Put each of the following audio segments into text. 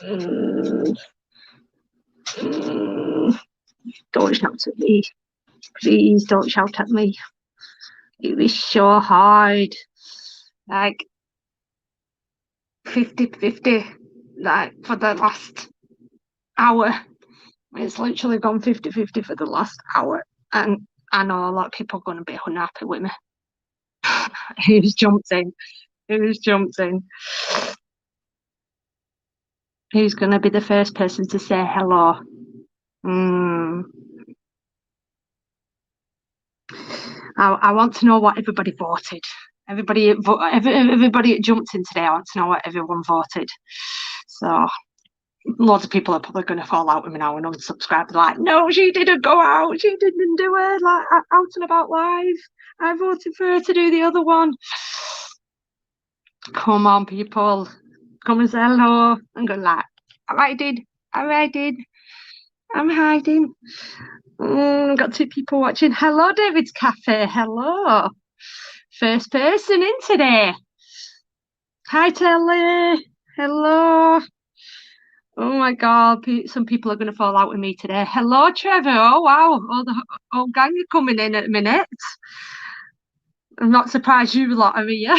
Mm, mm, don't shout at me. Please don't shout at me. It was so hard. Like 50-50, like for the last hour. It's literally gone 50-50 for the last hour. And I know a lot of people are going to be unhappy with me. Who's jumped in? Who's jumped in? Who's going to be the first person to say hello? I want to know what everybody voted. Everybody that jumped in today, I want to know what everyone voted. So loads of people are probably going to fall out with me now and unsubscribe. They're like, no, she didn't go out. She didn't do it. Like out and about live. I voted for her to do the other one. Come on, people. Come and say hello. I'm going like, I'm hiding. I'm hiding. Got two people watching. Hello, David's Cafe. Hello. First person in today. Hi, Telly. Hello. Oh my God, some people are going to fall out with me today. Hello, Trevor. Oh wow, all the whole gang are coming in at a minute. I'm not surprised you lot are here.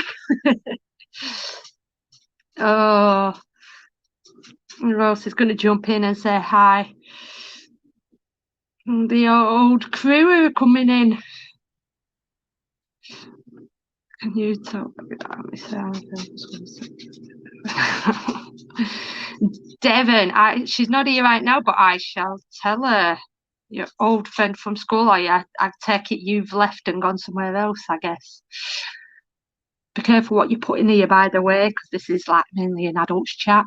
Oh, who else is going to jump in and say hi? The old crew are coming in. Can you talk about myself? Devon, she's not here right now, but I shall tell her. Your old friend from school, or I take it you've left and gone somewhere else, I guess. Be careful what you put in here, by the way, because this is like mainly an adults chat.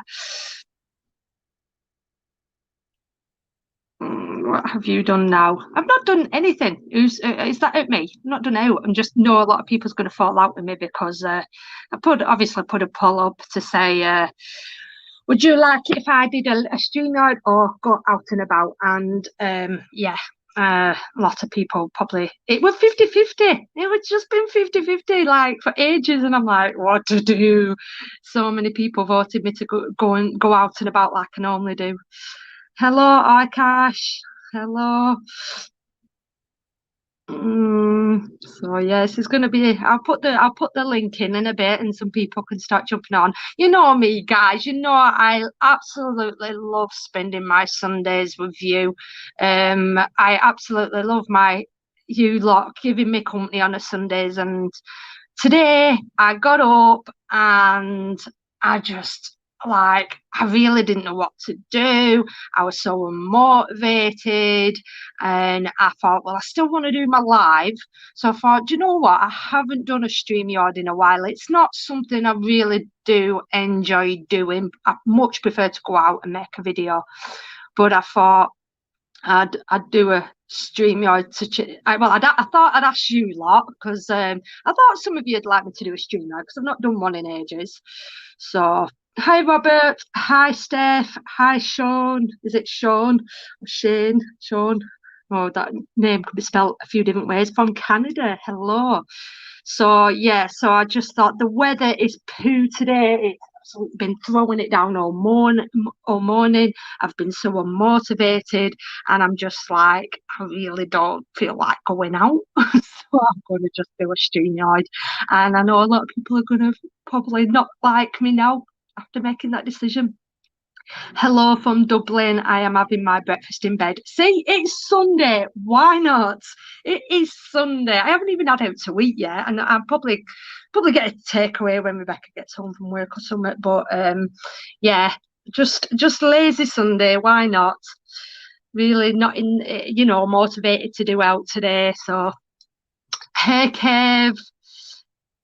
What have you done now? I've not done anything. Is that at me? I've not done out. I'm just know a lot of people's going to fall out with me because I obviously put a poll up to say, would you like it if I did a StreamYard or go out and about? And yeah, a lot of people probably, it was 50-50. It was just been 50-50 like for ages. And I'm like, what to do? So many people voted me to go out and about like I normally do. Hello, Akash. Hello. So yes, it's going to be. I'll put the link in a bit, and some people can start jumping on. You know me, guys. You know I absolutely love spending my Sundays with you. I absolutely love you lot giving me company on a Sundays. And today I got up and I just I really didn't know what to do. I was so unmotivated, and I thought, well, I still want to do my live. So I thought, do you know what? I haven't done a StreamYard in a while. It's not something I really do enjoy doing. I much prefer to go out and make a video. But I thought I'd do a StreamYard I thought I'd ask you lot because I thought some of you'd like me to do a StreamYard because I've not done one in ages. So hi Robert, hi Steph, hi Sean. Is it Sean or Shane? Sean. Oh, that name could be spelled a few different ways. From Canada. Hello. So yeah, so I just thought the weather is poo today. It's been throwing it down all morning. I've been so unmotivated, and I'm just like, I really don't feel like going out. So I'm going to just do a StreamYard. And I know a lot of people are going to probably not like me now after making that decision. Hello from Dublin. I am having my breakfast in bed. See, it's Sunday. Why not? It is Sunday. I haven't even had out to eat yet, and I'll probably get a takeaway when Rebecca gets home from work or something. But yeah, just lazy Sunday. Why not? Really not motivated to do out today. So hey, Kev.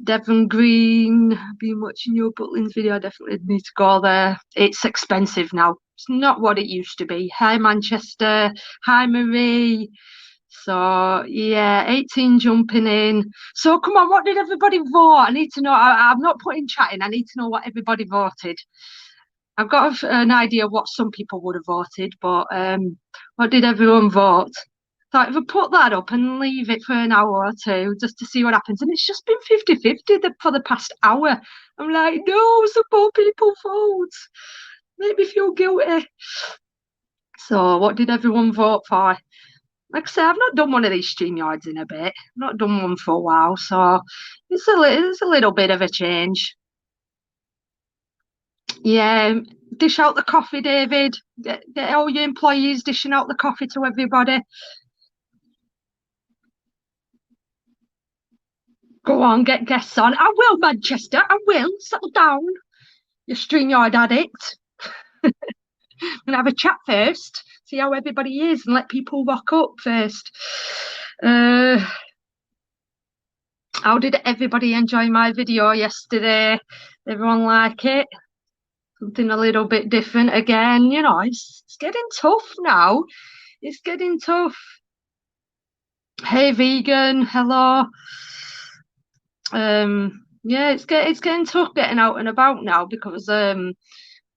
Devon Green, I've been watching your Butlins video. I definitely need to go there. It's expensive now. It's not what it used to be. Hi, Manchester. Hi, Marie. So, yeah, 18 jumping in. So, come on, what did everybody vote? I need to know. I'm not putting chat in. I need to know what everybody voted. I've got an idea what some people would have voted, but what did everyone vote? Like if I put that up and leave it for an hour or two just to see what happens, and it's just been 50-50 for the past hour. I'm like, no, some more people vote. make me feel guilty. So, what did everyone vote for? Like I say, I've not done one of these StreamYards in a bit. I've not done one for a while, so it's a little bit of a change. Yeah, dish out the coffee, David. Get all your employees dishing out the coffee to everybody. Go on, get guests on. I will, Manchester. I will. Settle down, you StreamYard addict. I'm gonna have a chat first, see how everybody is, and let people rock up first. Uh, how did everybody enjoy my video yesterday? Everyone like it? Something a little bit different again. You know, it's getting tough now. It's getting tough. Hey, vegan. Hello. Yeah, it's getting tough getting out and about now because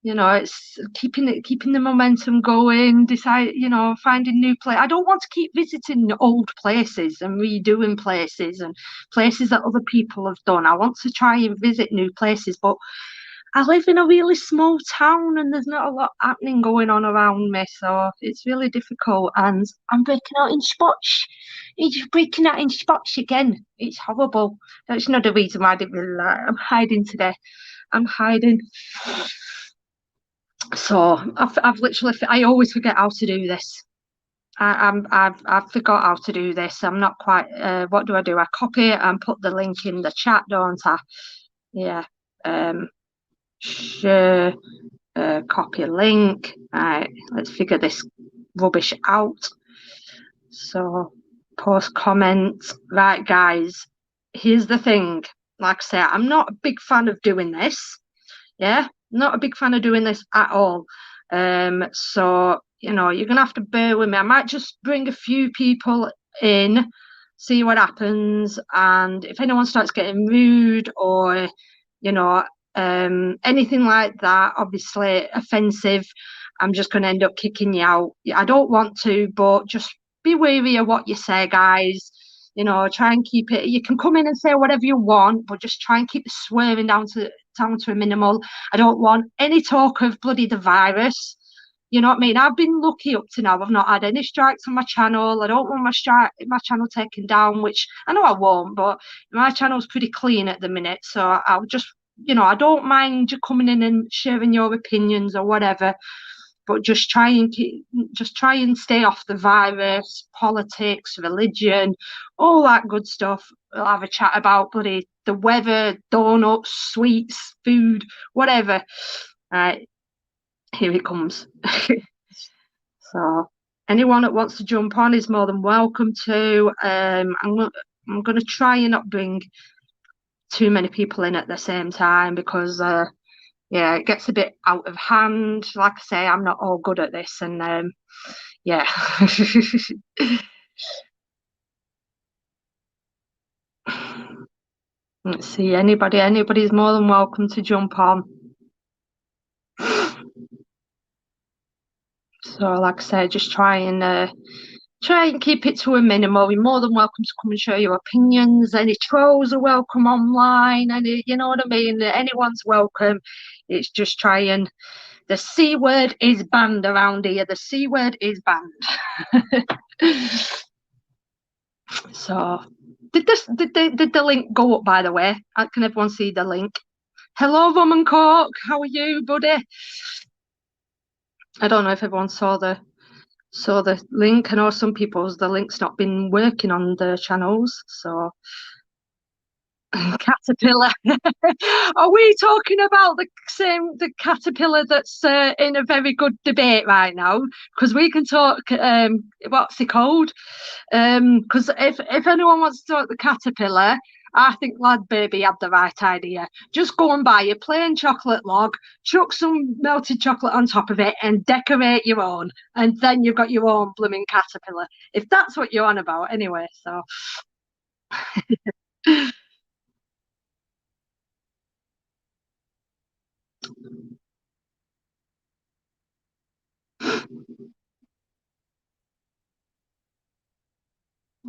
you know, it's keeping the momentum going, finding new place. I don't want to keep visiting old places and redoing places and places that other people have done. I want to try and visit new places, but I live in a really small town and there's not a lot happening going on around me, so it's really difficult. And I'm breaking out in spots. It's breaking out in spots again. It's horrible. That's not the reason why I didn't really like. I'm hiding today. I'm hiding. So I've literally, I always forget how to do this. I've forgot how to do this. I'm not quite. What do? I copy it and put the link in the chat, don't I? Yeah. Share. Copy link. Right. Let's figure this rubbish out. So post comment. Right, guys. Here's the thing. Like I say, I'm not a big fan of doing this. Yeah, not a big fan of doing this at all. So you know, you're gonna have to bear with me. I might just bring a few people in, see what happens, and if anyone starts getting rude or you know, anything like that, obviously offensive, I'm just gonna end up kicking you out. I don't want to, but just be wary of what you say, guys. You know, try and keep it. You can come in and say whatever you want, but just try and keep the swearing down to a minimal. I don't want any talk of bloody the virus. You know what I mean? I've been lucky up to now. I've not had any strikes on my channel. I don't want my channel taken down, which I know I won't, but my channel's pretty clean at the minute. So I'll just, you know, I don't mind you coming in and sharing your opinions or whatever, but just try and stay off the virus, politics, religion, all that good stuff. We'll have a chat about bloody the weather, donuts, sweets, food, whatever. Right, here it comes. So anyone that wants to jump on is more than welcome to. I'm going to try and not bring too many people in at the same time because yeah, it gets a bit out of hand. Like I say, I'm not all good at this, and yeah. Let's see, anybody's more than welcome to jump on. So, like I said, just try and keep it to a minimum. You're more than welcome to come and share your opinions. Any trolls are welcome online. You know what I mean? Anyone's welcome. It's just trying. The C word is banned around here. The C word is banned. So, did the link go up? By the way, can everyone see the link? Hello, Roman Cork. How are you, buddy? I don't know if everyone saw the link. I know some people's the link's not been working on the channels, so caterpillar. Are we talking about the caterpillar that's in a very good debate right now? Because we can talk. What's it called? Because if anyone wants to talk the caterpillar, I think Lad Baby had the right idea. Just go and buy a plain chocolate log, chuck some melted chocolate on top of it, and decorate your own. And then you've got your own blooming caterpillar. If that's what you're on about, anyway. So.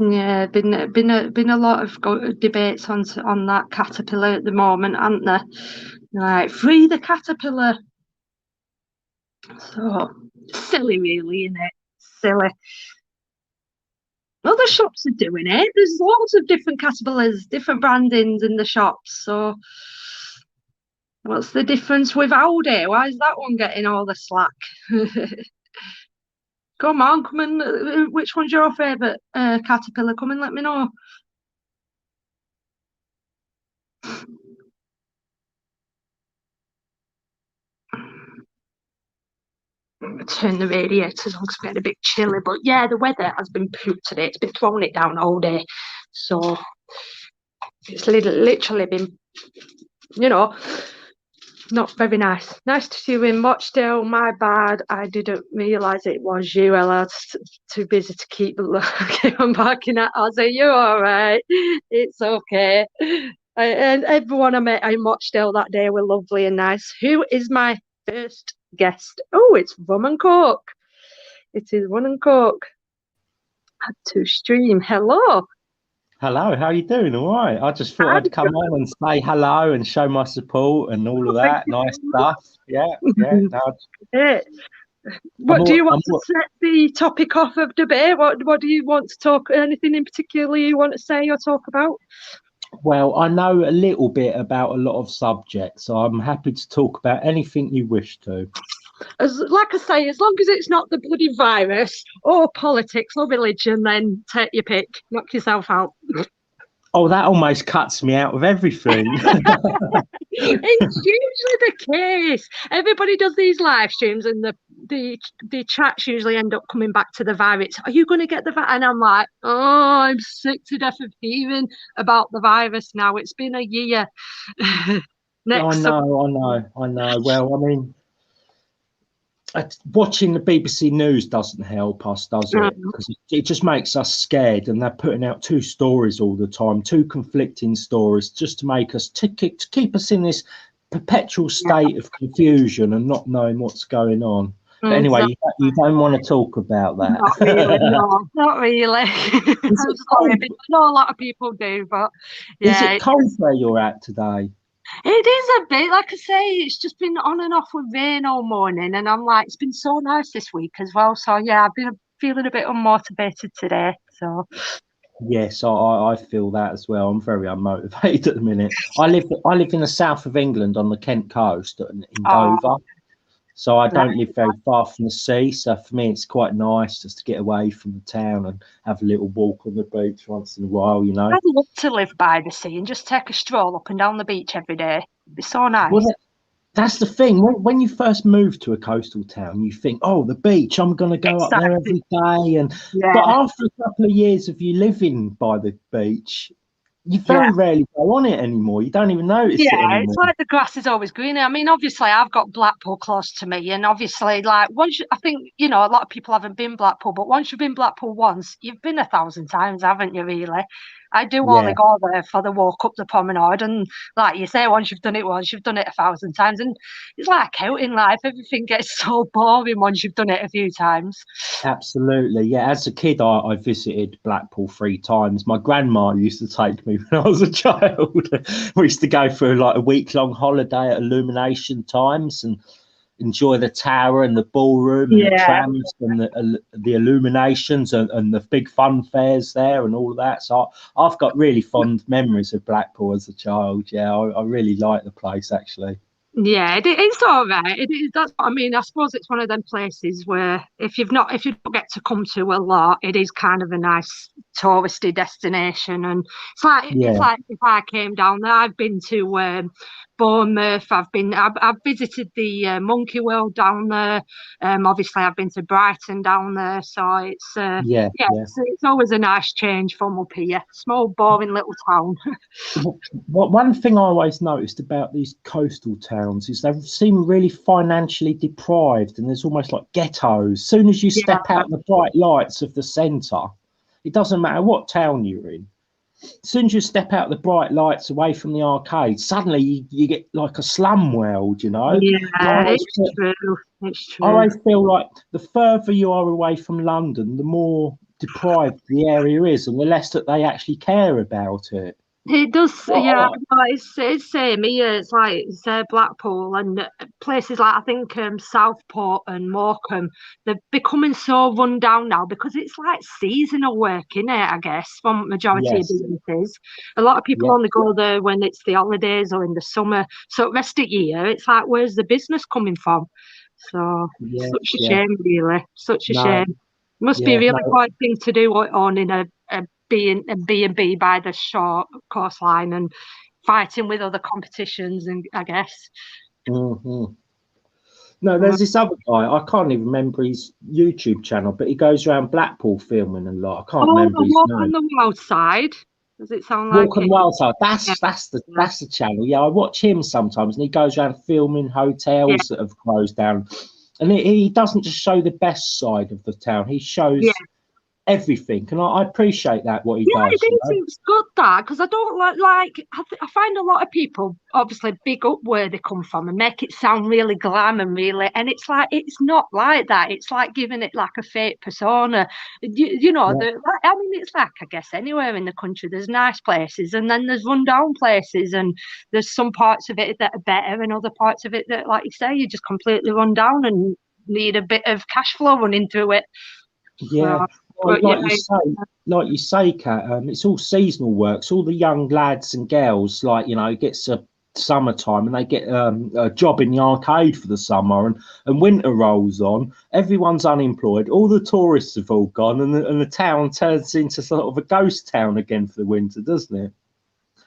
Yeah, been a lot of debates on that caterpillar at the moment, aren't there? Right, free the caterpillar. So silly, really, isn't it? Silly. Other shops are doing it. There's lots of different caterpillars, different brandings in the shops. So what's the difference with Audi? Why is that one getting all the slack? Come on, come and which one's your favourite caterpillar? Come and let me know. Turn the radiators on because it's getting a bit chilly. But yeah, the weather has been pooped today. It's been throwing it down all day. So it's literally been, you know, not very nice. Nice to see you in Rochdale. My bad. I didn't realise it was you. I was too busy to keep on barking at Ozzy. You're all right. It's okay. And everyone I met in Rochdale that day were lovely and nice. Who is my first guest? Oh, it's Rum and Coke. It is Rum and Coke. Had to stream. Hello. Hello, how are you doing? All right. I just thought I'd come on and say hello and show my support and all of that nice stuff. Yeah, yeah. No, What do you want I'm, to set the topic off of debate? What do you want to talk? Anything in particular you want to say or talk about? well, I know a little bit about a lot of subjects, so I'm happy to talk about anything you wish to. Like I say, as long as it's not the bloody virus or politics or religion, then take your pick, knock yourself out. Oh, that almost cuts me out of everything. It's usually the case. Everybody does these live streams, and the chats usually end up coming back to the virus. Are you going to get the virus? And I'm like, oh, I'm sick to death of hearing about the virus now. It's been a year. I Next, know. Well, I mean, watching the BBC News doesn't help us, does it? Because it just makes us scared, and they're putting out two stories all the time, two conflicting stories, just to make us to keep us in this perpetual state of confusion and not knowing what's going on. But anyway, you don't want to talk about that. Not really, no, not really. I'm sorry, I know a lot of people do, but yeah. Is it cold where you're at today? It is a bit, like I say, it's just been on and off with rain all morning, and I'm like, it's been so nice this week as well. So yeah, I've been feeling a bit unmotivated today. So Yes, I feel that as well. I'm very unmotivated at the minute. I live in the south of England on the Kent coast in Dover. So I don't live very far from the sea. So for me, it's quite nice just to get away from the town and have a little walk on the beach once in a while, you know. I'd love to live by the sea and just take a stroll up and down the beach every day. It'd be so nice. Well, that's the thing. When you first move to a coastal town, you think, oh, the beach, I'm going to go up there every day. But after a couple of years of you living by the beach, you very rarely go on it anymore. You don't even notice it anymore. It's like the grass is always greener. I mean, obviously, I've got Blackpool close to me, and obviously, like I think a lot of people haven't been Blackpool, but once you've been Blackpool once, you've been 1,000 times, haven't you? Really? I do only go there for the walk up the promenade, and like you say, once you've done it once, you've done it 1,000 times, and it's like out in life. Everything gets so boring once you've done it a few times. Absolutely, yeah. As a kid, I visited Blackpool 3 times. My grandma used to take me when I was a child. We used to go for like a week-long holiday at illumination times and enjoy the tower and the ballroom and the trams and the illuminations and the big fun fairs there and all of that. So I've got really fond memories of Blackpool as a child. Yeah, I really like the place actually. Yeah, it's all right. It is. That's what I mean. I suppose it's one of them places where if you don't get to come to a lot, it is kind of a nice touristy destination. And it's like if I came down there, I've been to Bournemouth. I've visited the Monkey World down there. Obviously I've been to Brighton down there. So it's always a nice change from up here. Small, boring little town. One thing I always noticed about these coastal towns is they seem really financially deprived, and there's almost like ghettos. As soon as you step out the bright lights of the centre, it doesn't matter what town you're in. As soon as you step out the bright lights away from the arcade, suddenly you get like a slum world, you know? Yeah, it's true. It's true. I always feel like the further you are away from London, the more deprived the area is and the less that they actually care about it. It does, yeah. Oh, No, it's same here. It's like Blackpool and places like I think Southport and Morecambe. They're becoming so run down now because it's like seasonal work, in it. I guess from majority of yes, businesses. A lot of people yeah, only go there when it's the holidays or in the summer. So the rest of the year, it's like where's the business coming from? So yeah, such a yeah. shame, really. Such a No, shame. Must be a yeah, really no. quite thing to do owning a B and B by the shore coastline and fighting with other competitions, and I guess. Mhm. No, Uh, there's this other guy. I can't even remember his YouTube channel, but he goes around Blackpool filming a lot. I can't oh, remember the his walk on name. the wild side. Does it sound like Walk on it? Wildside. Yeah, yeah, That's the channel. Yeah, I watch him sometimes, and he goes around filming yeah, hotels that have closed down. And he doesn't just show the best side of the town. He yeah. shows everything, and I appreciate that what he Yeah, it does. You is. know. It's good that because I don't I find a lot of people obviously big up where they come from and make it sound really glam and really, and it's like it's not like that. It's like giving it like a fake persona. Yeah, I mean, it's like I guess anywhere in the country there's nice places and then there's run down places, and there's some parts of it that are better and other parts of it that, like you say, you just completely run down and need a bit of cash flow running through it. So, yeah. Well, but yeah, like you say, Kat, it's all seasonal works. All the young lads and girls, like it gets a summertime and they get a job in the arcade for the summer, and winter rolls on. Everyone's unemployed. All the tourists have all gone, and the town turns into sort of a ghost town again for the winter, doesn't it?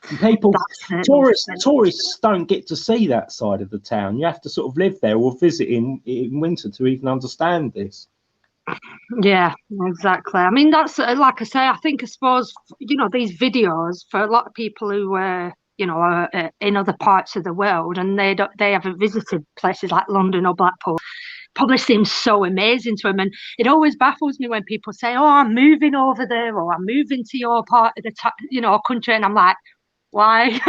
And people, that's it. tourists don't get to see that side of the town. You have to sort of live there or visit in winter to even understand this. Yeah, exactly. I mean, that's like I say. I suppose these videos for a lot of people who are in other parts of the world and they haven't visited places like London or Blackpool. Probably seems so amazing to them, and it always baffles me when people say, "Oh, I'm moving over there," or "I'm moving to your part of the country," and I'm like, "Why?"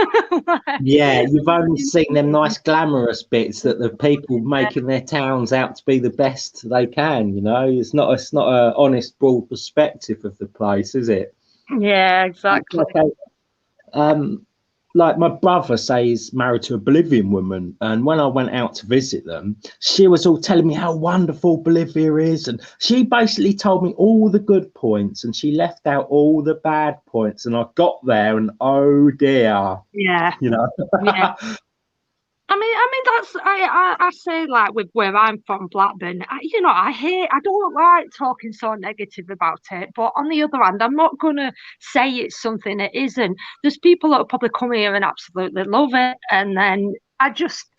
Yeah, you've only seen them nice glamorous bits that the people making their towns out to be the best they can. It's not a honest, broad perspective of the place, is it? Yeah, exactly. Okay. Um, like my brother say he's married to a Bolivian woman, and when I went out to visit them, she was all telling me how wonderful Bolivia is, and she basically told me all the good points, and she left out all the bad points. And I got there, and oh dear, Yeah, you know. yeah. I mean that's I say like with where I'm from, Blackburn. I don't like talking so negative about it, but on the other hand, I'm not gonna say it's something it isn't. There's people that will probably come here and absolutely love it, and then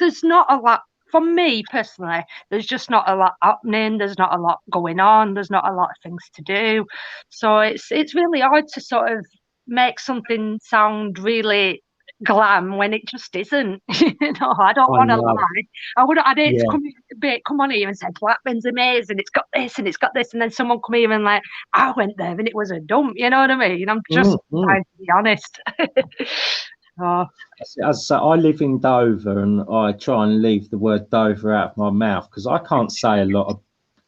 there's not a lot. For me personally, there's just not a lot happening. There's not a lot going on. There's not a lot of things to do. So it's really hard to sort of make something sound really glam when it just isn't. I don't I want to know. lie. I'd hate to Yeah. come on here and say Blackburn's amazing. It's got this and it's got this, and then someone come here and like I went there and it was a dump. You know what I mean? I'm just Mm. trying to be honest. Oh, As I say, I live in Dover, and I try and leave the word Dover out of my mouth because I can't say a lot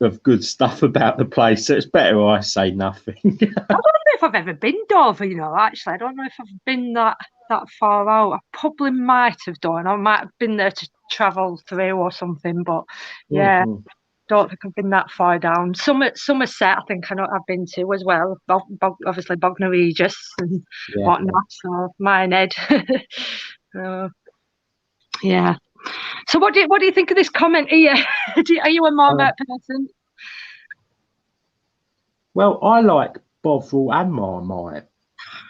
of good stuff about the place. So it's better I say nothing. I don't know if I've ever been Dover. Actually, I don't know if I've been that far out. I probably might have done. I might have been there to travel through or something, but yeah. Mhm. Don't think I've been that far down. Somerset, I think I know I've been to as well. Obviously Bognor Regis and Yeah. whatnot. So mine Ed. So, yeah. So what do you think of this comment here? Are you a Uh, Marmite person? well, I like Bovril and Marmite,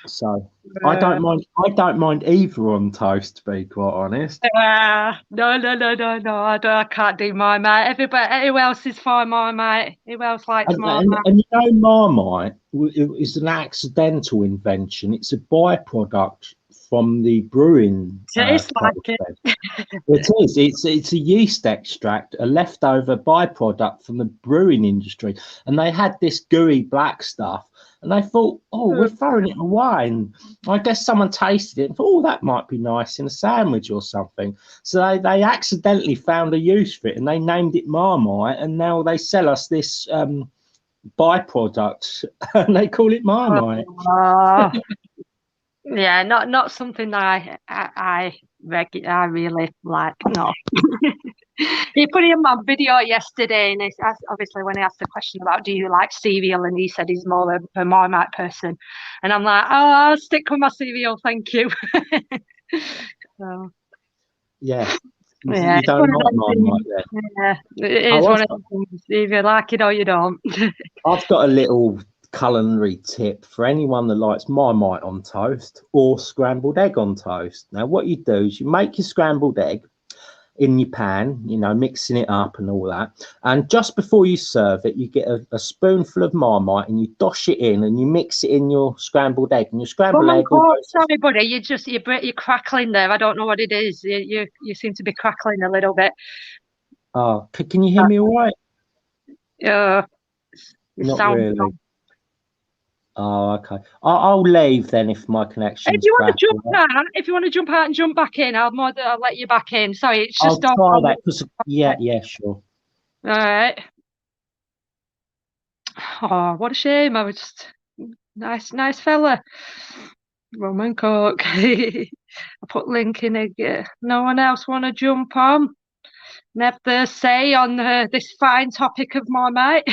so Uh, I don't mind either on toast, to be quite honest. no, no, no, no, no. I can't do Marmite. Everybody, who else is for Marmite? Who else likes Marmite? And Marmite is an accidental invention. It's a byproduct from the brewing Tastes like it. process. It is. It's a yeast extract, a leftover byproduct from the brewing industry, and they had this gooey black stuff, and they thought, "Oh, we're throwing it away." And I guess someone tasted it and thought, "Oh, that might be nice in a sandwich or something." So they accidentally found a use for it, and they named it Marmite, and now they sell us this byproduct, and they call it Marmite. Oh, Yeah, not something that I really like. No. He put in my video yesterday, and obviously when he asked the question about do you like cereal, and he said he's more a Marmite person, and I'm like, oh, I'll stick with my cereal, thank you. So, Yeah. yeah, You it's don't one of like them Marmite things. then? Yeah, it is one of them things. Either you like it or you don't. I've got a little culinary tip for anyone that likes Marmite on toast or scrambled egg on toast. Now, what you do is you make your scrambled egg in your pan, you know, mixing it up and all that. And just before you serve it, you get a spoonful of Marmite and you dosh it in and you mix it in your scrambled egg. And your scrambled egg will go. Sorry, buddy, you're crackling there. I don't know what it is. You seem to be crackling a little bit. Oh, can you hear me all right? Yeah, Not sound. really. Oh, okay. I'll leave then if my connection's crap. If you want to jump out and jump back in, I'll let you back in. Sorry, it's I'll just try that because yeah, sure. All right. Oh, what a shame! I was just nice fella. Roman Cook. I put link in again. No one else want to jump on? Never say on this fine topic of Marmite.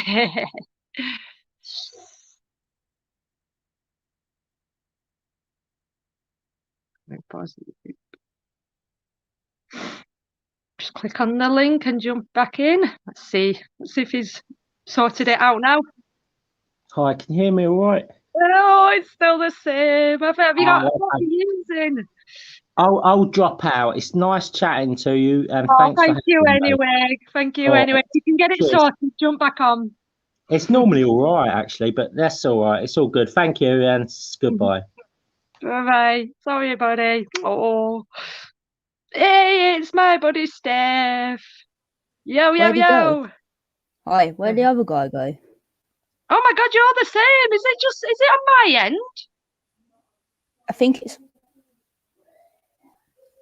Just click on the link and jump back in. Let's see if he's sorted it out now. Hi, can you hear me all right? Oh, it's still the same. Have you got what are you using? I'll drop out. It's nice chatting to you, and thanks thank for you having me. anyway. Thank you anyway. If you can get it sorted, jump back on. It's normally all right, actually, but that's all right. It's all good. Thank you, and goodbye. Bye-bye. Sorry, buddy. Oh. Hey, it's my buddy Steph. Yo. Hi, where'd the other guy go? Oh my God, you're the same. Is it on my end? I think it's.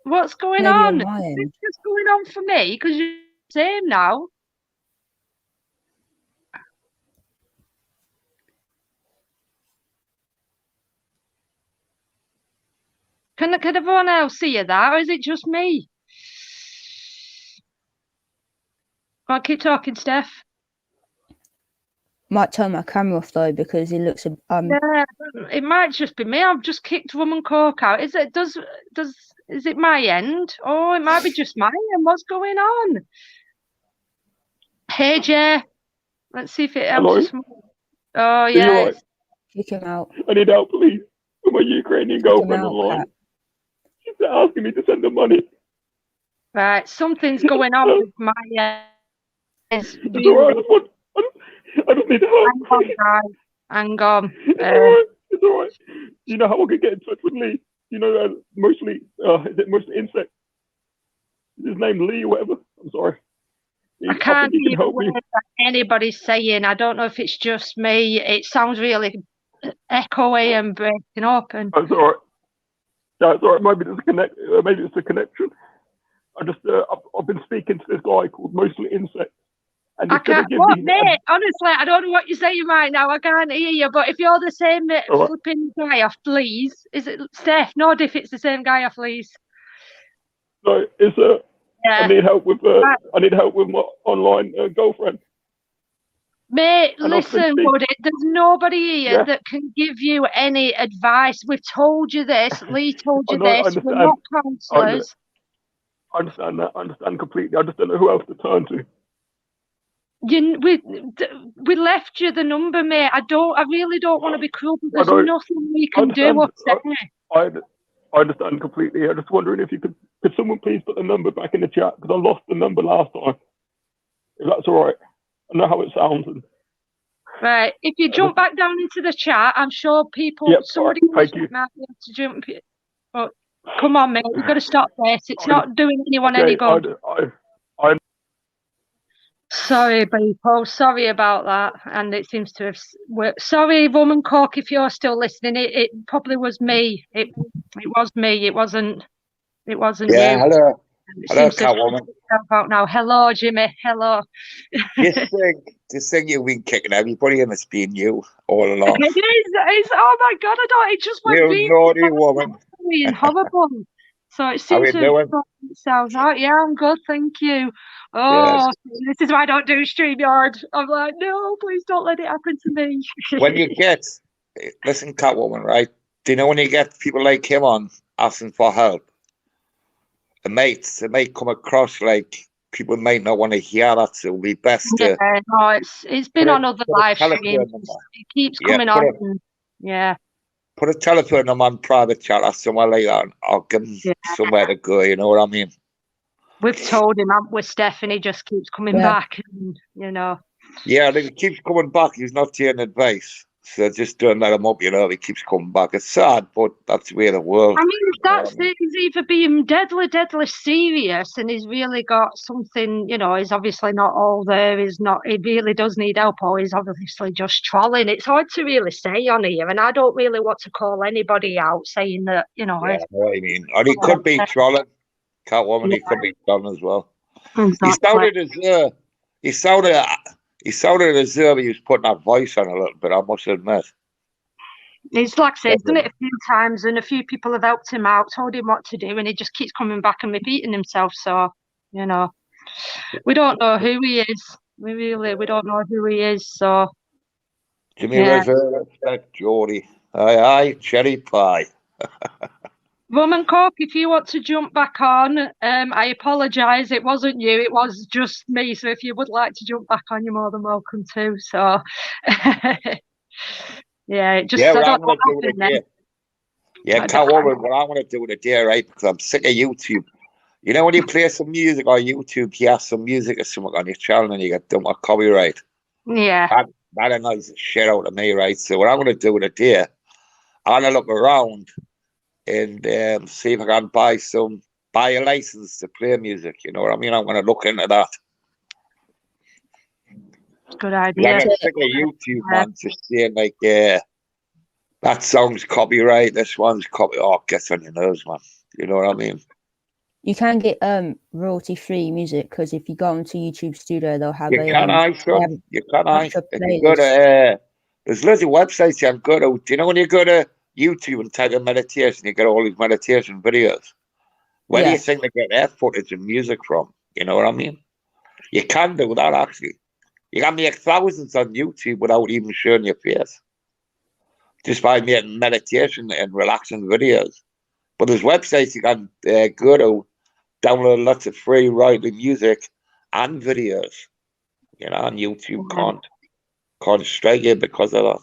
What's going on? It's just going on for me because you're the same now. Can everyone else see you that, or is it just me? Go on, keep talking, Steph. Might turn my camera off though because it looks. Yeah, it might just be me. I've just kicked Woman Coke out. Is it is it my end? Oh, it might be just my end. What's going on? Hey Jay, let's see if it helps. Hello? Oh yeah. Right? Kick him out. I need help, please. With my Ukrainian girlfriend online. She's asking me to send her money. Right, something's going on with my It's alright. I just need help. Hang on. It's alright. Do you know how I could get in touch with Lee? You know, mostly insect? Is his name Lee or whatever? I'm sorry. I can't hear what anybody's saying. I don't know if it's just me. It sounds really echoey and breaking up. And that's all right. Yeah, it's all right. Maybe it's a connection. I've been speaking to this guy called Mostly Insect. And I can't. Mate? Honestly, I don't know what you're saying right now. I can't hear you. But if you're the same flipping guy off Lee's, is it Steph? Nod if it's the same guy off Lee's. No, it's I need help with my online girlfriend. Mate, listen, buddy, there's nobody here that can give you any advice. We've told you this. Lee told you this. We're not counsellors. I understand that. I understand completely. I just don't know who else to turn to. We left you the number, mate. I really don't want to be cruel, but there's nothing we can do. I understand completely. I'm just wondering if could someone please put the number back in the chat, because I lost the number last time. If that's all right. I know how it sounds. Right. If you jump back down into the chat, I'm sure somebody might be able to jump. But come on, mate. You've got to stop this. It's not doing anyone any good. Sorry, people. Sorry about that. And it seems to have worked. Sorry, Woman Cook, if you're still listening. It probably was me. It was me. It wasn't you. Hello. Hello, Seems to Catwoman. jump out now. Hello, Jimmy. Hello. This thing you've been kicking everybody, and it's been you all along. It is. It's, oh my God! I don't. It just went You really naughty woman. and horrible. So it How seems you to doing? sort itself out. Yeah, I'm good, thank you. Yes. Oh, this is why I don't do StreamYard. I'm like, no, please don't let it happen to me. When you get, listen, Catwoman, right? Do you know when you get people like him on asking for help? It might come across like people might not want to hear that, so it'll be best Yeah, to no, it's been on other put a live telephone streams. number. It keeps Yeah, coming on. And, yeah, put a telephone number on private chat or somewhere like that, and I'll give him Yeah. somewhere to go. You know what I mean? we've told him, haven't we, Steph, and he just keeps coming Yeah. back. And, you know, Yeah, and if he keeps coming back, he's not taking advice. So just don't let him up, you know, if he keeps coming back. It's sad, but that's the way of the world. I mean, that's it. He's either being deadly, deadly serious, and he's really got something. You know, he's obviously not all there. He's not. He really does need help, or he's obviously just trolling. It's hard to really say on here, and I don't really want to call anybody out saying that. You know, Yeah, I know what I mean. And he could be trolling. Catwoman, he could be trolling as well. He sounded as he sounded as though he was putting that voice on a little bit, I must admit. He's like I said, he's done it a few times, and a few people have helped him out, told him what to do, and he just keeps coming back and repeating himself. So, you know, we don't know who he is. We don't know who he is. So, Jimmy respect Geordie. Aye, cherry pie. Roman Cork, if you want to jump back on, I apologise. It wasn't you. It was just me. So if you would like to jump back on, you're more than welcome to. So, yeah, just I don't know what happened then. Yeah, Catwoman, what I want to do today, right? Because I'm sick of YouTube. You know when you play some music on YouTube, you have some music or something on your channel and you get done with copyright. Yeah. That annoys the shit out of me, right? So what I'm going to do today, I'm going to look around and see if I can buy a license to play music. You know what I mean? I'm going to look into that. Good idea. I'm sick of YouTube, man, just saying like, that song's copyright, this one's copyright. Oh, it gets on your nerves, man. You know what I mean? You can get royalty-free music because if you go onto YouTube Studio, they'll have You can, if you go to, there's loads of websites you can go to. Do you know when you go to YouTube and type in meditation, you get all these meditation videos? Where do you think they get their footage and music from? You know what I mean? You can do that, actually. You can make thousands on YouTube without even showing your face. Just by making meditation and relaxing videos. But there's websites you can go to, download lots of free royalty music and videos. You know, and YouTube can't strike you because of that.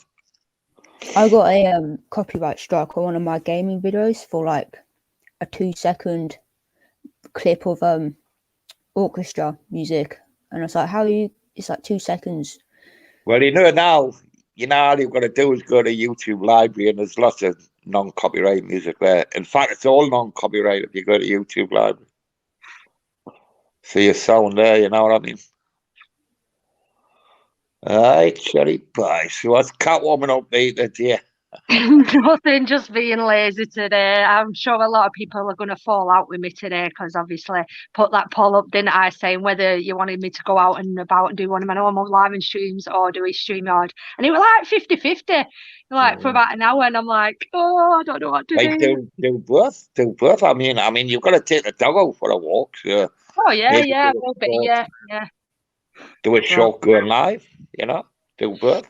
I got a copyright strike on one of my gaming videos for like a 2-second clip of orchestra music, and I was like, it's like 2 seconds. Well, you know now, all you've got to do is go to YouTube Library, and there's lots of non-copyright music there. In fact, it's all non-copyright if you go to YouTube Library. So your sound there, you know what I mean? Aye, cherry pie. So what's Catwoman update today? Nothing, just being lazy today. I'm sure a lot of people are going to fall out with me today because obviously put that poll up, didn't I, saying whether you wanted me to go out and about and do one of my normal live streams or do a StreamYard. And it was like 50-50, like for about an hour, and I'm like, oh, I don't know what to do. Do both. I mean, you've got to take the dog out for a walk. So oh yeah, will be, yeah. Do a short going live, you know, do both.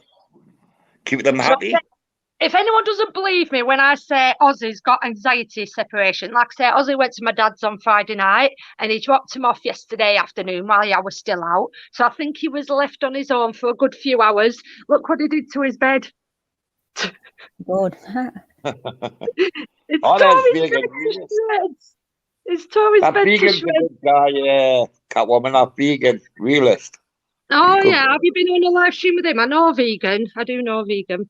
Keep them happy. If anyone doesn't believe me when I say Ozzy's got anxiety separation, like I say, Ozzy went to my dad's on Friday night and he dropped him off yesterday afternoon while I was still out. So I think he was left on his own for a good few hours. Look what he did to his bed. God. It's tore his bed to shreds. Yeah, Catwoman, that vegan realist. Oh yeah, have you been on a live stream with him? I know vegan. I do know vegan.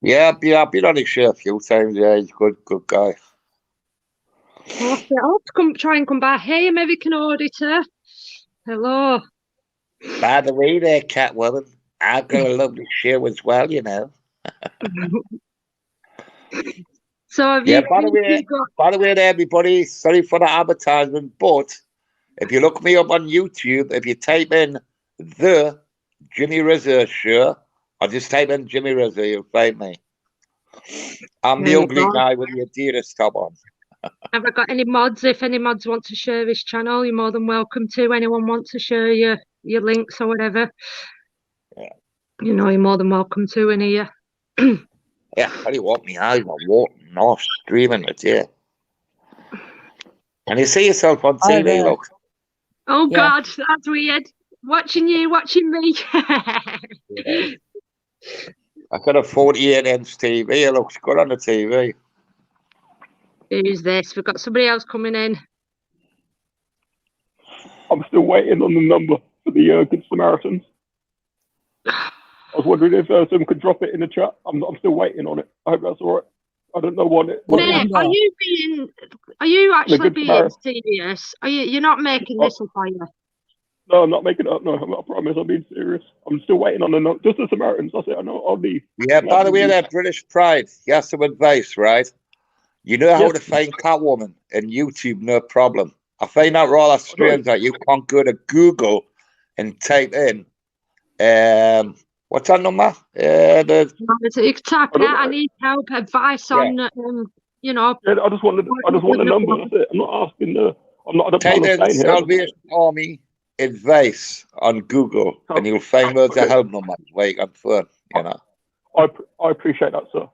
Yeah, I've been on his show a few times. Yeah, he's a good guy. I'll try and come back. Hey, American Auditor. Hello. By the way there, Catwoman, I've got a lovely show as well, you know. So by the way there, everybody, sorry for the advertisement, but If you look me up on YouTube, if you type in the Jimmy Rizzo show, or just type in Jimmy Rizzo, you'll find me. I'm the ugly guy with the Adidas top on. Have I got any mods? If any mods want to share this channel, you're more than welcome to. Anyone want to share your links or whatever? Yeah. You know, you're more than welcome to in here. Yeah, tell you what, me eyes are watering off streaming it, yeah. And you see yourself on TV, look. Oh, yeah. God, that's weird. Watching you, watching me. Yeah. I've got a 48-inch TV. It looks good on the TV. Who's this? We've got somebody else coming in. I'm still waiting on the number for the Good Samaritans. I was wondering if someone could drop it in the chat. I'm still waiting on it. I hope that's all right. I don't know what it. Mate, are you actually being serious? You're not making this up, are you? No, I'm not making it up. No, I promise. I'm being serious. I'm still waiting on the number. Just the Samaritans. That's it. I know. I'll leave. Yeah. By the way, that British Pride. You have some advice, right? You know how to find Catwoman in YouTube, no problem. I find that rather strange that you can't go to Google and type in what's that number? I need help, advice on you know. Yeah, I just want the number. That's it. I'm not asking I'm not. Type in Salvation Army advice on Google, and you'll find loads of help numbers where you can phone. You know. I appreciate that, sir.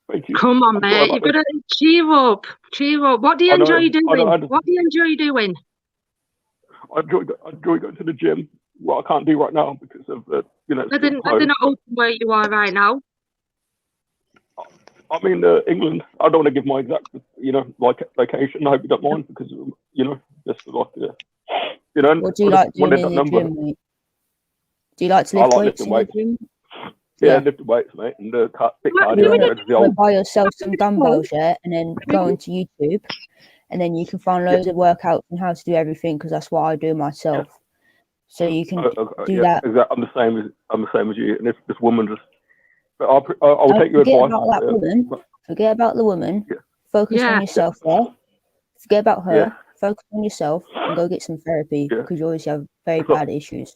Thank you. Come on, mate. You've got to cheer up. Cheer up. What do you enjoy doing? What do you enjoy doing? I enjoy going to the gym. Well, I can't do right now because of you know. They're not open where you are right now. I'm in England. I don't want to give my exact, like location. I hope you don't mind because just like What do you like doing in the gym, mate? Do you like to lift weights in the gym? Yeah, lift weights, mate, and pick cardio. Buy yourself some dumbbells, and then go onto YouTube, and then you can find loads of workouts and how to do everything. Because that's what I do myself. Yeah. So you can do that. Exactly. I'm the same as you. And if this woman just, but I'll take your advice. Forget about the woman. Yeah. Focus on yourself. There. Forget about her. Yeah. Focus on yourself and go get some therapy because you always have very bad issues.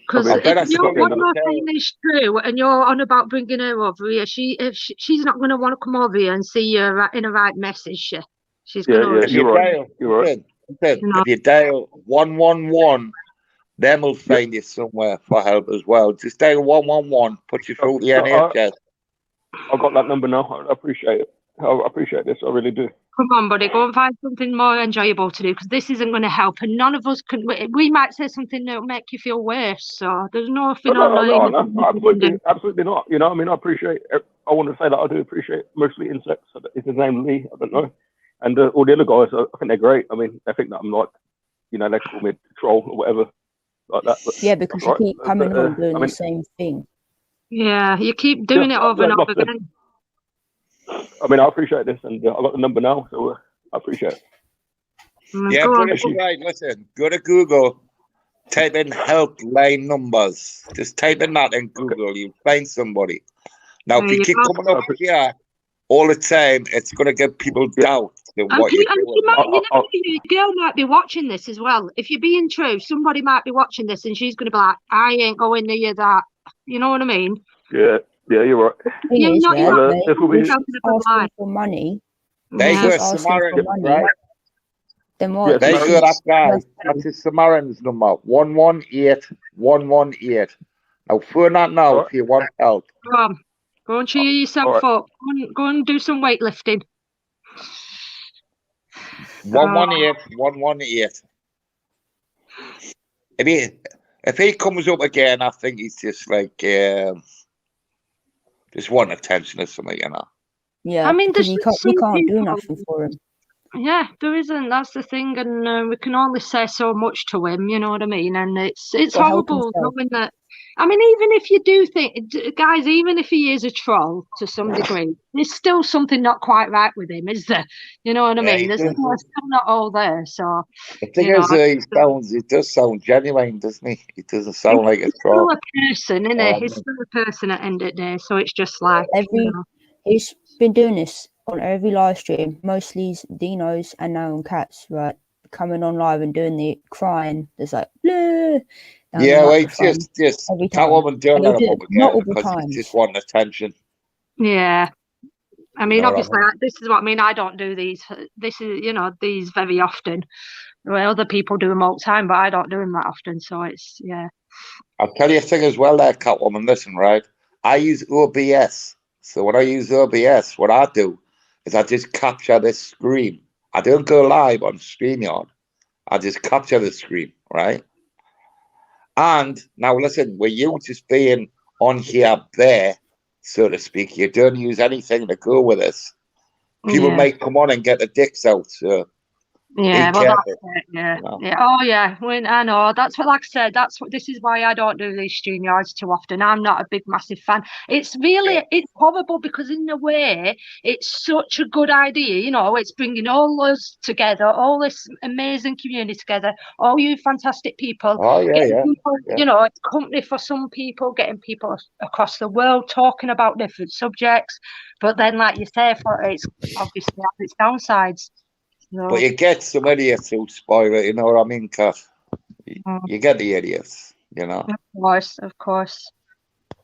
Because if what you're saying is true, and you're on about bringing her over here, she's not going to want to come over here and see you in a right message. She's going to. You're right. If you dial 111, them will find you somewhere for help as well. Just dial 111. Put you through the NHS. I've got that number now. I appreciate it. I appreciate this. I really do. Come on, buddy. Go and find something more enjoyable to do because this isn't going to help. And none of us can. We might say something that will make you feel worse. So there's nothing No, absolutely not. You know, I mean, I appreciate. I want to say that I do appreciate mostly insects. Is his name Lee? I don't know. And all the other guys, I think they're great. I mean, I think that I'm like, they call me a troll or whatever, like that. But yeah, because you keep coming on doing the same thing. Yeah, you keep doing it over and over again. I mean, I appreciate this, and I got the number now, so I appreciate it. Yeah, British right. Listen, go to Google, type in helpline numbers. Just type in that in Google, you'll find somebody. Now, if you keep coming up here all the time, it's going to give people doubt. Your girl might be watching this as well. If you're being true, somebody might be watching this, and she's going to be like, "I ain't going near that." You know what I mean? Yeah. Yeah, you're right. Asking for money. They go Samaritan, right? Then what? They go that guy. That's his Samaritan's number. 118. Now phone that now if you want help. Go and cheer yourself up. Go and do some weightlifting. 118. If he comes up again, I think he's just like just want attention or something, Yeah, I mean, we can't do nothing for him. Yeah, there isn't. That's the thing, and we can only say so much to him. You know what I mean? And it's horrible knowing that. I mean, even if you do think, guys, even if he is a troll to some degree, there's still something not quite right with him, is there? You know what I mean? There's still not all there. So the thing is, he does sound genuine, doesn't he? He doesn't sound like a troll. He's still a person, isn't he? He's still a person at the end of the day. So it's just like he's been doing this on every live stream, mostly Dinos and now on Cats, right? coming on live and doing the crying. There's like, bleh, yeah, well, it's just Catwoman doing that multiple because times. it's just wanting attention. Yeah. I mean, obviously, I mean? this is what I mean. I don't do these. This is, these very often. Well, other people do them all the time, but I don't do them that often. So it's, yeah. I'll tell you a thing as well there, Catwoman. Listen, right? I use OBS. So when I use OBS, what I do is I just capture this screen. I don't go live on StreamYard. I just capture the screen, right? And now listen, with you just being on here, there, so to speak, you don't use anything to go with this. People may come on and get the dicks out, so yeah, well, that's it. Yeah, you know? Yeah. Oh, yeah. I know. That's what, like I said, this is why I don't do these StreamYards too often. I'm not a big, massive fan. It's really, it's horrible because in a way, it's such a good idea. It's bringing all us together, all this amazing community together, all you fantastic people. Oh, yeah. People, it's company for some people, getting people across the world talking about different subjects. But then, like you say, it's obviously has its downsides. No. But you get some idiots who spoil it, you know what I mean, Kat? You get the idiots, Of course.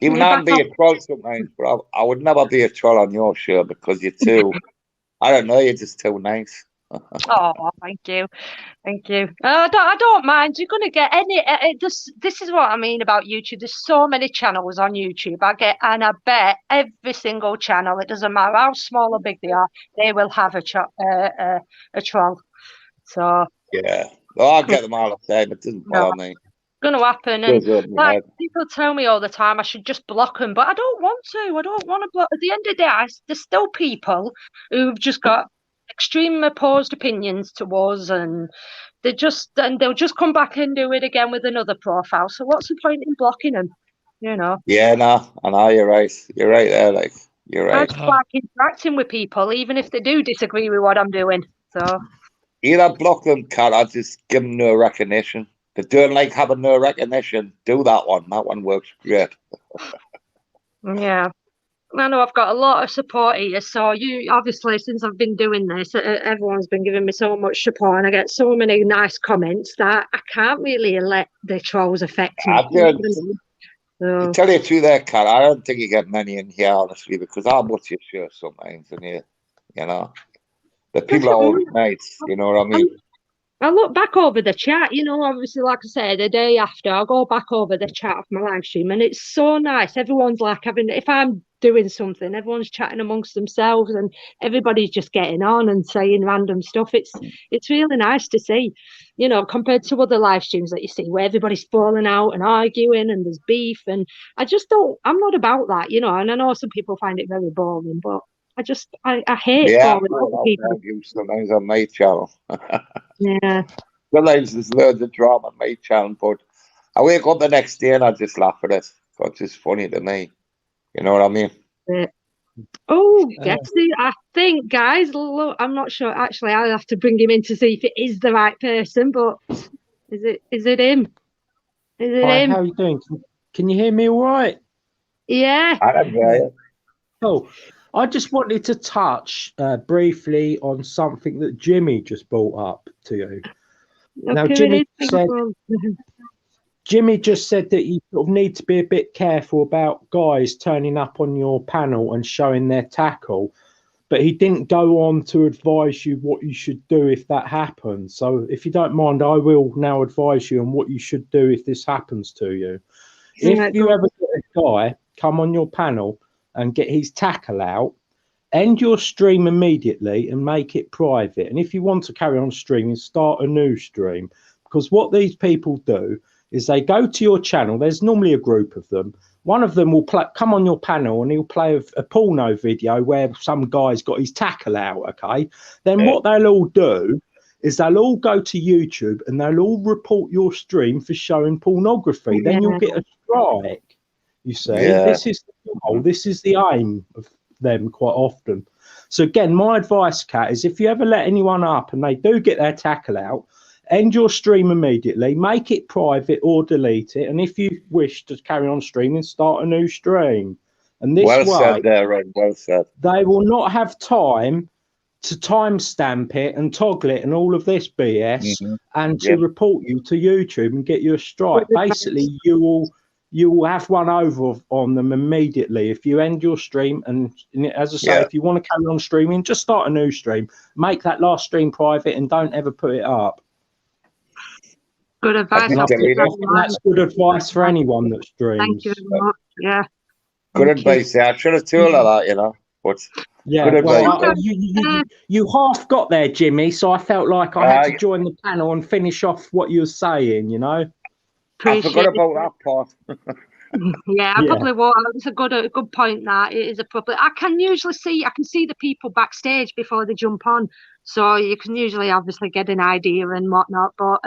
Even I'd be a troll sometimes, but I would never be a troll on your show because you're too, I don't know, you're just too nice. Oh, thank you. I don't mind. You're gonna get any. This is what I mean about YouTube. There's so many channels on YouTube. I bet every single channel, it doesn't matter how small or big they are, they will have a troll. So yeah, I get them all the time. It doesn't bother me. It's gonna happen, and like people tell me all the time, I should just block them, but I don't want to. I don't want to block. At the end of the day, there's still people who've just got extreme opposed opinions towards, and they'll just come back and do it again with another profile. So what's the point in blocking them? Yeah, no, I know you're right. You're right there, like you're right. I just like interacting with people, even if they do disagree with what I'm doing. So either block them, Kat, or just give them no recognition. They don't like having no recognition. Do that one. That one works great. Yeah. I know I've got a lot of support here, so you obviously, since I've been doing this, everyone's been giving me so much support, and I get so many nice comments that I can't really let the trolls affect me. To tell you the truth there, Kat, I don't think you get many in here, honestly, because I watch your show sometimes, and the people are always nice, you know what I mean? I look back over the chat, obviously, like I said, the day after, I'll go back over the chat of my live stream, and it's so nice. Everyone's like if I'm doing something, everyone's chatting amongst themselves, and everybody's just getting on and saying random stuff. It's really nice to see, compared to other live streams that you see where everybody's falling out and arguing and there's beef. And I'm not about that, and I know some people find it very boring, but I hate falling out with people. Sometimes on my channel. Yeah. Sometimes there's loads of drama on my channel, but I wake up the next day and I just laugh at it. It's just funny to me. You know what I mean? Oh, I think, guys, look, I'm not sure. Actually, I'll have to bring him in to see if it is the right person, but is it him? Is it him? How are you doing? Can you hear me all right? Yeah. I don't know. Oh, I just wanted to touch briefly on something that Jimmy just brought up to you. Now, Jimmy just said that you sort of need to be a bit careful about guys turning up on your panel and showing their tackle, but he didn't go on to advise you what you should do if that happens. So if you don't mind, I will now advise you on what you should do if this happens to you. If you ever get a guy come on your panel and get his tackle out, end your stream immediately and make it private. And if you want to carry on streaming, start a new stream, because what these people do is they go to your channel. There's normally a group of them. One of them will come on your panel and he'll play a porno video where some guy's got his tackle out, okay? Then what they'll all do is they'll all go to YouTube and they'll all report your stream for showing pornography. Then you'll get a strike, you see. This is the aim of them quite often. So again, my advice, Kat, is if you ever let anyone up and they do get their tackle out, end your stream immediately, make it private or delete it, and if you wish to carry on streaming, start a new stream. And this way, said there, right? Well said. They will not have time to timestamp it and toggle it and all of this BS and to report you to YouTube and get you a strike. Basically, you will have one over on them immediately if you end your stream. And as I say, if you want to carry on streaming, just start a new stream. Make that last stream private and don't ever put it up. Good advice. I think that's good advice for anyone that streams. Thank you very much. Yeah. Good advice. I should have told her that, you know. But good advice. You half got there, Jimmy. So I felt like I had to join the panel and finish off what you were saying. You know. I forgot about that part. Yeah, I probably won't. It's a good point. That it is a problem. I can see the people backstage before they jump on, so you can usually obviously get an idea and whatnot. But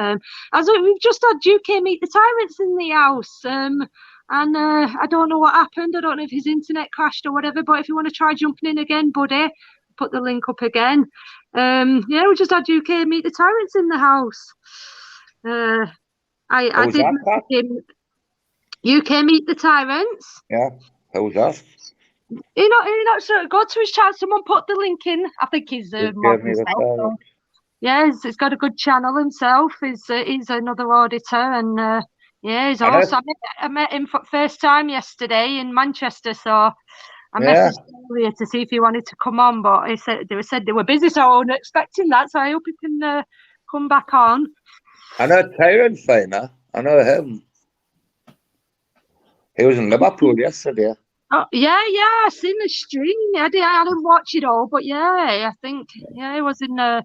we've just had UK Meet the Tyrants in the house, and I don't know what happened. I don't know if his internet crashed or whatever. But if you want to try jumping in again, buddy, put the link up again. We just had UK Meet the Tyrants in the house. I did UK Meet the Tyrants. Yeah, how was that? You're not sure. Go to his channel. Someone put the link in. I think he's he's got a good channel himself. He's another auditor, and he's awesome. I met him for the first time yesterday in Manchester, so I messaged him earlier to see if he wanted to come on, but they said they were busy, so I wasn't expecting that. So I hope he can come back on. I know Tyrant Finer. I know him. He was in Liverpool yesterday. Oh yeah, I seen the stream. I didn't watch it all, but I think he was in. I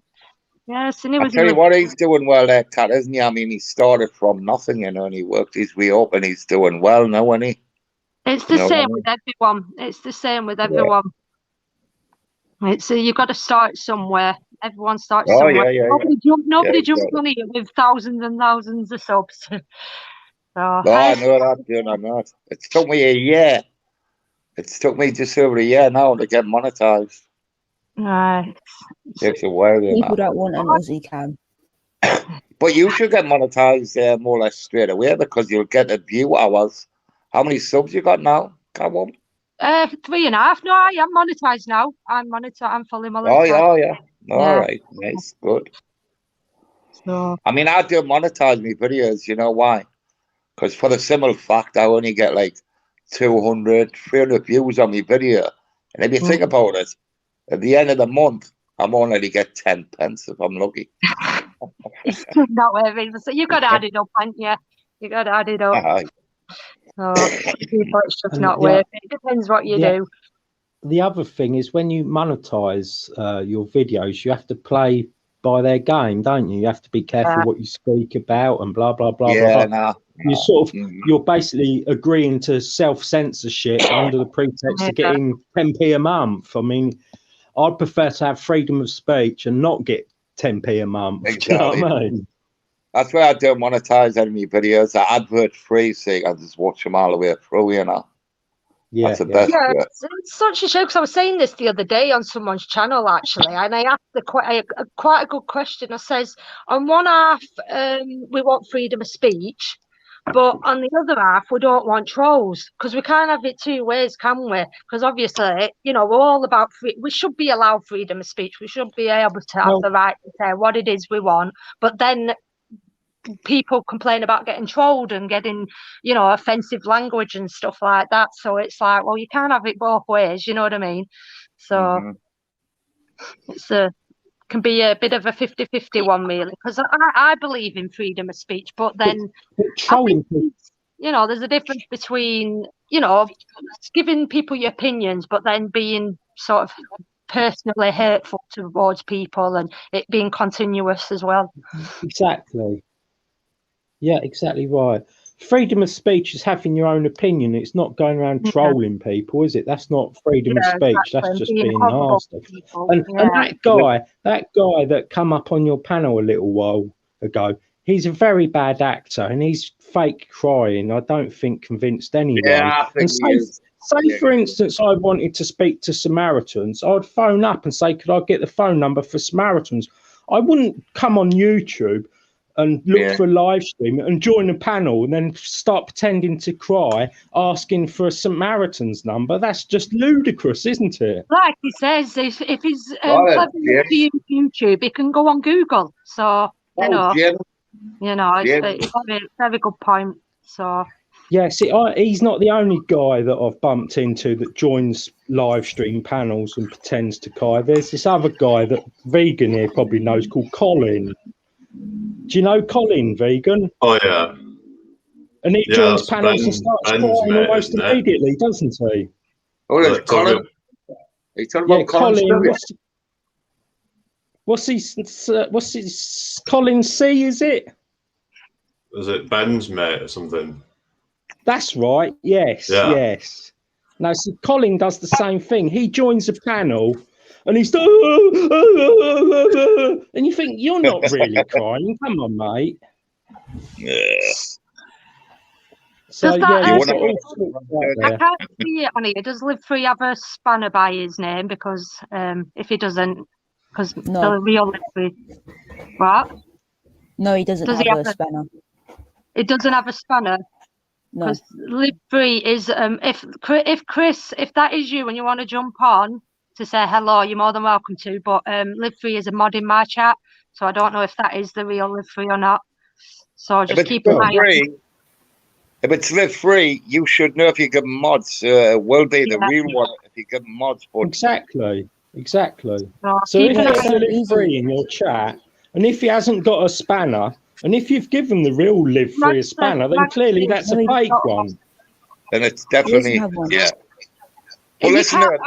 seen he was. Tell you what, he's doing well there, Cat, isn't he? I mean, he started from nothing, and he worked his way up, and he's doing well now, isn't he? It's the same with everyone. It's the same with everyone. It's you've got to start somewhere. Everyone starts somewhere. Nobody jumps on it with thousands and thousands of subs. I know that, dude. I know it. It's took me a year. It's took me just over a year now to get monetized. Right. Takes a while. People don't want an Aussie cam. But you should get monetized more or less straight away because you'll get the view hours. How many subs you got now? Come on. 3.5. No, I am monetized now. I'm fully monetized. Oh yeah. All right. Nice. Good. So I mean, I do monetize my videos. You know why? Because for the simple fact, I only get like 200, 300 views on my video. And if you think about it, at the end of the month, I'm only to get 10 pence if I'm lucky. It's not worth it. So you've got to add it up, haven't you? You got to add it up. So it's just not worth it. It depends what you do. The other thing is when you monetize your videos, you have to play by their game, don't you? You have to be careful what you speak about and blah blah blah. You sort of you're basically agreeing to self-censorship under the pretext of getting 10p a month. I mean, I'd prefer to have freedom of speech and not get 10p a month. Exactly. Do you know what I mean? That's why I don't monetize any videos. I advert free, so I just watch them all the way through, you know. Yeah, that's the best. Yeah, it's such a shame because I was saying this the other day on someone's channel actually, and I asked quite a good question. I says, on one half, we want freedom of speech, but on the other half, we don't want trolls because we can't have it two ways, can we? Because obviously, we're all about we should be allowed freedom of speech. We should be able to have the right to say what it is we want, but then people complain about getting trolled and getting, offensive language and stuff like that. So it's like, well, you can't have it both ways. You know what I mean? So it's can be a bit of a 50-50 one, really, because I believe in freedom of speech, but then trolling, there's a difference between, giving people your opinions, but then being sort of personally hurtful towards people and it being continuous as well. Exactly. Yeah, exactly right. Freedom of speech is having your own opinion. It's not going around trolling people, is it? That's not freedom of speech. Exactly. That's just being nasty. And that guy that come up on your panel a little while ago, he's a very bad actor and he's fake crying. I don't think convinced anyone. Yeah, I think say for instance, I wanted to speak to Samaritans. I'd phone up and say, could I get the phone number for Samaritans? I wouldn't come on YouTube and look for a live stream and join a panel and then start pretending to cry, asking for a Samaritan's number. That's just ludicrous, isn't it? Like he says, if he's clever enough to use YouTube, he can go on Google. So, it's a very good point. So. Yeah, see, he's not the only guy that I've bumped into that joins live stream panels and pretends to cry. There's this other guy that Vegan here probably knows called Colin. Do you know Colin, Vegan? Oh, yeah. And he joins panels and starts crying almost immediately, doesn't he? Oh, there's Colin. Are you talking about Colin? What's his Colin C, is it? Was it Ben's mate or something? That's right. Yes. Now, see, Colin does the same thing. He joins a panel and he's and you think, you're not really crying. Come on, mate. Yeah. So, I can't see it on here. Does Live Free have a spanner by his name? Because if he doesn't, because the real Live Free. What? No, he doesn't have a spanner. It doesn't have a spanner. Because Live Free is if Chris, if that is you and you want to jump on to say hello, you're more than welcome to. But Live Free is a mod in my chat, so I don't know if that is the real Live Free or not. So just keep an eye on. If it's Live Free, you should know if you give mods. Will be the real one if you give mods. But exactly. So if it's Live Free in your chat, and if he hasn't got a spanner. And if you've given the real Live Free a spanner, then clearly that's a fake one. Then it's definitely, yeah. Well, listen, where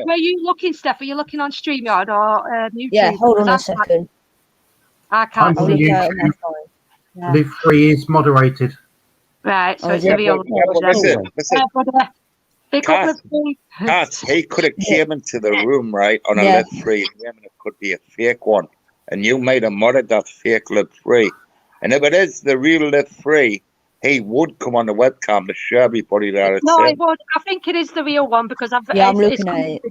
are you looking, Steph? Are you looking on StreamYard or YouTube? Yeah, hold on a second. I can't see it. Live Free is moderated. Right, so it's the real one. Kat, he could have came into the room, right, on a Live Free, and it could be a fake one. And you made a mod of that fake Live Free. And if it is the real Live Free, he would come on the webcam to show everybody that it's it would. I think it is the real one because I'm looking at it.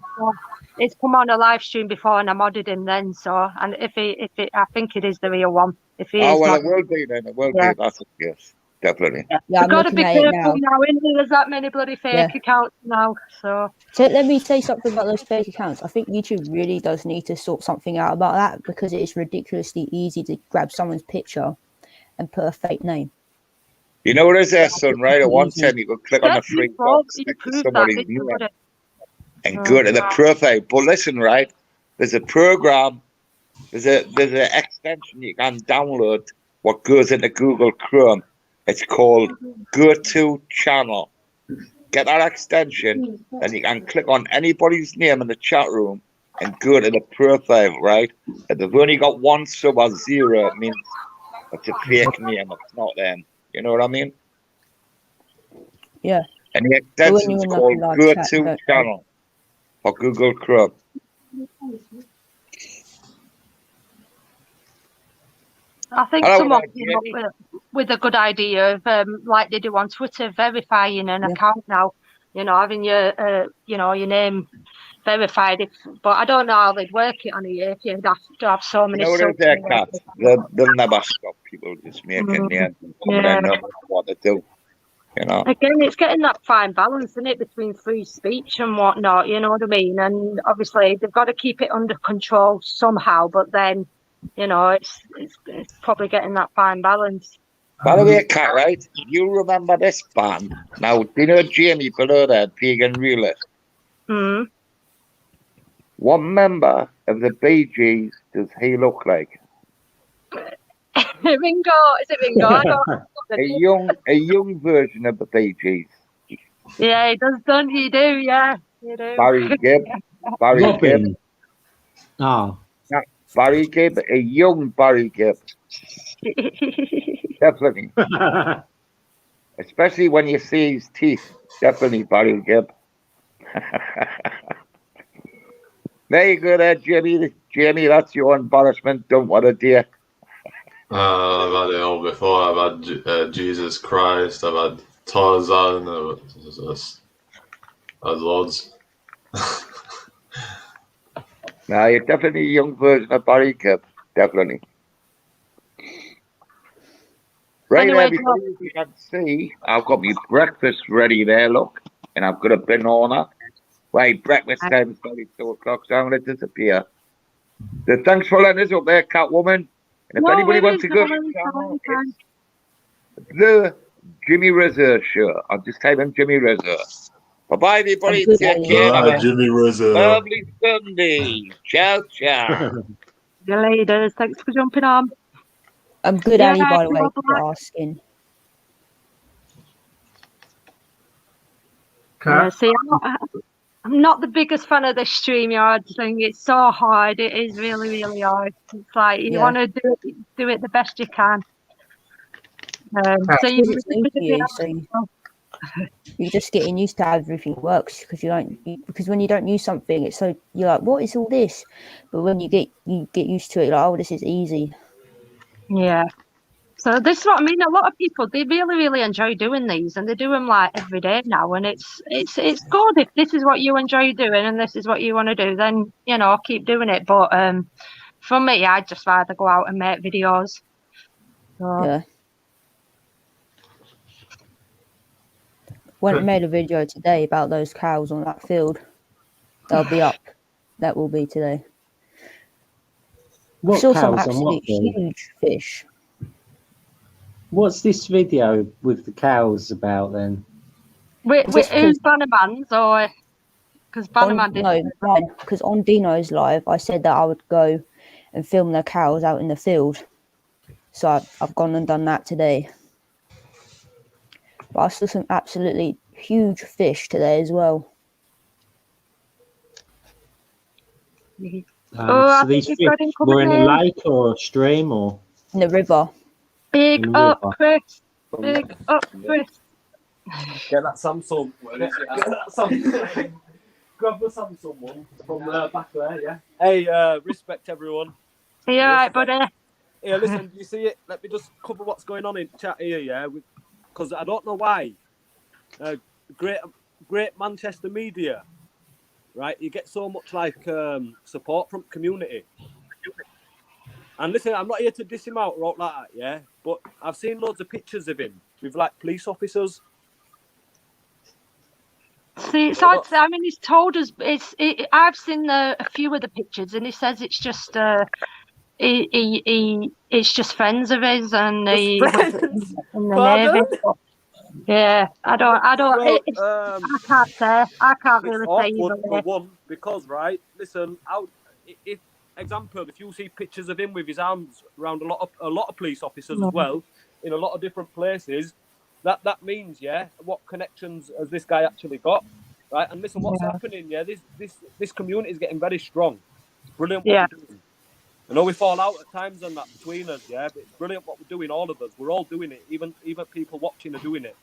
It's come on a live stream before and I modded him then. So, and if it, I think it is the real one. If he it will be then. It will be. That's a yes, definitely. Yeah, I'm got to be careful now. There's that many bloody fake accounts now. So let me say something about those fake accounts. I think YouTube really does need to sort something out about that because it is ridiculously easy to grab someone's picture and put a fake name. You know what it is there, son, right? At one time you could click on the free box next to somebody's name and go to the profile. But listen, right? There's a program, there's an extension you can download what goes into Google Chrome. It's called Go To Channel. Get that extension, and you can click on anybody's name in the chat room and go to the profile, right? If they've only got one sub or zero, it means it's a fake name. It's not them. You know what I mean? Yeah. And the extension's called Go To Channel for Google Chrome. I think someone came up with a good idea of like they do on Twitter, verifying an account now. You know, having your your name verified. But I don't know how they'd work it on here if you'd have to have so many. They'll never stop people just making what they do. You know. Again, it's getting that fine balance, isn't it, between free speech and whatnot. You know what I mean? And obviously they've got to keep it under control somehow. But then, you know, it's probably getting that fine balance. By the way, Kat, right? You remember this band? Now, do you know Jamie below there, Pagan Realist? Hmm. What member of the Bee Gees does he look like? Ringo, is it Ringo? I don't a young version of the Bee Gees. Yeah, he does, don't you? Do, yeah. You do. Barry Gibb. Gibb. Oh. Barry Gibb, a young Barry Gibb. Definitely. Especially when you see his teeth. Definitely Barry Gibb. There you go there, Jimmy. Jamie, that's your embarrassment. Don't want to dear. I've had it all before. I've had Jesus Christ. I've had Tarzan. I've had loads. Now, you're definitely a young version of Barry Gibb. Definitely. Right Anyway, there, before you can see, I've got my breakfast ready there, look. And I've got a banana. Wait, breakfast time is probably 2 o'clock, so I'm going to disappear. So thanks for letting us up there, Catwoman. And if anybody wants to go to the channel, it's the Jimmy Rizzo Show. I'll just type in Jimmy Rizzo. Bye-bye, everybody. Take care. Bye, Jimmy Rizzo. Lovely Sunday. Ciao, ciao. The ladies, thanks for jumping on. I'm good, Yeah, Ali, by the way, you're for asking. Yeah, see, I'm not the biggest fan of the StreamYard thing. It's so hard. It is really, really hard. It's like you want to do it the best you can. So it's new to you, so you're just getting used to how everything works because when you don't use something, it's so you're like, what is all this? But when you get used to it, like, oh, this is easy. Yeah. So this is what I mean. A lot of people, they really, really enjoy doing these, and they do them like every day now. And it's good if this is what you enjoy doing and this is what you want to do. Then keep doing it. But for me, I'd just rather go out and make videos. So. Yeah. Went and made a video today about those cows on that field. They'll be up. That will be today. What saw cows some and absolute what field? huge fish. What's this video with the cows about then? Who's Bannerman's or because Bannerman didn't? No, mine. Because on Dino's live, I said that I would go and film the cows out in the field. So I've gone and done that today. But I saw some absolutely huge fish today as well. So these fish were in a lake or a stream or in the river. Big up, Chris. Big up, Chris. Get that Samsung. Get that Samsung. Grab the Samsung one from back there, yeah. Hey, respect everyone. Are you alright, buddy? Yeah, listen, you see it? Let me just cover what's going on in chat here, yeah? Because I don't know why. Great Manchester media, right? You get so much support from community. And listen, I'm not here to diss him out or like that, yeah? But I've seen loads of pictures of him with police officers. See, so I mean, he's told us. I've seen a few of the pictures, and he says it's just it's just friends of his, and he was in the Navy. Yeah, I can't say. I can't really say either way. For one, because listen, example, if you see pictures of him with his arms around a lot of police officers as well in a lot of different places, that means what connections has this guy actually got, right? And listen, what's happening? This community is getting very strong. It's brilliant what we're doing. I know we fall out at times on that between us, but it's brilliant what we're doing. All of us, we're all doing it. Even people watching are doing it.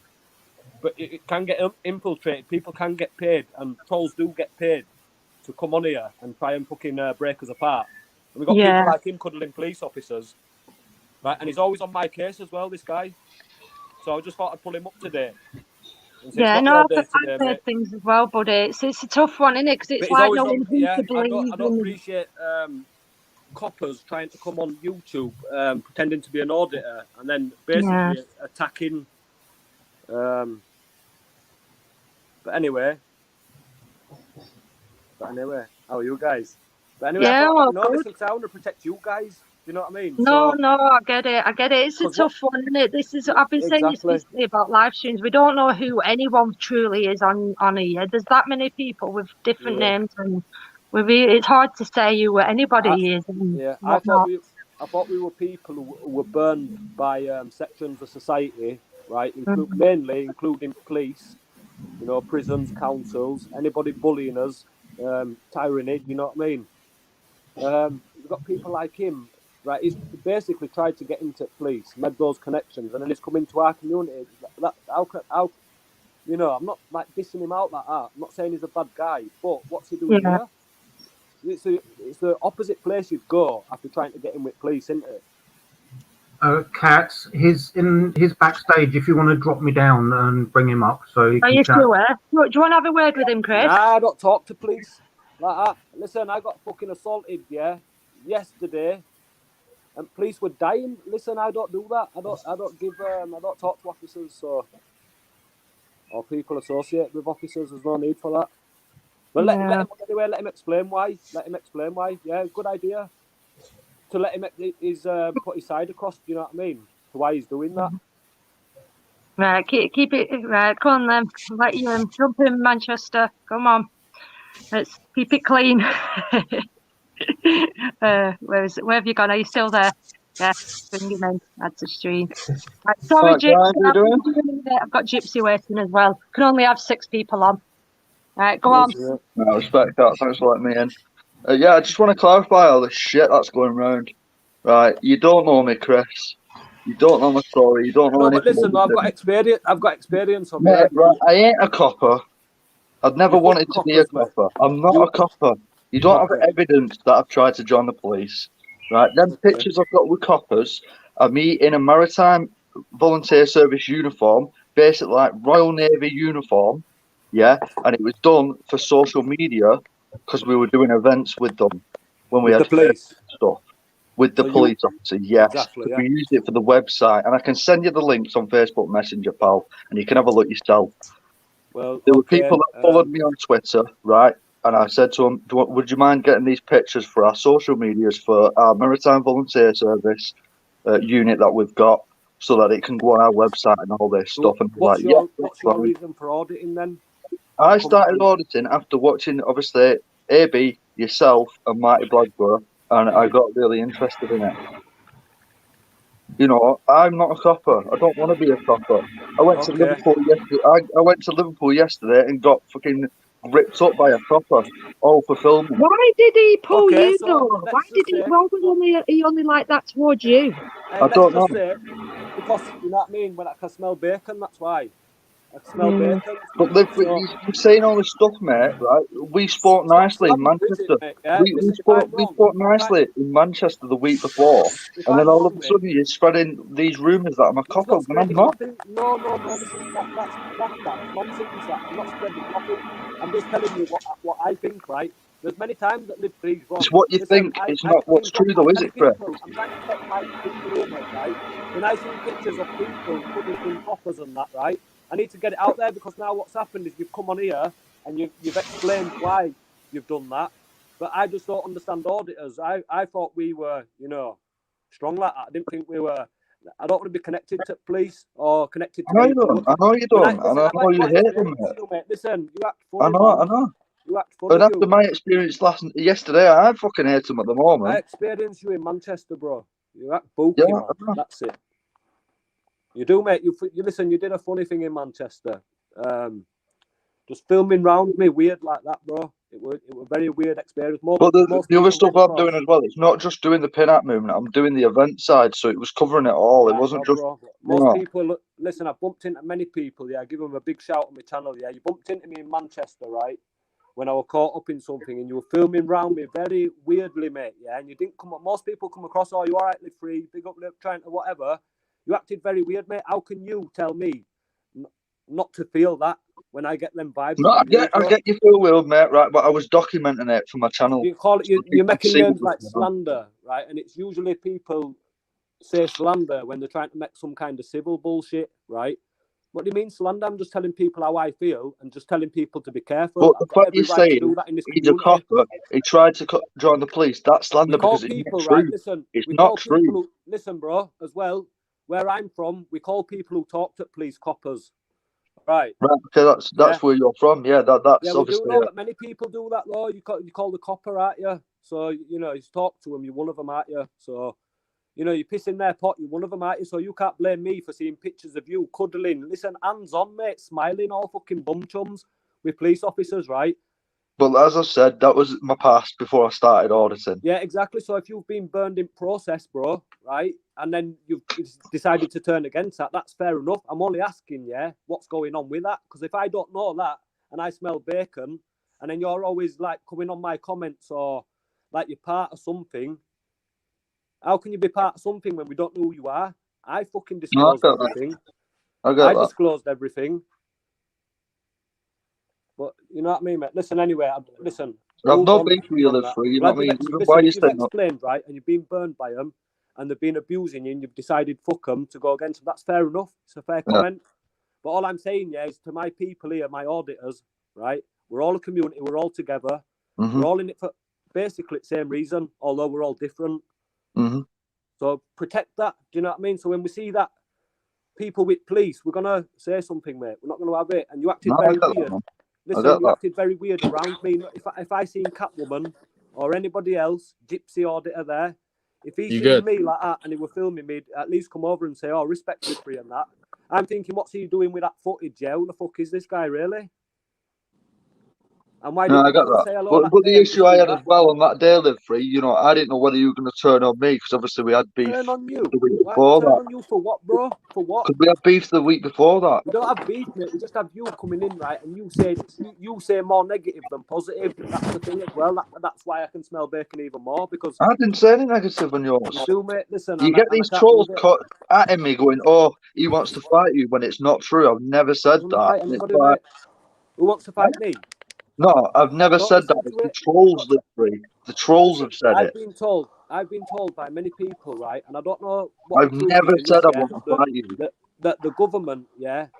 But it can get infiltrated. People can get paid, and trolls do get paid to come on here and try and fucking break us apart. And we've got people like him cuddling police officers, right? And he's always on my case as well, this guy. So I just thought I'd pull him up today. Yeah, no, I've heard things as well, but it's a tough one, isn't it? Because it's like knowing who to believe. I don't appreciate coppers trying to come on YouTube pretending to be an auditor and then basically attacking. But anyway, how are you guys? But anyway, I want to protect you guys. Do you know what I mean? No, I get it. It's a tough one, isn't it? I've been saying this recently about live streams. We don't know who anyone truly is on here. There's that many people with different names, and it's hard to say who anybody is. I thought we were people who were burned by sections of society, right? Mainly including police, prisons, councils, anybody bullying us, tyranny. You know what I mean? We've got people like him, right? He's basically tried to get into police, made those connections, and then he's come into our community. How I'm not dissing him out like that. I'm not saying he's a bad guy, but what's he doing here? It's the opposite place you'd go after trying to get in with police, isn't it? Kat, he's in his backstage. If you want to drop me down and bring him up, so he can chat. Sure? Do you want to have a word with him, Chris? Nah, I don't talk to police like that. Listen, I got fucking assaulted, yesterday, and police were dying. Listen, I don't do that. I don't talk to officers, so or people associated with officers. There's no need for that. But let him explain why. Let him explain why. Yeah, good idea. To let him put his side across. Do you know what I mean? To why he's doing that. Right, keep it right. Come on then. Let you jump in Manchester. Come on. Let's keep it clean. Where have you gone? Are you still there? Yeah, bring him in. Add to stream. Right, sorry, Right, guys, how you doing? I've got Gypsy waiting as well. Can only have 6 people on. Right, go on. No, respect that. Thanks for letting me in. Yeah, I just want to clarify all this shit that's going round. Right, you don't know me, Chris. You don't know my story. You don't know anything. But listen, I've got experience. I've got experience of Mate, right, I ain't a copper. I've never wanted to be a copper. I'm not a copper. You don't have evidence that I've tried to join the police. Right, them pictures I've got with coppers are me in a maritime volunteer service uniform, basically like Royal Navy uniform. Yeah, and it was done for social media because we were doing events with them when we had the police stuff with the police officer. Yes, exactly, we used it for the website, and I can send you the links on Facebook Messenger, pal, and you can have a look yourself. Well, there were people that followed me on Twitter, right? And I said to them, "Would you mind getting these pictures for our social medias for our maritime volunteer service unit that we've got, so that it can go on our website and all this stuff?" And what's your reason for auditing then? I started auditing after watching, obviously, AB, yourself, and Marty Blackburn, and I got really interested in it. You know, I'm not a copper. I don't want to be a copper. I went to Liverpool yesterday. I went to Liverpool yesterday and got fucking ripped up by a copper, all for filming. Why did he pull you though? Why was he only like that towards you? I don't know. Because you know what I mean. When I can smell bacon, that's why. I smell bacon. But look, you're saying all this stuff, mate. Right? We spoke nicely in Manchester. We spoke nicely in Manchester the week before, and then all of a sudden you're spreading these rumours that I'm a copper when I'm not. No. That's nonsense. I'm not spreading nothing. I'm just telling you what I think. Right? There's many times that live free's wrong. It's what you think. It's not what's true, though, is it, Chris? I'm trying to take my people in it, right? When I see pictures of people putting in coppers and that, right? I need to get it out there because now what's happened is you've come on here and you've explained why you've done that. But I just don't understand auditors. I thought we were, strong like that. I didn't think we were. I don't want to be connected to police or connected to. I know you don't. I know you don't. And I know you hate them, mate. Listen, you act funny. I know. You act funny. But after my experience yesterday, I fucking hate them at the moment. I experienced you in Manchester, bro. You act bulky, man. That's it. You do, mate. You listen. You did a funny thing in Manchester. Just filming round me weird like that, bro. It was a very weird experience. But the other stuff I'm doing as well, it's not just doing the pin-up movement. I'm doing the event side, so it was covering it all. It wasn't just. Bro. Most people listen. I bumped into many people. Yeah, I give them a big shout on my channel. Yeah, you bumped into me in Manchester, right? When I was caught up in something, and you were filming round me very weirdly, mate. Yeah, and you didn't come. Most people come across, "Oh, you all right, live free, big up, trying to whatever." You acted very weird, mate. How can you tell me not to feel that when I get them vibes? No, I get you feel weird, mate, right? But I was documenting it for my channel. You call it, you're making names like slander, right? And it's usually people say slander when they're trying to make some kind of civil bullshit, right? What do you mean slander? I'm just telling people how I feel and just telling people to be careful. But the fact you're saying he's a copper, he tried to join the police, that's slander because it's not true. Right? Listen, it's not true. Listen, bro, as well. Where I'm from, we call people who talked at police coppers. Right. Okay, that's where you're from. Yeah, that's obviously. We do know that many people do that, though. You call the copper, aren't you? So you talk to them. You're one of them, aren't you? So you piss in their pot. You're one of them, aren't you? So you can't blame me for seeing pictures of you cuddling. Listen, hands on, mate, smiling, all fucking bum chums with police officers, right? But as I said, that was my past before I started auditing. Yeah, exactly. So if you've been burned in process, bro, right, and then you've decided to turn against that, that's fair enough. I'm only asking, what's going on with that? Because if I don't know that and I smell bacon, and then you're always like coming on my comments or like you're part of something, how can you be part of something when we don't know who you are? I fucking disclosed everything. I disclosed everything. But you know what I mean, mate? Listen, anyway, listen. I've not been for you, live free. You know what I mean? Why you explained, right? And you've been burned by them. and they've been abusing you and you've decided fuck them to go against them, that's fair enough. It's a fair comment. But all I'm saying, is to my people here, my auditors, right? We're all a community. We're all together. We're all in it for basically the same reason, although we're all different. So protect that. Do you know what I mean? So when we see that people with police, we're going to say something, mate. We're not going to have it. And you acted very weird. Listen, you acted very weird around me. If I seen Catwoman or anybody else, Gypsy auditor there, if he seen me like that and he were filming me, at least come over and say, oh, respect you free and that. I'm thinking, what's he doing with that footage? Yeah, who the fuck is this guy, really? And why didn't I got that. Say hello But the issue I had as well on that day, Live Free, you know, I didn't know whether you were going to turn on me because obviously we had beef. Turn on you? The week Why before turn that. on you for what, bro? For what? Because we had beef the week before that. We don't have beef, mate. We just have you coming in, right? And you say more negative than positive. That's the thing as well. That's why I can smell bacon even more, because I didn't say any negative on yours. You do, mate. Listen, you get these trolls at me going, oh, he wants to fight you when it's not true. I've never said that. Fight anybody, mate. Who wants to fight me? No, I've never said that. It's the trolls, Live Free. The trolls have said it. I've been told by many people, right? And I don't know what I've never said I want to fight you. That the government,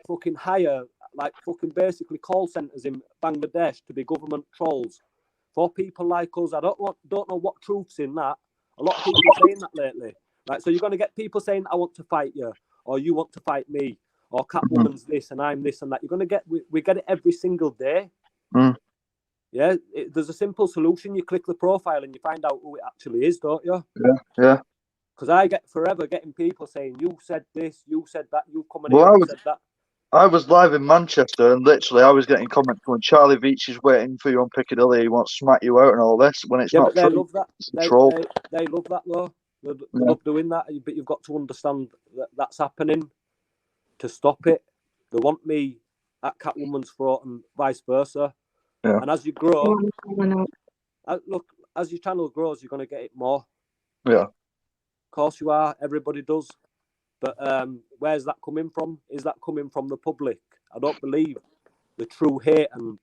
fucking hire like fucking basically call centers in Bangladesh to be government trolls for people like us. I don't know what truth's in that. A lot of people are saying that lately. Right, so you're going to get people saying, I want to fight you, or you want to fight me, or Catwoman's this and I'm this and that. You're going to get, we get it every single day. Yeah, there's a simple solution. You click the profile and you find out who it actually is, don't you? Yeah. Because I get forever getting people saying, you said this, you said that, you come in and said that. I was live in Manchester and literally I was getting comments going, Charlie Veach is waiting for you on Piccadilly, he wants to smack you out and all this, when it's not true. Love that. It's a troll. They love that though. They love doing that, but you've got to understand that that's happening to stop it. They want me at Catwoman's throat and vice versa. Yeah. And as you grow, as your channel grows, you're going to get it more. Yeah. Of course you are. Everybody does. But where's that coming from? Is that coming from the public? I don't believe the true hate and,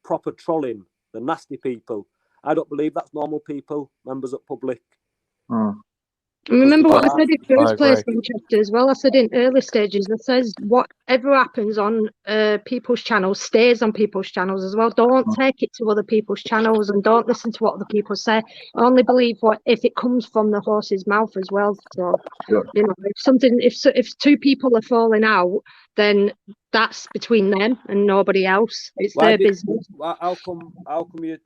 proper trolling, the nasty people. I don't believe that's normal people, members of public. Remember what I said in first place, Manchester, as well. I said in early stages, it says whatever happens on people's channels stays on people's channels as well. Don't take it to other people's channels and don't listen to what other people say. Only believe if it comes from the horse's mouth as well. So, if two people are falling out, then that's between them and nobody else. It's their business. How come you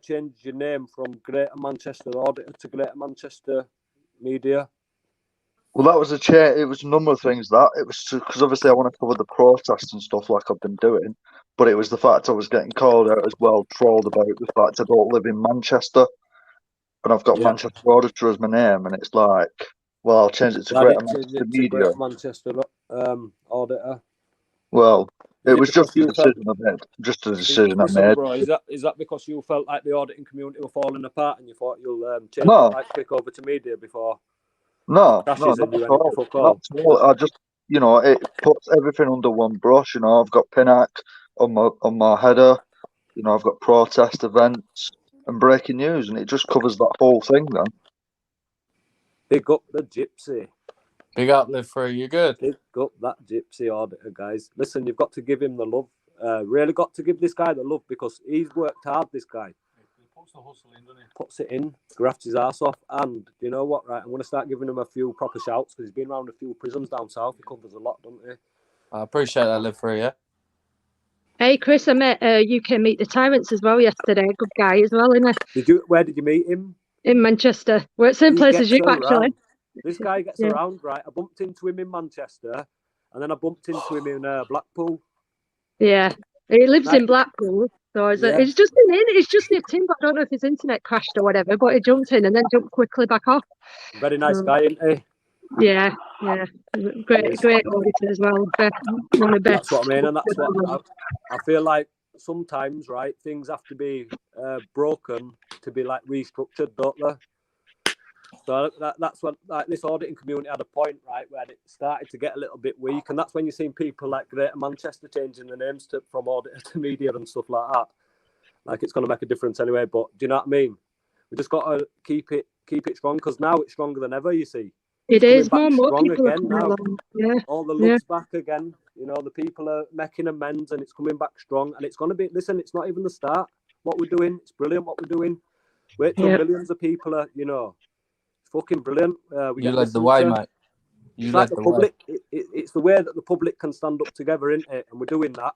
changed your name from Greater Manchester Auditor to Greater Manchester Media? Well, that was it was a number of things. It was because obviously I want to cover the protests and stuff like I've been doing, but it was the fact I was getting called out as well, trolled about the fact I don't live in Manchester and I've got Manchester Auditor as my name, and it's like, well, I'll change it to Greater Manchester Media. Greater Manchester Auditor. Well, it was just a decision I made. Just a decision I made. Bro, is that because you felt like the auditing community were falling apart and you thought you'll change it quick over to media before? No, not at all. I just, it puts everything under one brush. I've got Pinnack on my header. I've got protest events and breaking news, and it just covers that whole thing. Then big up the Gypsy. Big up, Live Free. You good? Big up that Gypsy auditor, guys. Listen, you've got to give him the love. Really got to give this guy the love because he's worked hard. This guy. He puts the hustle in, doesn't he? Puts it in, grafts his ass off, and you know what? Right, I'm going to start giving him a few proper shouts because he's been around a few prisons down south. He covers a lot, doesn't he? I appreciate that, Live Free. Yeah. Hey, Chris, I met UK Meet the Tyrants as well yesterday. Good guy as well, isn't he? Where did you meet him? In Manchester. We're at the same place as you, actually. This guy gets around, right? I bumped into him in Manchester, and then I bumped into him in Blackpool. Yeah, he lives in Blackpool, so it's just it's just nipped in, but I don't know if his internet crashed or whatever. But he jumped in and then jumped quickly back off. Very nice guy, isn't he? Yeah, great auditor as well. One of the best. That's what I mean, and that's what I feel like. Sometimes, right, things have to be broken to be like restructured, don't they? So that's when this auditing community had a point, right, where it started to get a little bit weak, and that's when you're seeing people like Greater Manchester changing their names from auditor to media and stuff like that. Like it's going to make a difference anyway. But do you know what I mean? We just got to keep keep it strong, because now it's stronger than ever, you see. It It's is coming more back strong people are again coming now. along. Yeah. All the love's back again. You know, the people are making amends and it's coming back strong. And it's going to be, listen, it's not even the start. What we're doing, it's brilliant what we're doing. Wait till millions of people are, you know, it's fucking brilliant. You led the way, mate. It's like the public. It's the way that the public can stand up together, isn't it? And we're doing that.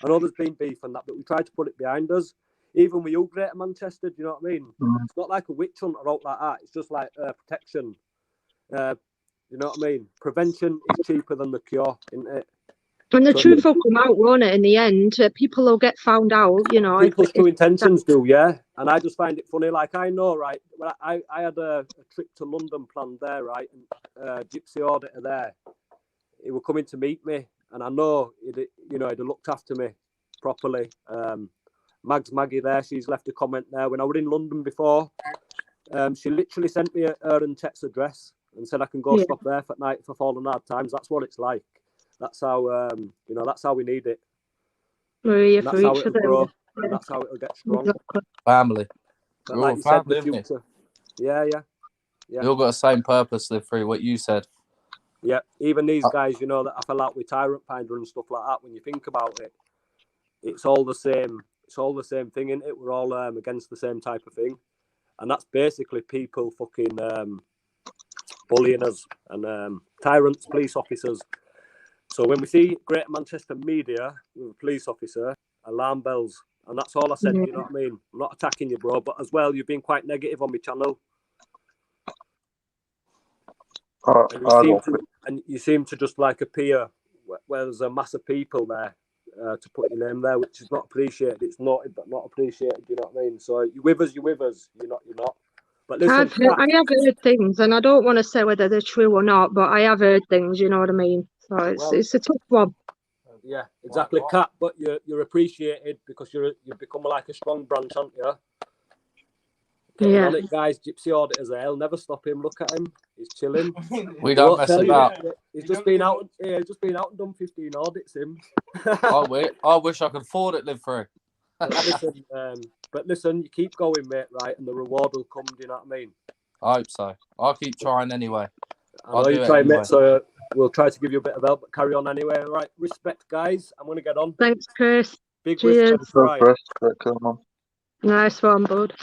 I know there's been beef and that, but we try to put it behind us. Even with you, Greater Manchester, do you know what I mean? It's not like a witch hunt or out like that. It's just like protection. You know what I mean? Prevention is cheaper than the cure, isn't it? And the truth will come out, won't it? In the end, people will get found out. You know, people's true intentions do, yeah. And I just find it funny. Like I know, right? Well, I had a trip to London planned there, right? And Gypsy Auditor there. He was coming to meet me, and I know he'd have looked after me properly. Maggie there, she's left a comment there. When I was in London before, she literally sent me her and Chet's address and said I can go stop there for night for falling hard times. That's what it's like. That's how that's how we need it. And that's how it'll grow. And that's how it'll get strong. Family. But like you said, the future. Yeah. You all got the same purpose, Live Free, what you said. Yeah, even these guys, you know, that I fell out with Tyrant Finder and stuff like that. When you think about it, it's all the same. It's all the same thing, isn't it? We're all against the same type of thing, and that's basically people fucking bullying us and tyrants, police officers. So when we see Greater Manchester media with a police officer, alarm bells, and that's all I said. You know what I mean? I'm not attacking you, bro, but as well, you've been quite negative on my channel. And you seem to just like appear where there's a mass of people there to put your name there, which is not appreciated. It's not appreciated. You know what I mean? So you're with us. You're not. But listen, I have heard things, and I don't want to say whether they're true or not, but I have heard things. You know what I mean? So it's a tough one. Yeah, exactly, Kat. But you're appreciated because you've become like a strong branch, aren't you? Getting on it, guys. Gypsy Auditors there. I'll never stop him. Look at him. He's chilling. We don't mess about. He's just been out. Yeah, he's just been out and done 15 audits. Him. I wish I could afford it, Live Free. But listen, you keep going, mate. Right, and the reward will come. Do you know what I mean? I hope so. I'll keep trying anyway. I know you try, mate. So we'll try to give you a bit of help, but carry on anyway. All right, respect, guys. I'm going to get on. Thanks, Chris. Big cheers. Respect. Nice one, bud.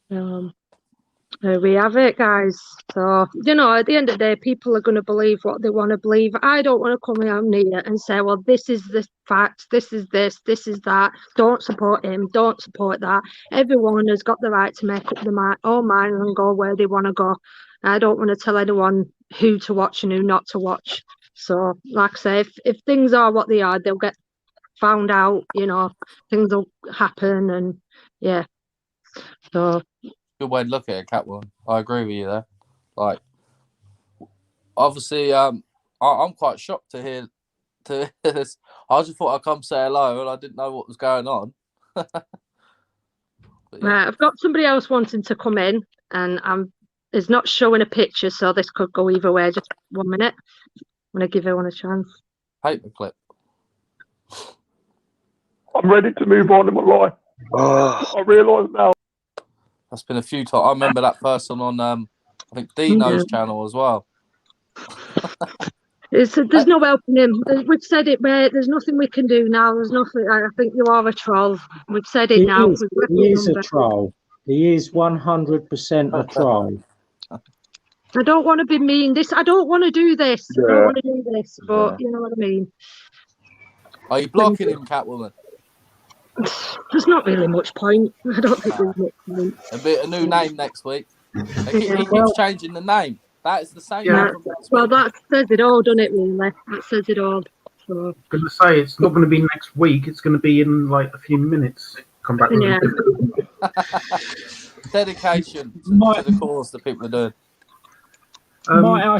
There we have it, guys. So, you know, at the end of the day, people are going to believe what they want to believe. I don't want to come around here and say, well, this is the fact, this is this is that. Don't support him, don't support that. Everyone has got the right to make up their own mind and go where they want to go. I don't want to tell anyone who to watch and who not to watch. So, like I say, if things are what they are, they'll get found out, you know, things will happen, and yeah. So good way to look at it, Catwoman. I agree with you there. Like, obviously, I'm quite shocked to hear this. I just thought I'd come say hello, and I didn't know what was going on. Right, I've got somebody else wanting to come in, and it's not showing a picture, so this could go either way. Just 1 minute. I'm going to give everyone a chance. Paperclip. I'm ready to move on in my life. I realise now. That's been a few times. I remember that person on, I think, Dino's channel as well. There's no helping him. We've said it, mate. There's nothing we can do now. There's nothing. I think you are a troll. We've said it now. He is a troll. He is 100% a troll. I don't want to be mean. I don't want to do this. I don't want to do this, but you know what I mean. Are you blocking him, Catwoman? There's not really much point. I don't think there's much point. A new name next week. He keeps changing the name. That is the same name from next week. Well, that says it all, doesn't it, really? That says it all. So. I was going to say, it's not going to be next week. It's going to be in, like, a few minutes. Come back. Yeah. Dedication to the cause that people are doing. Might I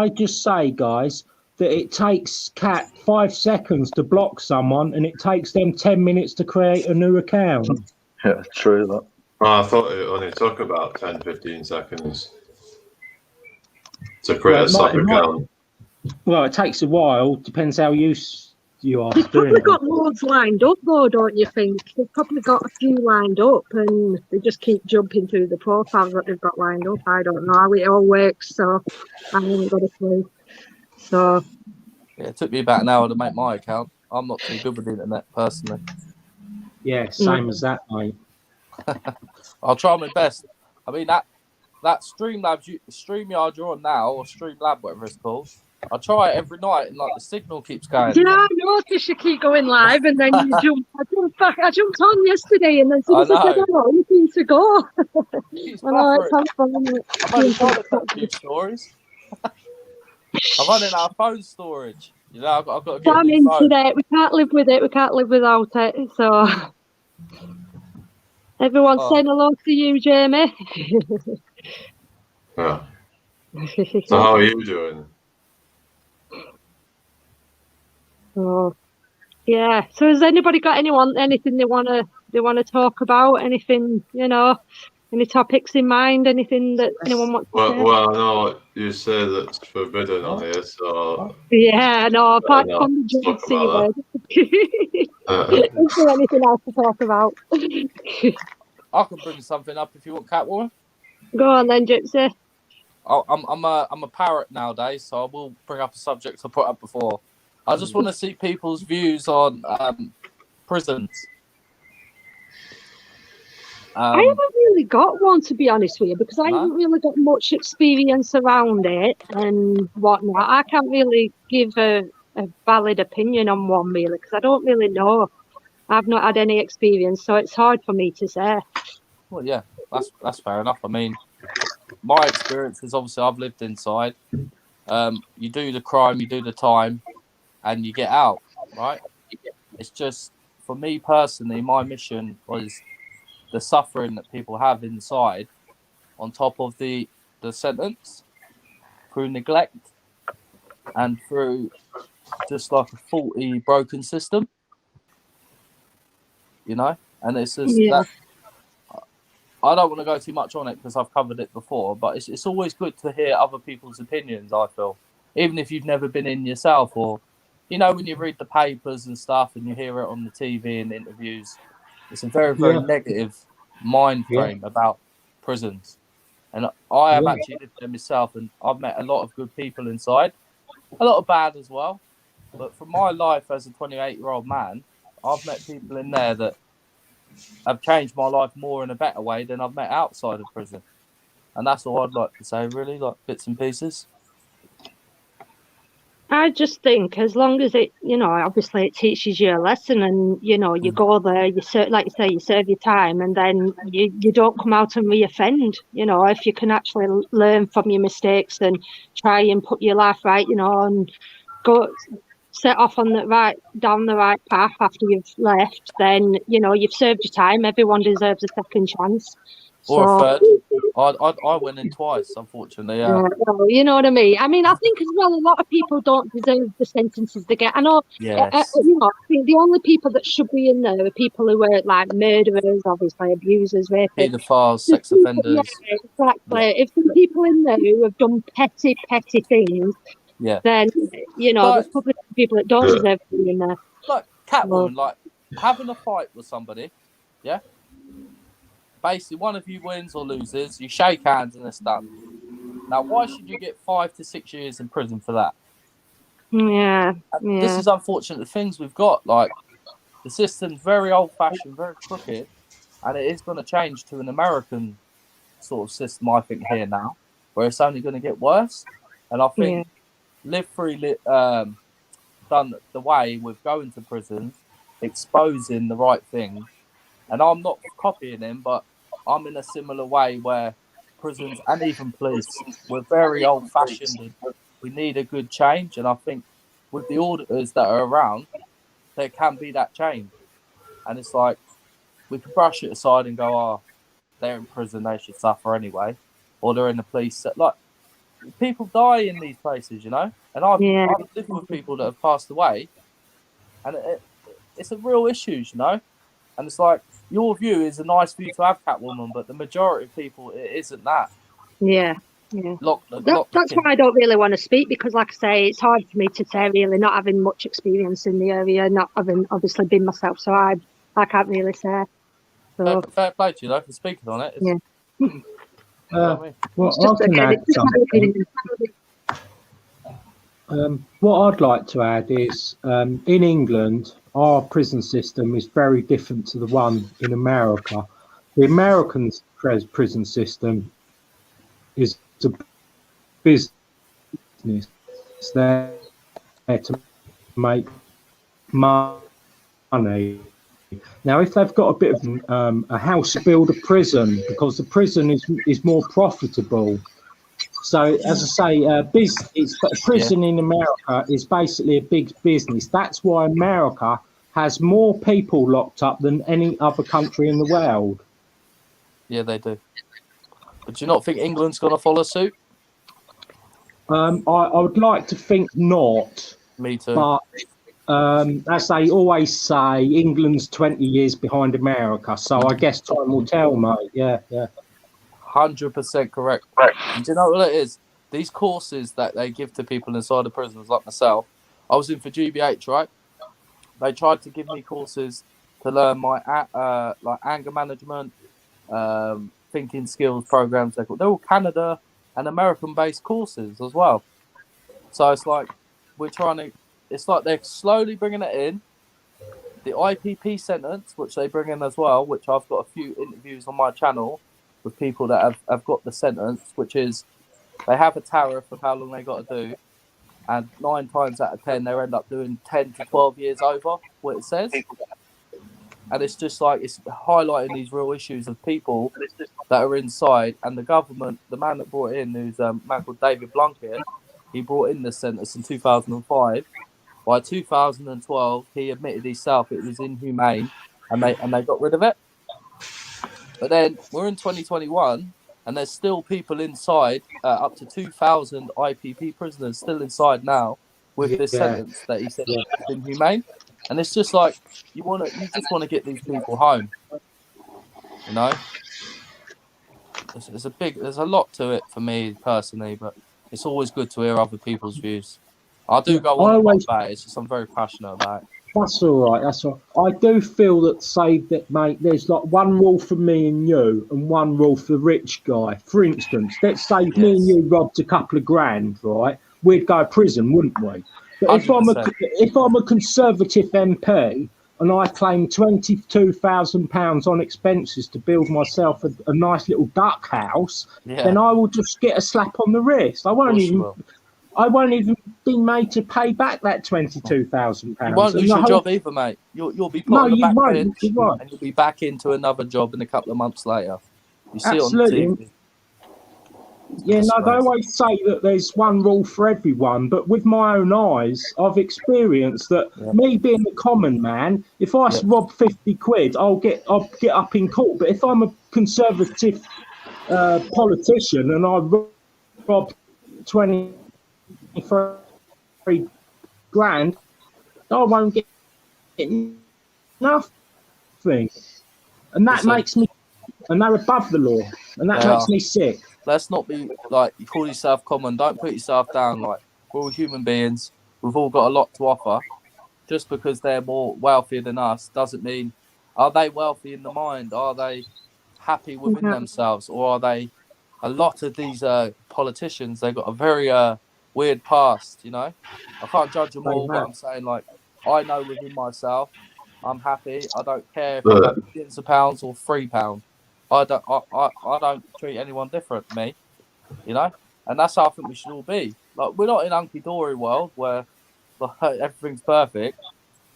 just say, guys, that it takes Cat 5 seconds to block someone, and it takes them 10 minutes to create a new account. Yeah, true that. I thought it only took about 10-15 seconds to create a sub account. Well, it takes a while. Depends how you you are They've doing probably it. got loads lined up, though, don't you think? They've probably got a few lined up, and they just keep jumping through the profiles that they've got lined up. I don't know how it all works, so I haven't got a clue. So Yeah, it took me about an hour to make my account. I'm not too good with the internet personally. Yeah, same as that, mate. I'll try my best. I mean that StreamYard you're on now, or Streamlab, whatever it's called. I try it every night, and like the signal keeps going. yeah, I noticed you keep going live, and then you jump. I jumped back. I jumped on yesterday, and then as soon as I said hello, you seem to go. Keeps I know it's buffering. fun. I'm only trying to cut a few stories. I'm running out of phone storage. You know, I've got to get a new into phone. that. We can't live with it. We can't live without it. So everyone's saying hello to you, Jamie. Yeah. So how are you doing? Oh, yeah. So has anybody got anything they wanna talk about? Anything, any topics in mind? Anything that anyone wants to say? Well, no, you said it's forbidden on here, so yeah, no. Apart from the talk C about word, is there anything else to talk about? I can bring something up if you want, Catwoman. Go on then, Gypsy. I'm a parrot nowadays, so I will bring up a subject I put up before. I just want to see people's views on prisons. I haven't really got one, to be honest with you, because I haven't really got much experience around it and whatnot. I can't really give a valid opinion on one, really, because I don't really know. I've not had any experience, so it's hard for me to say. Well, yeah, that's fair enough. I mean, my experience is obviously I've lived inside. You do the crime, you do the time, and you get out, right? It's just, for me personally, my mission was the suffering that people have inside on top of the sentence through neglect and through just like a faulty, broken system, and it's just that I don't want to go too much on it because I've covered it before, but it's always good to hear other people's opinions, I feel, even if you've never been in yourself, or when you read the papers and stuff and you hear it on the TV and interviews, it's a very, very negative mind frame about prisons. And I have actually lived there myself, and I've met a lot of good people inside, a lot of bad as well. But from my life as a 28-year-old man, I've met people in there that have changed my life more in a better way than I've met outside of prison. And that's all I'd like to say, really, like bits and pieces. I just think as long as it, obviously it teaches you a lesson, and you go there, you like you say, you serve your time, and then you don't come out and reoffend. If you can actually learn from your mistakes and try and put your life right, and go set off on down the right path after you've left, then you've served your time. Everyone deserves a second chance. Or a third. I went in twice, unfortunately. Yeah, well, you know what I mean. I mean, I think as well, a lot of people don't deserve the sentences they get. I know. Yes. I think the only people that should be in there are people who are like murderers, obviously abusers, rapists, paedophiles, sex offenders. Yeah, exactly. Yeah. If there are people in there who have done petty things, then there's probably people that don't deserve to be in there. Like Catwoman, like having a fight with somebody, yeah. Basically, one of you wins or loses, you shake hands and it's done. Now, why should you get 5 to 6 years in prison for that? Yeah. This is unfortunate. The things we've got, like the system's very old-fashioned, very crooked, and it is going to change to an American sort of system, I think, here now, where it's only going to get worse. And I think Live Free done the way with going to prisons, exposing the right thing. And I'm not copying him, but I'm in a similar way where prisons and even police, we're very old-fashioned and we need a good change. And I think with the auditors that are around, there can be that change. And it's like, we can brush it aside and go, they're in prison, they should suffer anyway. Or they're in the police. Like, people die in these places, And I've lived with people that have passed away. And it's a real issue, And it's like, your view is a nice view to have, Catwoman, but the majority of people, it isn't that. Yeah. Yeah. Lock That's why I don't really want to speak, because, like I say, it's hard for me to say, really, not having much experience in the area, not having obviously been myself, so I can't really say. So fair play to you though for speaking on it. yeah. You know what I mean? Well, I can add something. What I'd like to add is, in England, our prison system is very different to the one in America. The American prison system is a business. They're there to make money. Now, if they've got a bit of a house build a prison, because the prison is more profitable. So, as I say, prison in America is basically a big business. That's why America has more people locked up than any other country in the world. Yeah, they do. But do you not think England's going to follow suit? I would like to think not. Me too. But as they always say, England's 20 years behind America. So I guess time will tell, mate. Yeah. 100% correct. And do you know what it is? These courses that they give to people inside the prisons, like myself, I was in for GBH, right? They tried to give me courses to learn my like anger management, thinking skills programs. They're all Canada and American-based courses as well. So it's like it's like they're slowly bringing it in. The IPP sentence, which they bring in as well, which I've got a few interviews on my channel with people that have got the sentence, which is they have a tariff of how long they got to do, and 9 times out of 10 they end up doing 10 to 12 years over what it says. And it's just like it's highlighting these real issues of people that are inside, and the government, the man that brought it in, who's a man called David Blunkett, he brought in this sentence in 2005. By 2012, he admitted himself it was inhumane, and they got rid of it. But then we're in 2021, and there's still people inside, up to 2,000 IPP prisoners still inside now with this sentence that he said is inhumane. And it's just like you just want to get these people home. You know, there's a lot to it for me personally, but it's always good to hear other people's views. I do go on about it. It's just I'm very passionate about it. That's all right. That's all right. I do feel that, mate, there's like one rule for me and you and one rule for the rich guy. For instance, let's say me and you robbed a couple of grand, right? We'd go to prison, wouldn't we? But if I'm a Conservative MP and I claim £22,000 on expenses to build myself a nice little duck house, then I will just get a slap on the wrist. I won't even be made to pay back that £22,000. You won't lose your job either, mate. You'll be put on the back bench, and you'll be back into another job in a couple of months later. You see it on the TV. Yeah, no, they always say that there's one rule for everyone, but with my own eyes, I've experienced that me being a common man, if I rob 50 quid, I'll get up in court. But if I'm a Conservative politician and I rob 23 grand, I won't get nothing. And that makes me, and they're above the law, and that makes me sick. Let's not be like, you call yourself common, don't put yourself down. Like, we're all human beings, we've all got a lot to offer. Just because they're more wealthier than us doesn't mean, are they wealthy in the mind? Are they happy within themselves? Or are they, a lot of these politicians, they've got a very weird past, you know? I can't judge them all, but I'm saying, like, I know within myself, I'm happy. I don't care if I have millions of pounds or £3. I don't treat anyone different, me, you know? And that's how I think we should all be. Like, we're not in hunky-dory world where like, everything's perfect,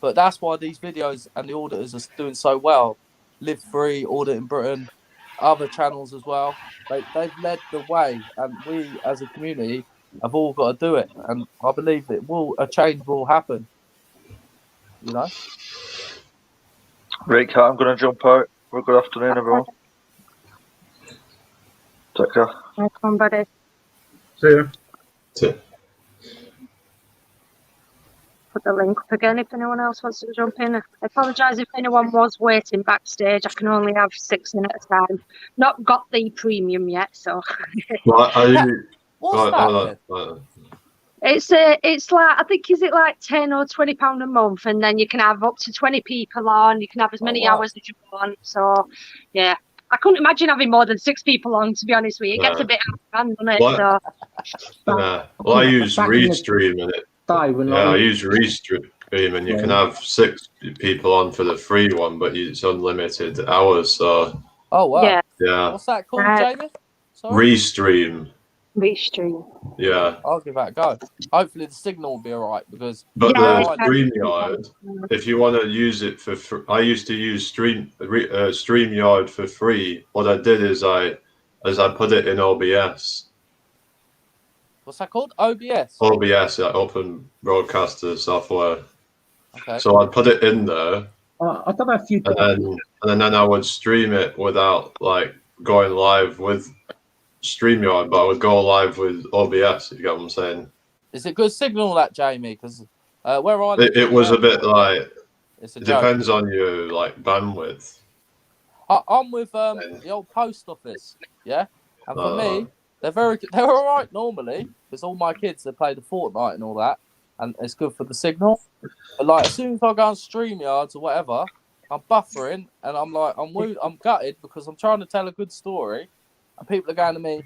but that's why these videos and the auditors are doing so well. Live Free, Auditing Britain, other channels as well. They've led the way, and we as a community have all got to do it. And I believe a change will happen, you know? Rick, I'm going to jump out. Well, good afternoon, everyone. Take care. Welcome, buddy. See you. So put the link up again if anyone else wants to jump in. I apologise if anyone was waiting backstage. I can only have 6 in at a time. Not got the premium yet, so. What's that? It's like, I think, is it like £10 or £20 a month, and then you can have up to 20 people on. You can have as many hours as you want. So, yeah, I couldn't imagine having more than 6 people on. To be honest with you, it gets a bit out of hand, doesn't it? What? So, Well, I use Restream in it. I use Restream, and you can have 6 people on for the free one, but it's unlimited hours. So. Oh wow. Yeah. What's that called, Jamie? Sorry? Restream. Yeah. I'll give that a go. Hopefully the signal will be alright because. But the StreamYard, if you want to use it for free, I used to use StreamYard for free. What I did is I put it in OBS. What's that called? OBS. OBS, Open Broadcaster Software. Okay. So I'd put it in there. I don't know if you. And then I would stream it without like going live with StreamYard, but I would go live with OBS. You get what I'm saying? Is it good signal that, Jamie? Because where I live, it was a bit like. It depends on your like bandwidth. I'm with the old post office, yeah, and for me, they're all right normally because all my kids they play the Fortnite and all that, and it's good for the signal. But like as soon as I go on StreamYards or whatever, I'm buffering and I'm like I'm gutted because I'm trying to tell a good story, and people are going to me,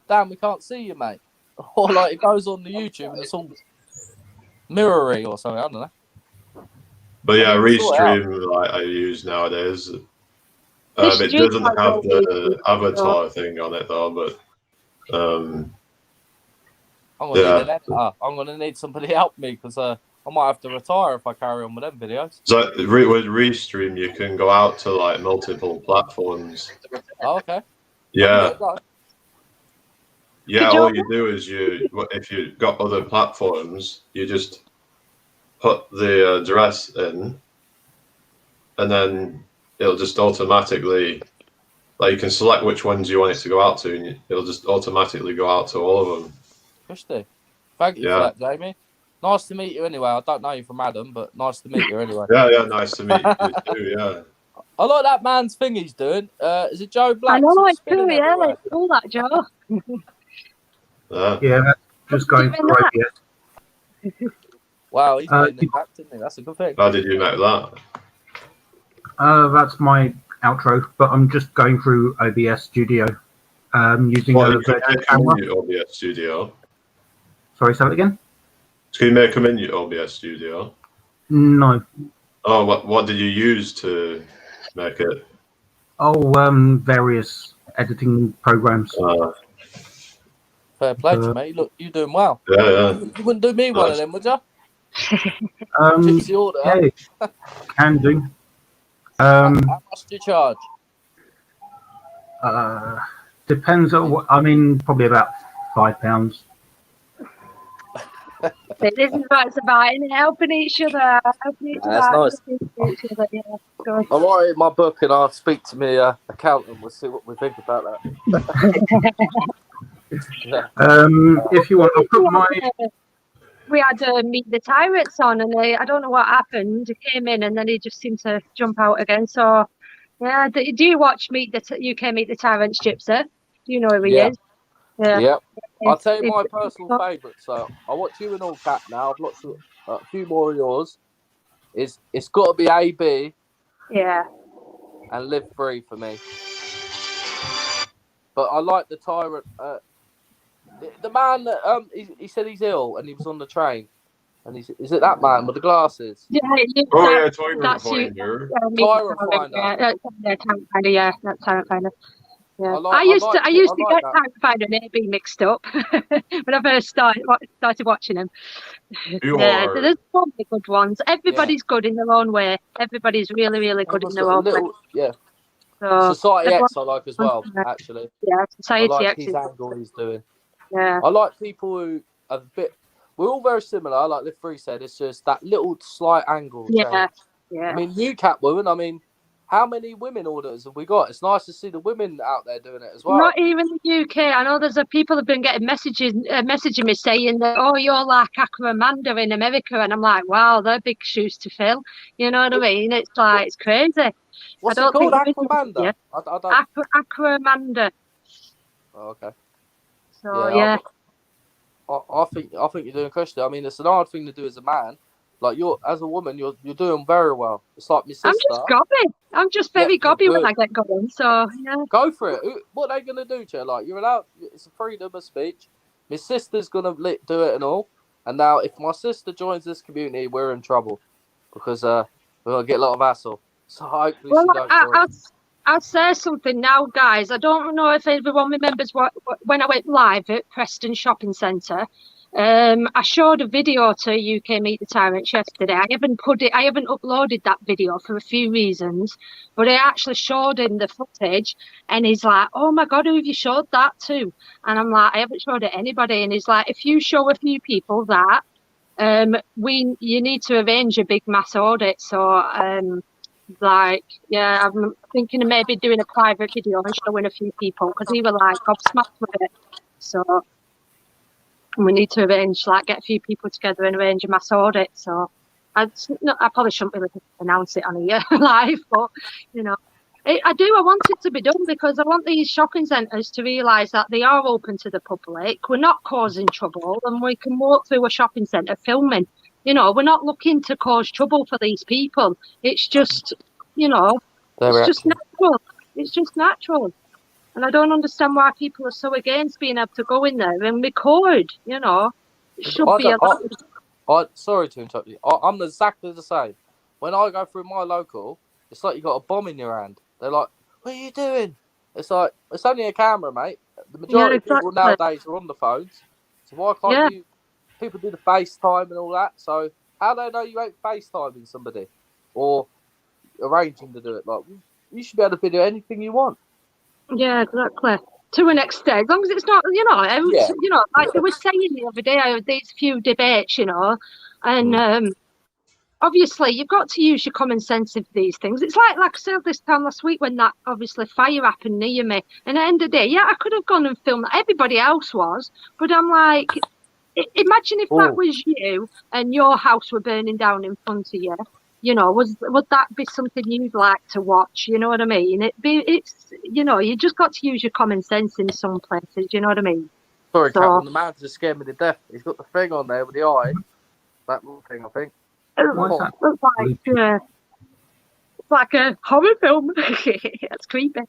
"Damn, we can't see you, mate," or like it goes on the YouTube and it's all mirrory or something. I don't know. But yeah, Restream like I use nowadays. It doesn't have the avatar thing on it though, but I'm gonna need somebody to help me because I might have to retire if I carry on with them videos. So with Restream, you can go out to like multiple platforms. Oh, okay. Yeah. Yeah, all you do is if you've got other platforms, you just put the address in, and then it'll just automatically, like you can select which ones you want it to go out to, and it'll just automatically go out to all of them. Christy, thank you for that, Jamie. Nice to meet you anyway. I don't know you from Adam, but nice to meet you anyway. Yeah, nice to meet you too, yeah. I like that man's thing he's doing. Is it Joe Black? I know it too, yeah. It's cool, that Joe. Yeah, that's just going through IBS. Wow, he's made an impact, isn't he? That's a good thing. How did you make that? That's my outro, but I'm just going through OBS Studio using a virtual camera. OBS Studio. Sorry, say that again? Can you make them in your OBS Studio? No. Oh, what did you use to make it? Oh, various editing programs. Fair play to me. Look, you're doing well. Yeah. You wouldn't do me one of them, would you? Yeah, can do. How much do you charge? Depends on what. I mean, probably about £5. This is what it's about, isn't it? Helping each other. That's nice. Yeah, I'll write it in my book and I'll speak to my accountant. We'll see what we think about that. If you want, I'll put my. We had Meet the Tyrants on, and I don't know what happened. He came in, and then he just seemed to jump out again. So, yeah. Do you watch Meet the Tyrants, Gypsy? Do you know who he is? Yeah. Yep. I'll tell you my personal favourite. So I watch you and All Cat now. I've watched a few more of yours. It's got to be AB. Yeah. And Live Free for me. But I like the Tyrant. The man that he said he's ill and he was on the train. And is it that man with the glasses? Yeah, Tyrant Finder. Tyrant Finder. Yeah, Tyrant Finder. Yeah, that's Tyrant Finder. Yeah. I used to get Tyrant Finder and AB mixed up when I first started watching them. There's so many good ones. Everybody's good in their own way. Everybody's really, really good in their own way. Yeah. So, Society X I like as well, actually. Yeah, Society I like X. his angle he's doing. Yeah. I like people who are a bit. We're all very similar. Like Liv Free said, it's just that little slight angle. Yeah. Change. Yeah. I mean, you Catwoman. I mean, how many women auditors have we got? It's nice to see the women out there doing it as well. Not even the UK. I know there's people have been getting messaging me saying that, oh, you're like Aqua Amanda in America, and I'm like, wow, they're big shoes to fill. You know what I mean? It's like it's crazy. What's it called? Aqua Amanda? Yeah. I don't. Aqua Amanda. Oh, okay. So yeah. I think you're doing question. I mean, it's an hard thing to do as a man. Like as a woman, you're doing very well. It's like my sister. I'm just gobby. I'm just very gobby when I get going. So yeah. Go for it. What are they gonna do to you? Like you're allowed. It's a freedom of speech. My sister's gonna do it and all. And now, if my sister joins this community, we're in trouble because we're gonna get a lot of hassle. So hopefully she don't join. I'll say something now, guys. I don't know if everyone remembers when I went live at Preston Shopping Centre. I showed a video to UK Meet the Tyrants yesterday. I haven't uploaded that video for a few reasons, but I actually showed him the footage, and he's like, "Oh my God, who have you showed that to?" And I'm like, "I haven't showed it to anybody." And he's like, "If you show a few people that, you need to arrange a big mass audit." So, yeah, I'm thinking of maybe doing a private video and showing a few people because he was like gobsmacked with it. So. We need to get a few people together and arrange a mass audit. So I probably shouldn't really announce it on a live, but I want it to be done because I want these shopping centres to realise that they are open to the public. We're not causing trouble, and we can walk through a shopping centre filming. We're not looking to cause trouble for these people. It's just, it's just natural. It's just natural. And I don't understand why people are so against being able to go in there and record, It should be allowed. Sorry to interrupt you. I'm exactly the same. When I go through my local, it's like you got a bomb in your hand. They're like, "What are you doing?" It's like, it's only a camera, mate. The majority of people nowadays are on the phones. So why can't people do the FaceTime and all that? So how do they know you ain't FaceTiming somebody or arranging to do it? Like, you should be able to video anything you want. Yeah, exactly. To an extent, as long as it's not, like they were saying the other day, I had these few debates, and obviously you've got to use your common sense with these things. It's like I said this time last week when that obviously fire happened near me, and at the end of the day, I could have gone and filmed that. Everybody else was, but I'm like, imagine if that was you and your house were burning down in front of you. Would that be something you'd like to watch? You know what I mean? It's you just got to use your common sense in some places. You know what I mean? Sorry, Captain, the man just scared me to death. He's got the thing on there with the eye. That little thing, I think. It's like a horror film. That's creepy.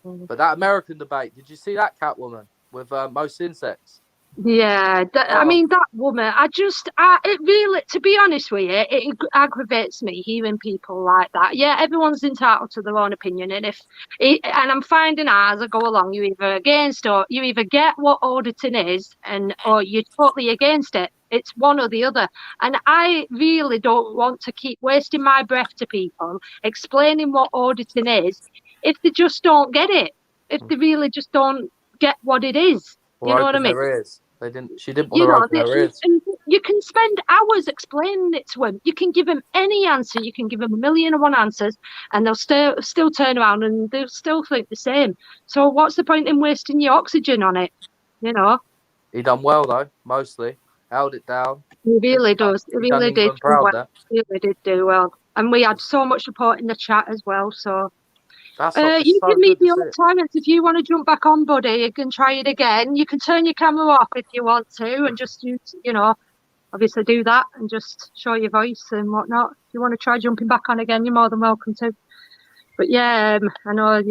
But that American debate, did you see that Catwoman with most insects? Yeah, I mean, that woman, it really, to be honest with you, it aggravates me hearing people like that. Yeah, everyone's entitled to their own opinion, and and I'm finding out as I go along, you're either against or you either get what auditing is, or you're totally against it. It's one or the other. And I really don't want to keep wasting my breath to people explaining what auditing is if they just don't get it, if they really just don't get what it is. You know what I mean? She didn't want to open her ears. And you can spend hours explaining it to them. You can give them any answer. You can give them 1,000,001 answers, and they'll still turn around and they'll still think the same. So what's the point in wasting your oxygen on it? He done well though, mostly held it down. He really does. He really did. He really did do well, and we had so much support in the chat as well. So. You can meet the old timers if you want to jump back on, buddy. You can try it again. You can turn your camera off if you want to, and just obviously do that and just show your voice and whatnot. If you want to try jumping back on again, you're more than welcome to. But yeah, I know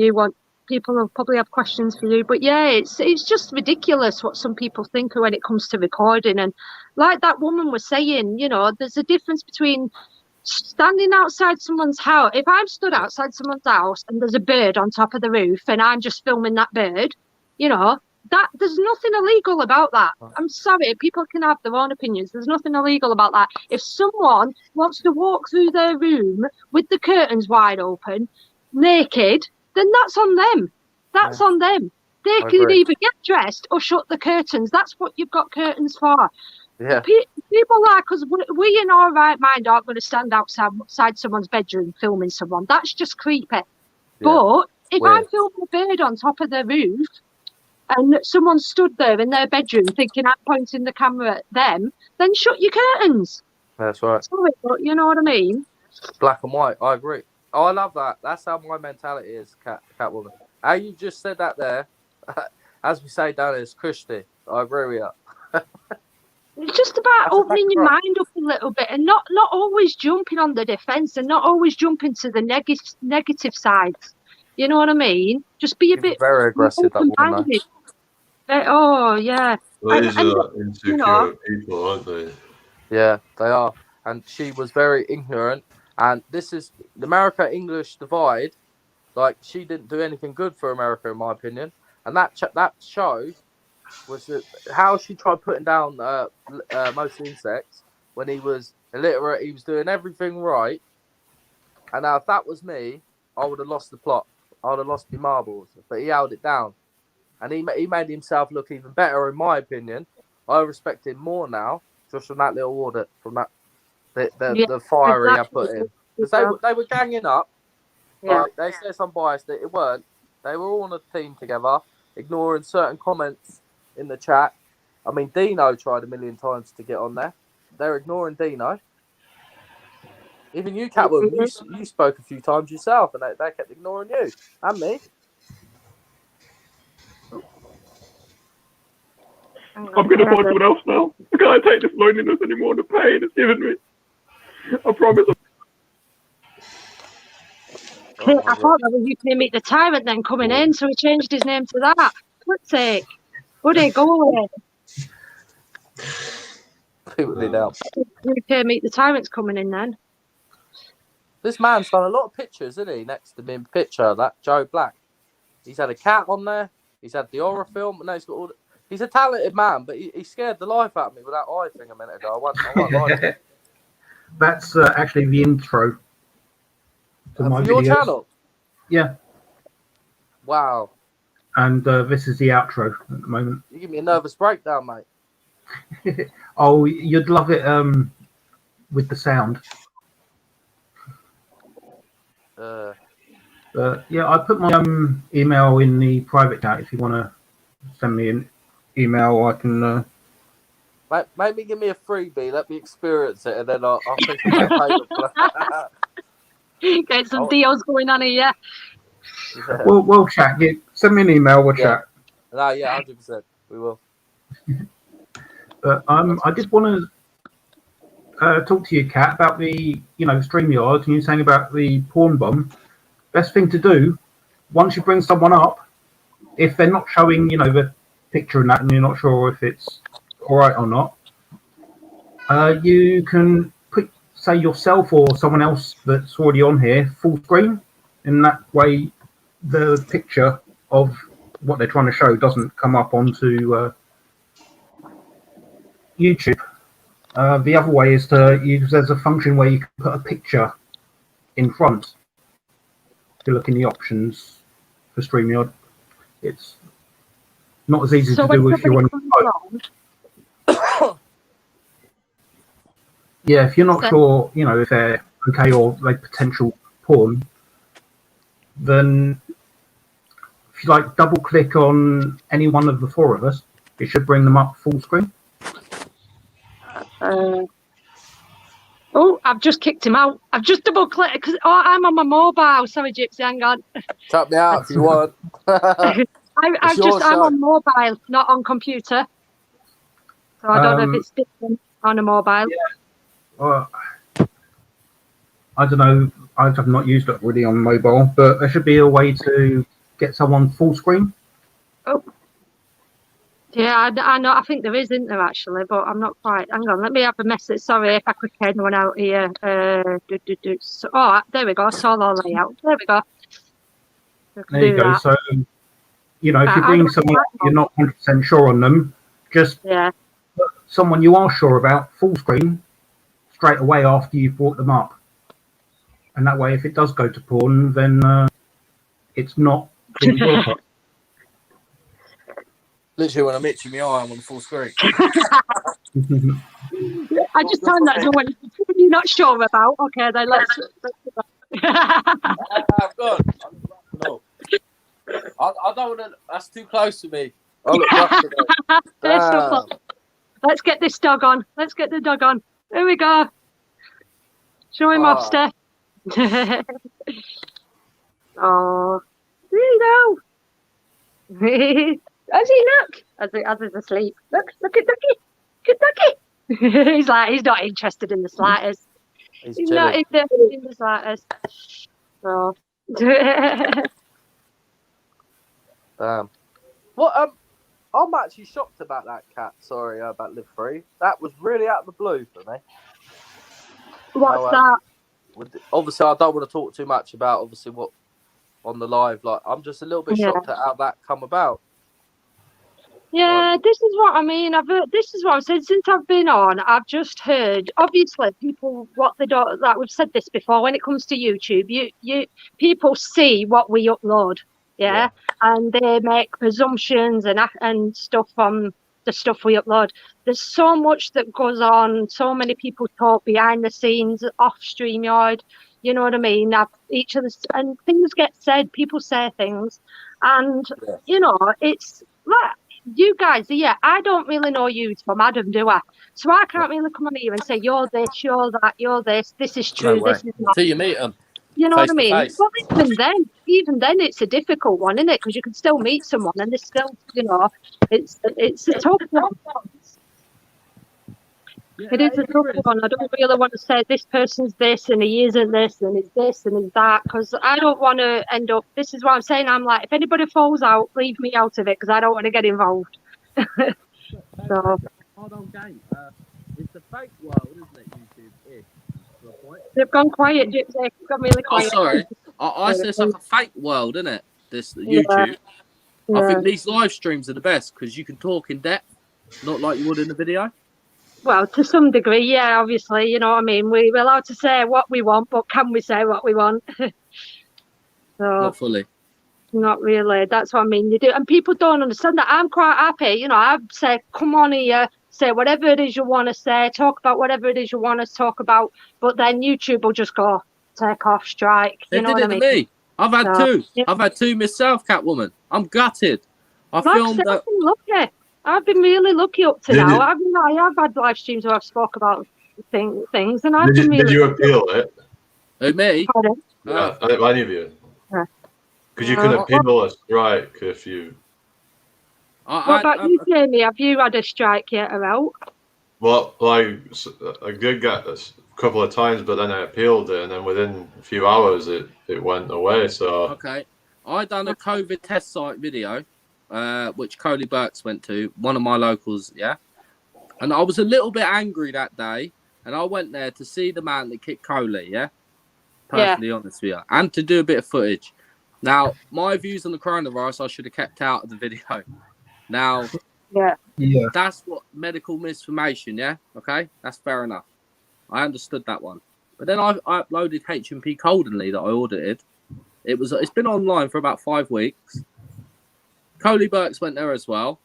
people will probably have questions for you. But yeah, it's just ridiculous what some people think when it comes to recording. And like that woman was saying, there's a difference between standing outside someone's house. If I'm stood outside someone's house and there's a bird on top of the roof and I'm just filming that bird, that there's nothing illegal about that. I'm sorry, people can have their own opinions. There's nothing illegal about that. If someone wants to walk through their room with the curtains wide open, naked, then that's on them. That's on them. They can either get dressed or shut the curtains. That's what you've got curtains for. Yeah. People like us, we in our right mind aren't going to stand outside someone's bedroom filming someone. That's just creepy. Yeah. But if Weird. I'm filming a bird on top of their roof and someone stood there in their bedroom thinking I'm pointing the camera at them, then shut your curtains. That's right. Sorry, but you know what I mean? Black and white. I agree. Oh, I love that. That's how my mentality is, Catwoman. How you just said that there, as we say down here, it's Christy. I agree with you. It's just about opening your mind up a little bit and not always jumping on the defence and not always jumping to the negative sides. You know what I mean? Just be a bit very aggressive, that woman, Oh, yeah. Well, these are insecure people, aren't they? Yeah, they are. And she was very ignorant. And this is the America-English divide. Like, she didn't do anything good for America, in my opinion. And that show was how she tried putting down most insects when he was illiterate. He was doing everything right. And now, if that was me, I would have lost the plot. I would have lost my marbles. But he held it down. And he made himself look even better, in my opinion. I respect him more now, just from that little audit, from that the fire he had put in. Because they were ganging up. Yeah. Like, they said some bias that it weren't. They were all on a team together, ignoring certain comments in the chat. I mean, Dino tried a million times to get on there. They're ignoring Dino. Even you, Catwoman, you spoke a few times yourself, and they kept ignoring you and me. I'm going to find someone else now. I can't take this loneliness anymore. The pain it's given me. I promise. I thought that was you can meet the tyrant then coming in, so he changed his name to that. What's sake? Would go away? People did out. You meet the tyrant's coming in then. This man's done a lot of pictures, isn't he? Next to me in picture, that Joe Black. He's had a cat on there. He's had the horror film. And he's got all he's a talented man, but he scared the life out of me with that eye thing a minute ago. I won't lie to you. That's actually the intro to my your videos. channel? Yeah. Wow. And this is the outro at the moment. You give me a nervous breakdown, mate. Oh, you'd love it with the sound. Yeah, I put my email in the private chat. If you want to send me an email, I can. Maybe give me a freebie. Let me experience it, and then I'll think about payment. Get some deals going on here. Yeah. We'll chat. Send me an email. We'll chat. No, yeah, 100%. We will. I did want to talk to you, Kat, about the StreamYard, and you saying about the porn bomb. Best thing to do, once you bring someone up, if they're not showing, the picture and that, and you're not sure if it's all right or not, you can put, say, yourself or someone else that's already on here full screen. In that way, the picture of what they're trying to show doesn't come up onto YouTube. The other way is to use, there's a function where you can put a picture in front. If you look in the options for StreamYard, it's not as easy to do if you're on your phone. Yeah, if you're not sure, if they're okay or like potential porn, then if you double click on any one of the four of us, it should bring them up full screen. Oh, I've just kicked him out. I've just double clicked because I'm on my mobile. Sorry, Gypsy, hang on. Chop me out if you want. I'm on mobile, not on computer. So I don't know if it's different on a mobile. Yeah. I don't know. I've not used it really on mobile, but there should be a way to get someone full screen. Oh. Yeah, I know. I think there is, isn't there, actually? But I'm not quite. Hang on, let me have a message. Sorry if I click anyone out here. So, there we go. Solo layout. There we go. There you go. So, if you bring someone you're not 100% sure on them, just put someone you are sure about full screen straight away after you've brought them up. And that way, if it does go to porn, then it's not being brought up. Literally, when I'm itching my eye, I'm on full screen. I just found that when you're not sure about. Okay, then let's. I've gone. No, I don't want to. That's too close to me. I look rough today. Let's get this dog on. Let's get the dog on. Here we go. Show him off, Steph. Oh, there you go. How's he look? As he's asleep. Look at Ducky. Good Ducky. He's not interested in the slightest. He's not interested in the slightest. Oh. What? I'm actually shocked about that cat. Sorry, about Live Free. That was really out of the blue for me. What's that? Obviously, I don't want to talk too much about obviously what on the live. Like, I'm just a little bit shocked at how that come about. Yeah, this is what I mean. This is what I've said since I've been on. I've just heard, obviously, people what they don't. Like we've said this before. When it comes to YouTube, you people see what we upload, yeah, and they make presumptions and stuff on the stuff we upload. There's so much that goes on. So many people talk behind the scenes, off StreamYard. You know what I mean? Each of the and things get said. People say things, and you know it's like. You guys, I don't really know you from Adam, do I? So I can't really come on here and say, you're this, you're that, you're this is true, this is not. Until you meet them. You know what I mean? Well, even then, it's a difficult one, isn't it? Because you can still meet someone and there's still, you know, it's a tough one. It is a tough one. I don't really want to say this person's this and he isn't this and he's this and he's that because I don't want to end up. This is what I'm saying. I'm like, if anybody falls out, leave me out of it because I don't want to get involved. So. Hold on, game. It's a fake world, isn't it? YouTube. They've gone quiet, Gypsy. They've gone really quiet. Oh, sorry. I said it's like a fake world, isn't it? This YouTube. Yeah. I think these live streams are the best because you can talk in depth, not like you would in the video. Well, to some degree, yeah, obviously, you know what I mean? We're allowed to say what we want, but can we say what we want? So, not fully. Not really. That's what I mean. You do, and people don't understand that. I'm quite happy. You know, I've said, come on here, say whatever it is you want to say, talk about whatever it is you want to talk about, but then YouTube will just go, take off, strike. They did it to me. I've had two. Yeah. I've had two myself, Catwoman. I'm gutted. I filmed that. I've been lucky. I've been really lucky up to now. I have had live streams where I've spoke about things, and I've been really. Did you appeal it? Who, me? Yeah, any of you. Because you can appeal a strike if you. What about you, Jamie? Have you had a strike yet or out? Well, I did get a couple of times, but then I appealed it, and then within a few hours it went away. So. Okay, I done a COVID test site video. Which Coley Burks went to, one of my locals, yeah. And I was a little bit angry that day, and I went there to see the man that kicked Coley, yeah. Perfectly honest with you, and to do a bit of footage. Now, my views on the coronavirus, I should have kept out of the video. Now, that's what medical misinformation, yeah. Okay, that's fair enough. I understood that one, but then I uploaded H&P Coldenly that I audited. It's been online for about 5 weeks. Coley Burks went there as well.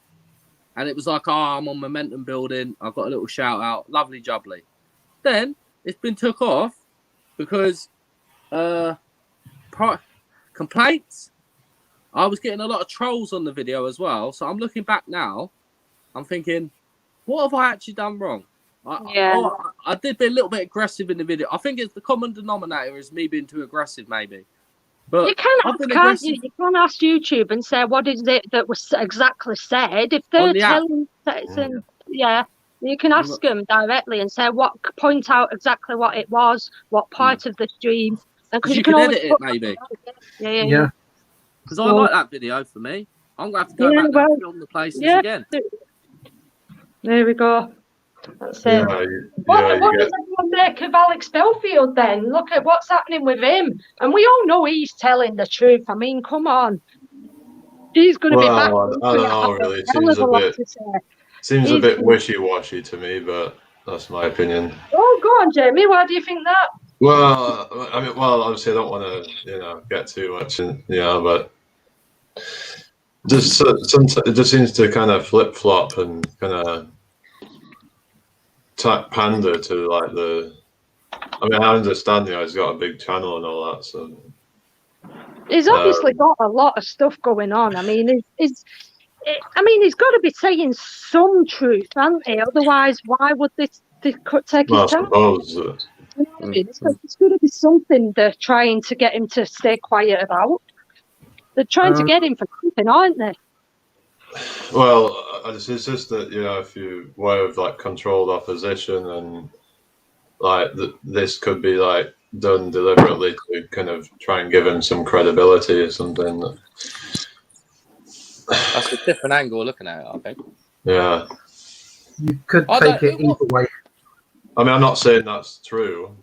And it was like, I'm on momentum building. I got a little shout out. Lovely jubbly. Then it's been took off because complaints. I was getting a lot of trolls on the video as well. So I'm looking back now. I'm thinking, what have I actually done wrong? I did be a little bit aggressive in the video. I think it's the common denominator is me being too aggressive, maybe. But you can ask YouTube and say what is it that was exactly said. If they're telling, you can ask them directly and say point out exactly what it was, what part of the stream, and because you can edit it maybe. Yeah. Because I like that video for me. I'm gonna have to go back and film the places again. There we go. That's it. What does everyone make of Alex Belfield then? Look at what's happening with him. And we all know he's telling the truth. I mean, come on. He's going to be back. I don't know, really. It seems a bit wishy-washy to me, but that's my opinion. Oh, go on, Jamie. Why do you think that? Well, I mean, obviously I don't want to, get too much, but it just seems to kind of flip-flop and kind of pander to like the. I mean, I understand, he's got a big channel and all that, so. He's obviously got a lot of stuff going on. I mean, he's got to be saying some truth, hasn't he? Otherwise, why would they take his time? I suppose. You know what I mean? It's got to be something they're trying to get him to stay quiet about. They're trying to get him for something, aren't they? Well, it's just that, if you were of like controlled opposition and like this could be like done deliberately to kind of try and give him some credibility or something. That's a different angle of looking at it, I think. Yeah. You could take it either way. I mean, I'm not saying that's true.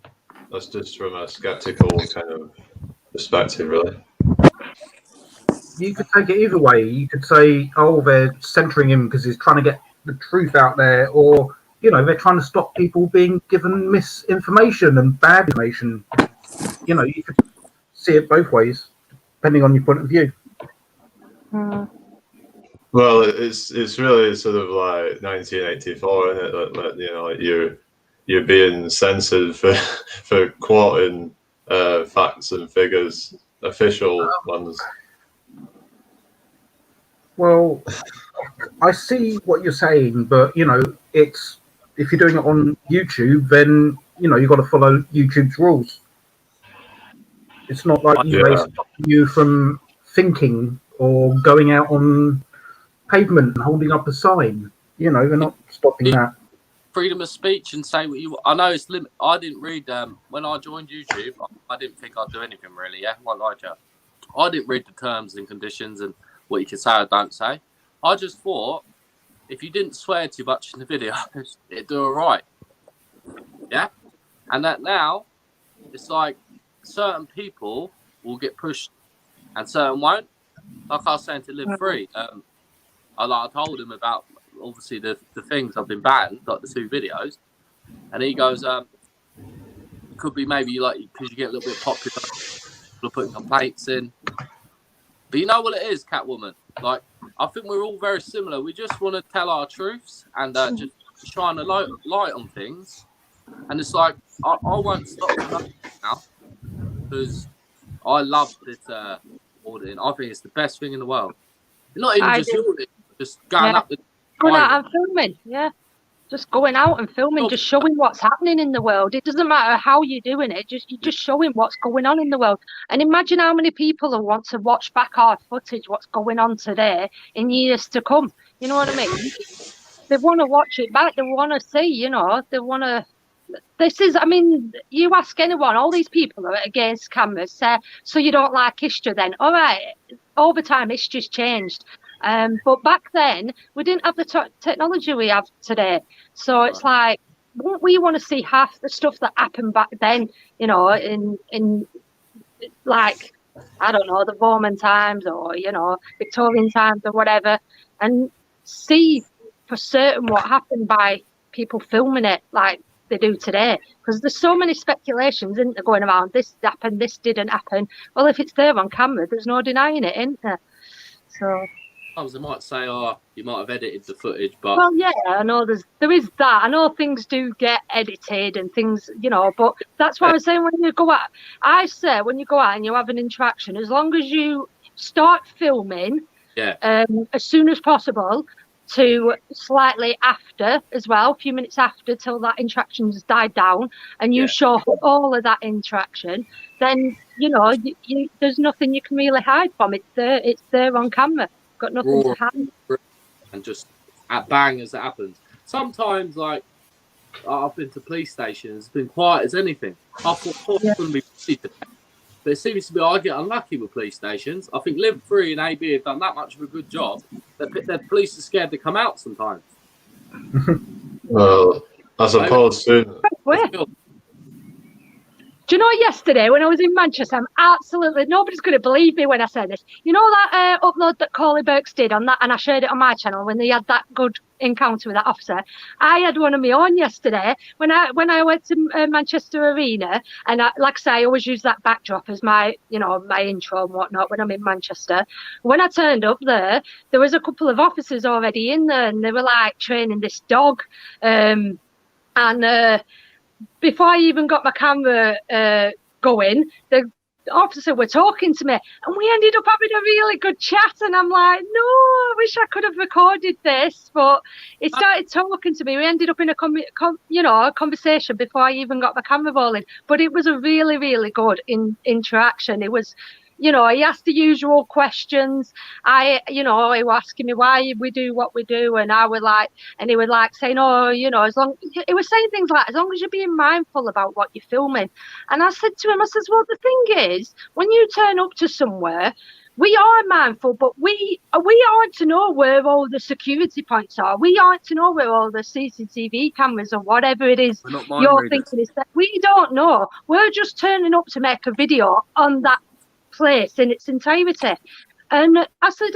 That's just from a skeptical kind of perspective, really. You could take it either way. You could say, oh, they're censoring him because he's trying to get the truth out there, or, they're trying to stop people being given misinformation and bad information. You could see it both ways, depending on your point of view. Well, it's really sort of like 1984, isn't it? Like you're being censored for quoting facts and figures, official ones. Well, I see what you're saying, but it's if you're doing it on YouTube, then you've got to follow YouTube's rules. It's not like eBay stopping you from thinking or going out on pavement and holding up a sign. They're not stopping that. Freedom of speech and say what you want. I know it's limit. I didn't read when I joined YouTube. I didn't think I'd do anything really. Yeah, won't lie to you. I didn't read the terms and conditions and what you can say or don't say. I just thought if you didn't swear too much in the video, it'd do all right. Yeah, and that now it's like certain people will get pushed and certain won't. Like I was saying to Live Free, I told him about obviously the things I've been banned, like the 2 videos, and he goes, could be maybe like because you get a little bit popular, people are putting complaints in. But you know what it is, Catwoman? Like, I think we're all very similar. We just want to tell our truths and just shine a light on things. And it's like, I won't stop now because I love this auditing. I think it's the best thing in the world. Not even just auditing, just going up the... Going out and filming, just going out and filming, just showing what's happening in the world. It doesn't matter how you're doing it, you're just showing what's going on in the world. And imagine how many people will want to watch back our footage, what's going on today in years to come. You know what I mean? They want to watch it back. They want to see, they want to... you ask anyone, all these people are against cameras, say, so you don't like history then? All right, over time, history's changed. But back then, we didn't have the technology we have today. So it's like, wouldn't we want to see half the stuff that happened back then, in like, I don't know, the Roman times or, Victorian times or whatever, and see for certain what happened by people filming it like they do today? Because there's so many speculations, isn't there, going around, this happened, this didn't happen. Well, if it's there on camera, there's no denying it, isn't there? So... They might say, oh, you might have edited the footage, but... Well, yeah, I know there is that. I know things do get edited and things, but that's why I was saying when you go out, when you go out and you have an interaction, as long as you start filming as soon as possible to slightly after as well, a few minutes after till that interaction's died down, and you show all of that interaction, then, there's nothing you can really hide from. It's there on camera. Got nothing to hide. And just at bang as it happens. Sometimes, like, I've been to police stations, it's been quiet as anything. I thought it's going to be busy today. But it seems to be I get unlucky with police stations. I think Live Free and AB have done that much of a good job that the police are scared to come out sometimes. Well, I suppose soon. Do you know, yesterday when I was in Manchester, nobody's going to believe me when I say this. You know that upload that Coley Burks did on that, and I shared it on my channel when they had that good encounter with that officer? I had one of my own yesterday when I went to Manchester Arena, and like I say, I always use that backdrop as my my intro and whatnot when I'm in Manchester. When I turned up there was a couple of officers already in there, and they were like training this dog. And before I even got my camera going, the officer were talking to me, and we ended up having a really good chat. And I'm like, no, I wish I could have recorded this, but he started talking to me. We ended up in a conversation before I even got my camera rolling. But it was a really, really good interaction. It was, he asked the usual questions. He was asking me why we do what we do, and I would like, and he would like saying, as long, he was saying things like, as long as you're being mindful about what you're filming. And I said to him, I says, well, the thing is, when you turn up to somewhere, we are mindful, but we aren't to know where all the security points are. We aren't to know where all the CCTV cameras or whatever it is you're thinking is that. We don't know. We're just turning up to make a video on that place in its entirety. And I says,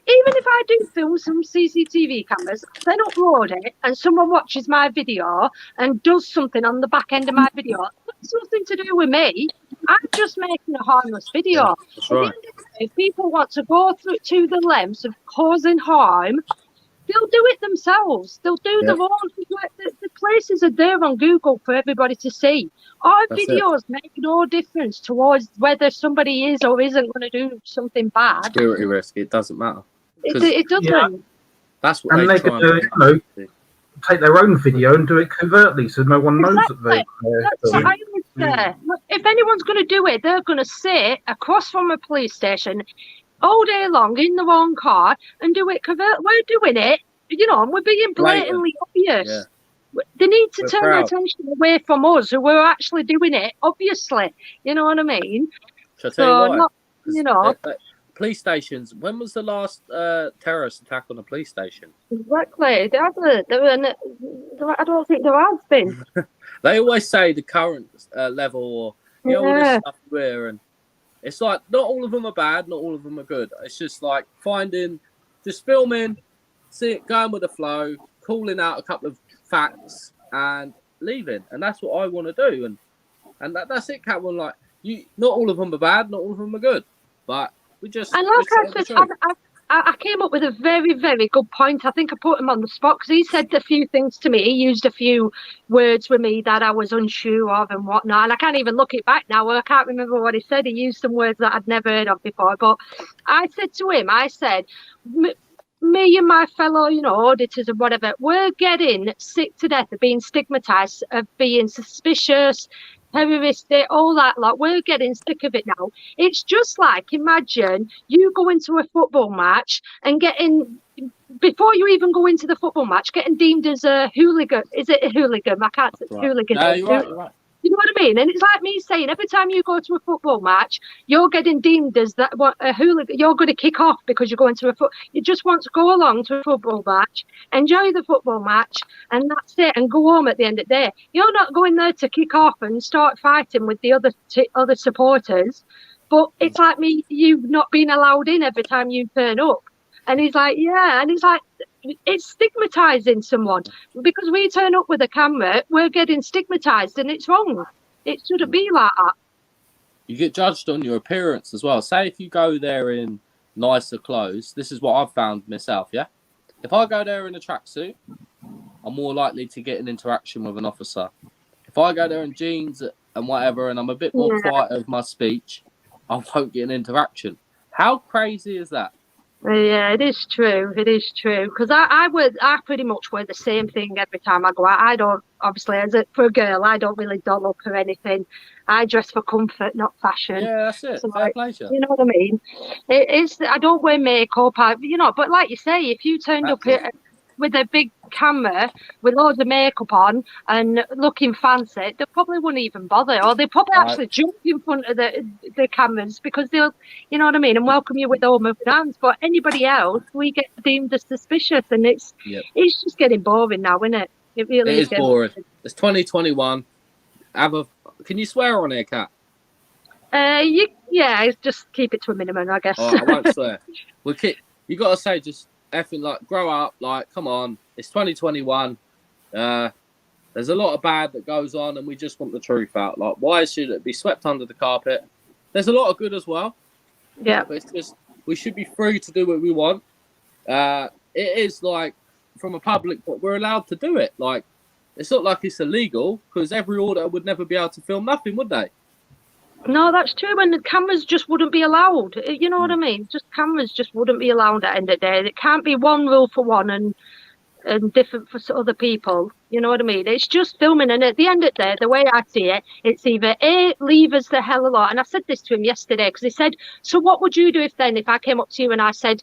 even if I do film some CCTV cameras, then upload it, and someone watches my video and does something on the back end of my video, that's nothing to do with me. I'm just making a harmless video. Yeah, that's right. If people want to go through to the lengths of causing harm, they'll do it themselves. They'll do their own. Like the places are there on Google for everybody to see. Our videos make no difference towards whether somebody is or isn't going to do something bad. Security risk. It doesn't matter. It doesn't. Yeah. That's what and they could take their own video and do it covertly, so no one knows that they. That's what I would say. If anyone's going to do it, they're going to sit across from a police station all day long in their own car and do it covert. We're doing it, and we're being blatantly obvious. Yeah. They need to turn their attention away from us, who are actually doing it, obviously. You know what I mean? Shall I tell you why? Not, police stations. When was the last terrorist attack on a police station? Exactly. I don't think there has been. They always say the current level, or all this stuff we're, and it's like not all of them are bad, not all of them are good. It's just like just filming, going with the flow, calling out a couple of facts and leaving, and that's what I want to do. And that's it, Catwoman. Like not all of them are bad, not all of them are good, but we just. And like I came up with a very, very good point. I think I put him on the spot because he said a few things to me. He used a few words with me that I was unsure of and whatnot. And I can't even look it back now. I can't remember what he said. He used some words that I'd never heard of before. But I said to him, me and my fellow, auditors and whatever, we're getting sick to death of being stigmatized, of being suspicious, terroristic, all that lot. We're getting sick of it now. It's just like, imagine you go into a football match and before you even go into the football match, getting deemed as a hooligan. Is it a hooligan? I can't say hooligan. No, you're right. You know what I mean? And it's like me saying, every time you go to a football match, you're getting deemed as a hooligan. You're going to kick off because you're going to you just want to go along to a football match, enjoy the football match, and that's it, and go home at the end of the day. You're not going there to kick off and start fighting with the other supporters. But it's like you not being allowed in every time you turn up. And he's like, yeah. And he's like, it's stigmatizing someone because we turn up with a camera, we're getting stigmatized, and it's wrong. It shouldn't be like that. You get judged on your appearance as well. Say if you go there in nicer clothes, this is what I've found myself, yeah? If I go there in a tracksuit, I'm more likely to get an interaction with an officer. If I go there in jeans and whatever, and I'm a bit more quiet of my speech, I won't get an interaction. How crazy is that? Yeah, it is true. It is true because I pretty much wear the same thing every time I go out. I don't, obviously, for a girl, I don't really doll up or anything. I dress for comfort, not fashion. Yeah, that's it. So, fair pleasure. You know what I mean? I don't wear makeup. But like you say, if you turned up here with a big camera with loads of makeup on and looking fancy, they probably wouldn't even bother, or they probably actually jump in front of the cameras because they'll, you know what I mean, and welcome you with open hands. But anybody else, we get deemed as suspicious, and it's just getting boring now, isn't it? It really is boring. It's 2021. Can you swear on here, Kat? Just keep it to a minimum, I guess. I won't swear. You got to say just effing like grow up, like come on, it's 2021. There's a lot of bad that goes on, and we just want the truth out. Like, why should it be swept under the carpet? There's a lot of good as well. Yeah, but it's just we should be free to do what we want. It is like from a public, but we're allowed to do it. Like It's not like it's illegal, because every auditor would never be able to film nothing, would they? No, that's true. And the cameras just wouldn't be allowed. You know what I mean? Just cameras just wouldn't be allowed at the end of the day. It can't be one rule for one and different for other people. You know what I mean? It's just filming. And at the end of the day, the way I see it, it's either A, leave us the hell alone. And I said this to him yesterday, because he said, so what would you do if I came up to you and I said,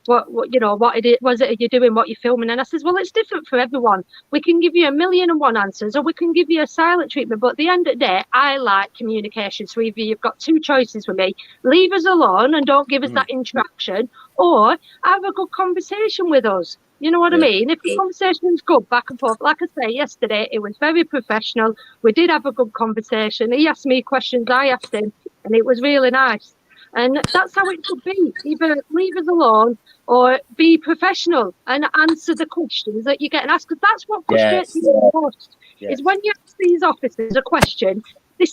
what you know, what it was it you're doing, what you're filming? And I says, well, it's different for everyone. We can give you 1,000,001 answers, or we can give you a silent treatment. But at the end of the day, I like communication. So either you've got two choices with me: leave us alone and don't give us that interaction, or have a good conversation with us. You know what I mean? If the conversation's good, back and forth, like I say, yesterday, it was very professional. We did have a good conversation. He asked me questions, I asked him, and it was really nice. And that's how it should be. Either leave us alone or be professional and answer the questions that you're getting asked. Because that's what frustrates me the most, is when you ask these officers a question, they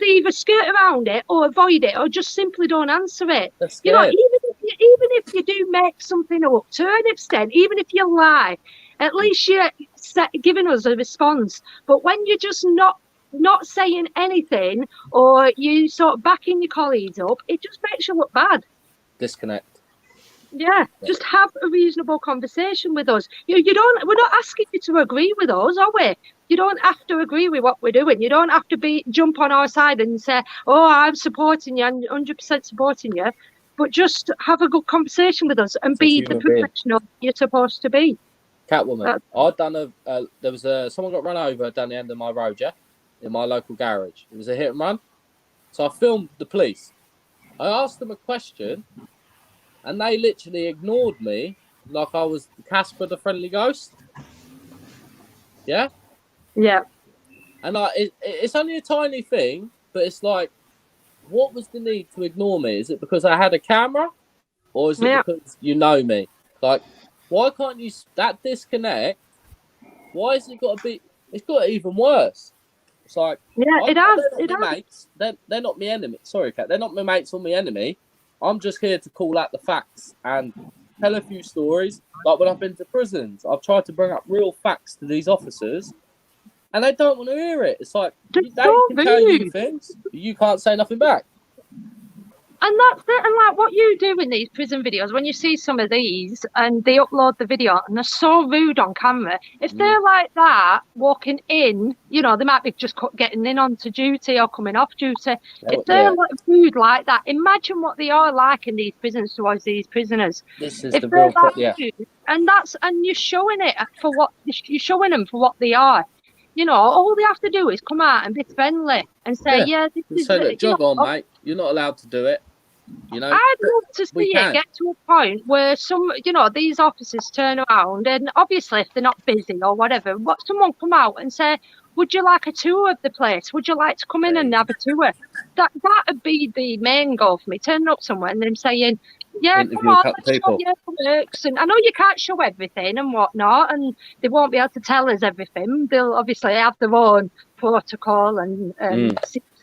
either skirt around it or avoid it, or just simply don't answer it. You know, even if you do make something up, to an extent, even if you lie, at least you're giving us a response. But when you're just not saying anything, or you sort of backing your colleagues up, it just makes you look bad. Disconnect. Yeah, just have a reasonable conversation with us. We're not asking you to agree with us, are we? You don't have to agree with what we're doing. You don't have to jump on our side and say, oh, I'm supporting you, I'm 100% supporting you. But just have a good conversation with us and be the professional you're supposed to be. Catwoman, there was someone got run over down the end of my road, in my local garage. It was a hit and run. So I filmed the police. I asked them a question, and they literally ignored me like I was Casper the Friendly Ghost. Yeah? Yeah. And it's only a tiny thing, but it's like, what was the need to ignore me? Is it because I had a camera? Or is it because you know me? Like, why can't you... That disconnect, why has it got to be... It's got even worse. It's like... Yeah, it has. Mates. They're not my enemy. Sorry, Kat. They're not my mates or my enemy. I'm just here to call out the facts and tell a few stories. Like when I've been to prisons, I've tried to bring up real facts to these officers, and they don't want to hear it. It's like, they can tell you things, but you can't say nothing back. And that's it. And like what you do in these prison videos, when you see some of these and they upload the video and they're so rude on camera, if they're like that walking in, you know, they might be just getting in onto duty or coming off duty. If they're like rude like that, imagine what they are like in these prisons towards these prisoners. This is the real rude, and you're showing it for what you're showing them for what they are. You know, all they have to do is come out and be friendly and say, this is it. Jog on, mate. You're not allowed to do it. You know, I'd love to see it get to a point where these officers turn around, and obviously if they're not busy or whatever, someone come out and say, would you like a tour of the place? Would you like to come in and have a tour? That'd be the main goal for me, turning up somewhere and then saying, come on, let's show you the works. And I know you can't show everything and whatnot, and they won't be able to tell us everything. They'll obviously have their own protocol and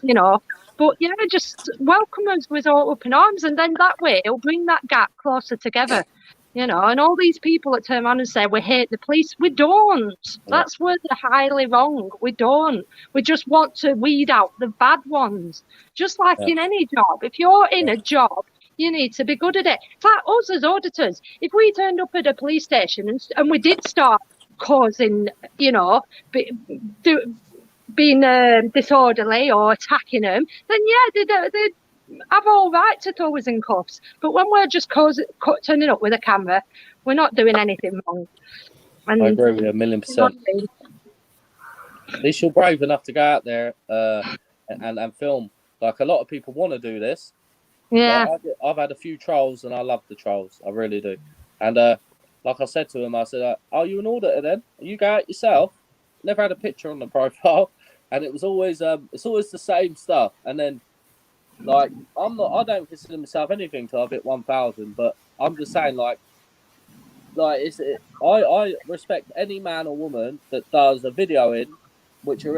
you know. But just welcome us with all open arms, and then that way it'll bring that gap closer together, you know. And all these people that turn around and say we hate the police, we don't. That's where they're highly wrong. We don't. We just want to weed out the bad ones, just like in any job. If you're in a job, you need to be good at it. It's like us as auditors. If we turned up at a police station and we did start causing, you know, being disorderly or attacking them, then they'd have all right to throw us in cuffs. But when we're just turning up with a camera, we're not doing anything wrong. And I agree with you 1,000,000%. At least you're brave enough to go out there and film. Like, a lot of people want to do this. Yeah. Like, I've had a few trolls, and I love the trolls. I really do. And like I said to him, I said, are you an auditor then? You go out yourself? Never had a picture on the profile, and it was always it's always the same stuff. And then, like, I don't consider myself anything till I've hit 1,000, but I'm just saying, I respect any man or woman that does a video but you're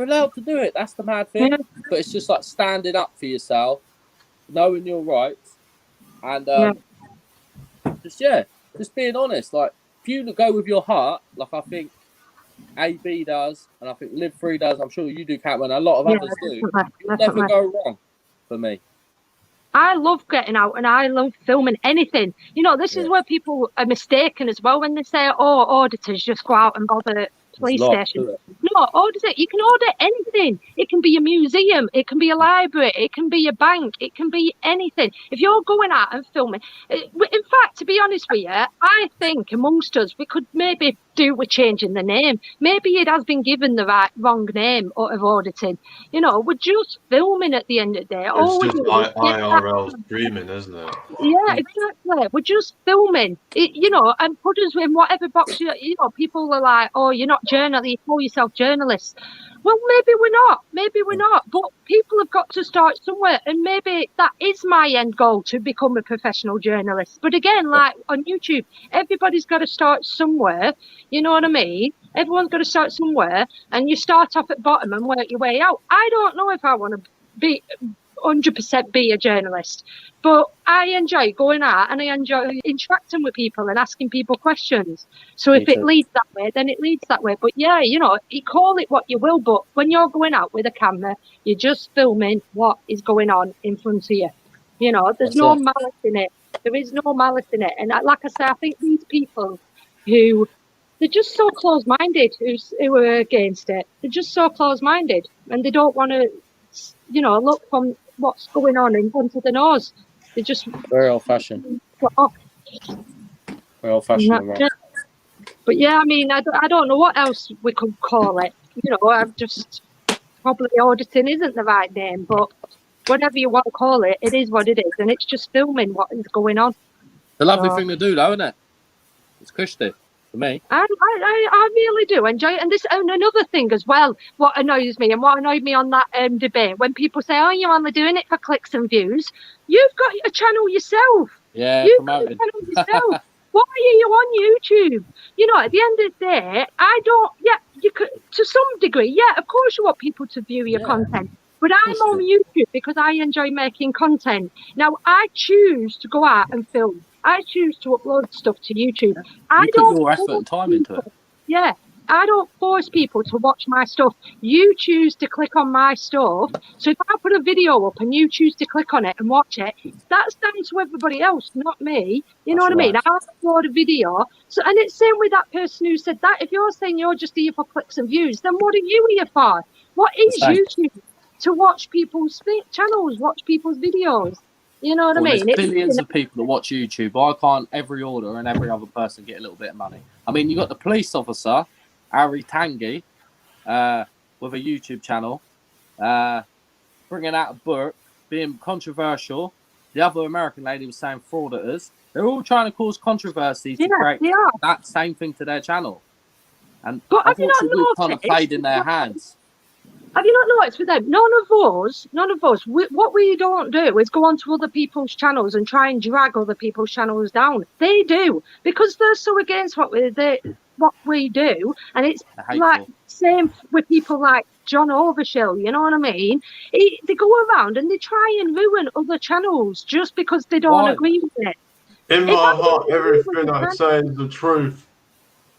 allowed to do it. That's the mad thing. But it's just like standing up for yourself, knowing your rights, and just being honest. Like, if you go with your heart, like, I think AB does, and I think Live Free does. I'm sure you do, Catman. A lot of others do. You'll Definitely. never go wrong for me. I love getting out and I love filming anything. You know, this is where people are mistaken as well when they say, oh, auditors just go out and bother police station. No, auditor, you can audit anything. It can be a museum, it can be a library, it can be a bank, it can be anything. If you're going out and filming, in fact, to be honest with you, I think amongst us we could maybe do with changing the name. Maybe it has been given the wrong name out of auditing. You know, we're just filming at the end of the day. It's just IRL streaming, isn't it? Yeah, exactly. We're just filming, you know, and put us in whatever box you know. People are like, "Oh, you're not journalist. You call yourself journalists." Well, maybe we're not. Maybe we're not. But people have got to start somewhere, and maybe that is my end goal, to become a professional journalist. But again, like on YouTube, everybody's got to start somewhere. You know what I mean? Everyone's got to start somewhere, and you start off at bottom and work your way out. I don't know if I want to be 100% be a journalist, but I enjoy going out and I enjoy interacting with people and asking people questions. So if it leads that way, then it leads that way. But yeah, you know, you call it what you will, but when you're going out with a camera, you're just filming what is going on in front of you. You know, there's no malice in it. There is no malice in it. And like I say, I think these people who, they're just so close-minded, who are against it. They're just so close-minded, and they don't want to, you know, look from what's going on in front of the nose. They're just very old-fashioned. Very old-fashioned. But yeah, I mean, I don't know what else we could call it. You know, I'm just probably auditing isn't the right name, but whatever you want to call it, it is what it is, and it's just filming what is going on. The lovely thing to do, though, isn't it? It's cushy. For me, I really do enjoy it, and another thing as well. What annoys me and what annoyed me on that debate, when people say, "Oh, you're only doing it for clicks and views," you've got a channel yourself. Yeah, you've got a channel yourself. Why are you on YouTube? You know, at the end of the day, I don't. Yeah, you could to some degree. Yeah, of course you want people to view your content. But I'm on YouTube because I enjoy making content. Now, I choose to go out and film. I choose to upload stuff to YouTube. I don't put your effort and time into it. Yeah, I don't force people to watch my stuff. You choose to click on my stuff. So if I put a video up and you choose to click on it and watch it, that's down to everybody else, not me. You know what I mean? I upload a video. So, and it's same with that person who said that. If you're saying you're just here for clicks and views, then what are you here for? What is YouTube? To watch people's channels, watch people's videos. You know what I mean? There's billions of people that watch YouTube. Why can't every order and every other person get a little bit of money? I mean, you got the police officer, Ari Tangi, with a YouTube channel, bringing out a book, being controversial. The other American lady was saying frauditors. They're all trying to cause controversies to create that same thing to their channel. And unfortunately, we've kind of played in their hands. Have you not noticed with them? None of us, what we don't do is go onto other people's channels and try and drag other people's channels down. They do, because they're so against what we do. And it's like same with people like John Overshill, you know what I mean? They go around and they try and ruin other channels just because they don't agree with it. In my heart, everything I say is the truth.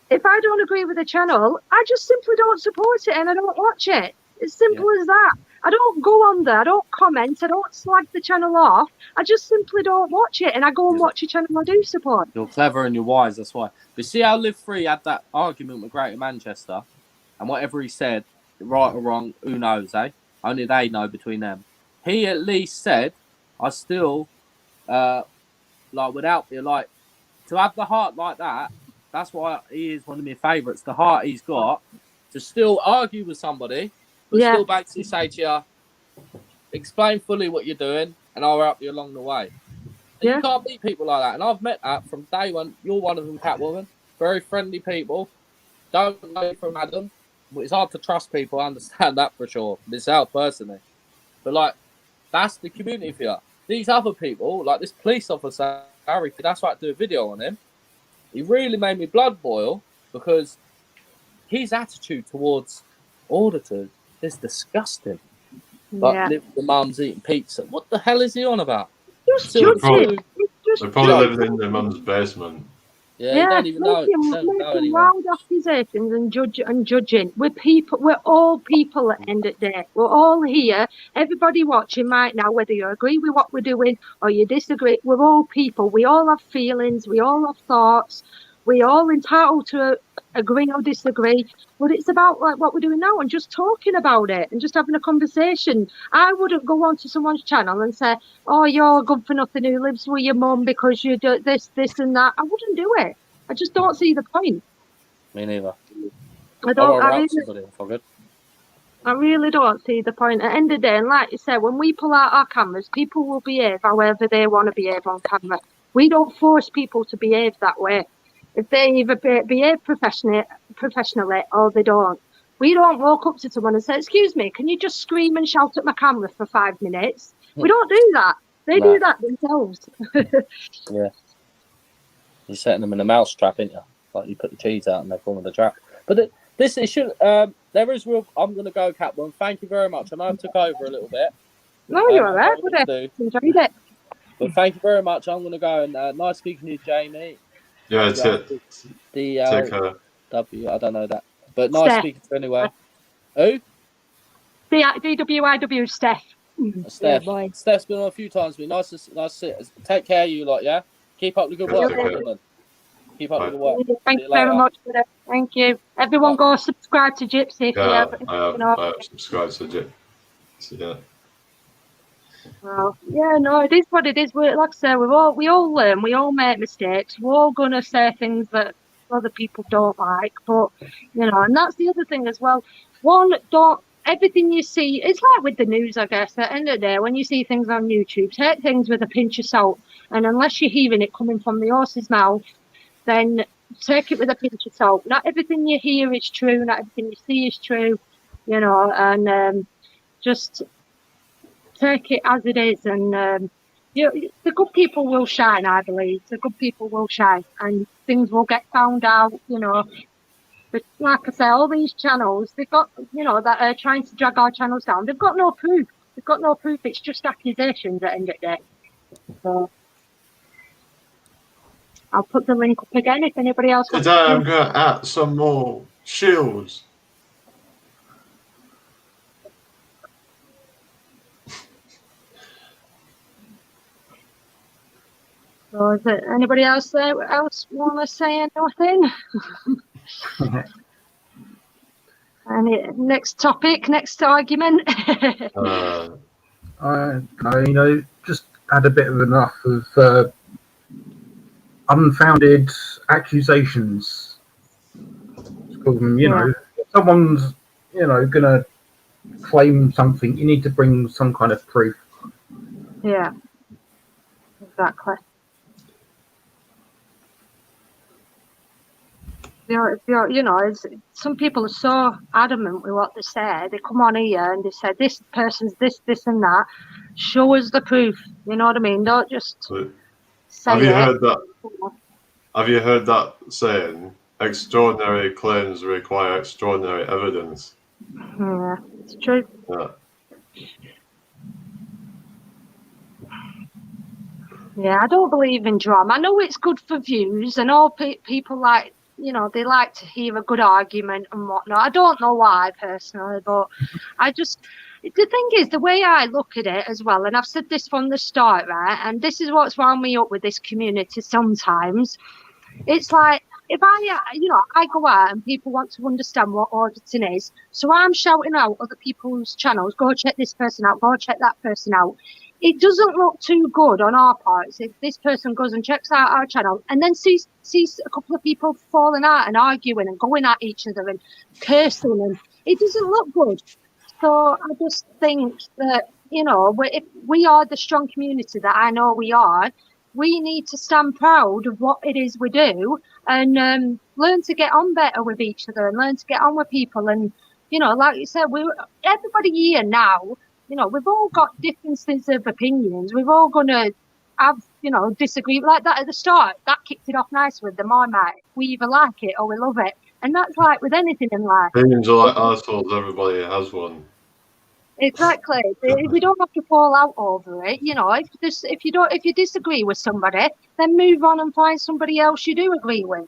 If I don't agree with a channel, I just simply don't support it and I don't watch it. It's simple as that. I don't go on there. I don't comment. I don't slag the channel off. I just simply don't watch it, and I go and watch a channel I do support. You're clever and you're wise. That's why. But see how Live Free had that argument with Greater Manchester, and whatever he said, right or wrong, who knows, eh? Only they know between them. He at least said, "I still, without to have the heart like that. That's why he is one of my favourites. The heart he's got to still argue with somebody." But still basically say to you, explain fully what you're doing, and I'll help you along the way. And you can't meet people like that. And I've met that from day one. You're one of them, Catwoman. Very friendly people. Don't know from Adam. It's hard to trust people. I understand that for sure. Myself personally. But that's the community for you. These other people, like this police officer, Harry, that's why I do a video on him. He really made me blood boil because his attitude towards auditors is disgusting. The mum's eating pizza. What the hell is he on about? They're probably living in their mum's basement. Yeah, you don't even know. Making wild accusations and judging. We're all people at the end of the day. We're all here. Everybody watching right now, whether you agree with what we're doing or you disagree, we're all people. We all have feelings. We all have thoughts. We all entitled to agree or disagree. But it's about like what we're doing now and just talking about it and just having a conversation. I wouldn't go onto someone's channel and say, "Oh, you're good for nothing who lives with your mum because you do this, and that." I wouldn't do it. I just don't see the point. Me neither. I really don't see the point. At the end of the day, and like you said, when we pull out our cameras, people will behave however they want to behave on camera. We don't force people to behave that way. If they either behave professionally or they don't. We don't walk up to someone and say, "Excuse me, can you just scream and shout at my camera for 5 minutes?" We don't do that. They do that themselves. Yeah. You're setting them in a mouse trap, ain't you? Like you put the cheese out and they fall in the trap. But this issue, there is real. I'm going to go, Catwoman. Thank you very much. I know I took over a little bit. No, you're all right. Enjoyed it. But thank you very much. I'm going to go and nice speaking to you, Jamie. Yeah, it's it. DLW. I don't know that, but nice speaking to you anyway. Who? DWIW Steph. Steph. Yeah, Steph's been on a few times. But nice to see. Take care of you lot. Yeah. Keep up the good work. Keep up the good work. Thank you very much for that. Thank you. Everyone go subscribe to Gypsy. Yeah, I have subscribed to Gypsy. Yeah. Well, yeah, no, it is what it is. Like I say, we all learn, we all make mistakes. We're all gonna say things that other people don't like, but and that's the other thing as well. Everything you see, it's like with the news, I guess. At the end of the day, when you see things on YouTube, take things with a pinch of salt. And unless you're hearing it coming from the horse's mouth, then take it with a pinch of salt. Not everything you hear is true. Not everything you see is true. And just take it as it is, and the good people will shine. I believe the good people will shine, and things will get found out. But like I say, all these channels, they've got that are trying to drag our channels down. They've got no proof. It's just accusations at the end of the day. So I'll put the link up again if anybody else wants. Today I'm going to add some more shields. So is there anybody else want to say anything? Next topic, next argument. Just had a bit of enough of unfounded accusations. If someone's gonna claim something, you need to bring some kind of proof. Yeah, exactly. Some people are so adamant with what they say. They come on here and they say this person's this, and that. Show us the proof. You know what I mean? Don't just say Have you heard that saying? Extraordinary claims require extraordinary evidence. Yeah, it's true. Yeah. Yeah, I don't believe in drama. I know it's good for views, and all people like. They like to hear a good argument and whatnot. I don't know why personally, but the thing is, the way I look at it as well, and I've said this from the start, right? And this is what's wound me up with this community sometimes. It's like, if I go out and people want to understand what auditing is, so I'm shouting out other people's channels, go check this person out, go check that person out. It doesn't look too good on our parts if this person goes and checks out our channel and then sees a couple of people falling out and arguing and going at each other and cursing, and it doesn't look good. So I just think that, if we are the strong community that I know we are, we need to stand proud of what it is we do and learn to get on better with each other and learn to get on with people. And, like you said, everybody here now, we've all got differences of opinions. We're all going to have, disagree like that at the start. That kicked it off nice with the marmite. We either like it or we love it. And that's like with anything in life. Opinions are like assholes, everybody has one. Exactly. We don't have to fall out over it. You know, if you disagree with somebody, then move on and find somebody else you do agree with.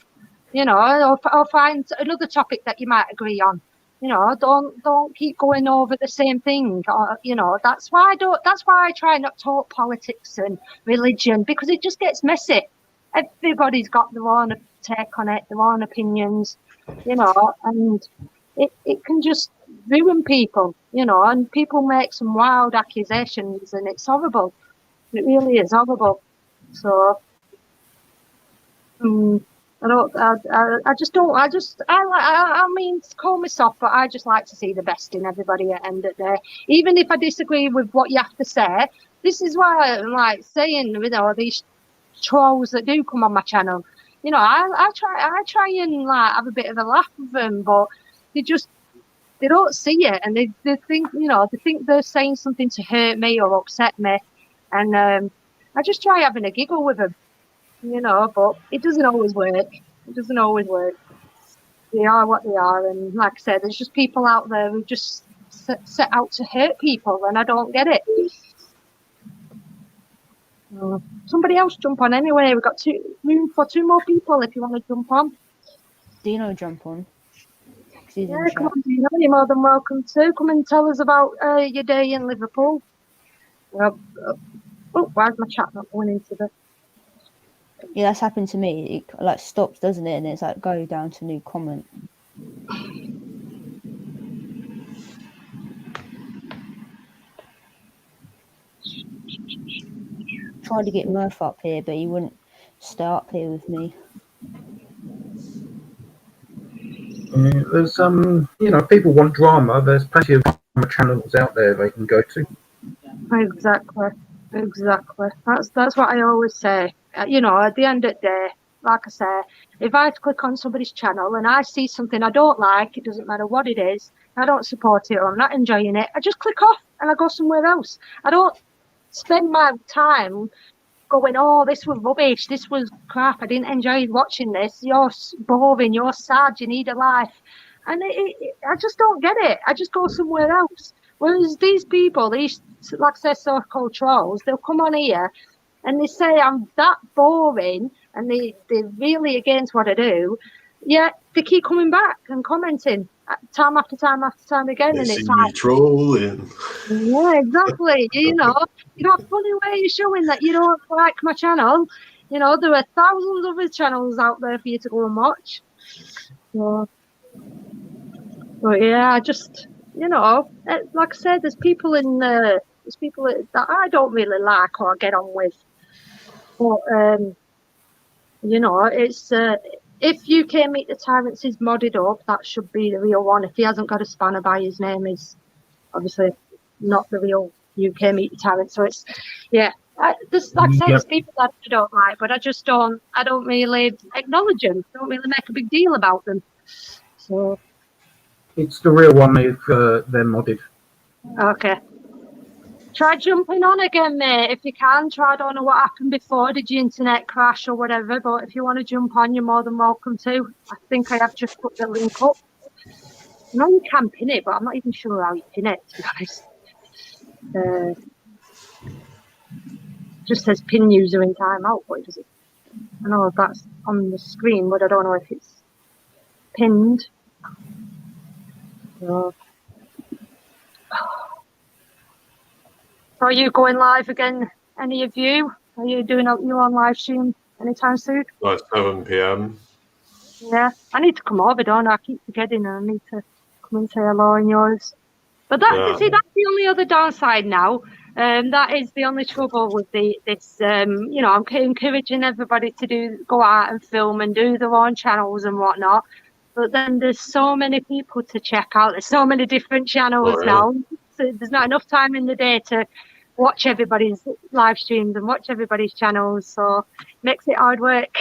You know, or find another topic that you might agree on. You know, don't keep going over the same thing. You know, that's why I try not to talk politics and religion, because it just gets messy. Everybody's got their own take on it, their own opinions. You know, and it can just ruin people, you know, and people make some wild accusations, and it's horrible. It really is horrible. So I mean, call me soft, but I just like to see the best in everybody at the end of the day. Even if I disagree with what you have to say, this is why I'm like saying, you know, these trolls that do come on my channel, you know, I try and like have a bit of a laugh with them, but they don't see it, and they think, you know, they think they're saying something to hurt me or upset me, and I just try having a giggle with them, you know, but it doesn't always work. It doesn't always work. They are what they are, and like I said, there's just people out there who just set out to hurt people, and I don't get it. Somebody else jump on anyway. We've got room for 2 more people if you want to jump on. Dino, jump on. Yeah, come on, Dino. You're more than welcome to. Come and tell us about your day in Liverpool. Oh, why's my chat not going into the... Yeah, that's happened to me. It like stops, doesn't it? And it's like go down to new comment. Tried to get Murph up here, but he wouldn't stay up here with me. There's you know, if people want drama, there's plenty of drama channels out there they can go to. Exactly. That's what I always say. You know, at the end of the day, like I say, if I click on somebody's channel and I see something I don't like, it doesn't matter what it is, I don't support it or I'm not enjoying it, I just click off and I go somewhere else. I don't spend my time going, oh, this was rubbish, this was crap, I didn't enjoy watching this, you're boring, you're sad, you need a life. And I just don't get it. I just go somewhere else. Whereas these people, these, like I say, so-called trolls, they'll come on here and they say I'm that boring and they're really against what I do, yet they keep coming back and commenting time after time after time again. And it's like, trolling. Yeah, exactly. You know, you got a funny way of showing that you don't like my channel. You know, there are thousands of other channels out there for you to go and watch. So, but yeah, I just, you know, like I said, there's people that I don't really like or get on with. But you know, it's if UK Meet the Tyrants is modded up, that should be the real one. If he hasn't got a spanner by his name, is obviously not the real UK Meet the Tyrants. So it's, yeah, just like I said, there's people that I don't like, but I don't really acknowledge them. Don't really make a big deal about them. So it's the real one if they're modded. Okay. Try jumping on again, mate, if you can. I don't know what happened before. Did your internet crash or whatever? But if you want to jump on, you're more than welcome to. I think I have just put the link up. I know you can pin it, but I'm not even sure how you pin it, to be honest. Just says pin user in timeout. What does it? I know that's on the screen, but I don't know if it's pinned. So. Are you going live again, any of you? Are you doing your own live stream anytime soon? Well, it's 7 p.m. Yeah, I need to come over, don't I? I keep forgetting I need to come and say hello in yours. But that's the only other downside now. That is the only trouble with this. You know, I'm encouraging everybody to go out and film and do their own channels and whatnot. But then there's so many people to check out. There's so many different channels now. So there's not enough time in the day to watch everybody's live streams and watch everybody's channels. So it makes it hard work.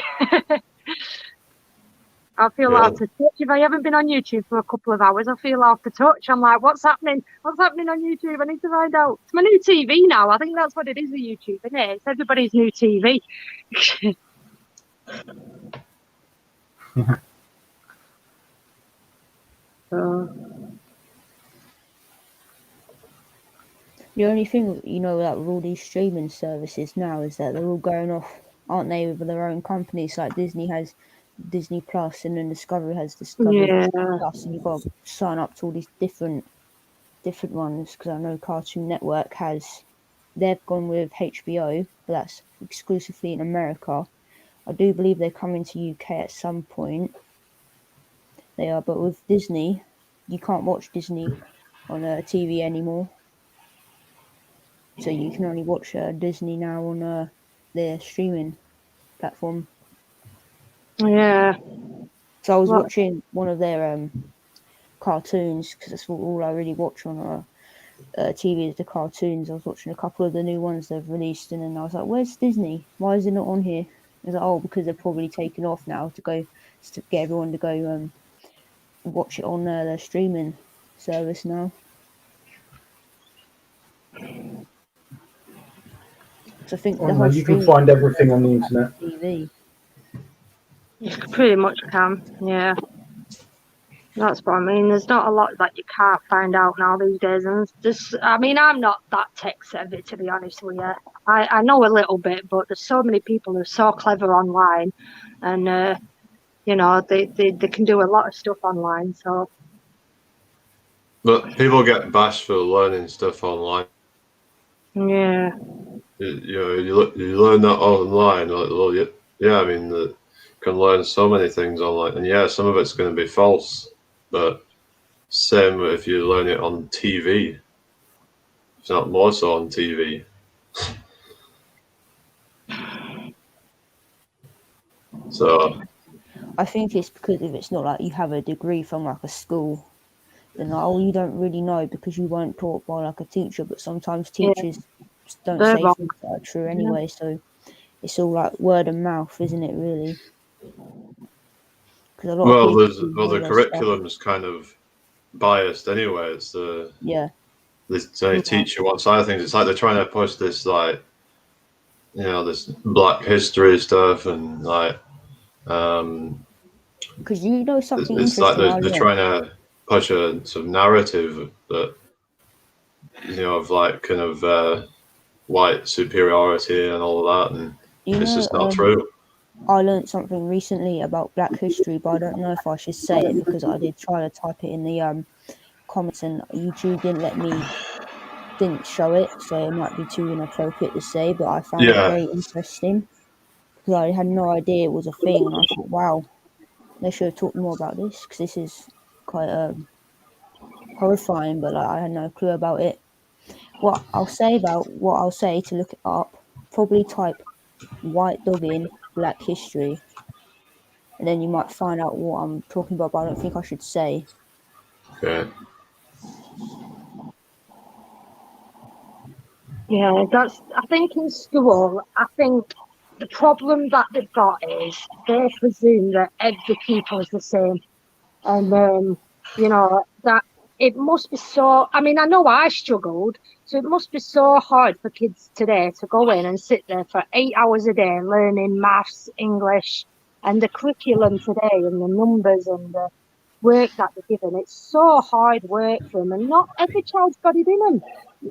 I feel out of touch. If I haven't been on YouTube for a couple of hours, I feel out of touch. I'm like, what's happening? What's happening on YouTube? I need to find out. It's my new TV now. I think that's what it is with YouTube, isn't it? It's everybody's new TV. The only thing, you know, like with all these streaming services now is that they're all going off, aren't they, with their own companies? Like Disney has Disney Plus, and then Discovery has Discovery Yeah. Plus, and you've got to sign up to all these different ones. Because I know Cartoon Network they've gone with HBO, but that's exclusively in America. I do believe they're coming to UK at some point. They are, but with Disney, you can't watch Disney on TV anymore. So you can only watch Disney now on their streaming platform. Yeah. So I was watching one of their cartoons, because that's all I really watch on TV is the cartoons. I was watching a couple of the new ones they've released, and then I was like, "Where's Disney? Why is it not on here?" I was like, "Oh, because they're probably taken off now to get everyone to go watch it on their streaming service now." So I think the whole You can streaming find everything on the internet. TV. You pretty much can, yeah. That's what I mean. There's not a lot that you can't find out now these days. And I mean, I'm not that tech savvy, to be honest with you. I know a little bit, but there's so many people who are so clever online, and you know, they can do a lot of stuff online. So, but people get bashed for learning stuff online. Yeah. You learn that online. I mean, you can learn so many things online, and yeah, some of it's going to be false, but same if you learn it on TV. If not more so on TV. So I think it's because if it's not like you have a degree from like a school, then like, oh, you don't really know because you weren't taught by like a teacher. But sometimes teachers don't They're say wrong. things that are true anyway. So it's all like word of mouth, isn't it? Really? Because a lot of people the curriculum's kind of biased anyway. It's they teach you one side of things. It's like they're trying to push this this Black History stuff and because you know something it's like interesting. they're trying to push a sort of narrative that of like kind of white superiority and all of that, and it's just not true. I learned something recently about Black History, but I don't know if I should say it because I did try to type it in the comments and YouTube didn't show it, so it might be too inappropriate to say, but I found it very interesting because I had no idea it was a thing, and I thought, wow, they should have talked more about this because this is quite horrifying, but I had no clue about it. What I'll say to look it up, probably type white dog in Black History, and then you might find out what I'm talking about, but I don't think I should say. Okay. Yeah, I think in school, I think the problem that they've got is they presume that every people is the same. And, that it must be so, I mean, I know I struggled, so it must be so hard for kids today to go in and sit there for 8 hours a day learning maths, English, and the curriculum today and the numbers and the work that they're given. It's so hard work for them, and not every child's got it in them.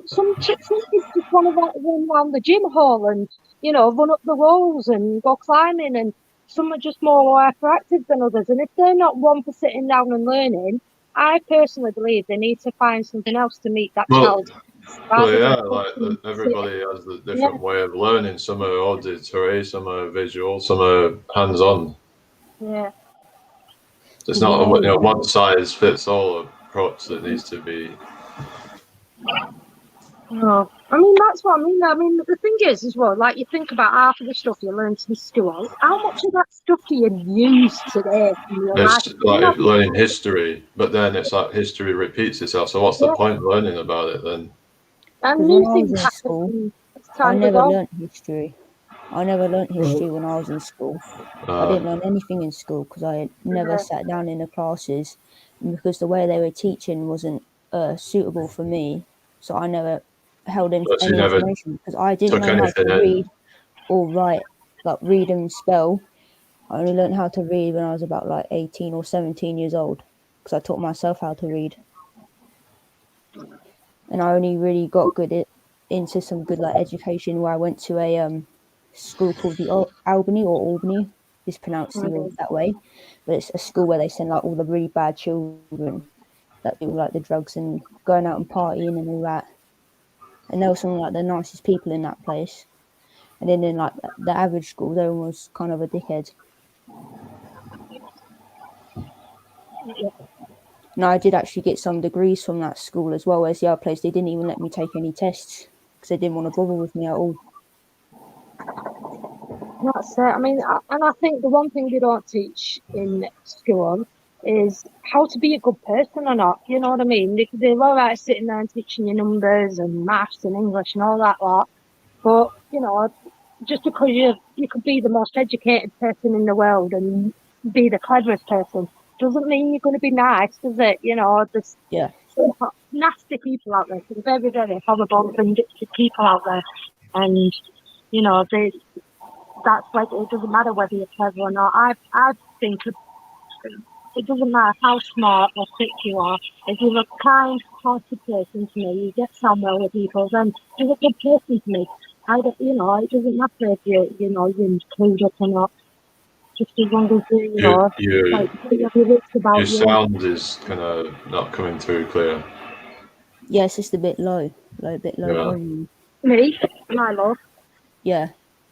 Some kids just want to run around the gym hall and, run up the walls and go climbing, and some are just more hyperactive than others. And if they're not one for sitting down and learning, I personally believe they need to find something else to meet that child. Everybody has a different way of learning. Some are auditory, some are visual, some are hands-on. Yeah. It's not a one size fits all approach that needs to be. No, I mean that's what I mean. I mean the thing is as well, like you think about half of the stuff you learn in school. How much of that stuff do you use today? It's like learning history, but then it's like history repeats itself. So what's the point of learning about it then? Because when I was in school, I never learnt history. I never learnt history when I was in school. I didn't learn anything in school because I never sat down in the classes, and because the way they were teaching wasn't suitable for me, so I never held any information because I didn't know how to read or write, like read and spell. I only learned how to read when I was about like 18 or 17 years old because I taught myself how to read. And I only really got good at into some good like education, where I went to a school called the Albany. It's pronounced that way, but it's a school where they send like all the really bad children that do like the drugs and going out and partying and all that. And they were some of like the nicest people in that place. And then in like the average school, they was kind of a dickhead. Yeah. No, I did actually get some degrees from that school as well, whereas the other place, they didn't even let me take any tests because they didn't want to bother with me at all. That's it. I mean, and I think the one thing they don't teach in school is how to be a good person or not. You know what I mean? They're all right sitting there and teaching you numbers and maths and English and all that lot. But, you know, just because you could be the most educated person in the world and be the cleverest person doesn't mean you're going to be nice, does it? You know, there's some nasty people out there, some very, very horrible, vindictive people out there. And, you know, that's like, it doesn't matter whether you're clever or not. I think it doesn't matter how smart or thick you are. If you're a kind, hearted person to me, you get on well with people, then you're a good person to me. You know, it doesn't matter if you're clued up or not. Just as long as your sound is kind of not coming through clear. Yeah, it's just a bit low volume. Me? Am I low? Yeah.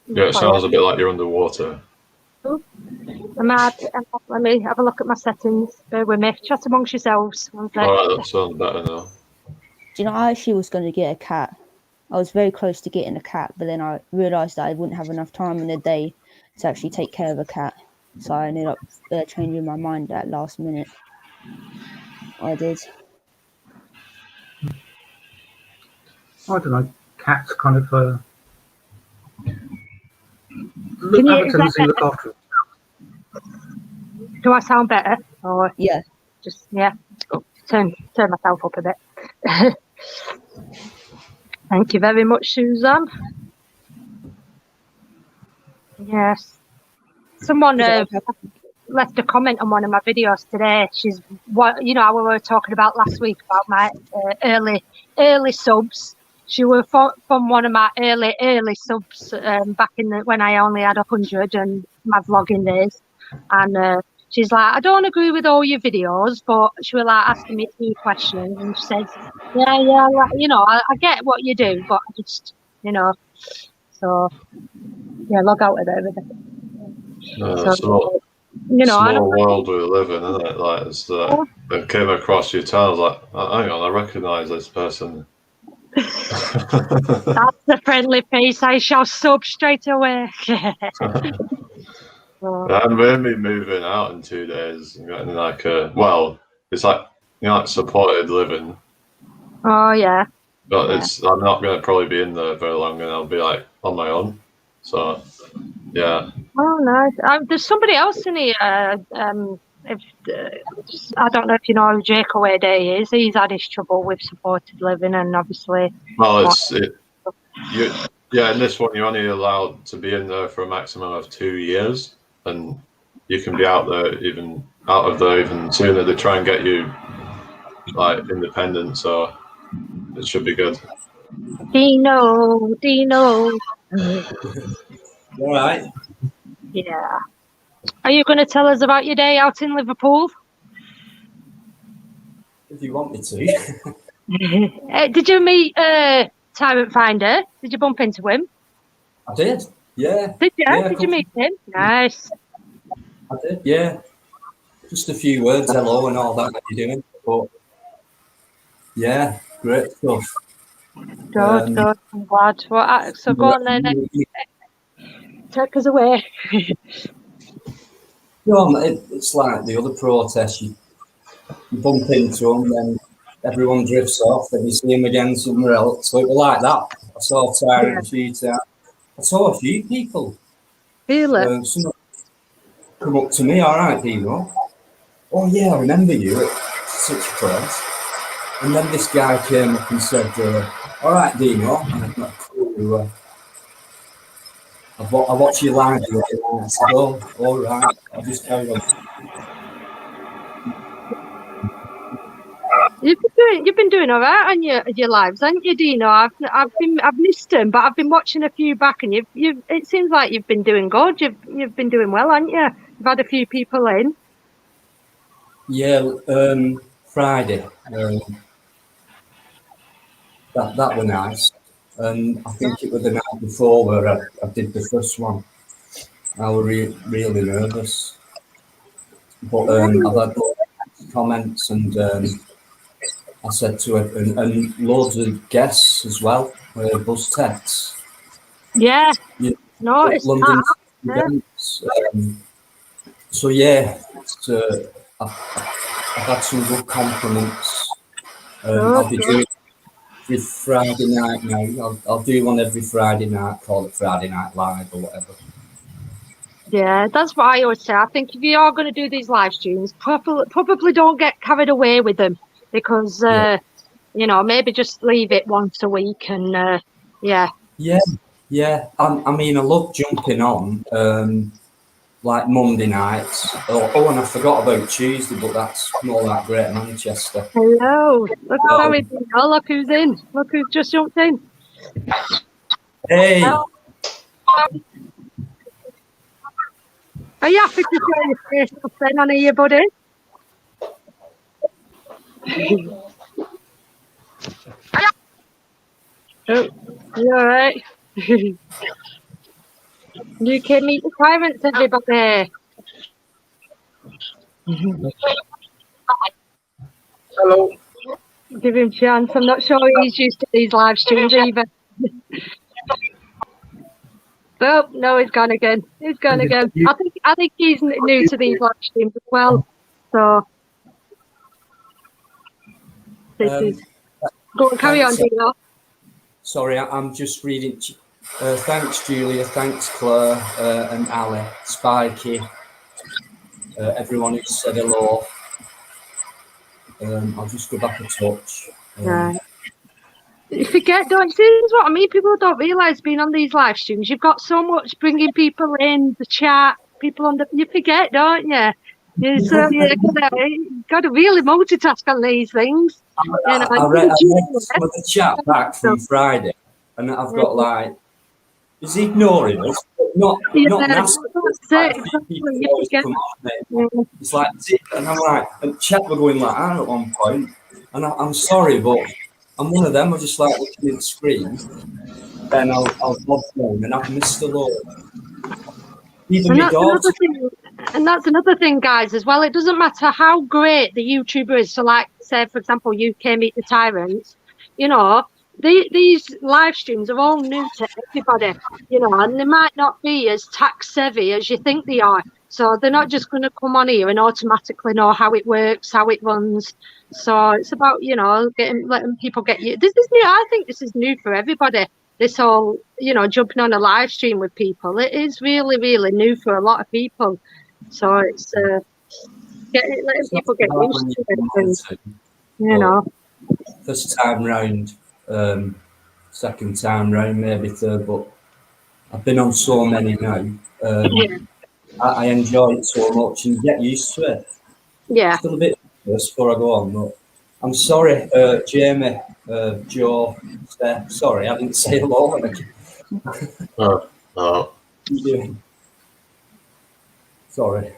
Yeah, it sounds a bit like you're underwater. Let me have a look at my settings. Bear with me. Chat amongst yourselves. All right, that sounds better now. Do you know, I actually was going to get a cat. I was very close to getting a cat, but then I realised that I wouldn't have enough time in the day to actually take care of a cat. So I ended up changing my mind at last minute. I did. I don't know. Cats kind of have a tendency to look after. Do I sound better? Or yeah. Just turn myself up a bit. Thank you very much, Suzanne. Yes. Someone left a comment on one of my videos today. She's how we were talking about last week about my early subs. She was from one of my early subs back when I only had 100 and my vlogging days. And she's like, I don't agree with all your videos, but she was like asking me 2 questions, and she says, I get what you do, but I just, so log out of there with it. Small world we live in, isn't it? Like, I came across your channel, like, hang on, I recognise this person. That's the friendly face. I shall sub straight away. I'm really moving out in 2 days. I'm getting it's like supported living. Oh yeah. But I'm not going to probably be in there very long, and I'll be like on my own. So yeah. Oh nice. There's somebody else in here. I don't know if you know who Jake Day is. He's had his trouble with supported living, and obviously. Well, in this one you're only allowed to be in there for a maximum of 2 years, and you can be out of there even sooner. They try and get you like independent, so it should be good. Dino. All right. Yeah. Are you going to tell us about your day out in Liverpool? If you want me to. Did you meet Tyrant Finder? Did you bump into him? I did. Yeah. Did you? Yeah, did you meet him? Nice. I did. Yeah. Just a few words, hello and all that. How you doing? But yeah, great stuff. Good. I'm glad. So go on then. Take us away. It's like the other protests. You bump into them, then everyone drifts off, then you see them again somewhere else. So it was like that. I saw Tyrant a few times. I saw a few people. Really? Someone come up to me, all right, Dino. Oh yeah, I remember you at such a place. And then this guy came up and said, all right, Dino, I've got a clue. I watch you live. I said, oh, all right, I'll just carry on. You've been doing all right on your lives, haven't you, Dino? I've missed them, but I've been watching a few back, and it seems like you've been doing good. You've been doing well, haven't you? You've had a few people in. Yeah, Friday. That were nice, and I think it was the night before where I did the first one. I was really nervous, but I've had comments, and I said to it, and loads of guests as well, buzz texts. Yeah, no, it's London events. So yeah, I've had some good compliments. I'll be doing every Friday night now. I'll do one every Friday night, call it Friday Night Live or whatever. Yeah, that's what I always say. I think if you are going to do these live streams, probably don't get carried away with them, because you know, maybe just leave it once a week, and yeah. I mean, I love jumping on like Monday nights. Oh, and I forgot about Tuesday, but that's more like Greater Manchester. Hello, look who's in. Look who's just jumped in. Hey. Are you happy to show your face up then on here, buddy? Oh, you alright? UK Meet the Tyrants, everybody. Hello. Give him a chance. I'm not sure he's used to these live streams either. Oh, no, he's gone again. He's gone again. I think he's new to these live streams as well. So go on, carry on, Dino. Sorry, I'm just reading. Thanks, Julia. Thanks, Claire and Ali, Spikey, everyone who said hello. I'll just go back a touch. You forget, don't you? This is what I mean. People don't realise being on these live streams, you've got so much bringing people in, the chat, people on the. You forget, don't you? You've got to really multitask on these things. I read some of the chat back from Friday, and I've got like, is he ignoring us? Not nasty. It's like, and I'm like, and chat were going like that at one point, and I'm sorry, but I'm one of them. I just like looking at the screen, then I'll log on, and I've missed a lot. Even my daughter. And that's another thing, guys, as well. It doesn't matter how great the YouTuber is. So, like, say, for example, UK Meet the Tyrants, you know, these live streams are all new to everybody, you know, and they might not be as tax savvy as you think they are. So they're not just going to come on here and automatically know how it works, how it runs. So it's about, you know, letting people get you. This is new. I think this is new for everybody. This whole, you know, jumping on a live stream with people. It is really, really new for a lot of people. So it's letting people get used to it. And, you know. First time round, second time round, maybe third, but I've been on so many now. I enjoy it so much and get used to it. Yeah. Still a bit nervous before I go on, but I'm sorry, Jamie, Joe, Steph, sorry, I didn't say hello. No. How you doing? Sorry.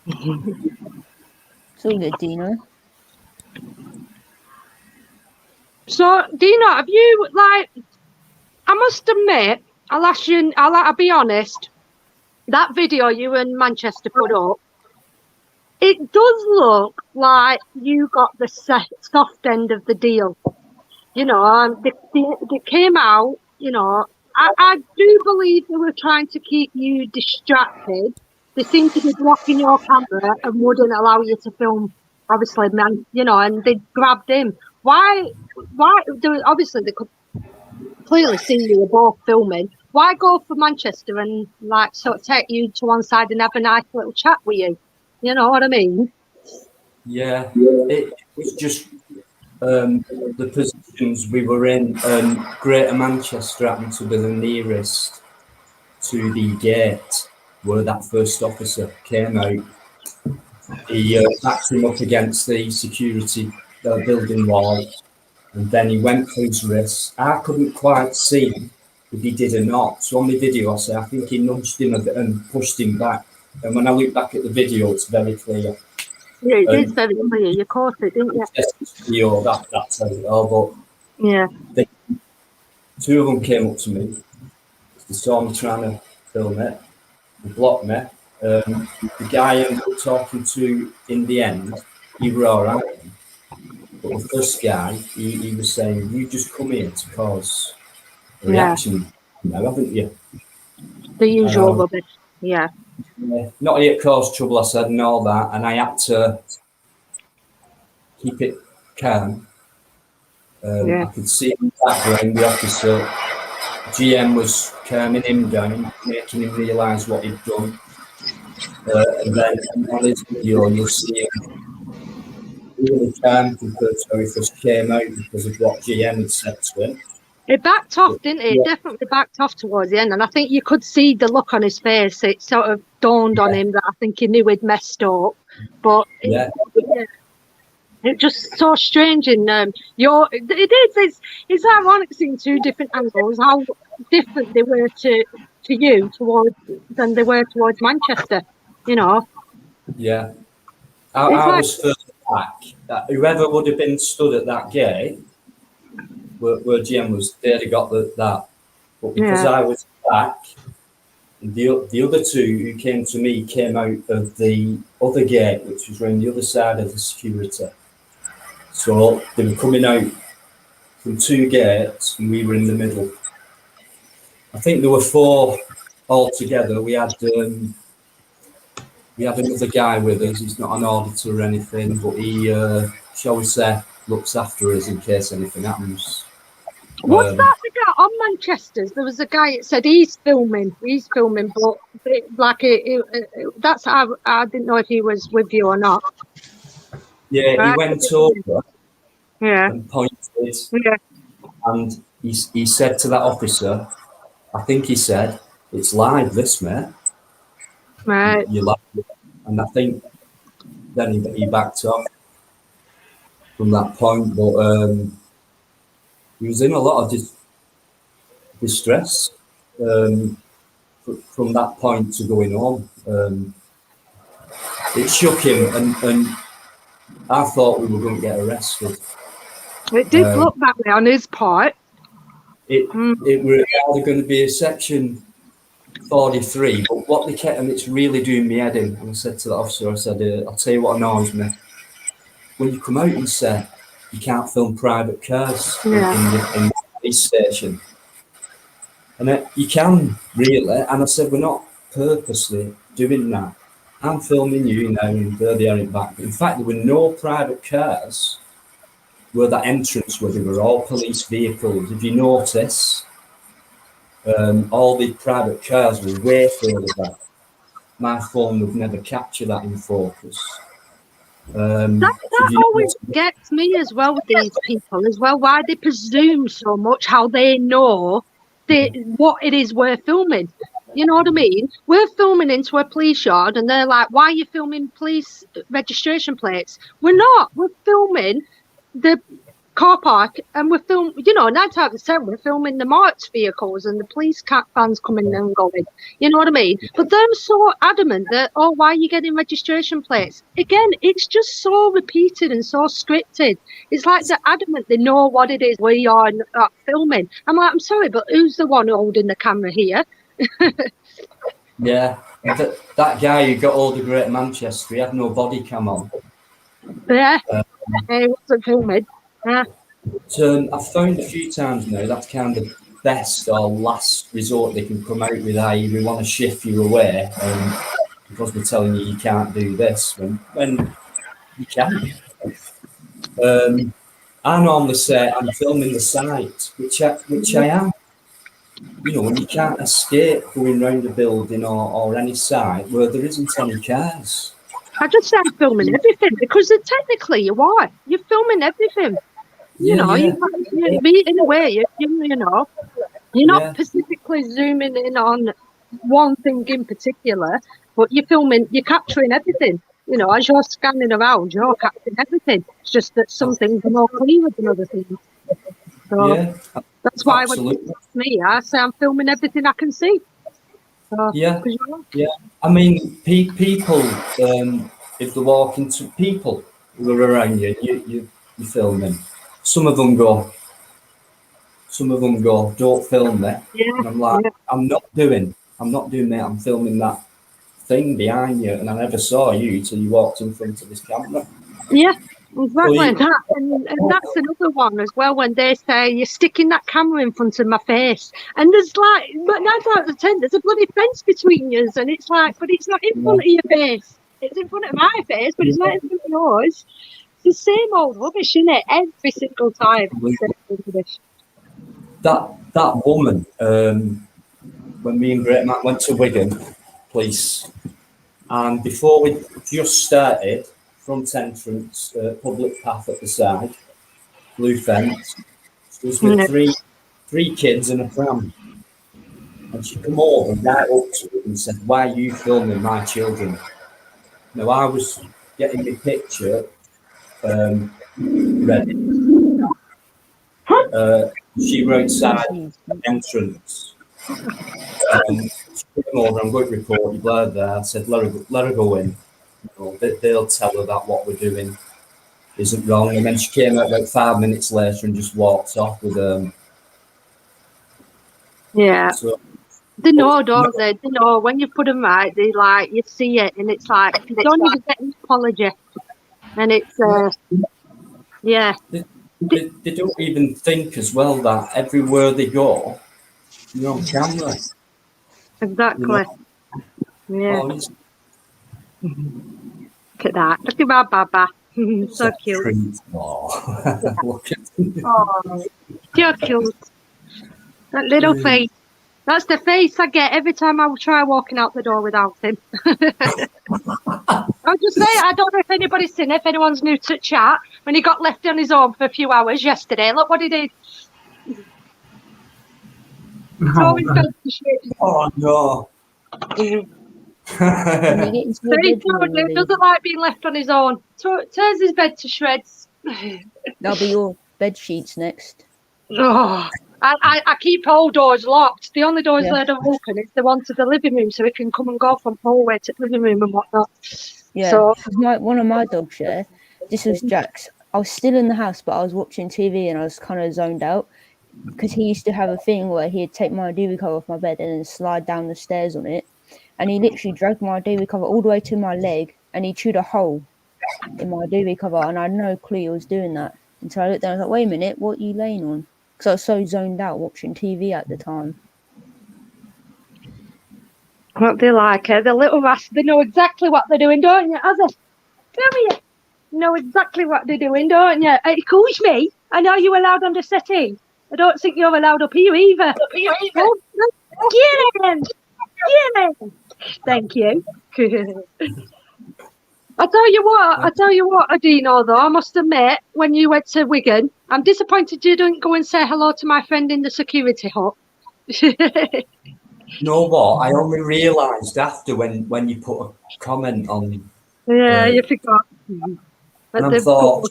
It's all good, Dino. So, Dino, have you, like, I must admit, I'll be honest, that video you and Manchester put up, it does look like you got the soft end of the deal. You know, they came out, you know, I do believe they were trying to keep you distracted. They seem to be blocking your camera and wouldn't allow you to film, obviously, man, you know, and they grabbed him. Why, obviously, they could clearly see you were both filming. Why go for Manchester and, like, sort of take you to one side and have a nice little chat with you? You know what I mean? Yeah, it was just the positions we were in, and Greater Manchester happened to be the nearest to the gate where that first officer came out. He backed him up against the security building wall, and then he went for his wrist. I couldn't quite see if he did or not. So on the video, I think he nudged him a bit and pushed him back. And when I look back at the video, it's very clear. Yeah, it is very clear. You caught it, didn't you? Video, that's how it all. But yeah, two of them came up to me. They saw me trying to film it. They blocked me. The guy I ended up talking to in the end, he were all right. But the first guy, he was saying, "You just come here to cause a reaction, now, haven't you?" The usual rubbish. Yeah. Not here to cause trouble, I said, and all that. And I had to keep it calm. I could see in the background the officer, GM was calming him down, making him realise what he'd done. And then on his video, you'll see him really calm compared to how he first came out because of what GM had said to him. It backed off, didn't it? It definitely backed off towards the end. And I think you could see the look on his face. It sort of dawned on him that I think he knew he'd messed up. But it's just so strange. And it's ironic seeing two different angles, how different they were to you than they were towards Manchester, you know. Yeah. I was further back. That whoever would have been stood at that gate, where GM was, they'd have got that. But because I was back, the other two who came to me came out of the other gate, which was around the other side of the security. So they were coming out from two gates, and we were in the middle. I think there were four altogether. We had another guy with us. He's not an auditor or anything, but he, shall we say, looks after us in case anything happens. Was that the guy on Manchester's? There was a guy that said he's filming, but that's how I didn't know if he was with you or not. Yeah, he went over and pointed, and he said to that officer, I think he said, "It's live, this, mate." Right. You like it. And I think then he backed off from that point, but he was in a lot of distress from that point to going home. It shook him, and I thought we were going to get arrested. It did look that way on his part. It were either going to be a section 43, but what they kept, and it's really doing me head in. And I said to the officer, I said, "I'll tell you what annoys me. When you come out and say you can't film private cars in the police station, and you can really." And I said, "We're not purposely doing that. I'm filming you now, and there they are in back." In fact, there were no private cars where that entrance was. They were all police vehicles. If you notice, all the private cars were way further back. My phone would never capture that in focus. That always gets me as well with these people as well. Why they presume so much, how they know what it is we're filming. You know what I mean? We're filming into a police yard, and they're like, "Why are you filming police registration plates?" We're not. We're filming the car park, and we're filming, 9 times out of 10, we're filming the marked vehicles and the police vans coming and going. You know what I mean? But they're so adamant that, "Oh, why are you getting registration plates?" Again, it's just so repeated and so scripted. It's like they're adamant they know what it is we are filming. I'm like, I'm sorry, but who's the one holding the camera here? Yeah, that guy who got all the Great Manchester, he had no body cam on. Yeah, he wasn't filming. So I've found a few times now that's kind of best or last resort they can come out with, i.e. we want to shift you away because we're telling you can't do this when you can. I normally say I'm filming the site, which I am. When you can't escape going round a building or any site where there isn't any cars. I just say I'm filming everything, because technically you are. You're filming everything. In a way, you're not specifically zooming in on one thing in particular, but you're capturing everything. you know, as you're scanning around, you're capturing everything. It's just that some things are more clearer than other things. So Yeah, that's why absolutely. when it's me, I say I'm filming everything I can see. So, Yeah, 'cause you know, yeah. I mean, people, if they walk into people who are around you, you film them. Some of them go, don't film me. yeah, And I'm like, yeah. I'm not doing that. I'm filming that thing behind you, and I never saw you till you walked in front of this camera. Yeah, So exactly. you, That and that's another one as well. When they say you're sticking that camera in front of my face, and there's like, but 9 out of 10, there's a bloody fence between us, and it's like, but it's not in front of your face. It's in front of my face, but it's not in front of yours. It's the same old rubbish, isn't it? Every single time. It's the same rubbish. that woman, when me and Great Matt went to Wigan Police, and before we just started, front entrance, public path at the side, blue fence, she was with three kids and a pram. And she come over right up to it and said, "Why are you filming my children?" Now, I was getting my picture ready. She were outside the entrance. She came over, "I'm going to report you, blah, there." I said, let her go in. You know, they'll tell her that what we're doing isn't wrong. And then she came out about 5 minutes later and just walked off with Yeah. So, they know, don't they? They know when you put them right. They like you see it, and it's like you don't even get an apology, and it's yeah. They don't even think as well that everywhere they go, you're on camera. Exactly. You know? Yeah. Oh, look at that. Look at my baba. So cute. Oh, look at oh, so cute. That little face. That's the face I get every time I try walking out the door without him. I'll just say, I don't know if anybody's seen it, if anyone's new to chat, when he got left on his own for a few hours yesterday. Look what he did. Oh, no. He doesn't like being left on his own. Tears his bed to shreds. That'll be your bed sheets next. Oh, I keep all doors locked. The only doors that are open is the one to the living room, so it can come and go from hallway to living room and whatnot. Yeah, so one of my dogs, this was Jax. I was still in the house, but I was watching TV and I was kind of zoned out because he used to have a thing where he'd take my duvet cover off my bed and then slide down the stairs on it. And he literally dragged my duvet cover all the way to my leg and he chewed a hole in my duvet cover, and I had no clue he was doing that. Until I looked down and I was like, wait a minute, what are you laying on? Because I was so zoned out watching TV at the time. What they like, the little rascals, they know exactly what they're doing, don't you? Come here. You know exactly what they're doing, don't you? It calls me. I know you're allowed on the settee. I don't think you're allowed up here either. Oh, get him! Get him! Thank you. I tell you what, Adino, though, I must admit, when you went to Wigan, I'm disappointed you didn't go and say hello to my friend in the security hut. No, what? I only realised after when you put a comment on. Yeah, you forgot. And I thought,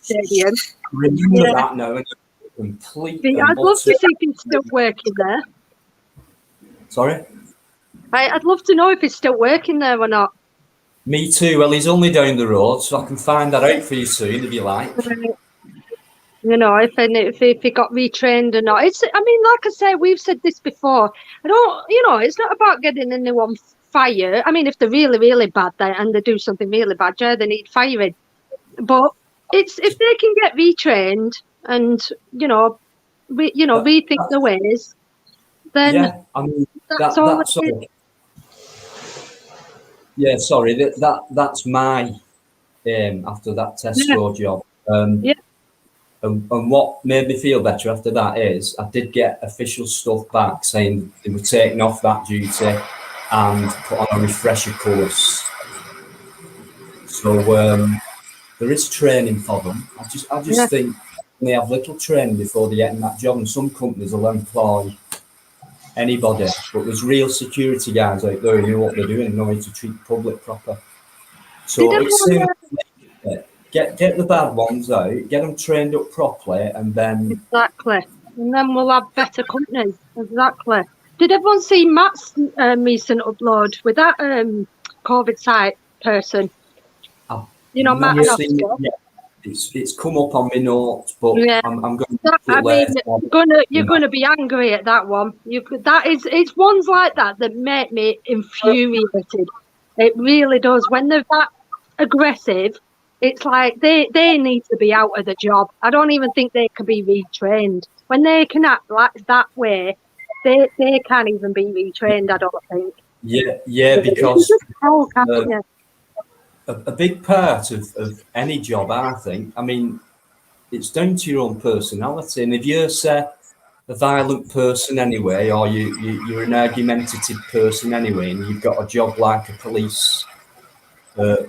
remember that now. Completely. I'd love to see if he's still working there. Sorry? I'd love to know if he's still working there or not. Me too. Well, he's only down the road, so I can find that out for you soon if you like. You know, if he got retrained or not. It's. I mean, like I say, we've said this before. I don't. You know, it's not about getting anyone fired. I mean, if they're really, really bad and they do something really bad, yeah, they need firing. But it's if they can get retrained and rethink the ways, then yeah, I mean that's all. Yeah, sorry. That's my after that Tesco job. And what made me feel better after that is I did get official stuff back saying they were taking off that duty and put on a refresher course. So there is training for them. I just think they have little training before they get in that job, and some companies will employ anybody, but there's real security guys out there who know what they're doing and know how to treat the public proper. So it's simple. Get the bad ones out, get them trained up properly, and then exactly, and then we'll have better companies. Exactly. Did everyone see Matt's recent upload with that COVID site person? You know, Matt and Oscar. Yeah, it's come up on my notes, but yeah. I'm going to I mean, you're gonna be angry at that one. It's ones like that make me infuriated. It really does. When they're that aggressive, it's like they need to be out of the job. I don't even think they can be retrained. When they can act like that way, they can't even be retrained, I don't think. Yeah, because can't a big part of any job, I think, I mean, it's down to your own personality. And if you're, say, a violent person anyway, or you're an argumentative person anyway, and you've got a job like a police or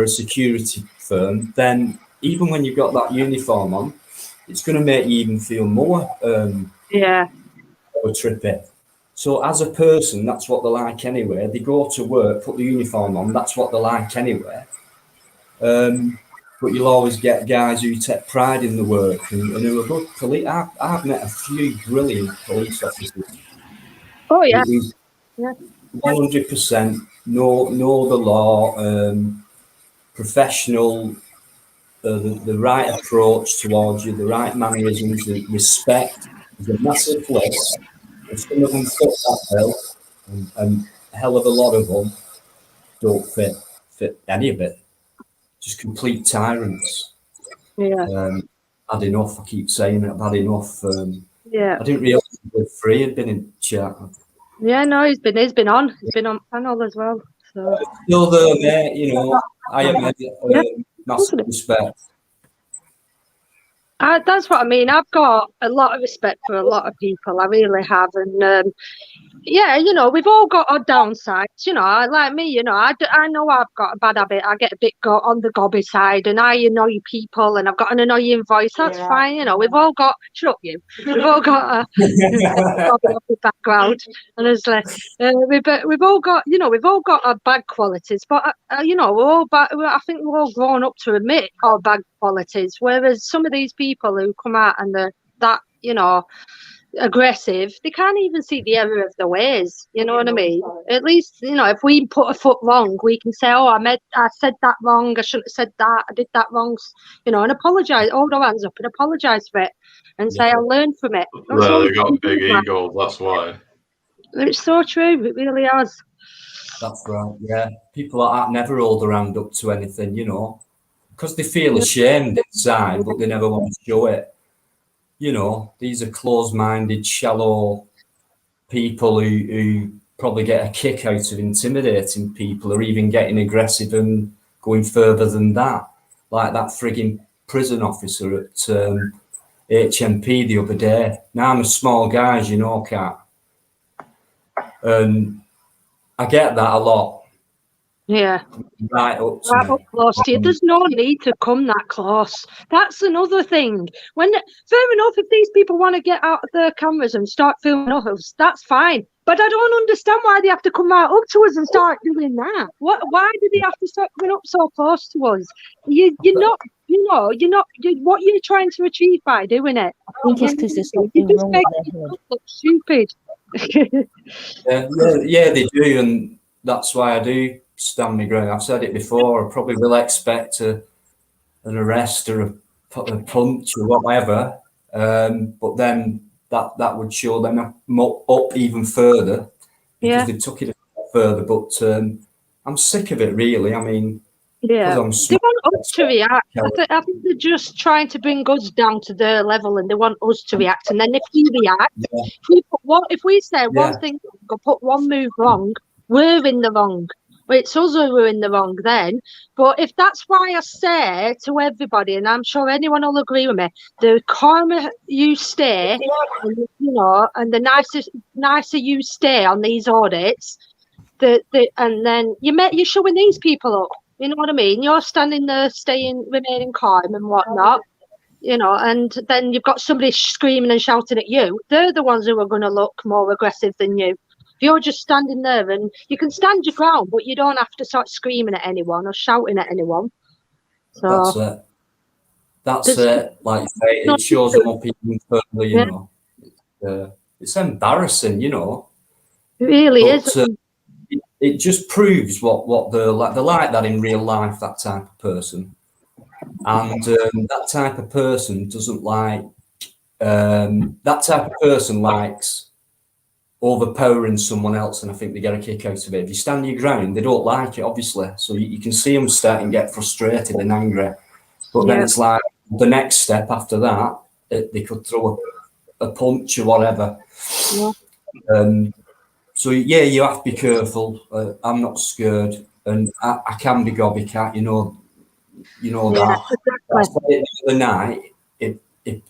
a security firm, then even when you've got that uniform on, it's going to make you even feel more trippy. So as a person, that's what they're like anyway. They go to work, put the uniform on, that's what they're like anyway. But you'll always get guys who take pride in the work and who are good police. I've met a few brilliant police officers. Oh, yeah. 100% know the law, professional, the right approach towards you, the right mannerisms, the respect. There's a massive list. And some of them fit that bill, and a hell of a lot of them don't fit any of it. Just complete tyrants. Yeah. Had enough. I keep saying it. I've had enough. Yeah. I didn't realise Free had been in chat. Yeah, no, he's been on panel as well. So still there, mate. You know, I have massive respect. That's what I mean. I've got a lot of respect for a lot of people. I really have, and yeah, you know, we've all got our downsides. You know, like me. You know, I know I've got a bad habit. I get a bit on the gobby side, and I annoy people, and I've got an annoying voice. That's fine. You know, we've all got. Shut up, you. We've all got a background, and it's like we've all got. You know, we've all got our bad qualities, but you know, we're all bad. I think we're all grown up to admit our bad qualities. Whereas some of these people who come out and they're that, you know, aggressive, they can't even see the error of their ways. You know what I mean? At least, you know, if we put a foot wrong, we can say, oh, I said that wrong, I shouldn't have said that, I did that wrong, you know, and apologise, hold our hands up and apologise for it and say I learned from it. Well, they got big ego, that's why. It's so true, it really has. That's right, yeah. People like that never hold their hand up to anything, you know, because they feel ashamed inside, but they never want to show it. You know, these are closed-minded, shallow people who probably get a kick out of intimidating people or even getting aggressive and going further than that. Like that frigging prison officer at HMP the other day. Now, I'm a small guy, as you know, Kat. And I get that a lot. Yeah. Right up close to you. There's no need to come that close. That's another thing. Fair enough, if these people want to get out of their cameras and start filming us, that's fine. But I don't understand why they have to come right up to us and start doing that. Why do they have to start coming up so close to us? You're not. What you're trying to achieve by doing it. I think it's because there's something just wrong make with their people look stupid. yeah, they do, and that's why I do stand my ground. I've said it before. I probably will expect an arrest or a punch or whatever, but then that would show them up even further because they took it a bit further. But I'm sick of it, really. I mean, they want us to react. I think they're just trying to bring us down to their level, and they want us to react. And then if we react, if we say one thing, or put one move wrong, we're in the wrong. It's us who are in the wrong then. But if that's why I say to everybody, and I'm sure anyone will agree with me, the calmer you stay, and, you know, and the nicer you stay on these audits, and then you're showing these people up. You know what I mean? You're standing there, remaining calm and whatnot. You know, and then you've got somebody screaming and shouting at you. They're the ones who are going to look more aggressive than you. you're just standing there and you can stand your ground, but you don't have to start screaming at anyone or shouting at anyone. So That's it. Like you say, it shows them up even further, you know. It's embarrassing, you know. It really is. It just proves what they're like. They're like that in real life, that type of person. And that type of person doesn't like, that type of person likes overpowering someone else, and I think they get a kick out of it. If you stand your ground, they don't like it, obviously. So you can see them starting to get frustrated and angry. But then it's like the next step after that, they could throw a punch or whatever. So yeah, you have to be careful. I'm not scared, and I can be gobby-cat, you know that. I said it the other night.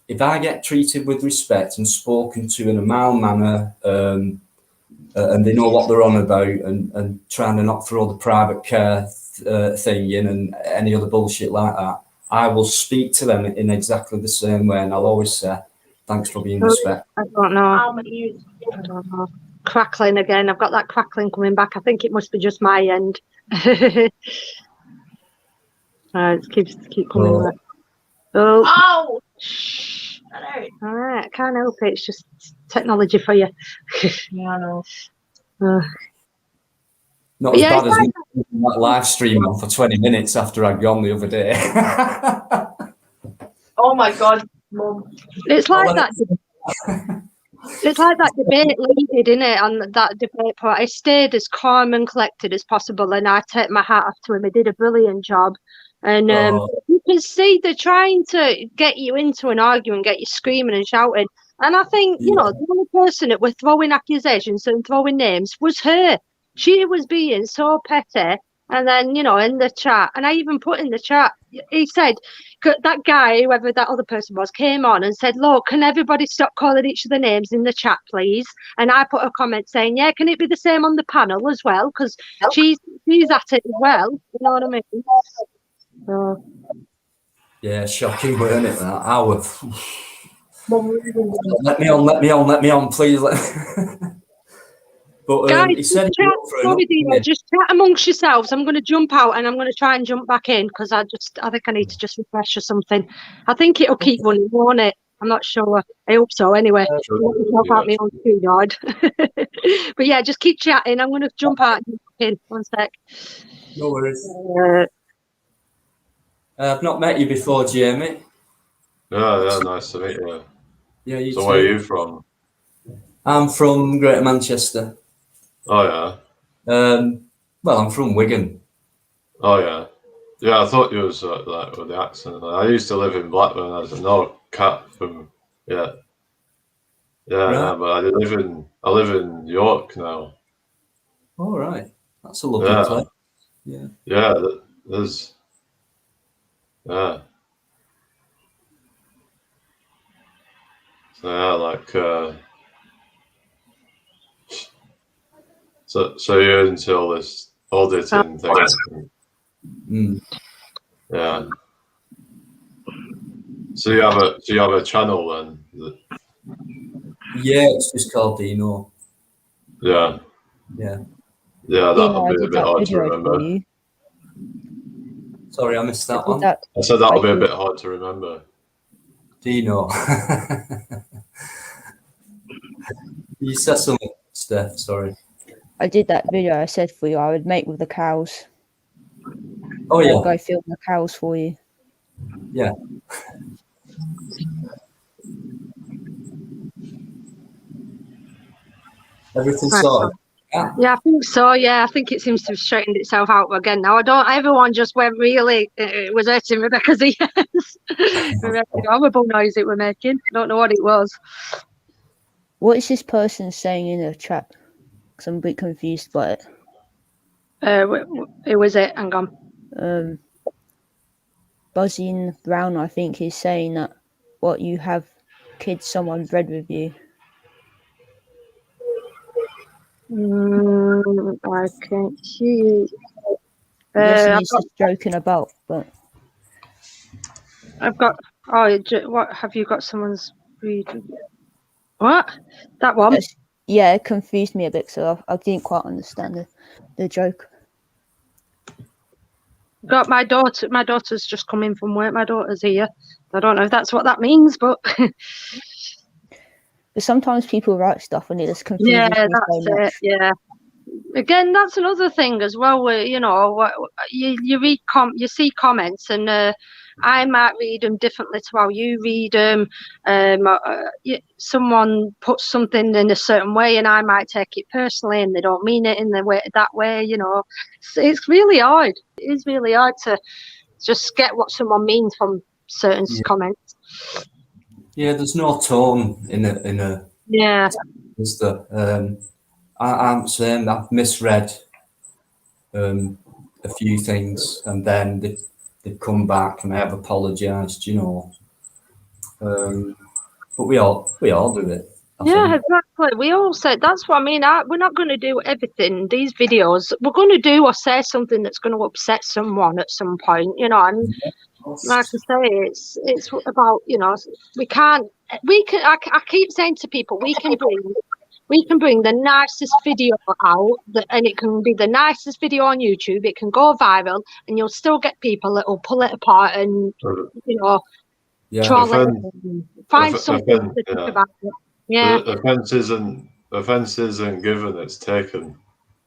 If I get treated with respect and spoken to in a mild manner, and they know what they're on about, and trying to not throw the private care thing in and any other bullshit like that, I will speak to them in exactly the same way, and I'll always say, thanks for being respectful. I don't know. Crackling again. I've got that crackling coming back. I think it must be just my end. It keeps coming back. Oh! Shh. All right, I can't help it. It's just technology for you. Yeah, I know. Not as bad as that live stream on for 20 minutes after I'd gone the other day. Oh my God, Mum. It's like that. It's like that debate leaded, isn't it? On that debate part, I stayed as calm and collected as possible, and I take my hat off to him. He did a brilliant job. And you can see they're trying to get you into an argument, get you screaming and shouting. And I think, you know, the only person that were throwing accusations and throwing names was her. She was being so petty. And then, you know, in the chat, and I even put in the chat, he said, that guy, whoever that other person was, came on and said, look, can everybody stop calling each other names in the chat, please? And I put a comment saying, yeah, can it be the same on the panel as well? Because she's at it as well. You know what I mean? Yeah, shocking, weren't it? That hour. Let me on, please. But guys, he said just chat amongst yourselves. I'm going to jump out and I'm going to try and jump back in because I think I need to just refresh or something. I think it'll keep running, won't it? I'm not sure. I hope so. Anyway, out me on screen yard. But yeah, just keep chatting. I'm going to jump out and jump back in. One sec. No worries. I've not met you before, Jamie. Yeah, nice to meet you. Yeah, you so too. Where are you from? I'm from Greater Manchester. Oh yeah. Well, I'm from Wigan. Oh yeah. Yeah, I thought you was like with the accent. I used to live in Blackburn. I was no cat from right. No, but I live in York now. All right, that's a lovely place. Yeah. Yeah, there's. Yeah. So yeah, like. So you're into all this auditing thing. Yeah. So you have a channel then? Yeah, it's just called Dino. Yeah. Yeah. Yeah, that'll be a bit hard to remember. Sorry, I missed that one. I said that'll be a bit hard to remember. Dino. You said something, Steph, sorry. I did that video I said for you I would make with the cows. Oh yeah. I'll go film the cows for you. Yeah. Everything sorted. Yeah, I think so. Yeah, I think it seems to have straightened itself out again now. Everyone just went really. It was hurting Rebecca's ears. Horrible noise it were making. Don't know what it was. What is this person saying in the chat? Because I'm a bit confused by it. It was it. Hang on. Buzzing Brown, I think, is saying that what you have kids someone bred with you. I can't see. He's just joking about, but I've got. Oh, what have you got? Someone's read. What? That one? Yeah, it confused me a bit, so I didn't quite understand the joke. Got my daughter. My daughter's just come in from work. My daughter's here. I don't know if that's what that means, but But sometimes people write stuff and it just confuses yeah, me that's so much. it. Yeah. Again, that's another thing as well. Where you read you see comments, and I might read them differently to how you read them. Someone puts something in a certain way, and I might take it personally, and they don't mean it in that way. It's really hard. It is really hard to just get what someone means from certain comments. Yeah, there's no tone in a. Yeah. Is there? I'm saying I've misread a few things, and then they come back and I have apologised, but we all do it. I think. Exactly. We all said that's what I mean. We're not going to do everything. These videos, we're going to do or say something that's going to upset someone at some point, And like I say, it's about we can. I keep saying to people, we can bring the nicest video out, and it can be the nicest video on YouTube. It can go viral, and you'll still get people that will pull it apart and troll it. Find something to think about it. Yeah. Offence isn't given; it's taken.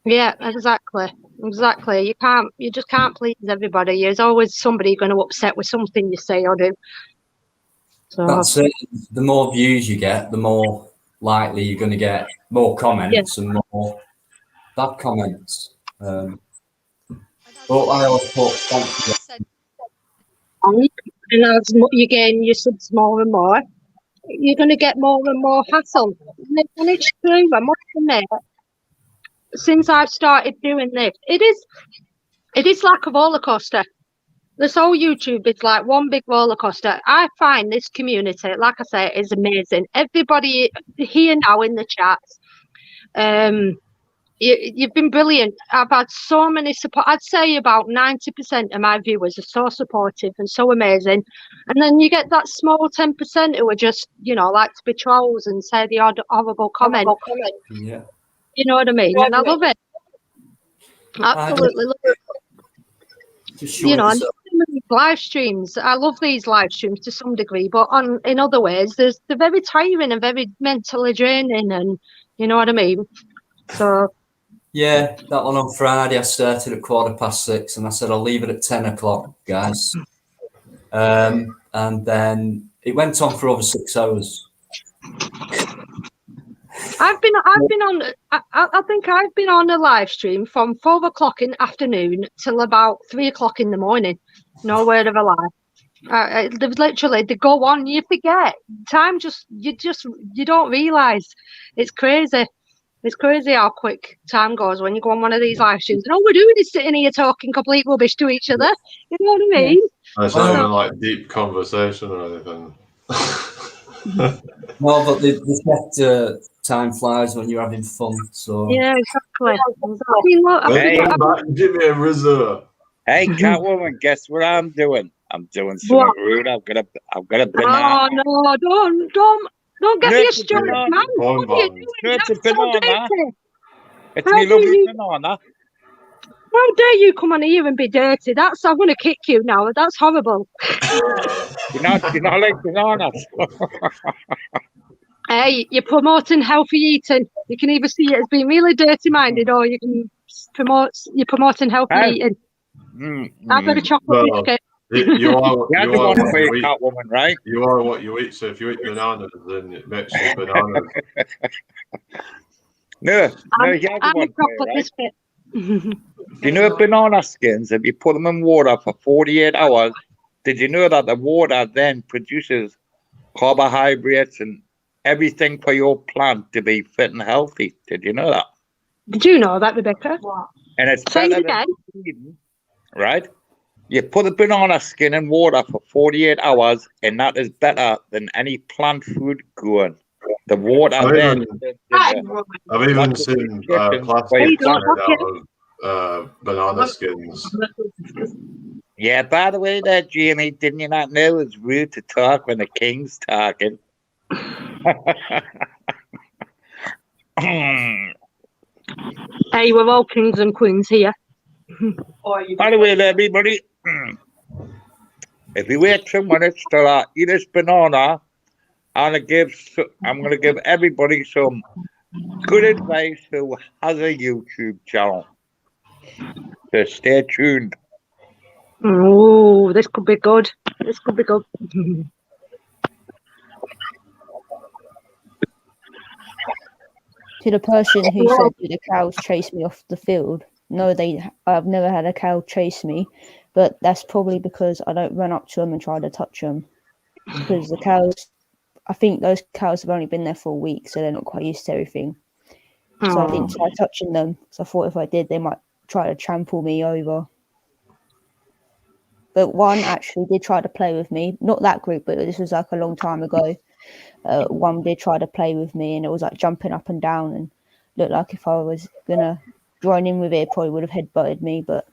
Yeah, exactly. You just can't please everybody. There's always somebody going to upset with something you say or do. So that's it. The more views you get, the more likely you're going to get more comments and more bad comments. But I always put thank you. And as you gain your subs more and more, you're going to get more and more hassle. And it's true, I must admit, since I've started doing this, it is like a roller coaster. This whole YouTube is like one big roller coaster. I find this community, like I say, is amazing. Everybody here now in the chats, you've been brilliant. I've had so many support. I'd say about 90% of my viewers are so supportive and so amazing. And then you get that small 10% who are just, like to be trolls and say the odd horrible comment. Yeah. You know what I mean? And I love it. Absolutely love it. And live streams. I love these live streams to some degree, but in other ways, they're very tiring and very mentally draining, and you know what I mean. So yeah, that one on Friday I started at 6:15, and I said I'll leave it at 10 o'clock, guys. And then it went on for over 6 hours. I've been on. I think I've been on a live stream from 4 o'clock in the afternoon till about 3 o'clock in the morning. No word of a lie. They go on. You forget time. You don't realise. It's crazy. It's crazy how quick time goes when you go on one of these live streams. And all we're doing is sitting here talking complete rubbish to each other. You know what I mean? It's not even like deep conversation or anything. No, but they said time flies when you're having fun. So yeah, exactly. Give me a Rizzo. Hey, Catwoman, guess what I'm doing? I'm doing something rude. I've got a banana. Oh no! Don't get me a stupid man. What are you doing? It's a banana. It's me lovely banana. How dare you come on here and be dirty? I'm going to kick you now. That's horrible. You're not like bananas. Hey, you're promoting healthy eating. You can either see it as being really dirty-minded, or you can you're promoting healthy eating. I've got a chocolate biscuit. You are what you eat, Catwoman, right? You are what you eat. So if you eat bananas, then it makes you bananas. No, you have one chocolate biscuit. Do you know banana skins? If you put them in water for 48 hours, did you know that the water then produces carbohydrates and everything for your plant to be fit and healthy? Did you know that? Did you know that, Rebecca? And it's better than eating, right? You put a banana skin in water for 48 hours, and that is better than any plant food going. The water I've then... even seen plastic out of banana skins. Yeah, by the way there, Jamie, didn't you not know it's rude to talk when the king's talking? Hey, we're all kings and queens here. By the way, everybody, if you wait 2 minutes till I eat this banana, I'm gonna give everybody some good advice who has a YouTube channel. So stay tuned. Oh, this could be good. This could be good. To the person who said that the cows chased me off the field, no, I've never had a cow chase me, but that's probably because I don't run up to them and try to touch them. Because the cows, I think those cows have only been there for a week, so they're not quite used to everything. So I didn't try touching them, because I thought if I did, they might try to trample me over. But one actually did try to play with me. Not that group, but this was like a long time ago. One did try to play with me, and it was like jumping up and down, and looked like if I was gonna join in with it, probably would have headbutted me. But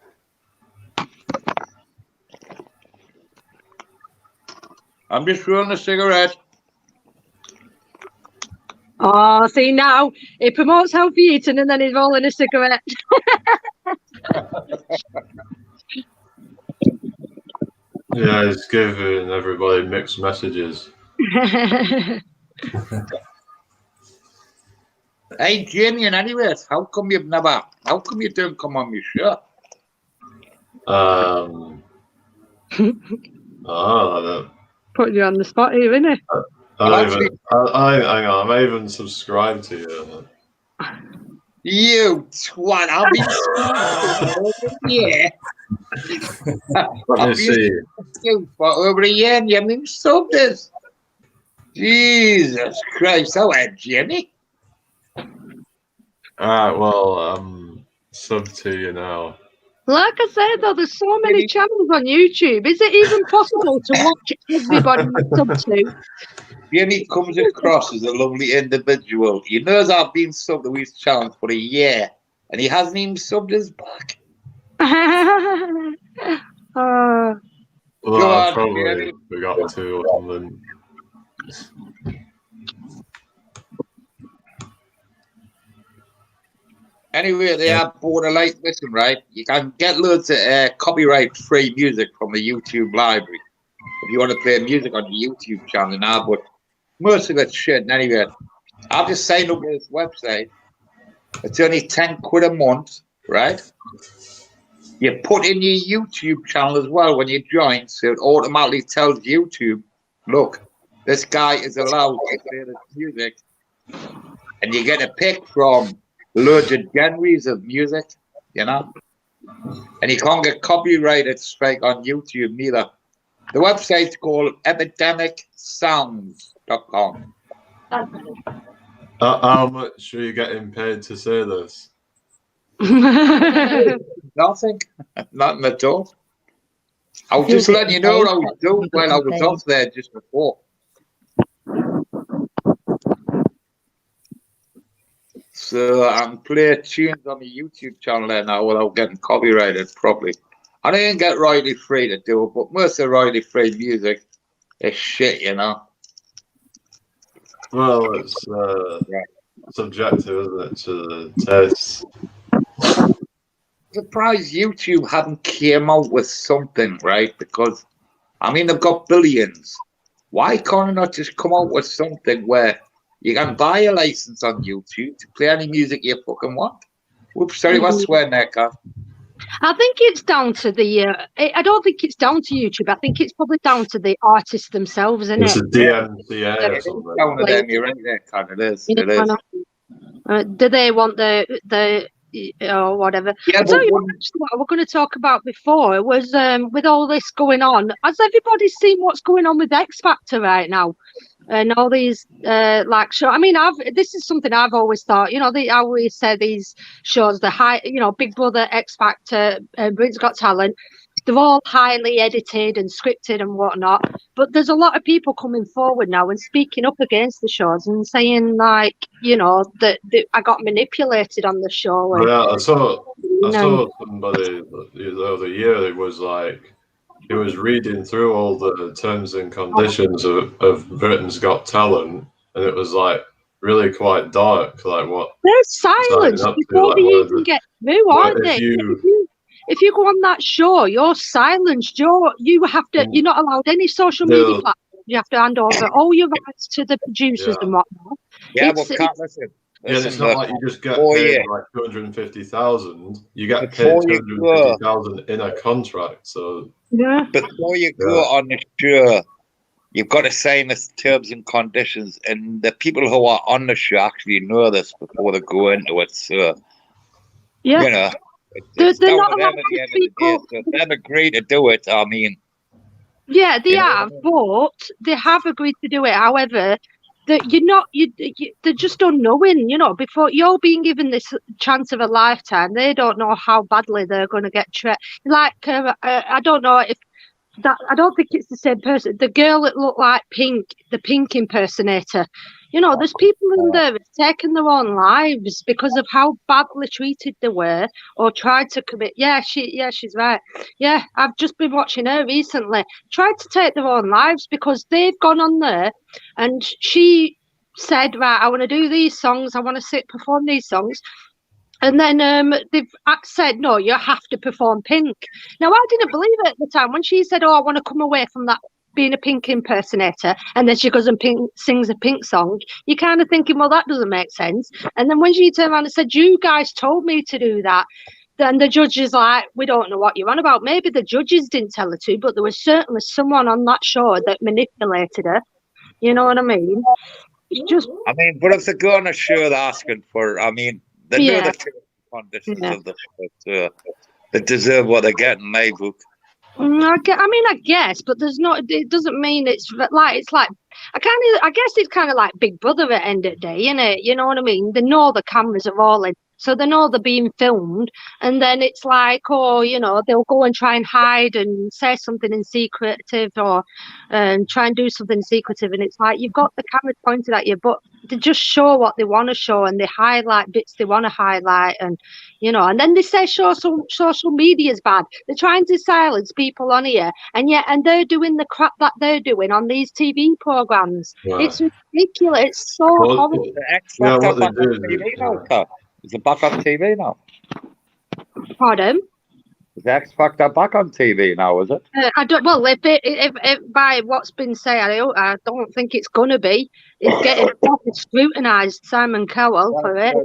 I'm just rolling a cigarette. Oh, see now, he promotes healthy eating and then he's rolling a cigarette. Yeah, he's giving everybody mixed messages. Hey, Jamie, and anyways, how come you don't come on my show? Putting you on the spot here, isn't it? hang on, I'm even subscribed to you. You twat, I'll be yeah. Let me see. For over a year and you haven't subbed us. Jesus Christ, how are Jimmy? Alright, well, I'm sub to you now. Like I said, though, there's so many channels on YouTube. Is it even possible to watch everybody sub to? Jimmy comes across as a lovely individual. He knows I've been subbed to his channel for a year, and he hasn't even subbed us back. Well, I probably forgot to on the... Anyway, they are borderline. Listen, right? You can get loads of copyright-free music from the YouTube library if you want to play music on the YouTube channel now. But most of it's shit. Anyway, I've just signed up with this website. It's only 10 quid a month, right? You put in your YouTube channel as well when you join, so it automatically tells YouTube, look, this guy is allowed to play this music, and you get a pick from loads of genres of music, you know, and you can't get copyrighted strike on YouTube neither. The website's called epidemicsounds.com. How much are you getting paid to say this? Nothing at all. I was just letting you know what I was doing while I was off there just before. So I can play tunes on the YouTube channel there now without getting copyrighted properly. I didn't get royalty free to do it, but most of the royalty free music is shit, you know. Well, it's subjective, isn't it, to the taste. I'm surprised YouTube hadn't came out with something, right? Because, I mean, they've got billions. Why can't they not just come out with something where you can buy a license on YouTube to play any music you fucking want? Whoops, sorry, what's swearing there, Kath? I think it's down to the. I don't think it's down to YouTube. I think it's probably down to the artists themselves, isn't it's it? It's a DMCA or something. Down to them, you're right there, Kath. It is. It is. Do they want the or whatever? Yeah, I'll tell you what we're going to talk about before was with all this going on. Has everybody seen what's going on with X Factor right now? And all these like show. I mean, this is something I've always thought. You know, I always say these shows, Big Brother, X Factor, Britain's Got Talent. They're all highly edited and scripted and whatnot. But there's a lot of people coming forward now and speaking up against the shows and saying, like, you know, that I got manipulated on the show. And, yeah, I saw somebody the other year. It was like he was reading through all the terms and conditions of Britain's Got Talent, and it was like really quite dark. Like what they're silenced before they even get through, aren't they? If you go on that show, you're silenced. You have to. You're not allowed any social media platform. You have to hand over all your rights to the producers and whatnot. Yeah, but can't listen. Yeah, it's not like you just get paid like 250,000. You get paid 250,000 in a contract. So before you go on the show, you've got to sign the terms and conditions, and the people who are on the show actually know this before they go into it. So you know, it's down to them at the end of the day. So if they've agreed to do it, I mean. Yeah, they have, but they have agreed to do it. However, they're just unknowing, before you're being given this chance of a lifetime, they don't know how badly they're going to get treated. Like, I don't know if that, I don't think it's the same person. The girl that looked like Pink, the Pink impersonator. There's people in there that's taken their own lives because of how badly treated they were or tried to commit. She's right. Yeah, I've just been watching her recently. Tried to take their own lives because they've gone on there and she said, right, I want to do these songs. I want to perform these songs. And then they've said, no, you have to perform Pink. Now, I didn't believe it at the time. When she said, I want to come away from that being a Pink impersonator, and then she goes and sings a Pink song, you're kind of thinking, well, that doesn't make sense. And then when she turned around and said, you guys told me to do that, then the judge is like, we don't know what you're on about. Maybe the judges didn't tell her to, but there was certainly someone on that show that manipulated her. You know what I mean? It's just... I mean, but if they go on a show they're asking for, I mean, they know the conditions of the show, they deserve what they get in my book. I guess, but there's not. It doesn't mean it's like I guess it's kind of like Big Brother at the end of the day, innit? You know what I mean? They know the cameras are all in, so they know they're being filmed, and then it's like, they'll go and try and hide and say something in secretive or try and do something secretive, and it's like you've got the cameras pointed at you, but they just show what they want to show and they highlight bits they want to highlight, and and then they say social media is bad. They're trying to silence people on here, and they're doing the crap that they're doing on these TV programs. Right. It's ridiculous. It's so horrible. Is it back on TV now? Pardon? Is X Factor back on TV now? Is it? I don't. Well, if by what's been said, I don't think it's gonna be. It's getting scrutinised. Simon Cowell for it.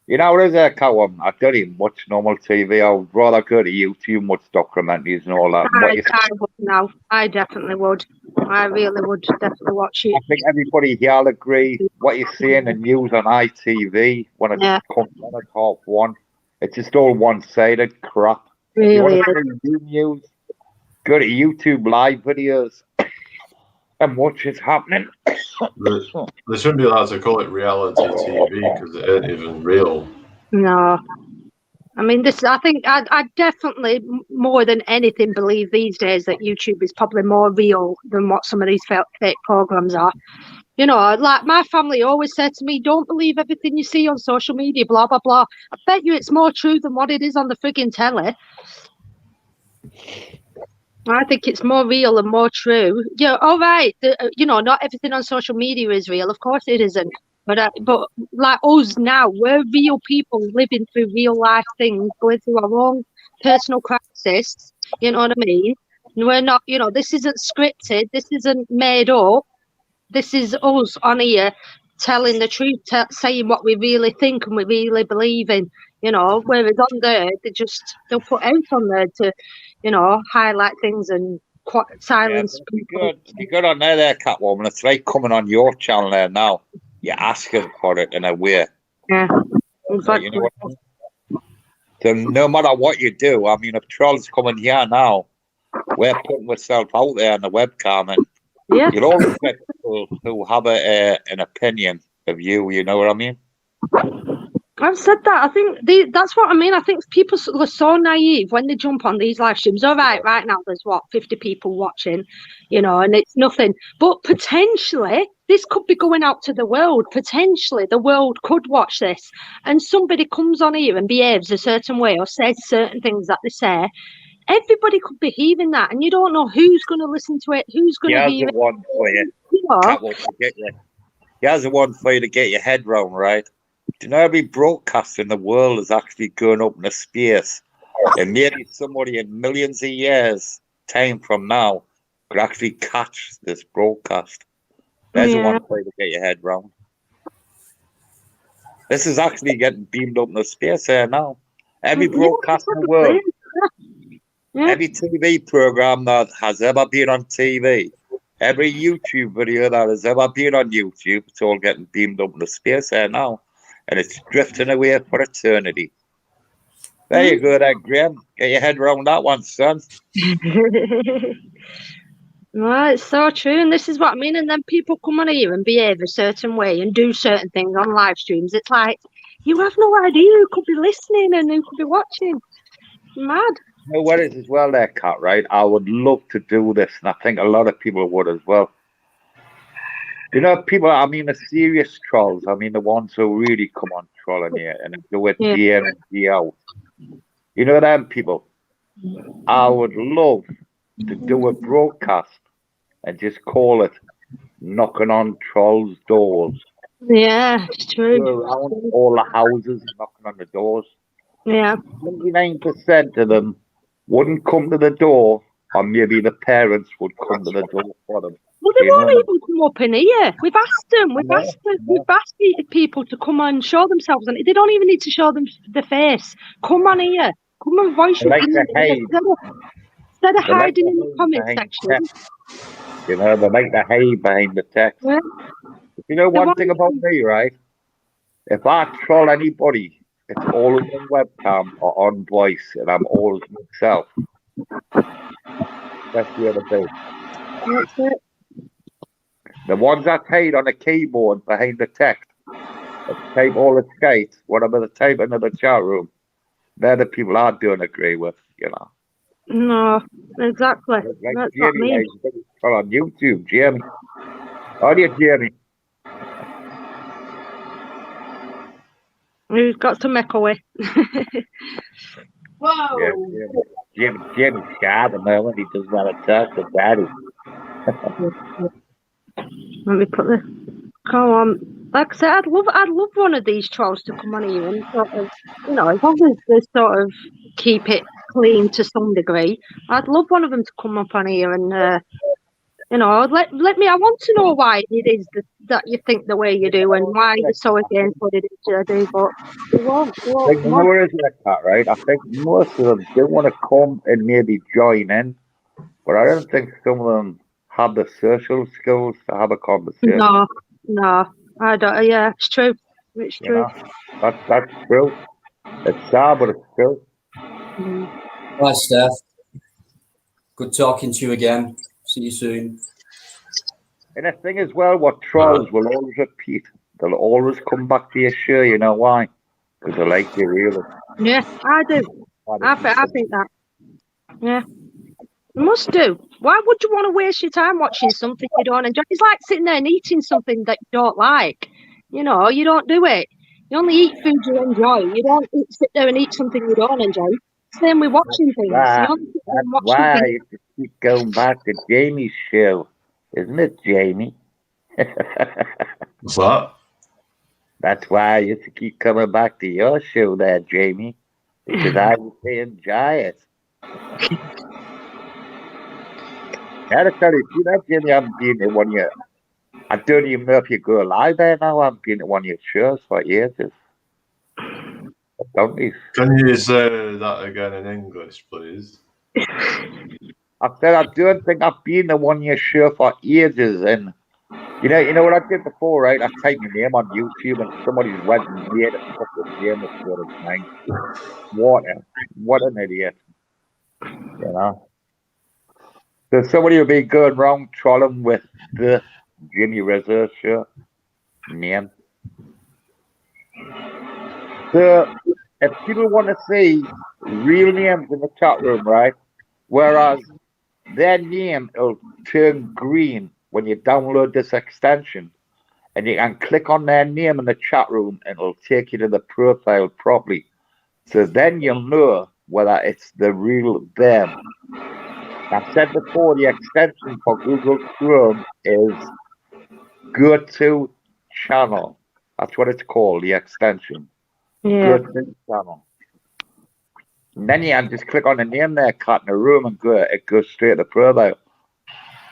There's a Cowell. I don't even watch normal TV. I would rather go to YouTube, watch documentaries and all that. I would now. I definitely would. I really would definitely watch it. I think everybody here will agree. What you're seeing in news on ITV when it comes on at 1:30, it's just all one-sided crap. Really? You want to see news? Go to YouTube live videos and watch what's happening. They shouldn't be allowed to call it reality TV because it ain't even real. No. I mean, I think I definitely, more than anything, believe these days that YouTube is probably more real than what some of these fake programs are. Like my family always said to me, don't believe everything you see on social media, blah, blah, blah. I bet you it's more true than what it is on the frigging telly. I think it's more real and more true. Yeah, all right. Not everything on social media is real. Of course it isn't. But like us now, we're real people living through real life things, going through our own personal crisis. You know what I mean? And we're not, this isn't scripted. This isn't made up. This is us on here telling the truth, saying what we really think and we really believe in. Whereas on there, they'll put out on there to, highlight things and silence people. Be good on there, Catwoman. It's like coming on your channel there now. You're asking for it in a way. Yeah, exactly. So no matter what you do, I mean, if trolls coming here now, we're putting ourselves out there on the webcam, and you'll always get people who have an opinion of you. You know what I mean? I've said that. I think that's what I mean. I think people are so naive when they jump on these live streams. All right, right now there's 50 people watching, and it's nothing. But potentially this could be going out to the world. Potentially the world could watch this, and somebody comes on here and behaves a certain way or says certain things that they say. Everybody could be hearing that, and you don't know who's going to listen to it, who's going to hear it. One for you. Here's the one for you to get your head round, right? Do you know every broadcast in the world is actually going up into space? And maybe somebody in millions of years time from now could actually catch this broadcast. There's the one for you to get your head round. This is actually getting beamed up into space here now. Every broadcast in the world, every TV program that has ever been on TV, every YouTube video that has ever been on YouTube, it's all getting beamed up into space here now. And it's drifting away for eternity. There you go, there, Graham. Get your head around that one, son. Right, it's so true, and this is what I mean. And then people come on here and behave a certain way and do certain things on live streams. It's like you have no idea who could be listening and who could be watching. Mad. You know what it is as well, there, Kat. Right? I would love to do this, and I think a lot of people would as well. You know, people. I mean, the serious trolls. I mean, the ones who really come on trolling here and do it day in and day out. You know them people. I would love to do a broadcast and just call it knocking on trolls' doors. Yeah, it's true. Go around all the houses and knocking on the doors. Yeah. 99% of them wouldn't come to the door, or maybe the parents would come to the door for them. Well, they won't even come up in here. We've asked them. We've asked people to come and show themselves, and they don't even need to show them the face. Come on here. Come and voice your opinion. Instead of hiding in the comment section. You know, they make the hay behind the text. Yeah. You know one thing about me, right? If I troll anybody, it's always on webcam or on voice, and I'm always myself. That's the other thing. That's it. The ones that hide on a keyboard behind the text, that type all the skates, whatever they type into the chat room, they're the people I don't agree with, you know. No, exactly. Like That's Jamie, what I mean. on YouTube, Jamie. How do you, Jamie? Who's got to make away? Whoa! Yeah, Jamie's shy at the moment. He doesn't want to talk to Daddy. Let me put the. Come on. Like I said, I'd love one of these trolls to come on here and sort of, you know, as long as they sort of keep it clean to some degree. I'd love one of them to come up on here and, you know, let me. I want to know why it is that you think the way you do and why you're so against what it is you do. But they won't. I think more is like that, right? I think most of them do want to come and maybe join in, but I don't think some of them have the social skills to have a conversation. No, I don't. Yeah, it's true. It's true. Yeah, that's true. It's sad, but it's true. Hi, Steph. Good talking to you again. See you soon. And the thing as well, what trolls will always repeat. They'll always come back to your show. You know why? Because they like you, really. Yeah, I do. I think that. Yeah. You must do. Why would you want to waste your time watching something you don't enjoy? It's like sitting there and eating something that you don't like. You know, you don't do it. You only eat food you enjoy. You don't sit there and eat something you don't enjoy. Same with watching things. That's why you keep going back to Jamie's show. Isn't it, Jamie? What's that? That's why I used to keep coming back to your show there, Jamie. Because I used to enjoy it. I gotta tell you, see that, Jimmy, I haven't been in one year. I don't even know if you go live there now. I haven't been in one of your shows for ages. Don't you? Can you say that again in English, please? I said I don't think I've been in one of your show for ages, and you know what I did before, right? I typed my name on YouTube, and somebody went and made a fucking name of sort of thing. What an idiot, you know. So somebody will be going around trolling with the Jimmy Rizzo show name. So if people want to see real names in the chat room, right? Whereas their name will turn green when you download this extension, and you can click on their name in the chat room and it'll take you to the profile properly. So then you'll know whether it's the real them. I've said before, the extension for Google Chrome is go to channel. That's what it's called, the extension. Yeah. Good Things channel. And then you can just click on the name there, cut in the room, and it goes straight to the profile.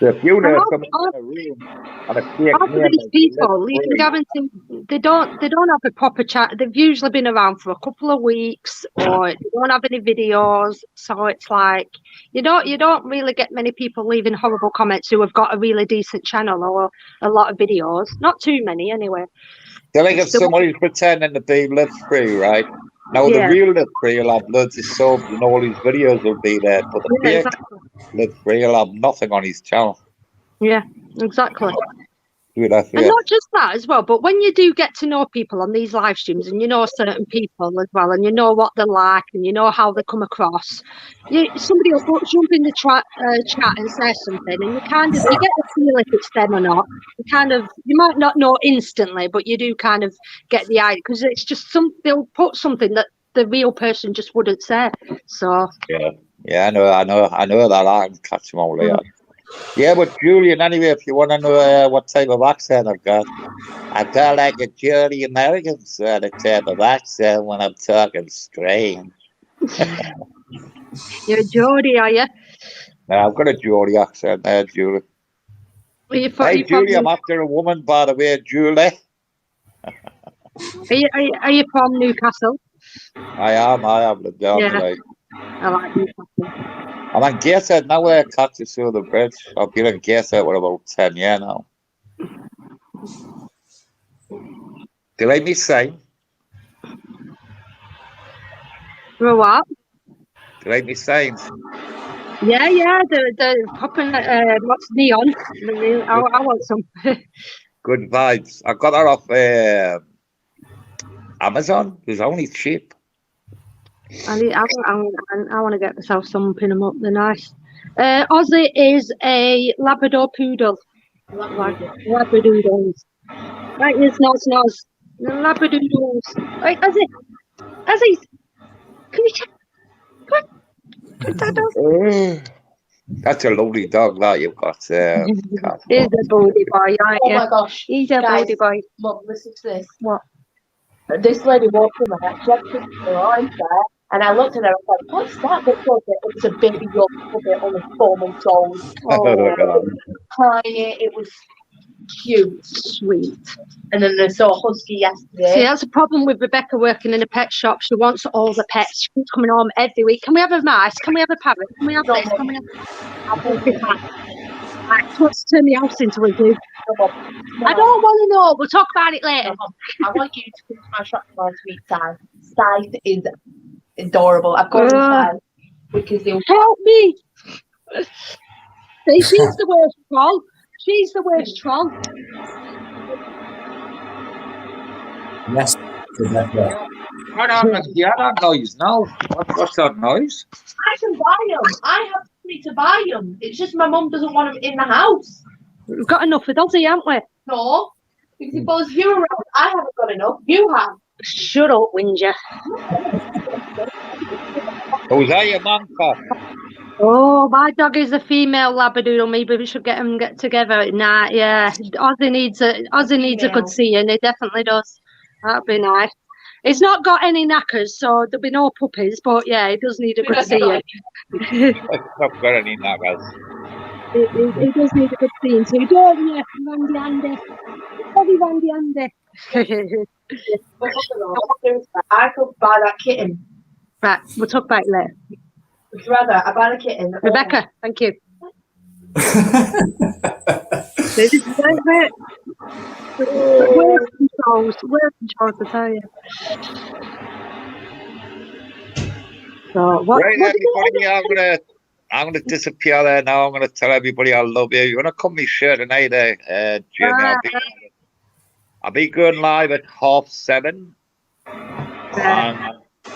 So if you know someone in the room and a fake Half of name, these people, you can guarantee they don't have a proper chat. They've usually been around for a couple of weeks, or they don't have any videos. So it's like you don't really get many people leaving horrible comments who have got a really decent channel or a lot of videos. Not too many, anyway. I think if somebody's pretending to be live free, right? Now the real live free will have loads of subs and all his videos will be there, but the fake live free will have nothing on his channel. Yeah, exactly. And not just that as well, but when you do get to know people on these live streams and you know certain people as well, and you know what they're like and you know how they come across, somebody will jump in the chat and say something, and you get the feel if it's them or not. You might not know instantly, but you do kind of get the idea, because it's just they'll put something that the real person just wouldn't say. So I know that I can catch them all there. Yeah, but Julian, anyway, if you want to know what type of accent I've got like a Geordie American sort of type of accent when I'm talking strange. You're a Geordie, are you? No, I've got a Geordie accent there, Julie. Hey, Julie, I'm after a woman, by the way, Julie. Are you from Newcastle? I am lived down there. I like Newcastle. I'm in Gateshead now where I catch the through the bridge. I've been in Gateshead for about 10 years now. Do you like me sing? For what? Do you like me sing? Yeah, the popping what's neon? I want some. Good vibes. I got that off Amazon. It was only cheap. I want to get myself some, pin them up. They're nice. Ozzy is a Labrador poodle. Labradoodles. Right, it's not. The Labradoodles. Right, Ozzy. Can you check? That's a lovely dog that you've got. He's a booty boy, aren't you? Oh my gosh. He's a booty boy. Mum, listen to this. What? This lady walked in there, she had her arms there, and I looked at her and I was like, what's that? They thought it was a baby young puppy, only 4 months old. Tiny, it was cute. Sweet. And then I saw a husky yesterday. See, that's a problem with Rebecca working in a pet shop. She wants all the pets. She keeps coming home every week. Can we have a mice? Can we have a parrot? Can we have this? Can we have... Let's turn the house into a zoo. I don't want to know. We'll talk about it later. I want you to come to my shop tomorrow to meet Scythe. Scythe is adorable. I've got Scythe because they'll help me. She's the worst troll. She's the worst troll. Yes, Rebecca. I don't noise now. What's that noise? I can buy them. I have money to buy them. It's just my mum doesn't want them in the house. We've got enough of Ozzy, haven't we? No, because if both you around, I haven't got enough. You have. Shut up, Whinger. Who's that, your mum? Oh, my dog is a female Labradoodle. Maybe we should get together. Nah, yeah. Ozzy needs a good seeing. He definitely does. That'd be nice. He's not got any knackers, so there'll be no puppies. But yeah, he does need a good seeing. He's not got any knackers. He does need a good seeing. So don't you, Randy Andy? Randy Andy. I could buy that kitten. Right, we'll talk about it later. Would you rather I buy the kitten? Rebecca, thank you. Where's controls, I tell you. So what? Right, everybody, I'm gonna disappear there now. I'm gonna tell everybody I love you. You're gonna come me shirt tonight, Jimmy. I'll be going live at 7:30.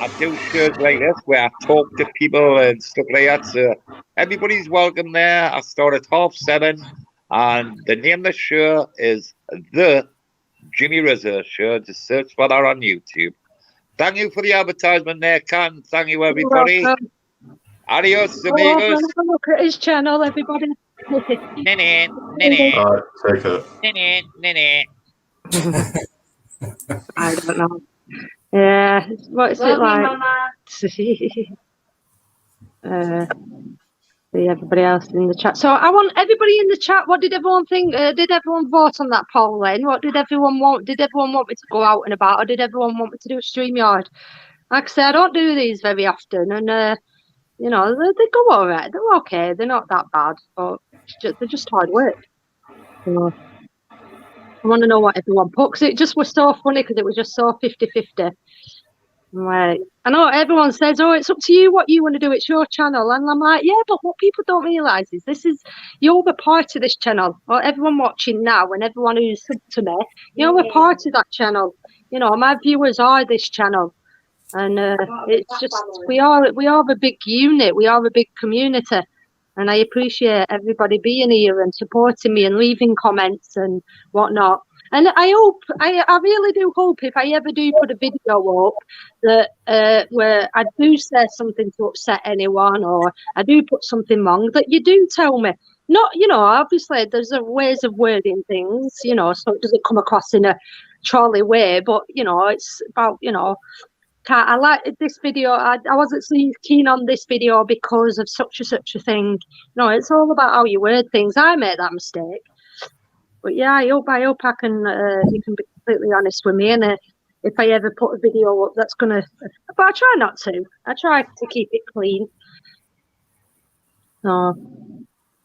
I do shows like this where I talk to people and stuff like that. So everybody's welcome there. I start at 7:30, and the name of the show is The Jimmy Rizzo Show. Just search for that on YouTube. Thank you for the advertisement there, Ken. Thank you, everybody. Adios, amigos. Have a look at his channel, everybody. Take it. I don't know. Yeah, what's it like? See everybody else in the chat. So I want everybody in the chat. What did everyone think? Did everyone vote on that poll then? What did everyone want? Did everyone want me to go out and about, or did everyone want me to do a StreamYard? Like I say, I don't do these very often, and you know, they go all right. They're okay. They're not that bad, but they're just hard work. So I want to know what everyone put, because it just was so funny, because it was just so 50-50. Like, I know everyone says, oh, it's up to you what you want to do, it's your channel, and I'm like, yeah, but what people don't realise is you're the part of this channel, or everyone watching now and everyone who's sub to me, you're a part of that channel. You know, my viewers are this channel, and it's just we are a big unit, we are a big community, and I appreciate everybody being here and supporting me and leaving comments and whatnot. And I hope, I really do hope, if I ever do put a video up that where I do say something to upset anyone, or I do put something wrong, that you do tell me. Not, you know, obviously there's ways of wording things, you know, so it doesn't come across in a trolley way, but, you know, it's about, you know, I like this video. I wasn't so keen on this video because of such a thing. No, it's all about how you word things. I made that mistake. But yeah, I hope I can, you can be completely honest with me, and if I ever put a video up that's gonna, but I try not to. I try to keep it clean. So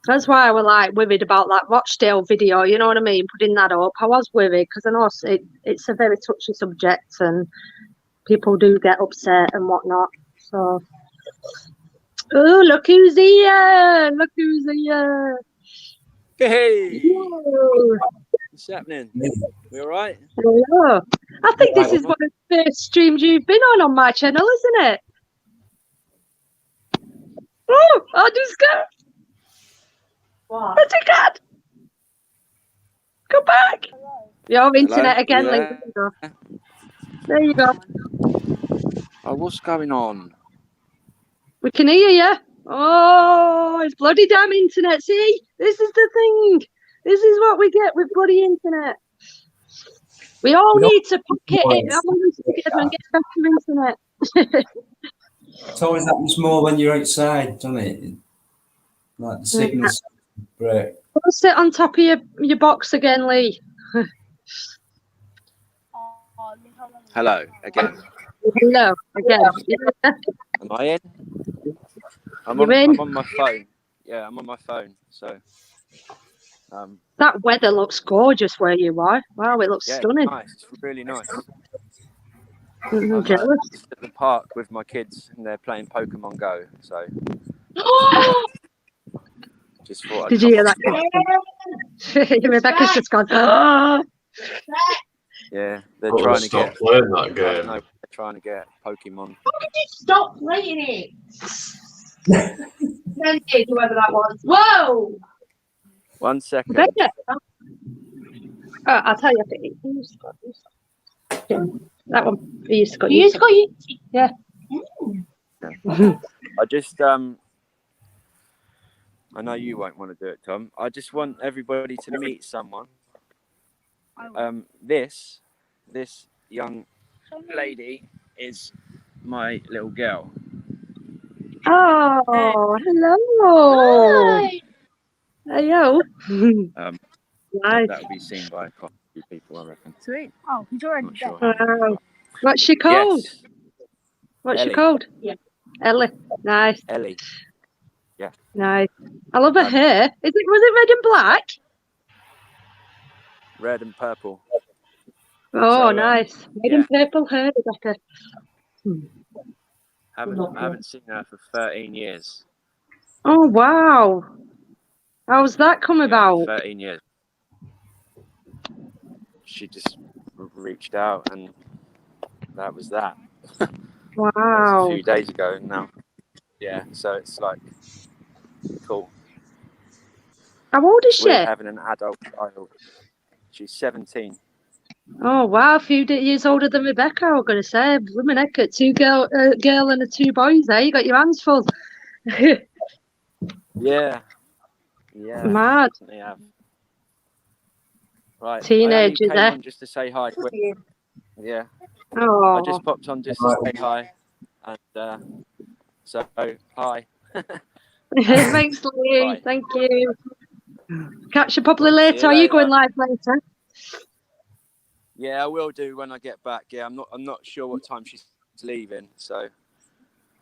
that's why I was like worried about that Rochdale video. You know what I mean? Putting that up, I was worried because I know it's a very touchy subject, and people do get upset and whatnot. So, oh, look who's here! Look who's here! Hey, Whoa. what's happening? We all right? Hello. I think this is one of the first streams you've been on my channel, isn't it? Oh, I just got. What? That's a cat. Go back. Your internet again, Link. There you go. Oh, what's going on? We can hear you. Oh, it's bloody damn internet. See, this is the thing. This is what we get with bloody internet. We all need to pocket it together and get better internet. It's always happens more when you're outside, doesn't it? Like the signals break. Go sit on top of your box again, Lee. Hello again. Hello again. Am I in? I'm on my phone. Yeah, I'm on my phone. So. That weather looks gorgeous where you are. Wow, it looks stunning. Nice. It's really nice. I'm jealous. Just at the park with my kids, and they're playing Pokemon Go. So. Just thought. Did you hear that? Rebecca's just gone. Yeah, they're trying to get. Playing that game. No, they're trying to get Pokemon. Why did you stop playing it? Then whoever that was. Whoa! 1 second. Rebecca. I'll tell you after that one. You just got you. Yeah. I just I know you won't want to do it, Tom. I just want everybody to meet someone. This young lady is my little girl. Oh, hello. Hi. Hello. Nice. That will be seen by quite a few people, I reckon. Sweet. Oh, he's already sure. Wow. What's she called? Yes. What's Ellie. she called? Yeah. Ellie. Nice. Ellie. Yeah. Nice. I love her hair. Was it red and black? Red and purple. Oh, nice. Red and purple hair, Rebecca. I haven't seen her for 13 years. Oh, wow. How's that come about? 13 years. She just reached out, and that was that. Wow. That was a few days ago now. Yeah, so it's like cool. How old is she? We're having an adult child. She's 17. Oh, wow. A few years older than Rebecca, I was going to say. Blooming heck, two girl and the two boys there. You got your hands full. Yeah. Yeah. Mad. Yeah. Right. Teenagers, I only came on just to say hi. Quick. Yeah. Oh. I just popped on just to say hi. And so, hi. Thanks, Lee. Bye. Thank you. Catch you probably later. Are you going live later? Yeah, I will do when I get back. Yeah, I'm not sure what time she's leaving, so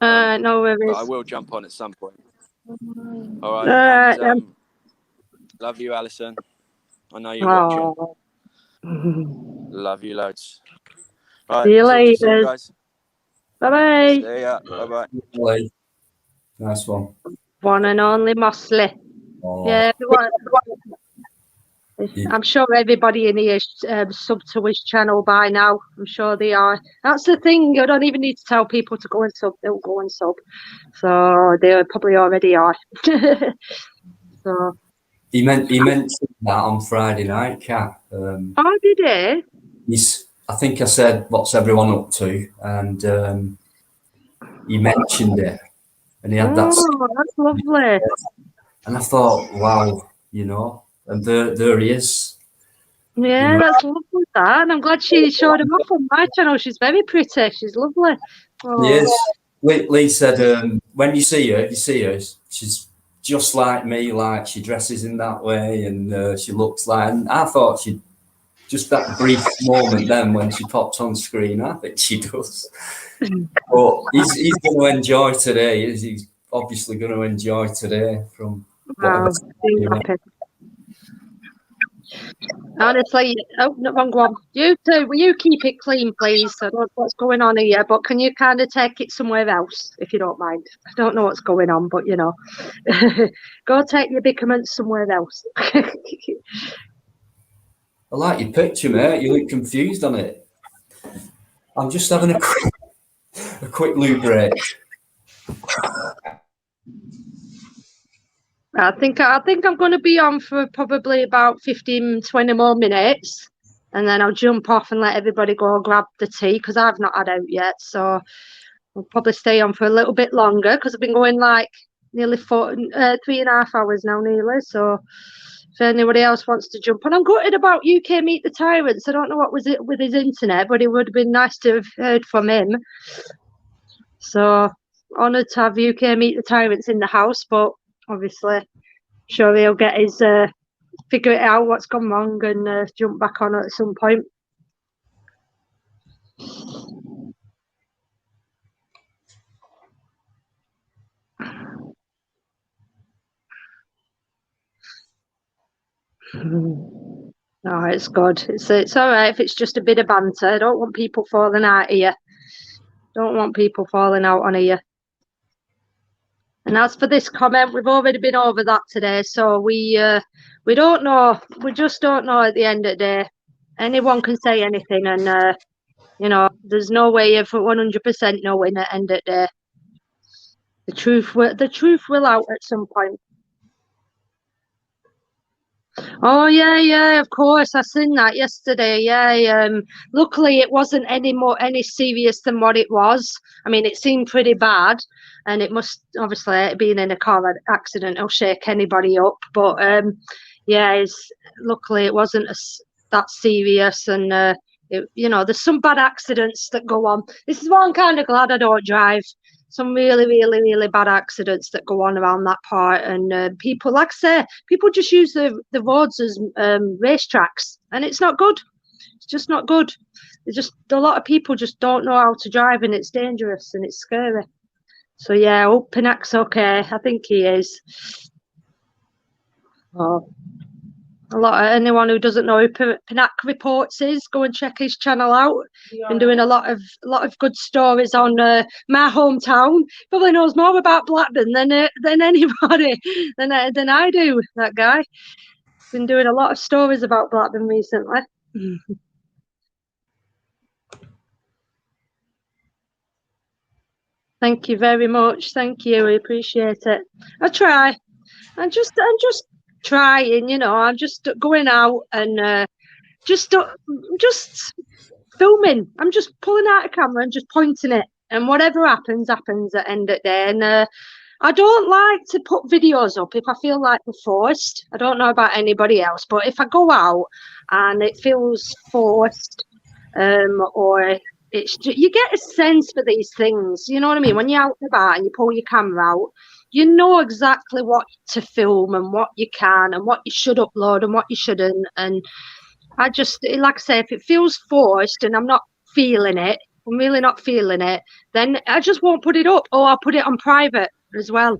no worries. but I will jump on at some point. All right. Love you, Alison. I know you're watching. Love you loads. All right, see you later, soon, guys. Bye-bye. See ya. Bye-bye. Nice one. One and only Mosley. Oh. Yeah, I'm sure everybody in here sub to his channel by now. I'm sure they are. That's the thing. You don't even need to tell people to go and sub. They'll go and sub. So they probably already are. So He mentioned that on Friday night, Kat. Oh, did he? I think I said, "What's everyone up to?" And he mentioned it, and he had that. Oh, that's lovely. And I thought, wow, and there he is. Yeah, that's lovely, that. And I'm glad she showed him off on my channel. She's very pretty. She's lovely. Oh. Yes. Lee said, when you see her, she's just like me, like she dresses in that way and she looks like, and I thought she'd just that brief moment then when she popped on screen, I think she does. But he's going to enjoy today. He's obviously going to enjoy today from whatever. Honestly, oh, no, wrong one. You two, will you keep it clean, please? I don't know what's going on here, but can you kind of take it somewhere else, if you don't mind? I don't know what's going on, but go take your bickerments somewhere else. I like your picture, mate. You look confused on it. I'm just having a quick loo break. I think I'm going to be on for probably about 15-20 more minutes, and then I'll jump off and let everybody go grab the tea because I've not had out yet. So I'll probably stay on for a little bit longer because I've been going like nearly 3.5 hours now, nearly. So if anybody else wants to jump on, I'm gutted about UK Meet the Tyrants. I don't know what was it with his internet, but it would have been nice to have heard from him. So honoured to have UK Meet the Tyrants in the house, but obviously sure he'll get his figure it out what's gone wrong and jump back on at some point. No, it's good. It's all right if it's just a bit of banter. I don't want people falling out here. Don't want people falling out on here. And as for this comment, we've already been over that today. So we don't know. We just don't know at the end of the day. Anyone can say anything, and there's no way of 100% knowing at the end of the day. The truth will out at some point. Oh yeah, of course. I seen that yesterday. Yeah. Luckily, it wasn't any serious than what it was. I mean, it seemed pretty bad, and it must obviously being in a car accident will shake anybody up. But luckily it wasn't that serious, and there's some bad accidents that go on. This is why I'm kind of glad I don't drive. Some really, really, really bad accidents that go on around that part, and people, like I say, people just use the roads as racetracks, and it's not good. It's just not good. A lot of people just don't know how to drive, and it's dangerous and it's scary. So yeah, I hope Pinak's okay. I think he is. Anyone who doesn't know who Pinak Reports is, go and check his channel out. Been doing a lot of good stories on my hometown. Probably knows more about Blackburn than anybody than I do. That guy been doing a lot of stories about Blackburn recently. Thank you very much. Thank you. I appreciate it. I try. I'm just trying, I'm just going out and just filming. I'm just pulling out a camera and just pointing it, and whatever happens at the end of the day. And I don't like to put videos up if I feel like they're forced. I don't know about anybody else, but if I go out and it feels forced, or you get a sense for these things. You know what I mean? When you're out and about and you pull your camera out, you know exactly what to film and what you can and what you should upload and what you shouldn't. And I just, like I say, if it feels forced and I'm not feeling it, I'm really not feeling it, then I just won't put it up, or I'll put it on private as well.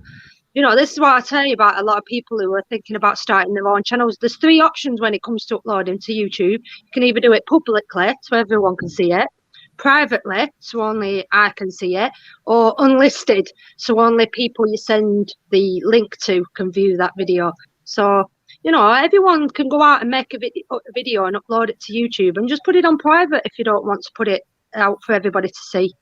You know, this is what I tell you about a lot of people who are thinking about starting their own channels. There's 3 options when it comes to uploading to YouTube. You can either do it publicly so everyone can see it, privately so only I can see it, or unlisted so only people you send the link to can view that video. So, you know, everyone can go out and make a video and upload it to YouTube, and just put it on private if you don't want to put it out for everybody to see.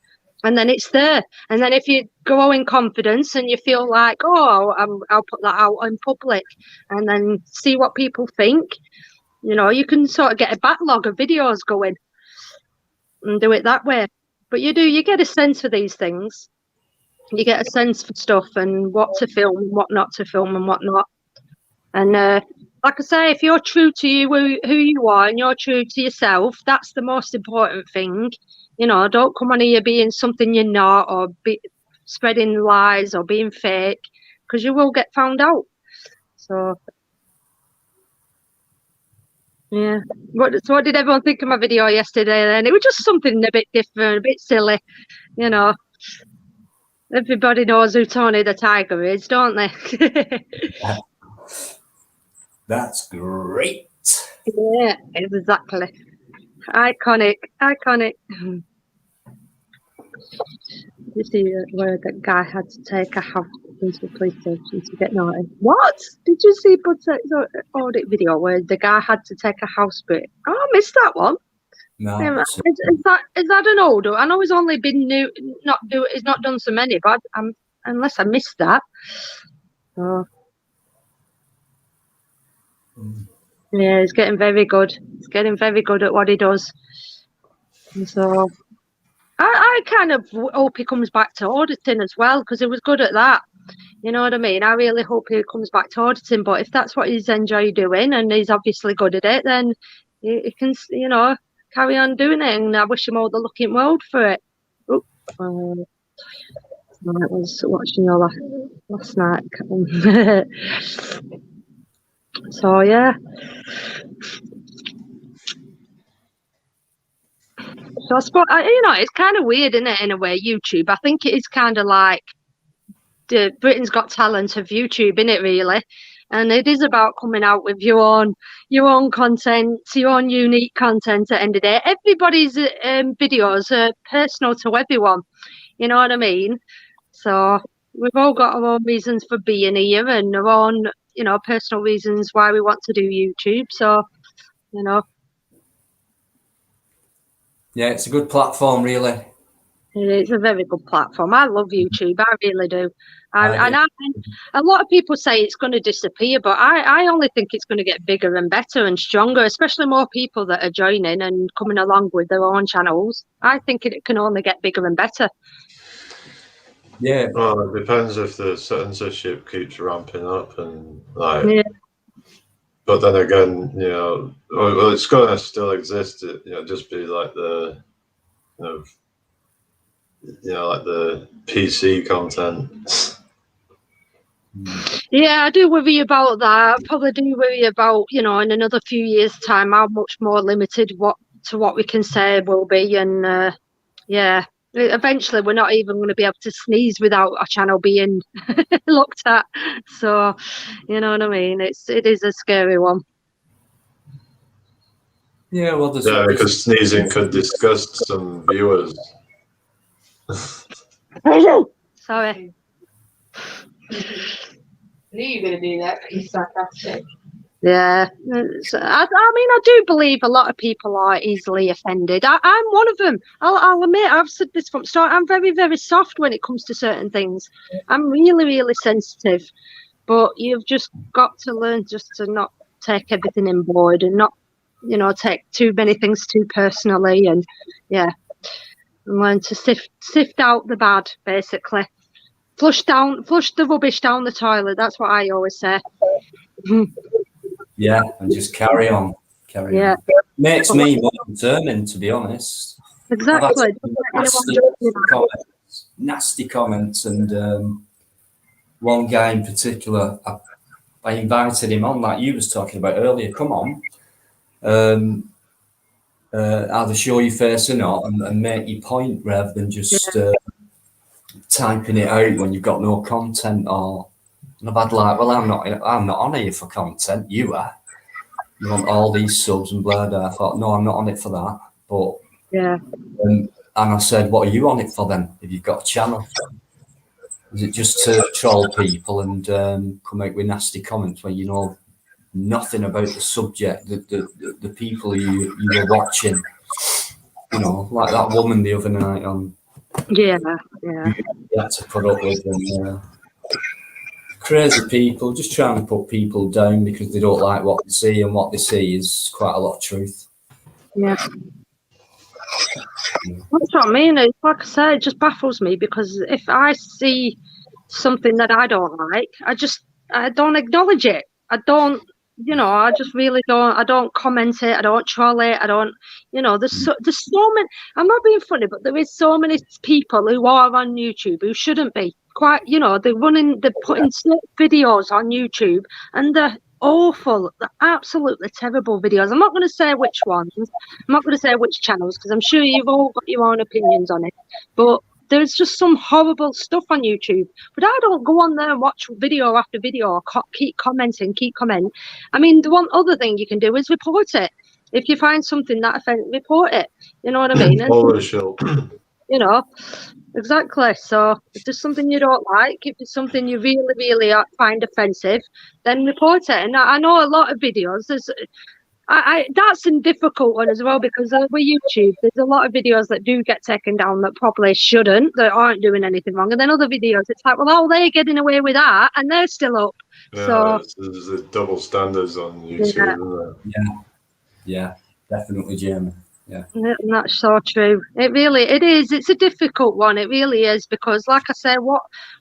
And then it's there. And then if you go in confidence and you feel like, oh, I'll put that out in public and then see what people think, you know, you can sort of get a backlog of videos going and do it that way. But you get a sense for these things. You get a sense for stuff and what to film and what not to film and what not. And like I say, if you're true to you, who you are, and you're true to yourself, that's the most important thing. You know, don't come on here being something you're not, or spreading lies or being fake, because you will get found out. So, yeah. So what did everyone think of my video yesterday then? It was just something a bit different, a bit silly, you know. Everybody knows who Tony the Tiger is, don't they? That's great. Yeah, exactly. Iconic. You see where that guy had to take a house into the police station to get naughty. What? Did you see Bud's audit video where the guy had to take a house bit? Oh, I missed that one. No. Is that an older? I know he's only been new, he's not done so many, but unless I missed that. So. Yeah, he's getting very good. He's getting very good at what he does. And so I kind of hope he comes back to auditing as well, because he was good at that. You know what I mean? I really hope he comes back to auditing. But if that's what he's enjoyed doing and he's obviously good at it, then he can, you know, carry on doing it. And I wish him all the luck in the world for it. I was watching your last night. So yeah. So I suppose, you know, it's kind of weird, isn't it, in a way, YouTube? I think it is kind of like the Britain's Got Talent of YouTube, isn't it, really? And it is about coming out with your own content, your own unique content at the end of the day. Everybody's videos are personal to everyone, you know what I mean? So we've all got our own reasons for being here and our own, you know, personal reasons why we want to do YouTube. So, you know. Yeah, it's a good platform, really. It's a very good platform. I love YouTube. I really do. And a lot of people say it's going to disappear, but I only think it's going to get bigger and better and stronger, especially more people that are joining and coming along with their own channels. I think it can only get bigger and better. Yeah. Well, it depends if the censorship keeps ramping up and like. Yeah. But then again, you know, well, it's going to still exist. You know, just be like the, you know, like the PC content. Yeah, I do worry about that. I probably do worry about, you know, in another few years' time, how much more limited what we can say will be. And yeah, eventually we're not even going to be able to sneeze without our channel being looked at. So, you know what I mean? It is a scary one. Yeah, well, because sneezing could disgust some viewers. Sorry. I knew you were going to do that, but you're sarcastic. Yeah, I mean, I do believe a lot of people are easily offended. I'm one of them. I'll admit, I've said this from the start. I'm very, very soft when it comes to certain things. I'm really, really sensitive. But you've just got to learn just to not take everything in board and not, you know, take too many things too personally. And yeah, and learn to sift out the bad, basically. flush the rubbish down the toilet. That's what I always say. Yeah, and just carry on. Carry on. Makes me more determined, to be honest. Exactly. Nasty comments, and one guy in particular, I invited him on, like you was talking about earlier. Come on, either show your face or not, and make your point rather than just typing it out when you've got no content. And I've had like, well, I'm not on here for content. You are. You want all these subs and blah blah. I thought, no, I'm not on it for that. But and I said, what are you on it for then? If you've got a channel, is it just to troll people and come out with nasty comments when you know nothing about the subject, the people you were watching? You know, like that woman the other night on. You had to put up with them. Crazy people just trying to put people down because they don't like what they see, and what they see is quite a lot of truth. Yeah. That's what I mean. It's like I said, it just baffles me because if I see something that I don't like, I don't acknowledge it. I don't, I just really don't. I don't comment it. I don't troll it. I don't, there's so many. I'm not being funny, but there is so many people who are on YouTube who shouldn't be. Quite, they're putting videos on YouTube, and they're awful, they're absolutely terrible videos. I'm not going to say which ones, I'm not going to say which channels, because I'm sure you've all got your own opinions on it, but there's just some horrible stuff on YouTube. But I don't go on there and watch video after video or keep commenting. I mean, the one other thing you can do is report it. If you find something that offends, report it. You know what I mean? Exactly. So if there's something you don't like, if it's something you really, really find offensive, then report it. And I know a lot of videos. That's a difficult one as well, because with YouTube, there's a lot of videos that do get taken down that probably shouldn't, that aren't doing anything wrong. And then other videos, it's like, well, they're getting away with that, and they're still up. So there's a double standards on YouTube. Yeah, definitely, Jamie. Yeah, and that's so true. It is. It's a difficult one. It really is, because, like I say,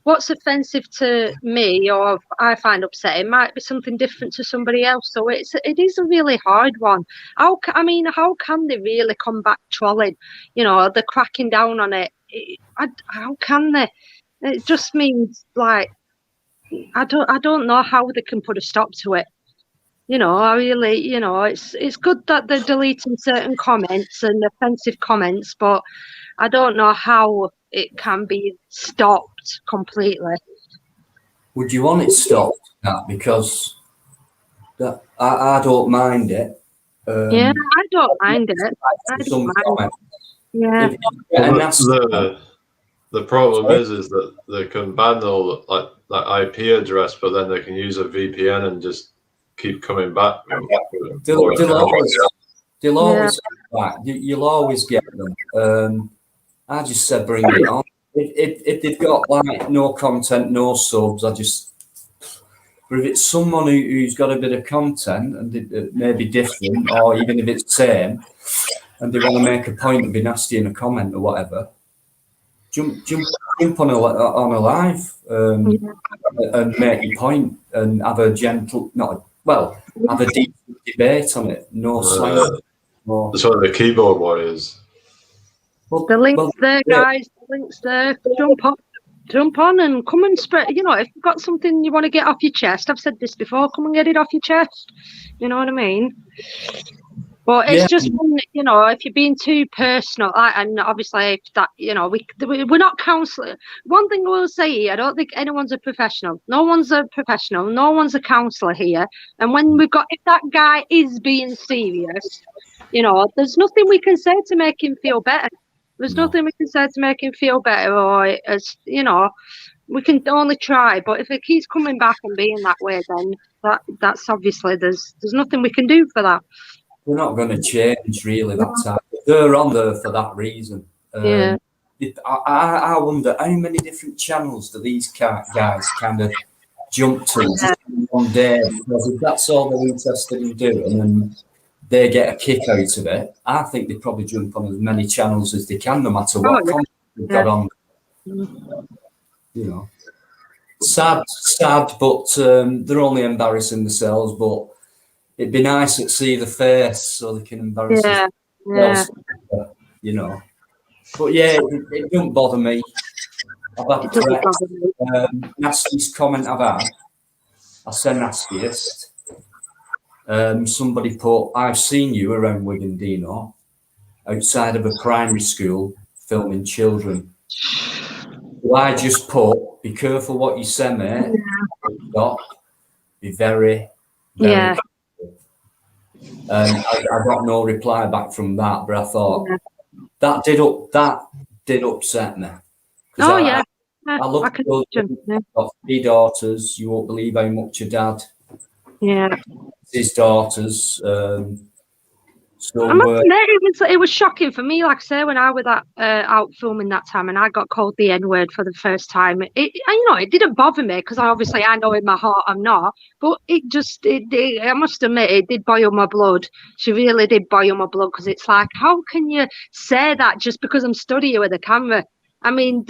what's offensive to me or I find upsetting might be something different to somebody else. So it is a really hard one. How can they really combat trolling? They're cracking down on it. How can they? It just means, like, I don't know how they can put a stop to it. I really, it's good that they're deleting certain comments and offensive comments, but I don't know how it can be stopped completely. Would you want it stopped? Because I don't mind it. I don't mind it. Yeah. The problem is that they can ban all that IP address, but then they can use a VPN and just keep coming back. They'll always back. You'll always get them. I just said bring it on. If they've got like no content, no subs, but if it's someone who's got a bit of content and it may be different, or even if it's the same, and they want to make a point and be nasty in a comment or whatever, jump on a live and make your point and have a have a deep debate on it. No slang. That's what the keyboard warriors. Well, the link's there, guys. The link's there. Jump on and come and spread. If you've got something you want to get off your chest, I've said this before, come and get it off your chest. You know what I mean? But it's just, if you're being too personal, and obviously that, we're not counselling. One thing I will say here, I don't think anyone's a professional. No one's a professional. No one's a counsellor here. And when if that guy is being serious, there's nothing we can say to make him feel better. There's nothing we can say to make him feel better, or we can only try. But if it keeps coming back and being that way, then that's obviously there's nothing we can do for that. We're not going to change really that time. They're on there for that reason. I wonder how many different channels do these guys kind of jump to one day, because if that's all they're interested in doing and they get a kick out of it, I think they probably jump on as many channels as they can, no matter what content they've got on. sad, but they're only embarrassing themselves. But it'd be nice to see the face so they can embarrass themselves, you know. But yeah, it don't bother me. I've had threats. Nastiest comment I've had. I say nastiest. Somebody put, "I've seen you around Wigan, Dino, outside of a primary school filming children." So I just put, "Be careful what you say, mate. Be very, very careful." I got no reply back from that, but I thought that did upset me. Oh yeah. I love I've got 3 daughters. You won't believe how much your dad. Yeah. His daughters. So I must admit, it was shocking for me. Like I say, when I was out filming that time, and I got called the N-word for the first time, it didn't bother me because obviously I know in my heart I'm not. But I must admit, it did boil my blood. She really did boil my blood because it's like, how can you say that just because I'm studying with a camera? I mean,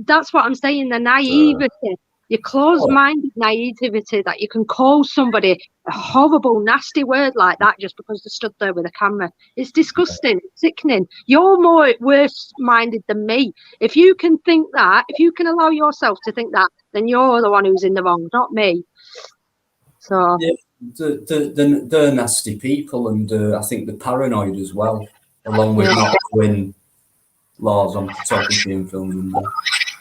that's what I'm saying. The naivety. Your closed-minded naivety that you can call somebody a horrible, nasty word like that just because they stood there with a camera. It's disgusting, it's sickening. You're more worse-minded than me. If you can think that, if you can allow yourself to think that, then you're the one who's in the wrong, not me. So yeah, they're nasty people, and I think they're paranoid as well, along with not doing laws on photography and film.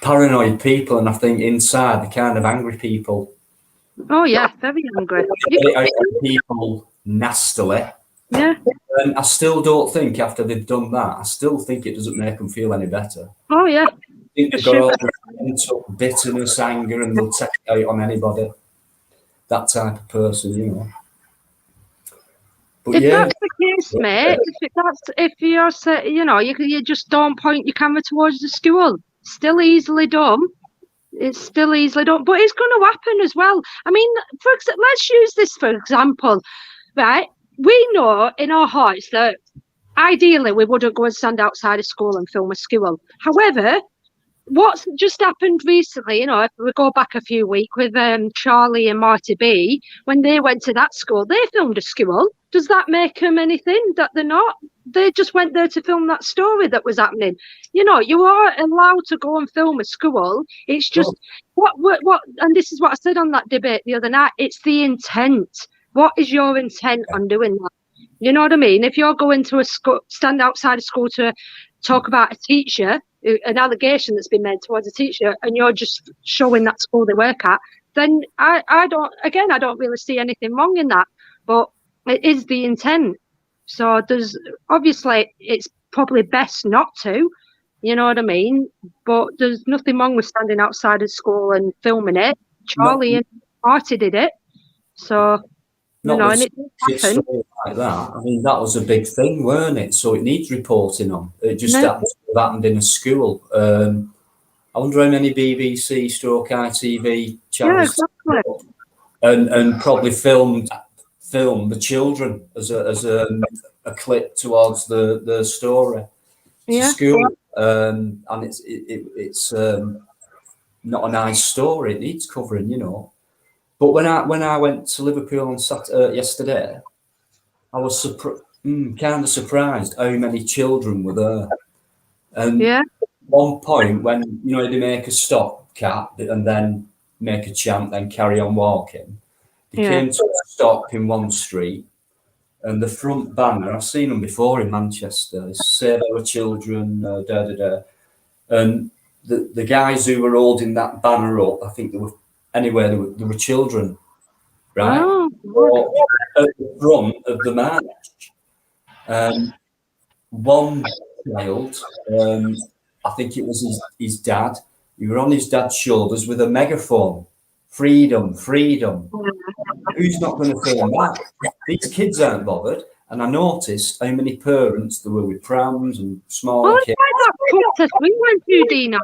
Paranoid people, and I think inside they're kind of angry people. Oh yeah, very angry. People nastily. Yeah. And I still don't think after they've done that, I still think it doesn't make them feel any better. Oh yeah. I think they've got all this bitterness, anger, and they'll take it out on anybody. That type of person, you know. But if that's the case, mate, if you're, you just don't point your camera towards the school. Still easily done. It's still easily done, but it's going to happen as well. I mean, let's use this for example, right? We know in our hearts that ideally we wouldn't go and stand outside a school and film a school. However, what's just happened recently, if we go back a few weeks with Charlie and Marty B, when they went to that school, they filmed a school. Does that make them anything that they're not? They just went there to film that story that was happening. You are allowed to go and film a school. It's just what, and this is what I said on that debate the other night. It's the intent. What is your intent on doing that? You know what I mean? If you're going to a school, stand outside a school to talk about a teacher, an allegation that's been made towards a teacher, and you're just showing that school they work at, then I don't really see anything wrong in that. But it is the intent. So obviously it's probably best not to, you know what I mean? But there's nothing wrong with standing outside of school and filming it. Charlie and Marty did it. So, and it happened. Like that. I mean, that was a big thing, weren't it? So it needs reporting on. It just happened in a school. I wonder how many BBC / ITV channels and probably filmed the children as a clip towards the story. It's a school, and it's not a nice story. It needs covering, But when I went to Liverpool on yesterday, I was kind of surprised how many children were there. And at one point, when they make a stop cat and then make a chant, then carry on walking, they came to a stop in one street, and the front banner, I've seen them before in Manchester, Save Our Children, and the guys who were holding that banner up, I think there were children, right? Oh, at the front of the march. One child, I think it was his dad, he was on his dad's shoulders with a megaphone. Freedom, freedom. Who's not going to film that? These kids aren't bothered. And I noticed how many parents there were with prams and small kids. That protest we went to, Dina,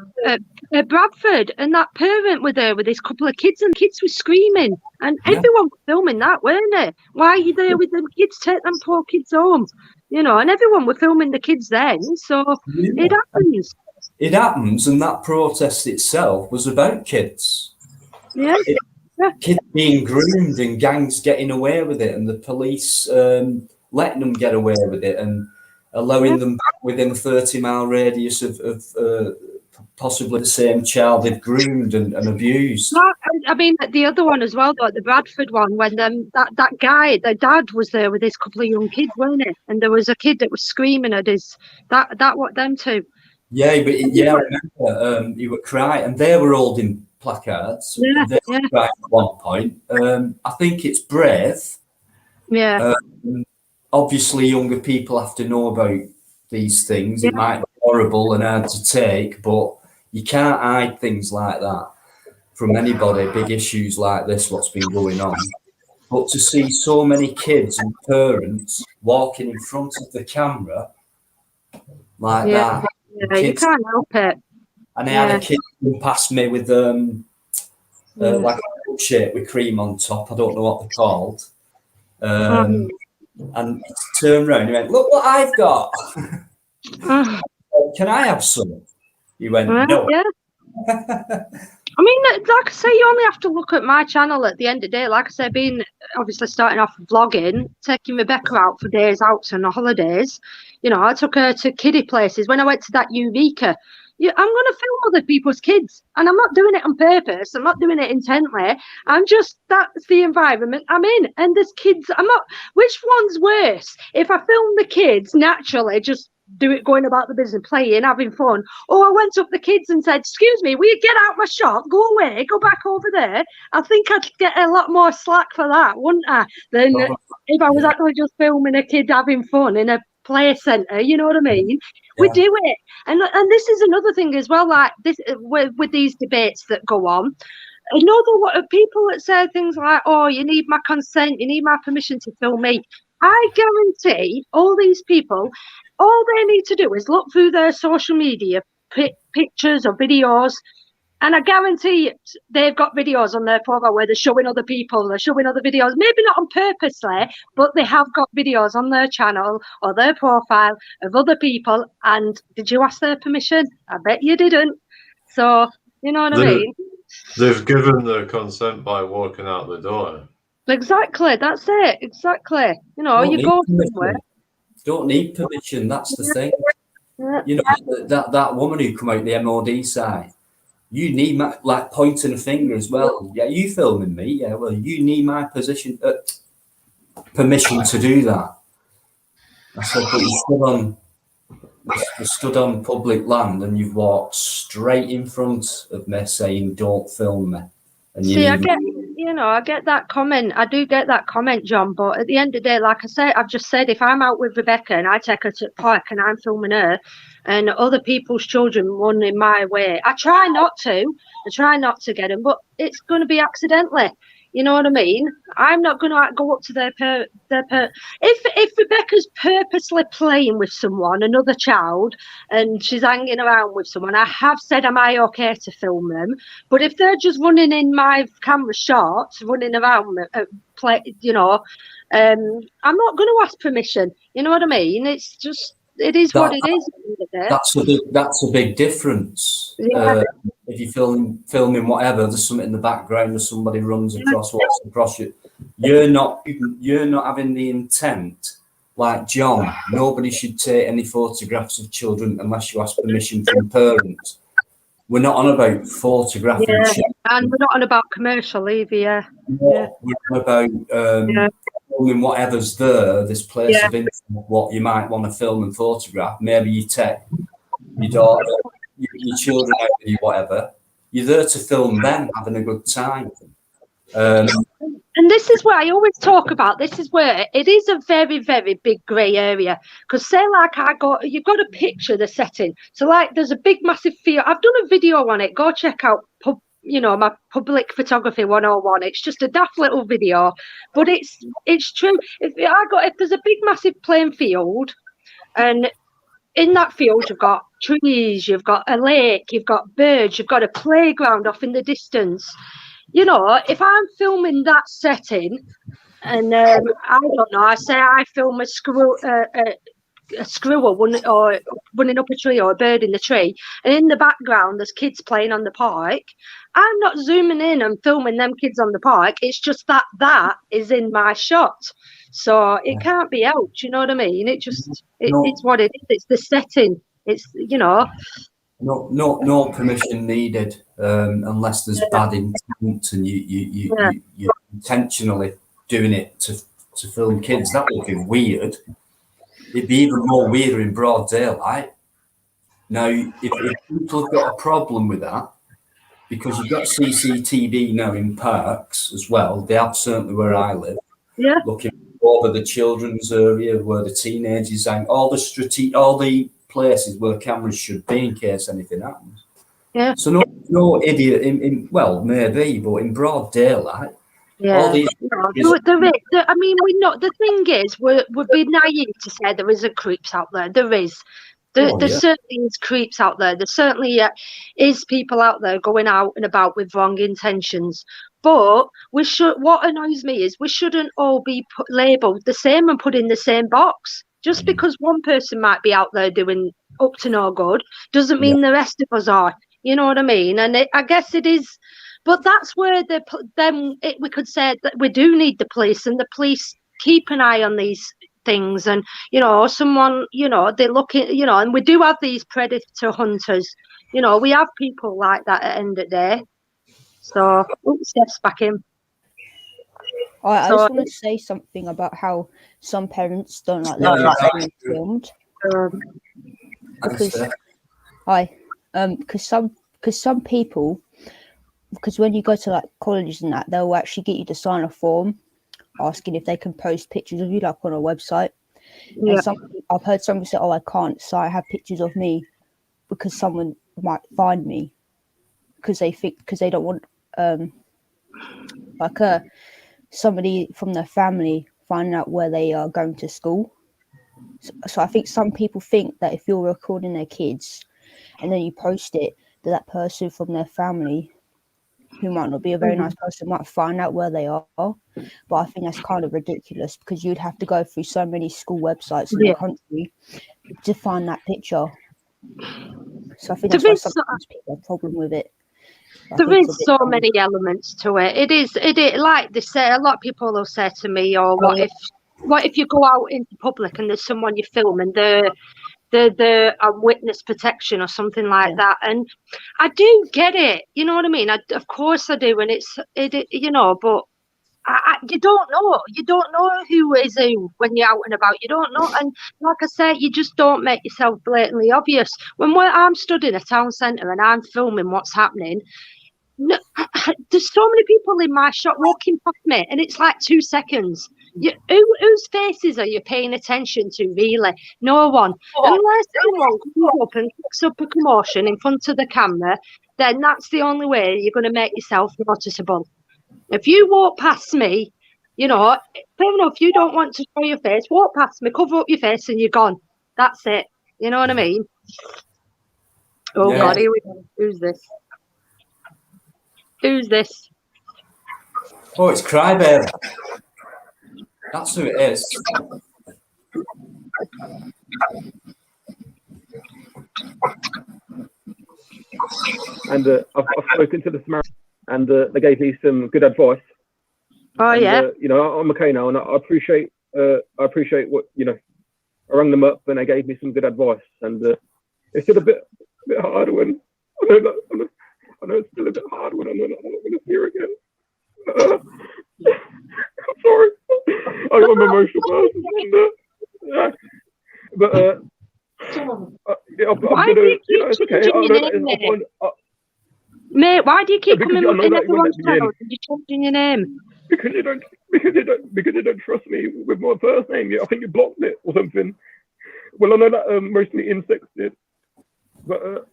at Bradford, and that parent was there with his couple of kids, and kids were screaming, and everyone was filming that, weren't they? Why are you there with them kids? Take them poor kids home, and everyone were filming the kids then. So it happens. It happens, and that protest itself was about kids. Yeah. Kids being groomed and gangs getting away with it, and the police letting them get away with it and allowing them back within a 30-mile radius of possibly the same child they've groomed and abused. No, I mean the other one as well, though, the Bradford one, when that guy, the dad was there with his couple of young kids, weren't it? And there was a kid that was screaming at his what them two. Yeah, but I remember he would cry, and they were holding placards. Yeah, they were crying at one point. I think it's brave. Yeah. Obviously, younger people have to know about these things. It might be horrible and hard to take, but you can't hide things like that from anybody. Big issues like this, what's been going on. But to see so many kids and parents walking in front of the camera like that. Yeah, you can't help it. And I had a kid come past me with like a milkshake with cream on top. I don't know what they're called. And he turned around and he went, "Look what I've got. Can I have some?" He went, "No." Yeah. I mean, like I say, you only have to look at my channel at the end of the day. Like I say, being obviously starting off vlogging, taking Rebecca out for days out and holidays. You know, I took her to kiddie places. When I went to that Eureka, I'm going to film other people's kids. And I'm not doing it on purpose. I'm not doing it intently. That's the environment I'm in. And there's kids. Which one's worse? If I film the kids, naturally, just do it going about the business, playing, having fun. Or I went up the kids and said, "Excuse me, will you get out my shop, go away, go back over there?" I think I'd get a lot more slack for that, wouldn't I? Than if I was actually just filming a kid having fun in a play centre, you know what I mean? Yeah. We do it. And this is another thing as well, like this with these debates that go on. Another people that say things like, "Oh, you need my consent, you need my permission to film me." I guarantee all these people, all they need to do is look through their social media pictures or videos, and I guarantee they've got videos on their profile where they're showing other people, they're showing other videos, maybe not on purposely, but they have got videos on their channel or their profile of other people. And did you ask their permission? I bet you didn't. So, you know what I mean? They've given their consent by walking out the door. Exactly, that's it. Exactly. You know, you go somewhere. Don't need permission. That's the thing. Yeah. You know, that woman who come out the MOD side, you need my, like, pointing a finger as well. Yeah, you filming me? Yeah, well, you need my permission to do that. I said, but you stood on public land and you've walked straight in front of me saying, "Don't film me." And I get that comment. I do get that comment, John. But at the end of the day, like I said, I've just said, if I'm out with Rebecca and I take her to the park and I'm filming her and other people's children run in my way, I try not to get them, but it's going to be accidentally. You know what I mean? I'm not going to go up to if Rebecca's purposely playing with someone, another child, and she's hanging around with someone, I have said, am I okay to film them? But if they're just running in my camera shots, running around, I'm not going to ask permission. You know what I mean? It's just, it is what it is. That's a big difference. Yeah. If you're filming whatever, there's something in the background, or somebody runs across, walks across you. You're not having the intent. Like John, nobody should take any photographs of children unless you ask permission from parents. We're not on about photographing children. And we're not on about commercial either. Yeah. We're on about filming whatever's there, this place of interest, what you might want to film and photograph. Maybe you take your daughter, your children out with you, whatever. You're there to film them having a good time. And this is where I always talk about, this is where it is a very, very big grey area. Because say like you've got to picture the setting. So like there's a big massive field. I've done a video on it. Go check out my public photography 101. It's just a daft little video, but it's true. If there's a big massive playing field, and in that field you've got trees, you've got a lake, you've got birds, you've got a playground off in the distance. You know, if I'm filming that setting, and I don't know, I say I film a squirrel running up a tree or a bird in the tree, and in the background there's kids playing on the park, I'm not zooming in and filming them kids on the park. It's just that is in my shot. So it can't be helped, you know what I mean? It's what it is. It's the setting. It's, you know. No permission needed unless there's bad intent and you're intentionally doing it to film kids. That would be weird. It'd be even more weirder in broad daylight. Now, if people have got a problem with that, because you've got CCTV now in parks as well, they have certainly where I live, looking over the children's area where the teenagers are, all the places where cameras should be in case anything happens. Yeah. So no idiot well, maybe, but in broad daylight, all these. I mean, we know the thing is, we'd be naive to say there isn't creeps out there. There is. There certainly is creeps out there. There certainly is people out there going out and about with wrong intentions. But what annoys me is we shouldn't all be labelled the same and put in the same box. Just because one person might be out there doing up to no good doesn't mean the rest of us are. You know what I mean? And I guess it is. But that's where we could say that we do need the police, and the police keep an eye on these things, and someone, they look at, and we do have these predator hunters, we have people like that at the end of the day. So Steph's back in. I just want to say something about how some parents don't like their kids being filmed. Because some people, because when you go to like colleges and that, they'll actually get you to sign a form asking if they can post pictures of you, like on a website. And I've heard someone say, I can't, so I have pictures of me because someone might find me because they don't want somebody from their family finding out where they are going to school. So I think some people think that if you're recording their kids and then you post it, that person from their family, who might not be a very nice person, might find out where they are. But I think that's kind of ridiculous, because you'd have to go through so many school websites in the country to find that picture. So I think that's why sometimes people have a problem with it. There is so many elements to it. It is like they say, a lot of people will say to me, what if you go out into public and there's someone you film and they're witness protection or something like that? And I do get it, you know what I mean? Of course I do, and but you don't know who is who when you're out and about. You don't know, and like I said, you just don't make yourself blatantly obvious. When I'm stood in a town centre and I'm filming what's happening, there's so many people in my shot walking past me, and it's like 2 seconds. Whose faces are you paying attention to, really? No one. Unless someone comes up and picks up a commotion in front of the camera, then that's the only way you're going to make yourself noticeable. If you walk past me, fair enough, you don't want to show your face, walk past me, cover up your face, and you're gone. That's it. You know what I mean? Oh, God, here we go. Who's this? Oh, it's Crybaby. That's who it is. And I've spoken to the Samaritan, and they gave me some good advice. Oh, and, yeah. I'm okay now, and I appreciate what I rang them up and they gave me some good advice. And it's still a bit hard when I know it's still a bit hard when I'm not going to see her again. I'm sorry. I'm an emotional person. But it's okay. Mate, why do you keep coming up in everyone's channel? Did you changing your name? Because you don't trust me with my first name. I think you blocked it or something. Well, I know that mostly insects did, but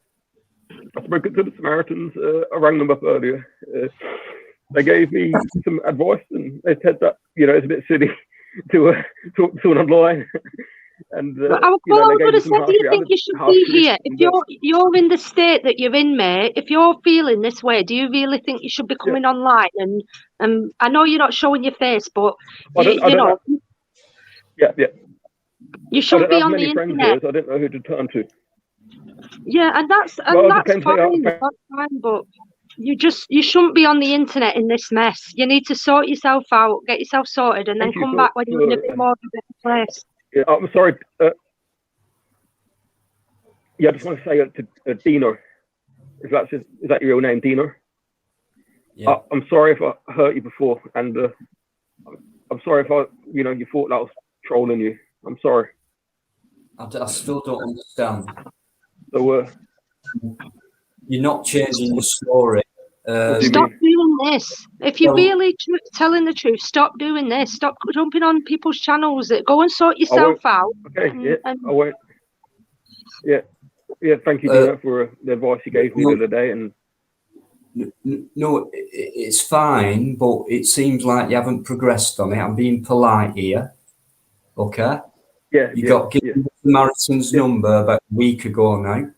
I've spoken to the Samaritans. I rang them up earlier. They gave me some advice, and they said that it's a bit silly to talk to someone online. And I was going to say, do you think you should be here? If you're in the state that you're in, mate, if you're feeling this way, do you really think you should be coming online? And I know you're not showing your face, but you should be on the internet. I don't know who to turn to. Yeah, and that's fine. That's fine, but you shouldn't be on the internet in this mess. You need to sort yourself out, get yourself sorted, and then come back when you're in a bit more of a better place. Yeah, I'm sorry. Yeah, I just want to say to Dino, is that your real name, Dino? Yeah. I'm sorry if I hurt you before, and I'm sorry if you thought that was trolling you. I'm sorry. I still don't understand. So you're not changing your story. Stop doing this. If you're really telling the truth, stop doing this. Stop jumping on people's channels. Go and sort yourself out. Okay, I won't. Yeah, thank you, Dino, for the advice you gave me the other day. And no, it's fine, but it seems like you haven't progressed on it. I'm being polite here. Okay? Yeah. You got given Morrison's number about a week ago now.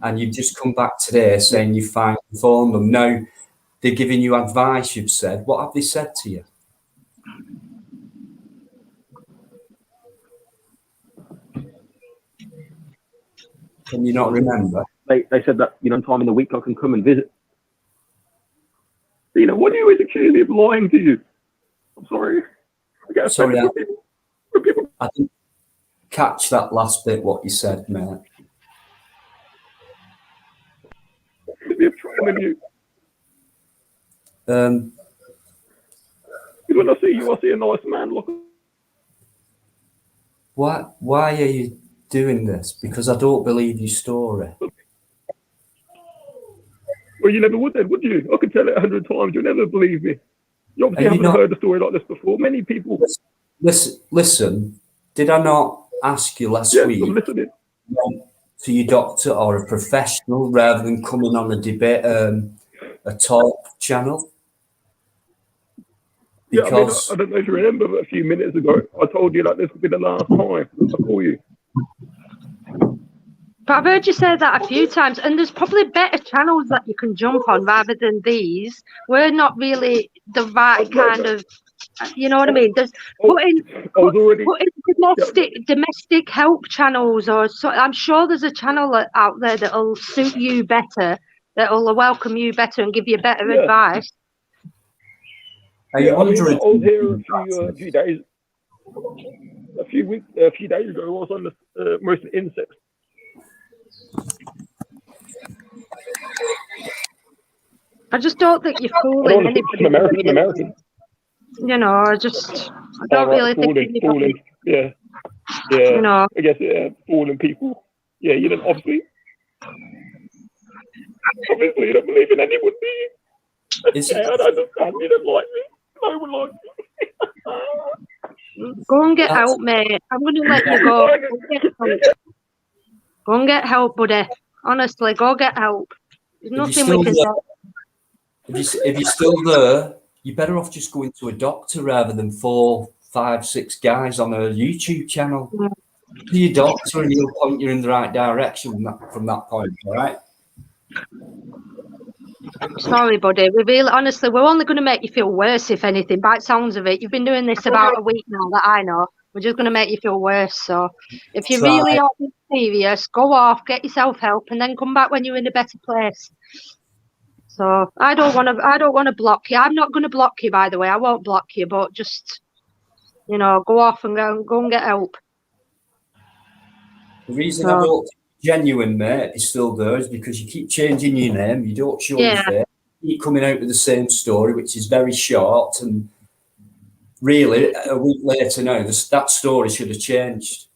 And you've just come back today saying you finally phoned them. Now they're giving you advice, you've said. What have they said to you? Can you not remember? They said that, time in the week I can come and visit. What do you always accuse me of lying to you? I'm sorry. Sorry, I didn't catch that last bit, what you said, mate. When I see you, I see a nice man. Look. Why are you doing this? Because I don't believe your story. Well, you never would then, would you? I could tell it 100 times. You'll never believe me. You obviously haven't heard a story like this before. Many people. Listen. Did I not ask you last week? I'm listening. To your doctor or a professional rather than coming on a debate, a talk channel? Because I don't know if you remember, but a few minutes ago, I told you that this would be the last time I call you. But I've heard you say that a few times, and there's probably better channels that you can jump on rather than these. We're not really the right kind of, you know what I mean? There's putting domestic help channels, or so. I'm sure there's a channel out there that'll suit you better, that'll welcome you better and give you better advice. I was here a few days. A few days ago, I was on the most insects. I just don't think you're fooling anybody. American. I don't really think anybody. Yeah. I guess fooling people. Yeah, you don't obviously you don't believe in anyone, do you? I understand you don't like me. No one likes me. Go and get help, mate. I'm going to let you go. Go and get help, buddy. Honestly, go get help. There's nothing we can do. If you're still there, you're better off just going to a doctor rather than 4, 5, 6 guys on a YouTube channel. To your doctor and he'll point you in the right direction from that point, all right? Sorry, buddy. Honestly, we're only going to make you feel worse, if anything. By the sounds of it, you've been doing this about a week now that I know. We're just going to make you feel worse. So if you really are serious, go off, get yourself help, and then come back when you're in a better place. So I don't want to block you. I'm not going to block you, by the way. I won't block you, but just, go off and go and get help. The reason I don't genuine, mate, is still there is because you keep changing your name. You don't show your face. You keep coming out with the same story, which is very short. And really, a week later now, that story should have changed.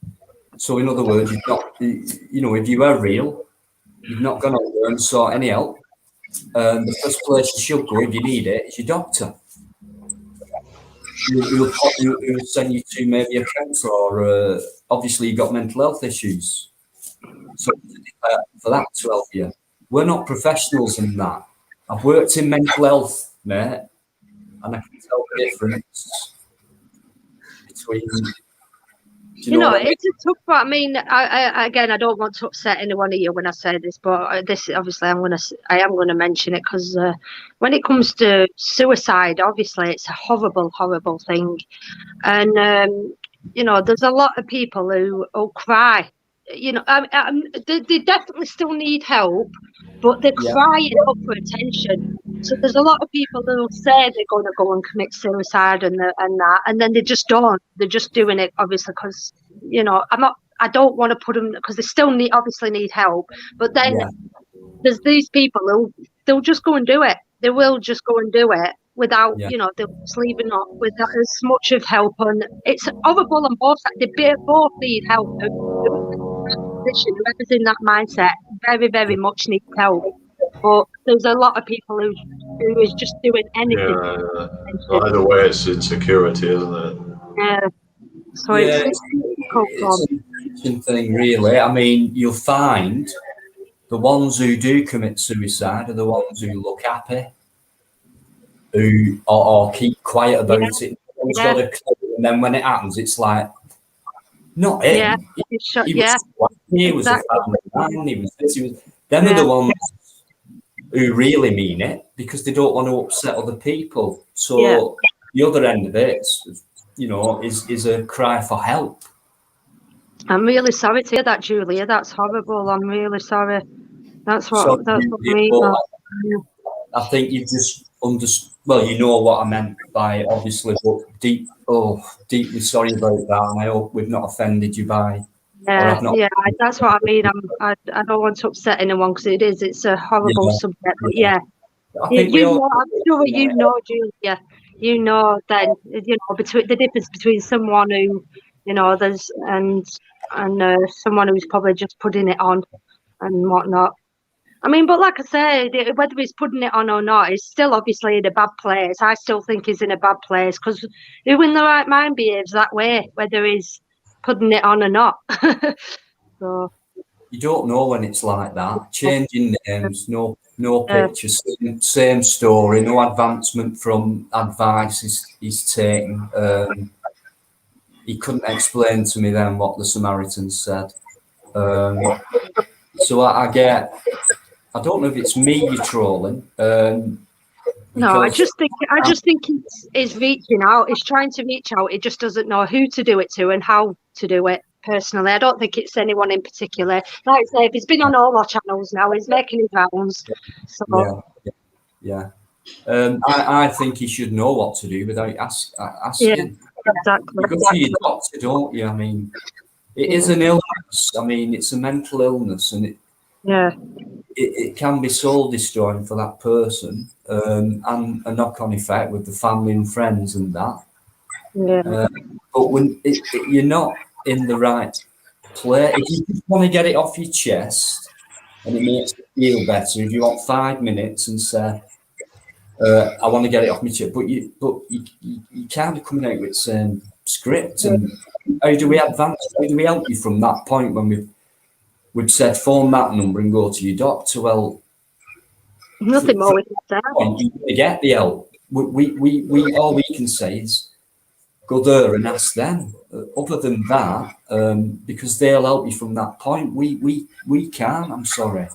So, in other words, you've not, if you are real, you've not gone out there and sought any help. The first place you should go if you need it is your doctor. He'll send you to maybe a counsellor, or obviously you've got mental health issues. So for that to help you. We're not professionals in that. I've worked in mental health, mate, and I can tell the difference between. It's a tough one. I mean, I don't want to upset any one of you when I say this, but this obviously I am going to mention it because when it comes to suicide, obviously it's a horrible, horrible thing, and there's a lot of people who cry you know, they definitely still need help, but they're crying out for attention. So there's a lot of people that will say they're going to go and commit suicide and that, and then they just don't. They're just doing it obviously because, you know, I don't want to put them, because they still obviously need help. But then there's these people who they'll just go and do it. They will just go and do it without, you know, they're just leaving up without as much of help. And it's horrible on both sides. They both need help. Whoever's in that mindset very, very much needs help. But there's a lot of people who is just doing anything. Yeah. Either way, it's insecurity, isn't it? Yeah. So it's an interesting thing, really. I mean, you'll find the ones who do commit suicide are the ones who look happy, who or keep quiet about it. Got a clue, and then when it happens, it's like, not him. He was a family man. He was this. He was. Them are the ones who really mean it because they don't want to upset other people. So the other end of it, you know, is a cry for help. I'm really sorry to hear that, Julia. That's horrible. I'm really sorry. That's what I mean. I think you've just understood. Well, you know what I meant by it, obviously, but deeply sorry about that, and I hope we've not offended you by. That's what I mean. I don't want to upset anyone because it's a horrible subject. But I'm sure you know, Julia. You know, then between the difference between someone who, you know, and someone who's probably just putting it on and whatnot. I mean, but like I said, whether he's putting it on or not, he's still obviously in a bad place. I still think he's in a bad place because who in the right mind behaves that way, whether he's putting it on or not? So you don't know when it's like that. Changing names, no pictures, same story, no advancement from advice he's taking. He couldn't explain to me then what the Samaritans said. So I don't know if it's me you're trolling. No, I just think he's reaching out. He's trying to reach out. He just doesn't know who to do it to and how to do it. Personally, I don't think it's anyone in particular. Like I say, if he's been on all our channels now, he's making his rounds. So I think he should know what to do without asking. Yeah, exactly. You go to your doctor, don't you? I mean, it is an illness. I mean, it's a mental illness, and it can be soul destroying for that person, and a knock-on effect with the family and friends and that. But when you're not in the right place, if you just want to get it off your chest and it makes you feel better, if you want 5 minutes and say, I want to get it off my chest, but you can't be coming out with the same script. And how do we advance? How do we help you from that point when we've said phone that number and go to your doctor? Well, nothing more we can say. You get the help. We all we can say is go there and ask them. Other than that, because they'll help you from that point, we can't. I'm sorry,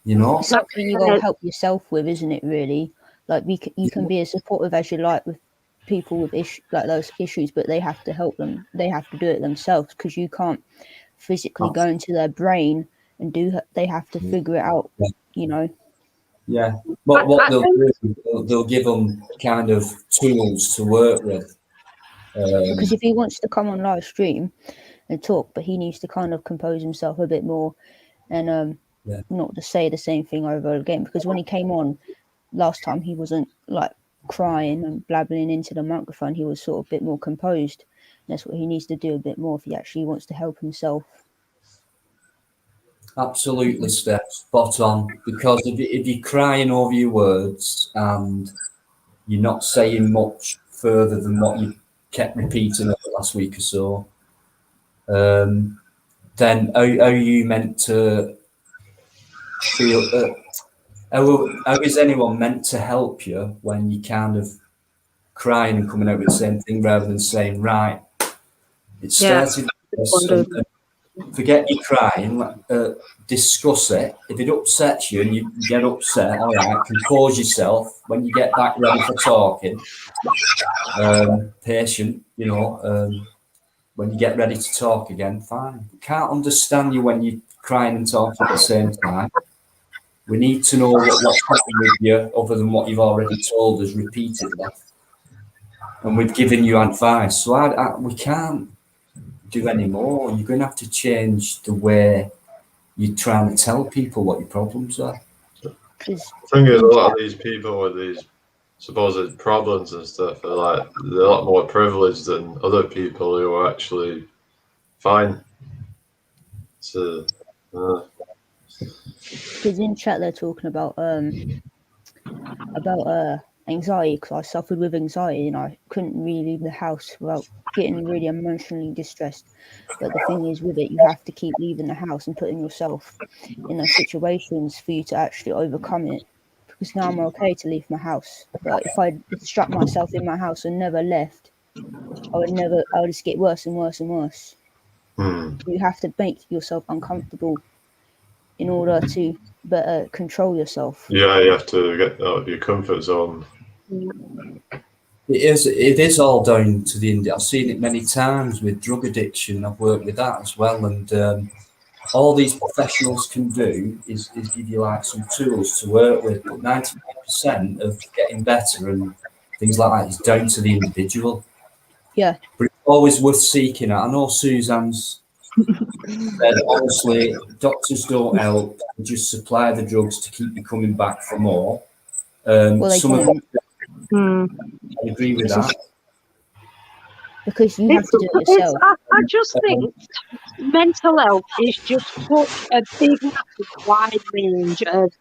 you know. Something you gotta help yourself with, isn't it? Really, like you can be as supportive as you like with people with those issues, but they have to help them. They have to do it themselves because you can't physically go into their brain and do. They have to figure it out, you know. Yeah, what they'll do, they'll give them kind of tools to work with. Because if he wants to come on live stream and talk, but he needs to kind of compose himself a bit more and not to say the same thing over again. Because when he came on last time, he wasn't like crying and blabbering into the microphone. He was sort of a bit more composed. And that's what he needs to do a bit more if he actually wants to help himself. Absolutely, Steph, spot on. Because if you're crying over your words and you're not saying much further than what you kept repeating over the last week or so, then how are you meant to feel? How is anyone meant to help you when you kind of crying and coming out with the same thing rather than saying, right, it started and forget you crying, discuss it. If it upsets you and you get upset, all right, compose yourself. When you get back ready for talking, patient, you know, when you get ready to talk again, fine. We can't understand you when you're crying and talking at the same time. We need to know what's happened with you other than what you've already told us repeatedly. And we've given you advice. So we can't do any more. You're going to have to change the way you're trying to tell people what your problems are. The thing is, a lot of these people with these supposed problems and stuff are like, they're a lot more privileged than other people who are actually fine. So, because in chat they're talking about anxiety, because I suffered with anxiety and I couldn't really leave the house without getting really emotionally distressed. But the thing is with it, you have to keep leaving the house and putting yourself in those situations for you to actually overcome it. Because now I'm okay to leave my house, but if I struck myself in my house and never left, I would just get worse and worse and worse. You have to make yourself uncomfortable in order to better control yourself. yeah, you have to get out of your comfort zone. It is all down to the I've seen it many times with drug addiction. I've worked with that as well, and all these professionals can do is give you like some tools to work with, but 99% of getting better and things like that is down to the individual. Yeah. But it's always worth seeking out. I know Suzanne's said, honestly, doctors don't help, they just supply the drugs to keep you coming back for more. Some of them, I agree with that. Because you have to do it yourself. I just think mental health is just such a big, massive, wide range of.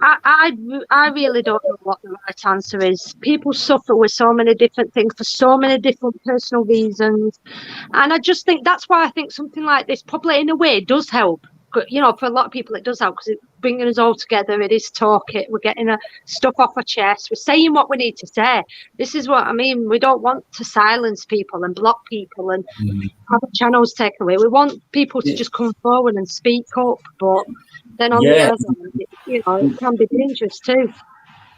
I really don't know what the right answer is. People suffer with so many different things for so many different personal reasons, and I just think that's why I think something like this probably in a way does help. You know, for a lot of people it does help because it's bringing us all together. It is talking. We're getting stuff off our chest. We're saying what we need to say. This is what I mean. We don't want to silence people and block people and have channels taken away. We want people to just come forward and speak up. But then on the other hand, you know, it can be dangerous too.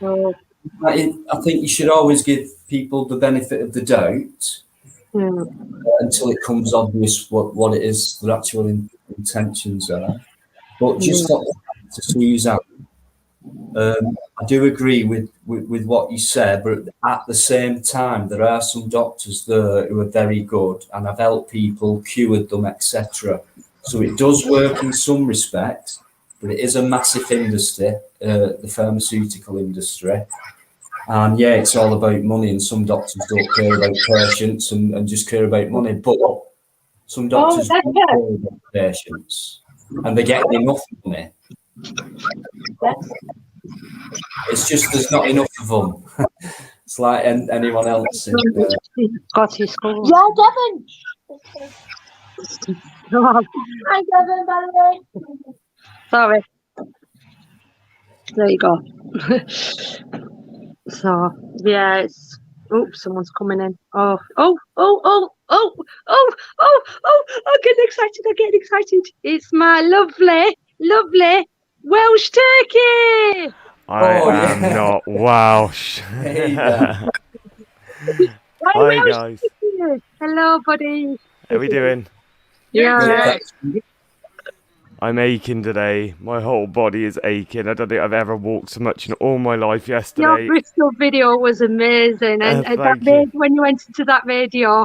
So, I think you should always give people the benefit of the doubt until it comes obvious what it is their actual intentions are. But just to Suzanne, I do agree with what you said, but at the same time, there are some doctors there who are very good and have helped people, cured them, etc. So it does work in some respects, but it is a massive industry, the pharmaceutical industry. And yeah, it's all about money, and some doctors don't care about patients and just care about money. But some doctors do care about patients, and they're getting enough money. It's just there's not enough of them. It's like anyone else. Scotty school. Yeah, Devin. Hi, Devin, by the way. Sorry. There you go. So yeah, it's someone's coming in. Oh, I'm getting excited. It's my lovely Welsh turkey. I am not Welsh. Hi guys. Hello, buddy. How are we doing? Yeah. I'm aching today. My whole body is aching. I don't think I've ever walked so much in all my life yesterday. Your Bristol video was amazing. And when you went into that radio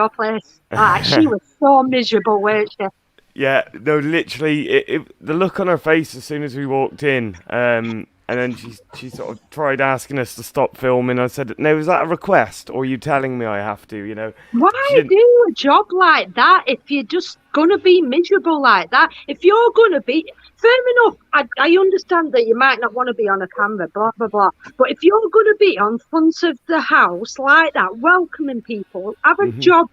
place, she was so miserable, weren't she? Yeah, no, literally, the look on her face as soon as we walked in, and then she sort of tried asking us to stop filming. I said, no, is that a request, or are you telling me I have to, you know? Why do a job like that if you're just going to be miserable like that? If you're going to be, fair enough, I understand that you might not want to be on a camera, blah, blah, blah. But if you're going to be on front of the house like that, welcoming people, have a job.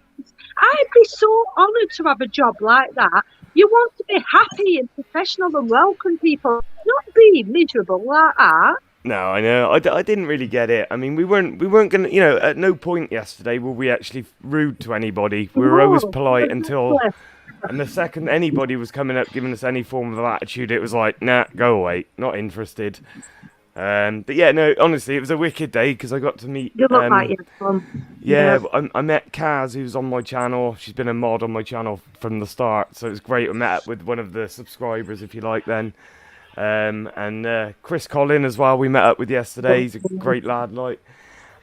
I'd be so honoured to have a job like that. You want to be happy and professional and welcome people, not be miserable like that. No, I know. I didn't really get it. I mean, we weren't going to, you know, at no point yesterday were we actually rude to anybody. We were always polite until, and the second anybody was coming up giving us any form of attitude, it was like, nah, go away, not interested. But yeah, no, honestly, it was a wicked day because I got to meet. You look like you had fun. Yeah, I met Kaz, who's on my channel. She's been a mod on my channel from the start, so it was great. I met up with one of the subscribers, if you like, then. And Chris Collin as well, we met up with yesterday. He's a great lad, like.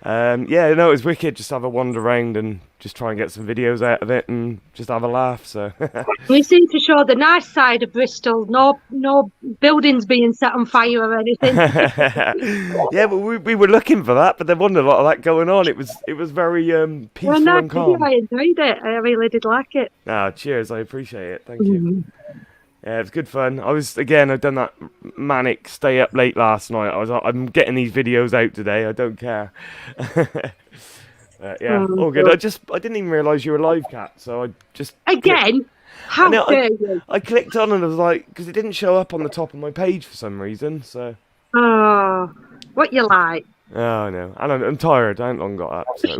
Yeah, no, it was wicked. Just have a wander around and just try and get some videos out of it and just have a laugh. So we seem to show the nice side of Bristol. No buildings being set on fire or anything. Yeah, but we were looking for that, but there wasn't a lot of that going on. It was very peaceful and calm. I enjoyed it. I really did like it. Cheers, I appreciate it. Thank you. Yeah, it was good fun. I've done that manic stay up late last night. I'm getting these videos out today. I don't care. Yeah, all good. I didn't even realise you were live, Kat. So I just how dare you? I clicked on and I was like, because it didn't show up on the top of my page for some reason. So. Oh, what you like? Oh no, and I'm tired. I haven't long got up. So.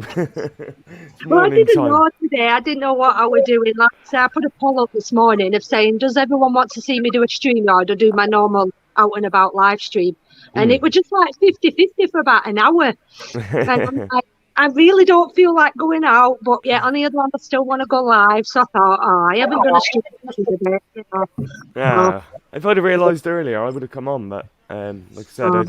Well, I didn't know today. I didn't know what I was doing. Like I said, I put a poll up this morning of saying, does everyone want to see me do a StreamYard or do my normal out and about live stream? And it was just like 50-50 for about an hour. And I'm like, I really don't feel like going out, but yeah, on the other hand, I still want to go live. So I thought, I haven't done a stream today. You know. Yeah, if I'd have realised earlier, I would have come on. But like I said,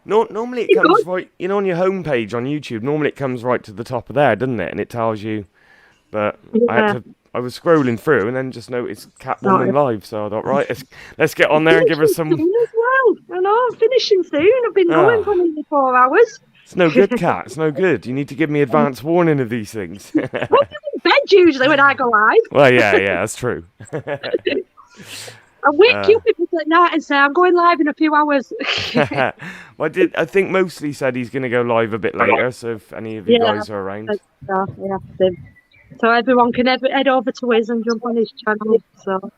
normally it comes right, on your homepage on YouTube. Normally it comes right to the top of there, doesn't it? And it tells you. But I was scrolling through and then just noticed Cat Woman live. So I thought, right, let's get on there and give her some. As well. I know, I'm finishing soon. I've been going for nearly 4 hours. It's no good, Kat. It's no good. You need to give me advance warning of these things. Well, I'm in bed usually when I go live. Well, yeah, that's true. I wake you up at night and say I'm going live in a few hours. Well, I think mostly said he's going to go live a bit later. So if any of you guys are around, so everyone can head over to his and jump on his channel. So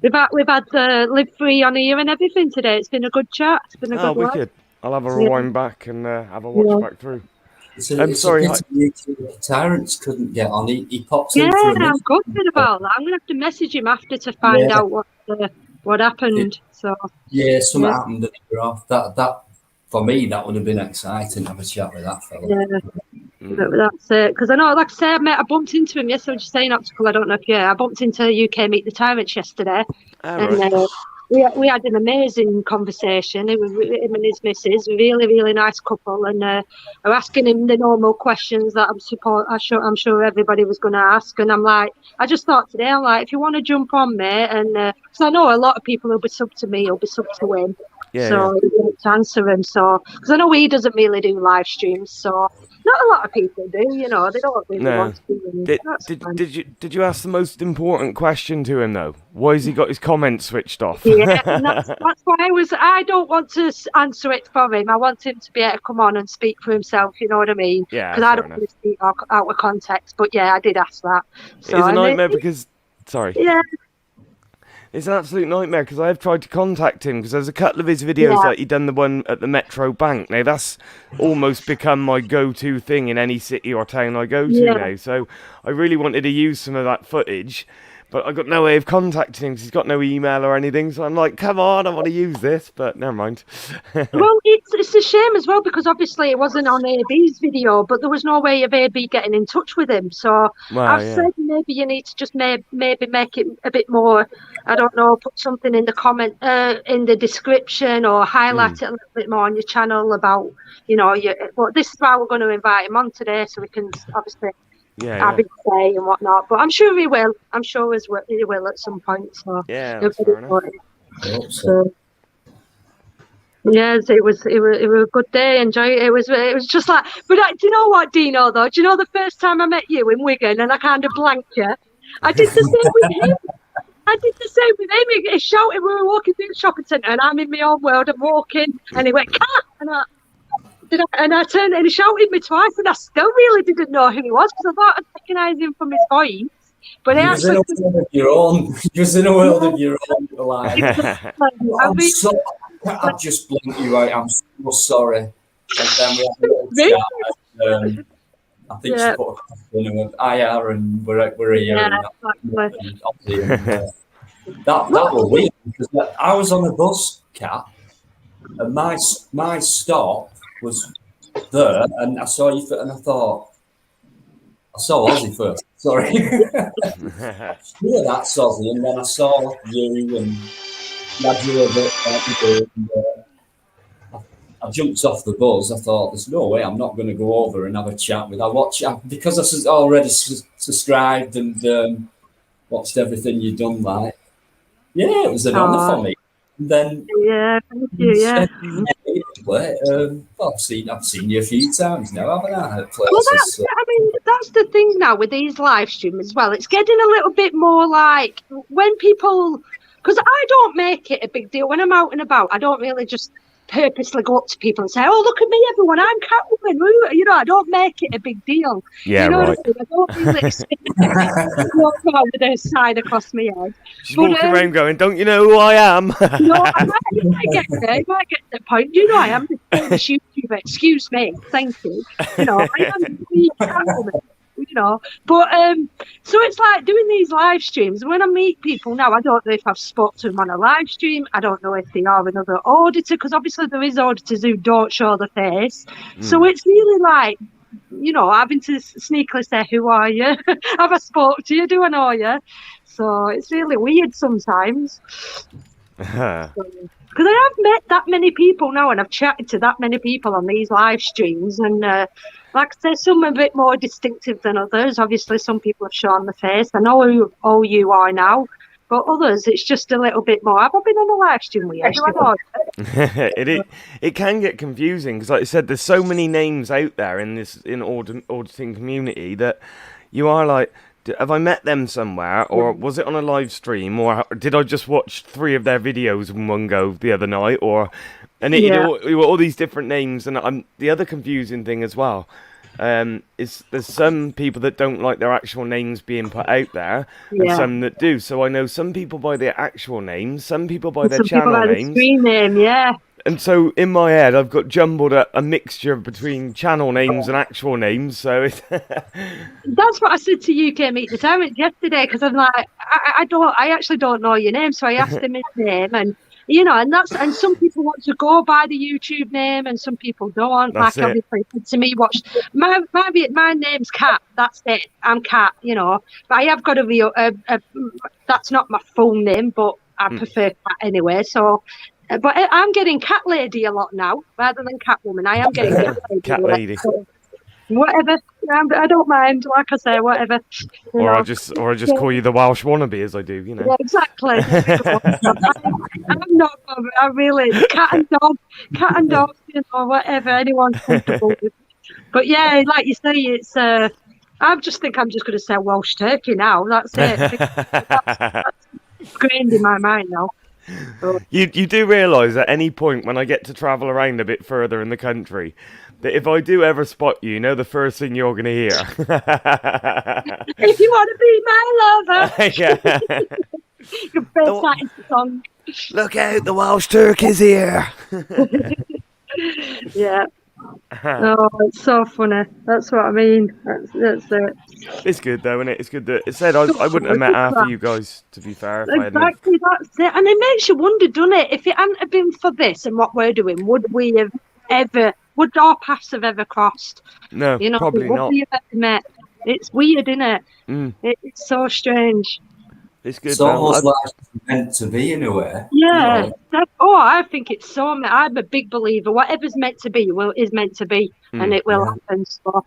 we've had the Live Free on here and everything today. It's been a good chat. It's been a good wicked. Live. I'll have a rewind back and have a watch back through. I'm sorry. Tyrants couldn't get on. He pops in. Yeah, I'm gutted about that. I'm gonna have to message him after to find out what happened. So something happened at the off. That for me, that would have been exciting to have a chat with that fella. Yeah. That's it. Because I know, like I say, I bumped into him yesterday. I was just saying, optical. I don't know if I bumped into UK Meet the Tyrants yesterday, and we had an amazing conversation. It was him and his missus, really, really nice couple, and are asking him the normal questions that I'm sure everybody was going to ask. And I'm like, I just thought today, I'm like, if you want to jump on, mate, and because I know a lot of people will be sub to me, will be sub to him, so he won't answer him. So because I know he doesn't really do live streams, so. Not a lot of people do, they don't really want to do Did you ask the most important question to him though? Why has he got his comments switched off? Yeah, and that's why I don't want to answer it for him. I want him to be able to come on and speak for himself, you know what I mean? Yeah, because I don't want to speak out of context. But yeah, I did ask that. So, it's a nightmare because yeah. It's an absolute nightmare because I have tried to contact him because there's a couple of his videos like he done the one at the Metro Bank. Now that's almost become my go-to thing in any city or town I go to now. So I really wanted to use some of that footage, but I got no way of contacting him because he's got no email or anything. So I'm like, come on, I want to use this, but never mind. Well, it's a shame as well because obviously it wasn't on AB's video, but there was no way of AB getting in touch with him. So I've said maybe you need to just maybe make it a bit more. I don't know, put something in the comment, in the description, or highlight it a little bit more on your channel about, well, this is why we're going to invite him on today, so we can obviously have his say and whatnot. But I'm sure he will. I'm sure he will at some point. So that's fair enough. Yes, it was a good day. Enjoy it. It was just like, but do you know what, Dino? Though, do you know the first time I met you in Wigan and I kind of blanked you? I did the same with him. He shouted. We were walking through the shopping centre, and I'm in my own world. I'm walking, and he went, "Cat!" And I turned, and he shouted me twice, and I still really didn't know who he was because I thought I'd recognise him from his voice. But he was in a world of your own. He was in a world of your own. Like, I've just blinked you out. I'm so sorry. And then we had a little chat. I think she put a question in with IR and we're here. Yeah, that was weird because I was on a bus, Kat, And my stop was there, and I saw you, and I thought, I saw Ozzy first. Sorry, yeah, that's Ozzy, and then I saw you and I jumped off the bus. I thought, there's no way I'm not going to go over and have a chat with. Because I already subscribed and watched everything you've done. Like, yeah, it was an honour for me. And then thank you. Yeah. I've seen you a few times now, haven't I? Well, that's the thing now with these live streams as well. It's getting a little bit more like when people, because I don't make it a big deal when I'm out and about. I don't really just purposely go up to people and say, "Oh, look at me, everyone! I'm Catwoman." You know, I don't make it a big deal. Yeah, you know right. what I don't really walk around with a sign across my head. She's walking around going, "Don't you know who I am?" No, you might get there. You might get to the point. You know, I am the famous YouTuber. Excuse me. Thank you. You know, I am the Catwoman. You know, but so it's like doing these live streams. When I meet people now, I don't know if I've spoke to them on a live stream. I don't know if they are another auditor, because obviously there is auditors who don't show the face. So it's really like, you know, having to sneakily say, "Who are you? Have I spoke to you? Do I know you?" So it's really weird sometimes. Because I have met that many people now, and I've chatted to that many people on these live streams, and like I say, some are a bit more distinctive than others. Obviously, some people have shown the face. I know who all you are now, but others, it's just a little bit more. Have I been on a live stream with you? Do I know? It can get confusing because, like I said, there's so many names out there in auditing community that you are like, have I met them somewhere, or was it on a live stream, or did I just watch 3 of their videos in one go the other night, all these different names. And the other confusing thing as well is there's some people that don't like their actual names being put out there, and some that do. So I know some people by their actual names, some people by their channel names, the screen name, and so in my head I've got jumbled a mixture between channel names and actual names. So it's that's what I said to UK Meet the Tyrant yesterday, because I'm like, I actually don't know your name, so I asked him his name, and you know, and some people want to go by the YouTube name, and some people don't. That's like obviously to me, watch my name's Kat. That's it. I'm Kat. You know, but I have got a real. That's not my full name, but I prefer Kat anyway. So. But I'm getting Cat Lady a lot now, rather than Catwoman. I am getting Cat Lady. Cat Lady. So, whatever. I don't mind. Like I say, whatever. Or I just call you the Welsh wannabe, as I do. You know. Yeah, exactly. I'm not. I really cat and dog. You know, whatever anyone's comfortable with. But yeah, like you say, it's. I just think I'm just going to say Welsh turkey now. That's it. That's ingrained in my mind now. You do realise at any point when I get to travel around a bit further in the country that if I do ever spot you, the first thing you're going to hear. If you want to be my lover. Yeah. Your first night in the song. Look out, the Welsh turkey's here. Yeah. Oh, it's so funny. That's what I mean. That's it. It's good though, isn't it? It's good that it said I wouldn't have met half of you guys, to be fair. Exactly, that's it. And it makes you wonder, doesn't it? If it hadn't have been for this and what we're doing, would our paths have ever crossed? No, probably would not. we have ever met? It's weird, isn't it? It's so strange. It's good. It's almost like it's meant to be in a way. Yeah. I think it's so. I'm a big believer. Whatever's meant to be, is meant to be, and it will happen. So,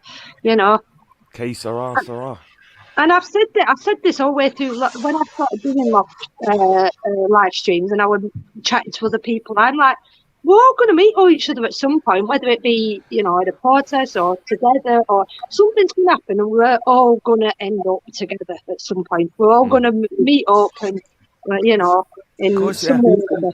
Que sera. And I've said this all the way through. When I started doing live streams, and I would chat to other people, I'm like, we're all going to meet each other at some point, whether it be, at a protest or together, or something's going to happen, and we're all going to end up together at some point. We're all going to meet up, and in some way or other.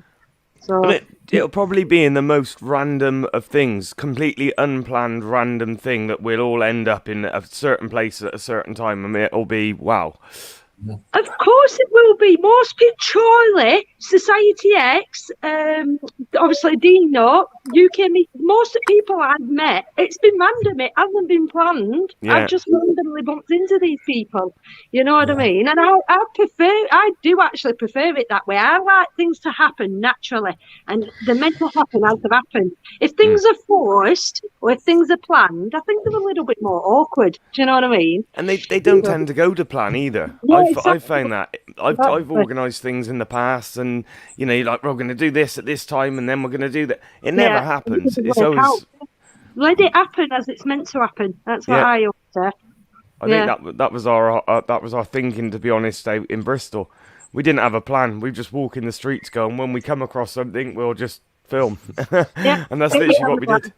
So it'll probably be in the most random of things, completely unplanned random thing that we'll all end up in a certain place at a certain time. I mean, it'll be wow. Of course it will be. Most people, Charlie, Society X, obviously Dino, UK, most of the people I've met, it's been random. It hasn't been planned. Yeah. I've just randomly bumped into these people. You know what I mean? And I do actually prefer it that way. I like things to happen naturally, and they're meant to happen as they happen. If things are forced or if things are planned, I think they're a little bit more awkward. Do you know what I mean? And they don't tend to go to plan either. Yeah, I've found that. I've organised things in the past, and you know, like we're going to do this at this time, and then we're going to do that. It never happens. It's always let it happen as it's meant to happen. That's what I always say. I think that was our thinking, to be honest, out in Bristol. We didn't have a plan. We just walk in the streets, going, when we come across something, we'll just film. And that's literally what we did.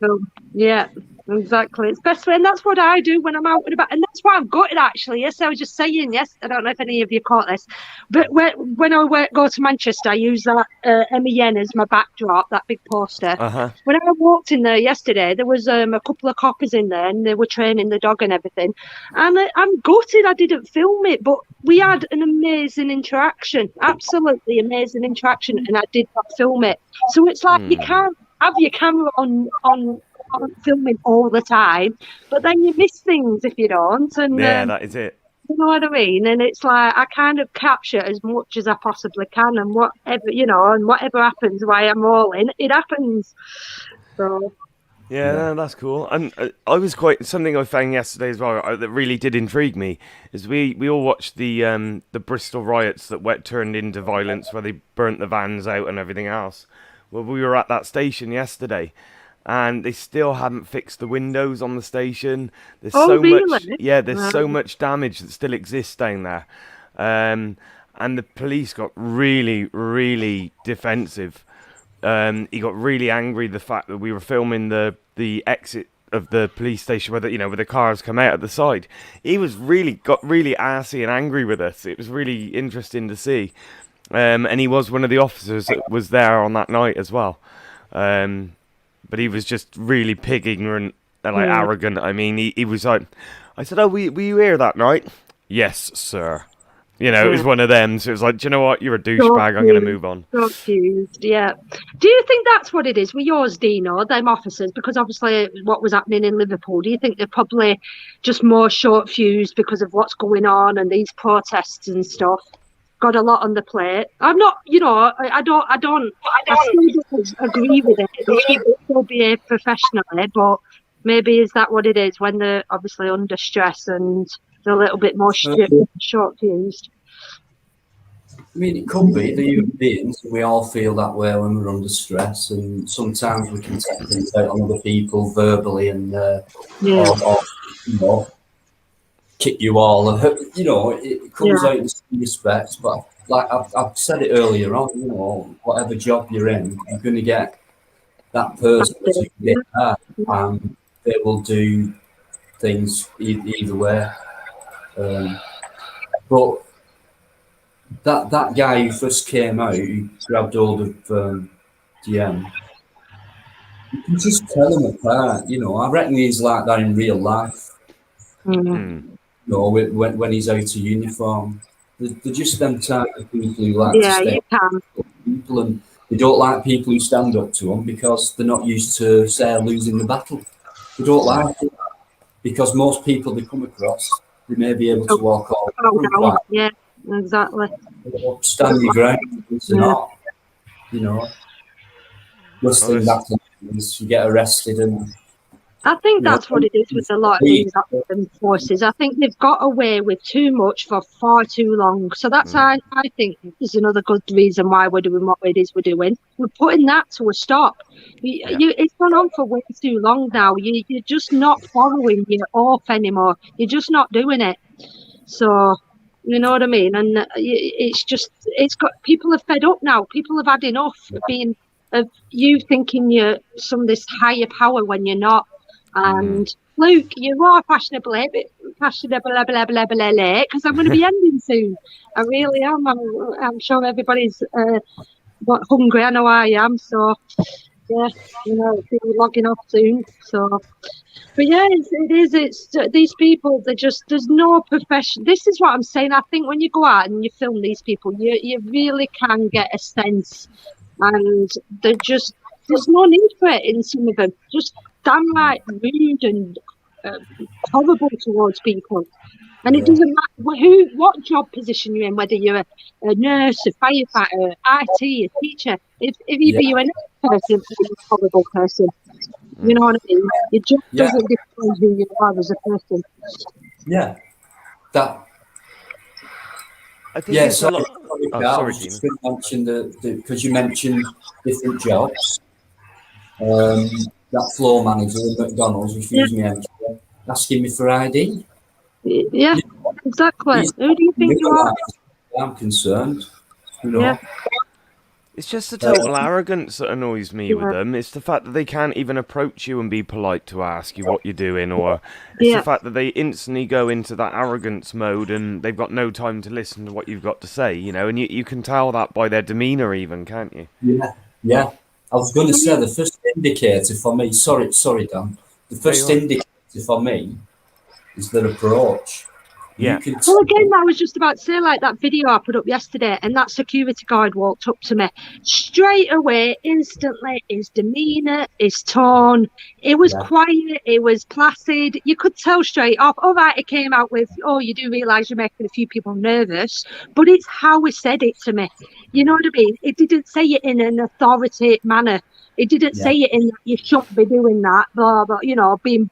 Yeah, exactly. It's best way, and that's what I do when I'm out and about, and that's why I've got it actually. Yes, I was just saying. Yes, I don't know if any of you caught this, but when I go to Manchester, I use that MEN as my backdrop, that big poster. When I walked in there yesterday, there was a couple of coppers in there, and they were training the dog and everything. And I'm gutted I didn't film it, but we had an amazing interaction, absolutely amazing interaction, and I did not film it. So it's like you can't have your camera on filming all the time, but then you miss things if you don't. And that is it. You know what I mean? And it's like I kind of capture as much as I possibly can, and whatever and whatever happens while I'm rolling, it happens. So. Yeah, no, that's cool. And I was something I found yesterday as well that really did intrigue me is we all watched the Bristol riots that turned into violence, where they burnt the vans out and everything else. Well, we were at that station yesterday, and they still haven't fixed the windows on the station. There's there's so much damage that still exists down there, and the police got really, really defensive. He got really angry the fact that we were filming the exit of the police station where the cars come out at the side. He got really arsey and angry with us. It was really interesting to see. And he was one of the officers that was there on that night as well. But he was just really pig ignorant and arrogant. I mean, he was like, I said, "Oh, were you here that night?" "Yes, sir." It was one of them. So it was like, do you know what? You're a douchebag. I'm going to move on. So confused, yeah. Do you think that's what it is with yours, Dino, them officers? Because obviously what was happening in Liverpool, do you think they're probably just more short-fused because of what's going on and these protests and stuff? Got a lot on the plate. I'm not, I still don't agree with it. They should still behave professionally, but maybe is that what it is when they're obviously under stress and they're a little bit more short-fused? I mean, it could be the human beings. We all feel that way when we're under stress, and sometimes we can take things out on other people verbally and or kick you all. It comes out in some respects, but like I've said it earlier on, whatever job you're in, you're going to get that person to get that, and they will do things either way. But that guy who first came out, who grabbed hold of DM, you can just tell him apart. I reckon he's like that in real life. When he's out of uniform, they're just them type of people who like to stay up to people, and they don't like people who stand up to them because they're not used to, say, losing the battle. They don't like it because most people they come across, they may be able to walk all. Yeah, exactly. Stand your ground. It's not, worst thing that happens, you get arrested and. I think that's what it is with a lot of these forces. I think they've got away with too much for far too long. So that's I think is another good reason why we're doing what it is we're doing. We're putting that to a stop. It's gone on for way too long now. You're just not following your off anymore. You're just not doing it. So you know what I mean? And people are fed up now. People have had enough of you thinking you're this higher power when you're not. And Luke, you are fashionable, because I'm going to be ending soon. I really am. I'm sure everybody's hungry. I know I am. So Yeah, we're logging off soon. So, but yeah, it is. It's these people. There's no profession. This is what I'm saying. I think when you go out and you film these people, you really can get a sense, and there's no need for it in some of them. Just downright rude and horrible towards people. And it doesn't matter what job position you're in, whether you're a nurse, a firefighter, IT, a teacher. If either you're a nice person or a horrible person, you know what I mean? It just doesn't define who you are as a person. Yeah, that. I think so I was just going to mention because you mentioned different jobs. That floor manager at McDonald's refused me entry, asking me for ID. Yeah, exactly. Who do you think you are? I'm concerned. Yeah. It's just the total arrogance that annoys me with them. It's the fact that they can't even approach you and be polite to ask you what you're doing, or it's the fact that they instantly go into that arrogance mode and they've got no time to listen to what you've got to say, and you can tell that by their demeanour even, can't you? Yeah. I was going to say the first indicator for me, sorry, Dan, the first indicator for me is their approach. Yeah. Well, again, I was just about to say, like that video I put up yesterday, and that security guard walked up to me straight away, instantly. His demeanour, his tone, it was quiet, it was placid. You could tell straight off. All right, it came out with, "Oh, you do realise you're making a few people nervous," but it's how he said it to me. You know what I mean? It didn't say it in an authoritative manner. It didn't say it in you shouldn't be doing that, blah blah. Being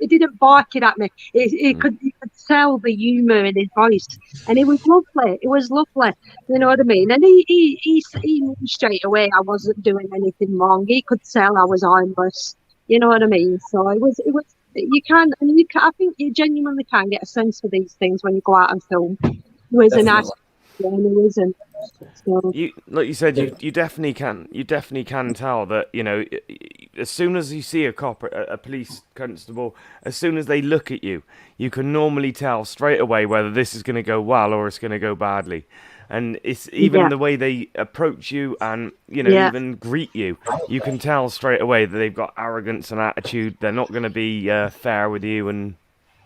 it didn't bark it at me. You could tell the humour in his voice, and it was lovely. It was lovely. You know what I mean? And he knew straight away I wasn't doing anything wrong. He could tell I was harmless. You know what I mean? So it was. You can. I think you genuinely can get a sense for these things when you go out and film. It was a nice. Yeah, and it isn't. So. Like you said, you definitely can. You definitely can tell that. As soon as you see a cop, a police constable, as soon as they look at you, you can normally tell straight away whether this is going to go well or it's going to go badly. And it's even the way they approach you and even greet you. You can tell straight away that they've got arrogance and attitude. They're not going to be fair with you and.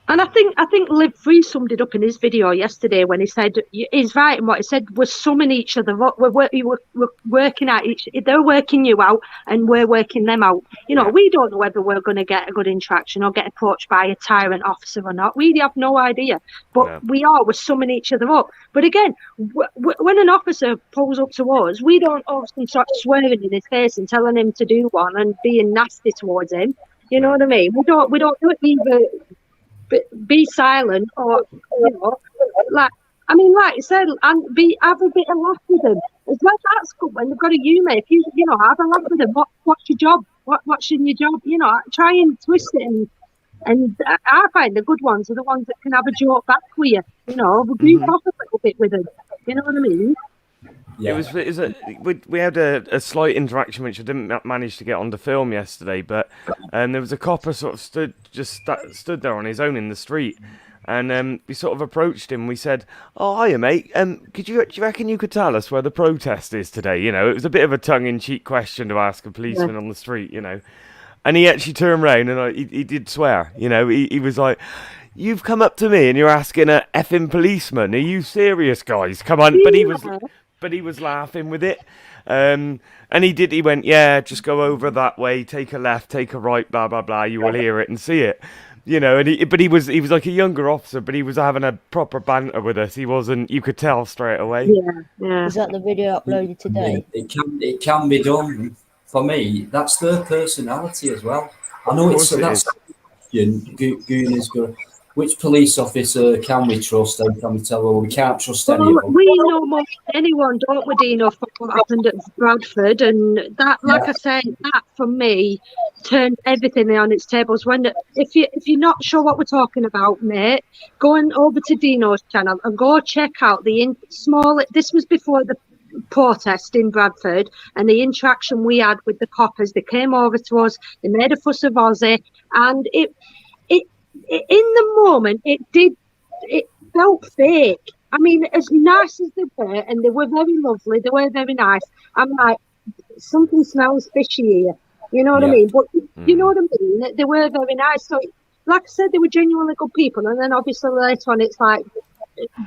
And I think Live Free summed it up in his video yesterday when he said he's right in what he said. We're summing each other up. We're working at they're working you out and we're working them out. We don't know whether we're going to get a good interaction or get approached by a tyrant officer or not. We have no idea. But we're summing each other up. But again, when an officer pulls up to us, we don't all of a sudden start swearing in his face and telling him to do one and being nasty towards him. You know what I mean? We don't do it either. Be silent or like I said, and have a bit of laugh with them as well. That's good when they've got a humour. If you have a laugh with them, what's your job? What's in your job? Try and twist it and I find the good ones are the ones that can have a joke back with you. We'll goof off a little bit with them. You know what I mean? Yeah. We had a slight interaction which I didn't manage to get on the film yesterday, but there was a copper sort of stood there on his own in the street, and we sort of approached him. We said, "Oh, hiya, mate. Do you reckon you could tell us where the protest is today?" It was a bit of a tongue-in-cheek question to ask a policeman on the street, And he actually turned round and he did swear. He was like, "You've come up to me and you're asking a effing policeman. Are you serious, guys? Come on!" But he was laughing with it. And he went, "Yeah, just go over that way, take a left, take a right, blah, blah, blah. You will hear it and see it." And he was like a younger officer, but he was having a proper banter with us. He wasn't, you could tell straight away. Yeah. Is that the video uploaded today? It can be done. For me, that's their personality as well. I know that's Gooners go. Which police officer can we trust? And can we tell? Well, we can't trust any of them. We know more than anyone, don't we, Dino, for what happened at Bradford, and that, like I said, that for me turned everything on its tables. If you're not sure what we're talking about, mate, go over to Dino's channel and go check out This was before the protest in Bradford and the interaction we had with the coppers. They came over to us, they made a fuss of Aussie, and in the moment it felt fake. I mean, as nice as they were, and they were very lovely, they were very nice, I'm like, something smells fishy here. You know what I mean? But you know what I mean? They were very nice. So, like I said, they were genuinely good people. And then obviously later on, it's like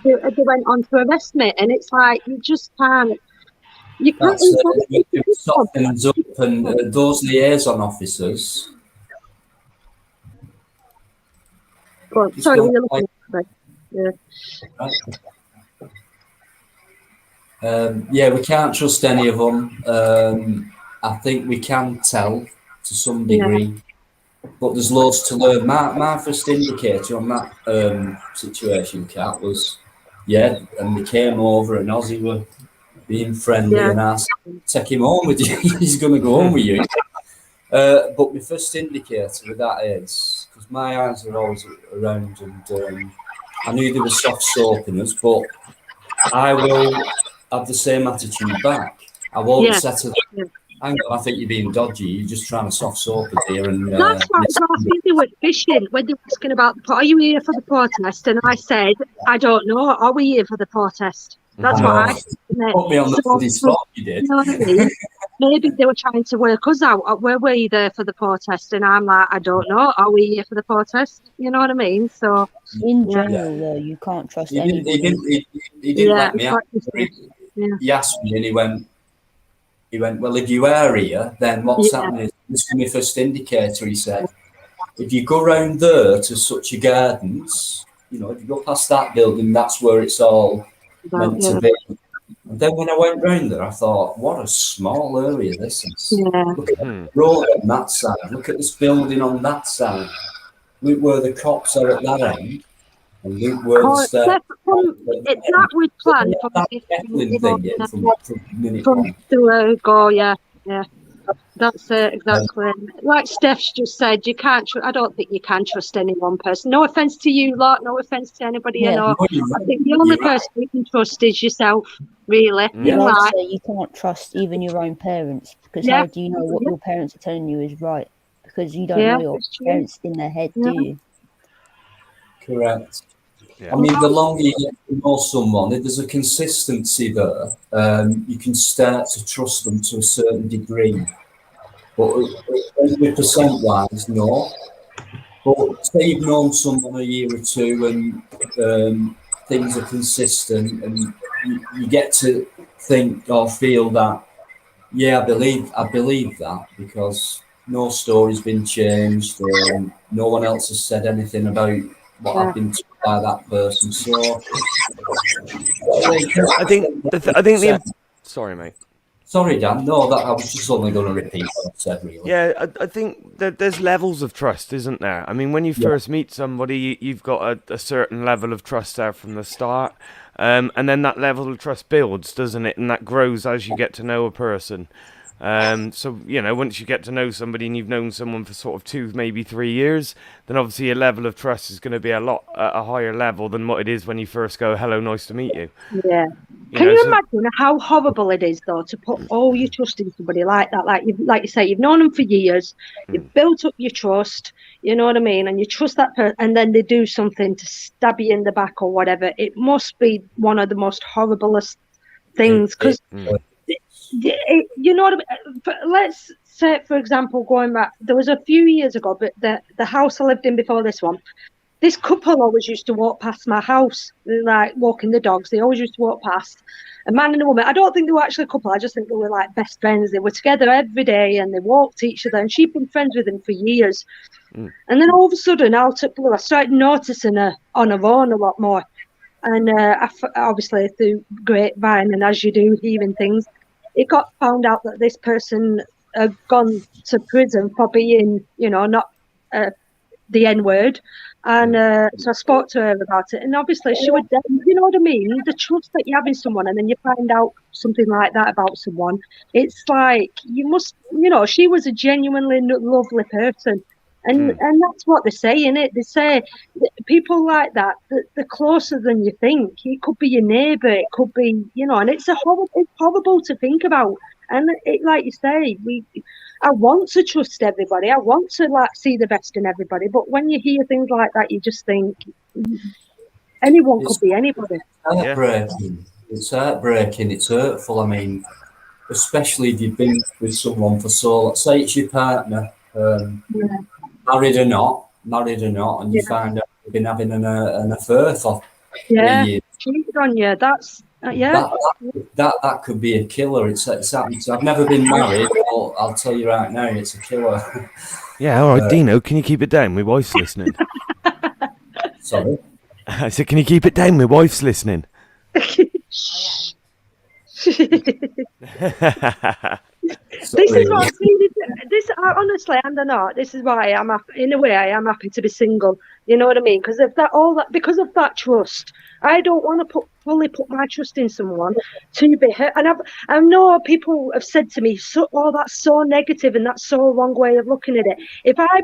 they went on to arrest me, and it's like you just can't. You can't. It softens up, and those liaison officers. Well, sorry, you're looking at me. Yeah, we can't trust any of them. I think we can tell to some degree, but there's loads to learn. My first indicator on that situation, Kat, was and they came over and Ozzy were being friendly and asked, take him home with you. He's going to go home with you. But my first indicator with that is, because my eyes are always around, and I knew there were soft soaping us, but I will have the same attitude back. I won't say to them, hang on, I think you're being dodgy. You're just trying to soft soap us here. And that's what I think they were fishing when they were asking about are you here for the protest? And I said, I don't know. Are we here for the protest? That's what I said. Put me on the bloody spot, you did. You know what I mean? Maybe they were trying to work us out. Were we there for the protest? And I'm like, I don't know. Are we here for the protest? You know what I mean? So in general, though, you can't trust anybody. He didn't let me out. He asked me, and he went, well, if you are here, then what's happening? This is my first indicator. He said, if you go round there to such a gardens, you know, if you go past that building, that's where it's all meant to be. And then when I went round there, I thought, what a small area this is. Look at the road on that side. Look at this building on that side. Look where the cops are at that end. And look where the stairs. It's that we planned from the go, yeah. That's it, exactly. Like Steph's just said, you can't. I don't think you can trust any one person. No offense to you lot. No offense to anybody. You know, I think the only person you can trust is yourself. Really, you can't trust even your own parents, because how do you know what your parents are telling you is right? Because you don't know your parents in their head, do you? Correct. I mean, the longer you get to know someone, if there's a consistency there, you can start to trust them to a certain degree. But 100% wise, no. But say you've known someone a year or two and things are consistent, and you get to think or feel that, I believe that, because no story's been changed, no one else has said anything about what I've been told by that person. So I think sorry, mate. Sorry, Dan. No, that I was just only going to repeat what I said, really. Yeah, I think that there's levels of trust, isn't there? I mean, when you first meet somebody, you've got a certain level of trust there from the start. And then that level of trust builds, doesn't it? And that grows as you get to know a person. So, you know, once you get to know somebody and you've known someone for sort of 2, maybe 3 years, then obviously your level of trust is going to be a higher level than what it is when you first go, hello, nice to meet you. Yeah. Can you imagine how horrible it is, though, to put all your trust in somebody like that? Like you say, you've known them for years, you've built up your trust, you know what I mean? And you trust that person, and then they do something to stab you in the back or whatever. It must be one of the most horriblest things, because you know what I mean? Let's say, for example, going back, there was a few years ago, but the house I lived in before this one, this couple always used to walk past my house, like walking the dogs. They always used to walk past, a man and a woman. I don't think they were actually a couple. I just think they were like best friends. They were together every day and they walked each other, and she'd been friends with him for years. And then all of a sudden, out of blue, I started noticing her on her own a lot more. And obviously through grapevine, and as you do, hearing things, it got found out that this person had gone to prison for being, you know, not the N-word. And so I spoke to her about it. And obviously she would, you know what I mean? The trust that you have in someone, and then you find out something like that about someone. It's like, you must, you know, she was a genuinely lovely person. And that's what they say, innit? They say people like that, they're closer than you think. It could be your neighbour, it could be, you know, and it's horrible to think about. And like you say, I want to trust everybody. I want to see the best in everybody. But when you hear things like that, you just think anyone could be anybody. Heartbreaking. It's heartbreaking. It's hurtful. I mean, especially if you've been with someone for so, let's say it's your partner, married or not, and you find out you've been having an affair for 3 years. Cheated on you. That's That could be a killer. It's happened. I've never been married, but I'll tell you right now, it's a killer. Yeah, all right, Dino, can you keep it down? My wife's listening. Sorry? I said, can you keep it down? My wife's listening. This is what this honestly, and or not, this is why I'm happy, in a way I am happy to be single. You know what I mean? Because of that trust. I don't want to fully put my trust in someone to be hurt. And I know people have said to me, "Oh, that's so negative, and that's so a wrong way of looking at it." If I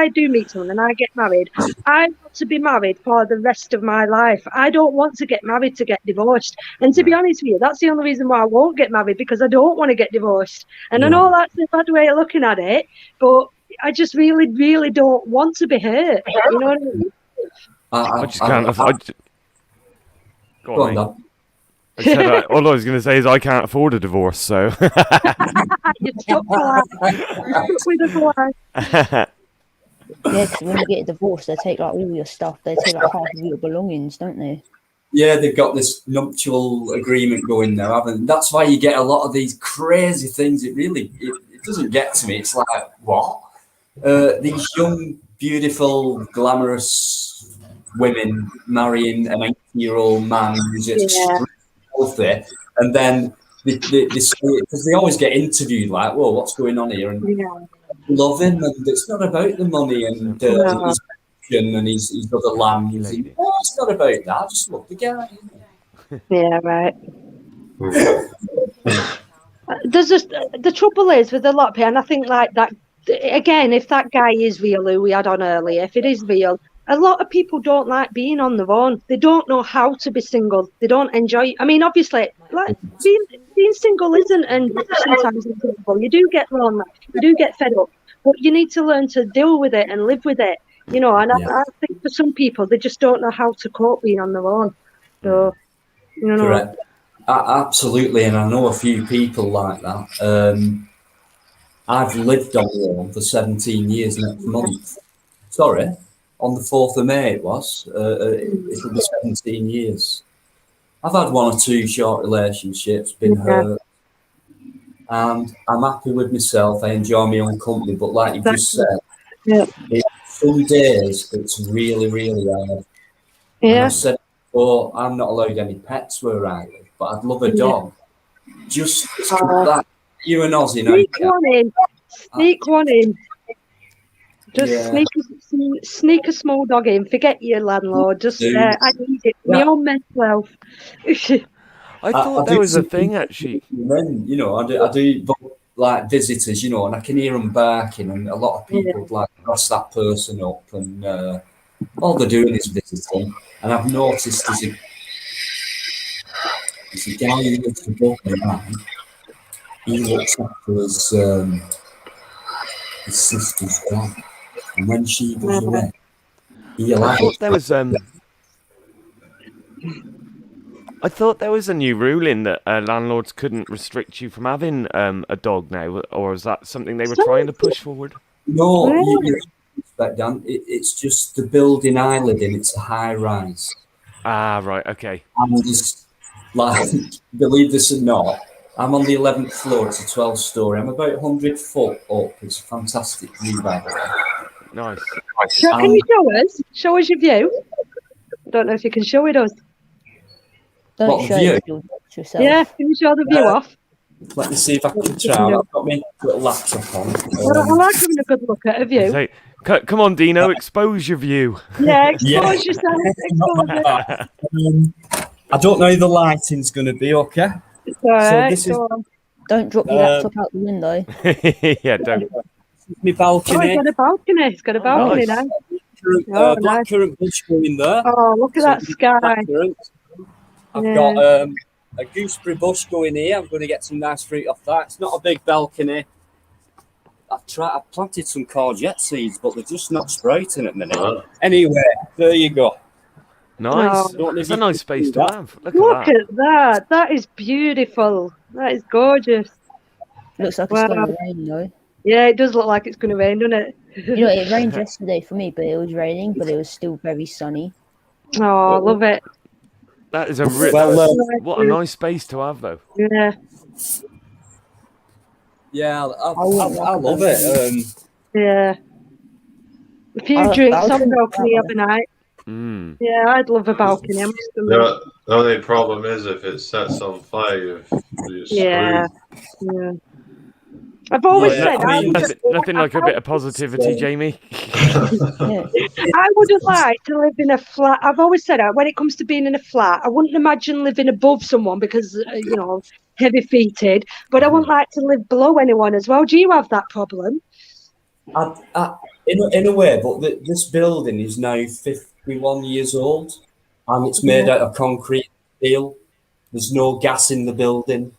do meet someone and I get married, I want to be married for the rest of my life. I don't want to get married to get divorced. And to be honest with you, that's the only reason why I won't get married, because I don't want to get divorced. And I know that's a bad way of looking at it, but I just really, really don't want to be hurt. You know what I mean? I just can't. Go on, Dad. I said, all I was going to say is I can't afford a divorce, so. You're stuck for life. Yeah, because when you get a divorce, they take like all your stuff. They take like half of your belongings, don't they? Yeah, they've got this nuptial agreement going now, haven't they? That's why you get a lot of these crazy things. It doesn't get to me. It's like, what? These young, beautiful, glamorous women marrying an 18-year-old man who's extremely healthy, and then they because they always get interviewed like, "Whoa, what's going on here?" And love him, and it's not about the money and his pension and his other land. No, it's not about that. I just love the guy. Yeah, right. The trouble is with a lot of people, and I think like that again. If that guy is real, who we had on earlier, if it is real. A lot of people don't like being on their own. They don't know how to be single. They don't enjoy. I mean, obviously, like being single isn't, and sometimes it's difficult. You do get lonely. You do get fed up. But you need to learn to deal with it and live with it. You know, and I think for some people, they just don't know how to cope being on their own. So, you know. Correct. Absolutely, and I know a few people like that. I've lived on my own for 17 years next month. Sorry. On the 4th of May it was. It'll be 17 years. I've had 1 or 2 short relationships, been hurt. And I'm happy with myself. I enjoy my own company. But like you just said, some days it's really, really hard. Yeah. And I've said, I'm not allowed any pets where I live, but I'd love a dog. Just that. You and Ozzy know. Sneak one in. Just sneak a small dog in. Forget your landlord. Just I need it. My own mental health. I thought that was a thing, actually. You know, I do like visitors, you know, and I can hear them barking, and a lot of people like cross that person up, and all they're doing is visiting. And I've noticed there's a guy who lives above me now. He looks after his sister's dog. And when she goes away, I thought there was a new ruling that landlords couldn't restrict you from having a dog now, or is that something they were trying to push forward? No, you respect, Dan. It's just the building I live in. It's a high rise. Ah, right, okay. I'm just like, believe this or not, I'm on the 11th floor. It's a 12-story. I'm about 100 foot up. It's a fantastic view back there. Nice. So can you show us? Show us your view. I don't know if you can show it us. Don't show it yourself. Yeah, can you show the view off? Let me see if I can try. I've got my little laptop on. I like having a good look at a view. Say, come on, Dino, expose your view. Yeah, expose yourself. I don't know how the lighting's going to be, okay? It's all right, so don't drop your laptop out the window. Yeah, don't. My balcony. Oh, it's got a balcony. It's got a balcony now. Blackcurrant bush going there. Oh, look at that sky. I've got a gooseberry bush going here. I'm going to get some nice fruit off that. It's not a big balcony. I've planted some courgette seeds, but they're just not sprouting at the minute. Anyway, there you go. Nice. Don't It's need a nice space to that. have. Look at that. That is beautiful. That is gorgeous. Looks like it's going to rain, though. Yeah, it does look like it's going to rain, doesn't it? You know, it rained yesterday for me, but it was raining, but it was still very sunny. Oh, I love it. That is a what a nice space to have, though. Yeah. Yeah, I love it. Yeah. A few drinks on balcony every night. Mm. Yeah, I'd love a balcony. I must admit. The only problem is if it sets on fire, you're Yeah. screwed. Yeah. I've always said nothing like a bit of positivity, Jamie. I wouldn't like to live in a flat. I've always said that when it comes to being in a flat, I wouldn't imagine living above someone because, you know, heavy-feeted, but I wouldn't like to live below anyone as well. Do you have that problem? In a way, but this building is now 51 years old, and it's made out of concrete steel. There's no gas in the building.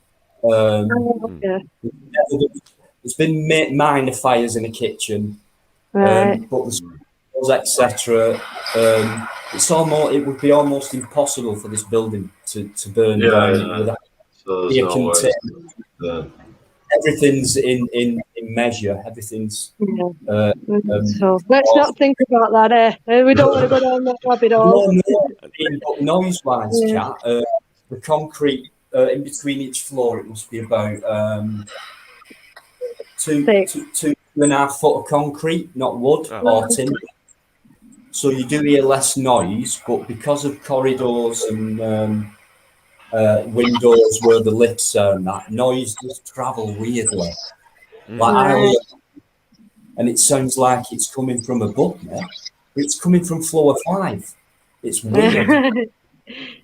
There's been minor fires in the kitchen, but there's etc. It would be almost impossible for this building to burn down without being contained. Everything's in measure. Everything's. So let's not think about that. We don't want to go down that rabbit hole. But noise-wise, Kat, the concrete in between each floor, it must be about 2.5 foot of concrete, not wood or timber. So you do hear less noise, but because of corridors and windows where the lifts are and that, noise does travel weirdly. And it sounds like it's coming from above me. It's coming from floor 5. It's weird.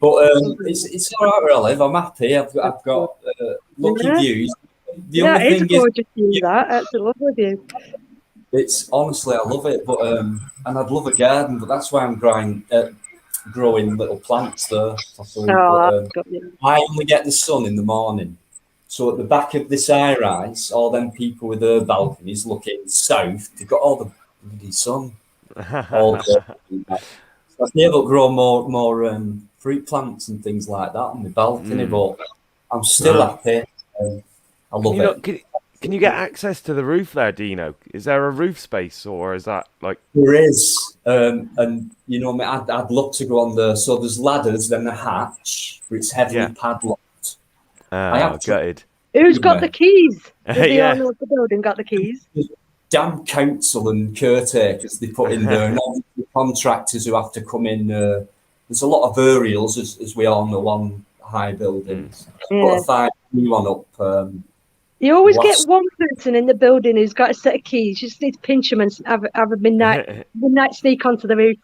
But it's all right where I live. I'm happy. I've got lucky views. The only it's thing gorgeous view, that. That's a lovely view. It's honestly, I love it. But and I'd love a garden, but that's why I'm growing little plants there. I only get the sun in the morning. So at the back of this high-rise, all them people with their balconies looking south, they've got all the bloody sun all day. So I've been able to grow more fruit plants and things like that on the balcony, but I'm still happy. I love it. Can you get access to the roof there, Dino? Is there a roof space, or is that like... There is, and you know, I'd love to go on there. So there's ladders, then the hatch, where it's heavily padlocked. Gutted. Who's got the keys? The owner of the building got the keys. Damn council and caretakers they put in there, and all the contractors who have to come in. There's a lot of aerials, as we all know, on high buildings. Got to find a new one up. You always get one person in the building who's got a set of keys. You just need to pinch them and have a midnight sneak onto the roof.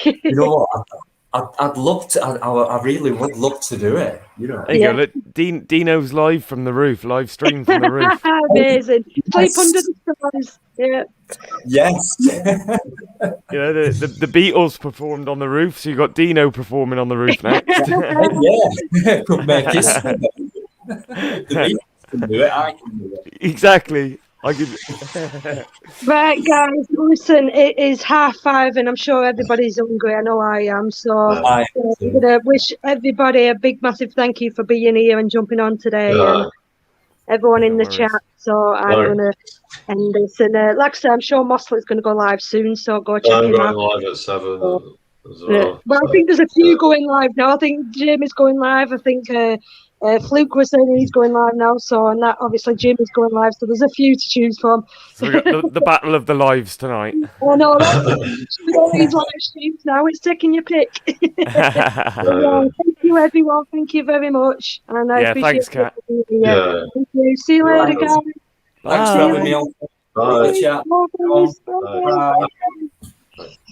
You know what? I'd love to. I really would love to do it. You know. There you go. Look, Dino's live from the roof, live stream from the roof. Amazing. Sleep under the stars. Yeah. Yes. You know, the Beatles performed on the roof, so you got Dino performing on the roof next. Yeah. Could make it. The Beatles can do it. I can do it. Exactly. I could. Right, guys, listen, it is 5:30 and I'm sure everybody's hungry. I know I am. So I'm going to wish everybody a big, massive thank you for being here and jumping on today. And everyone in the chat. So I'm going to end this. And like I said, I'm sure Mosslet's going to go live soon. So go check him out. I'm going live at 7 as well. Well, I think there's a few going live now. I think Jamie's going live. I think Fluke was saying he's going live now, and that obviously Jimmy's going live, so there's a few to choose from. So we got the battle of the lives tonight. Oh no, all these live streams now. It's taking your pick. Thank you, everyone. Thank you very much, and I appreciate thanks, Kat. Thank you. See you later, guys. Thanks for having me on. Bye. Bye. Bye. Bye.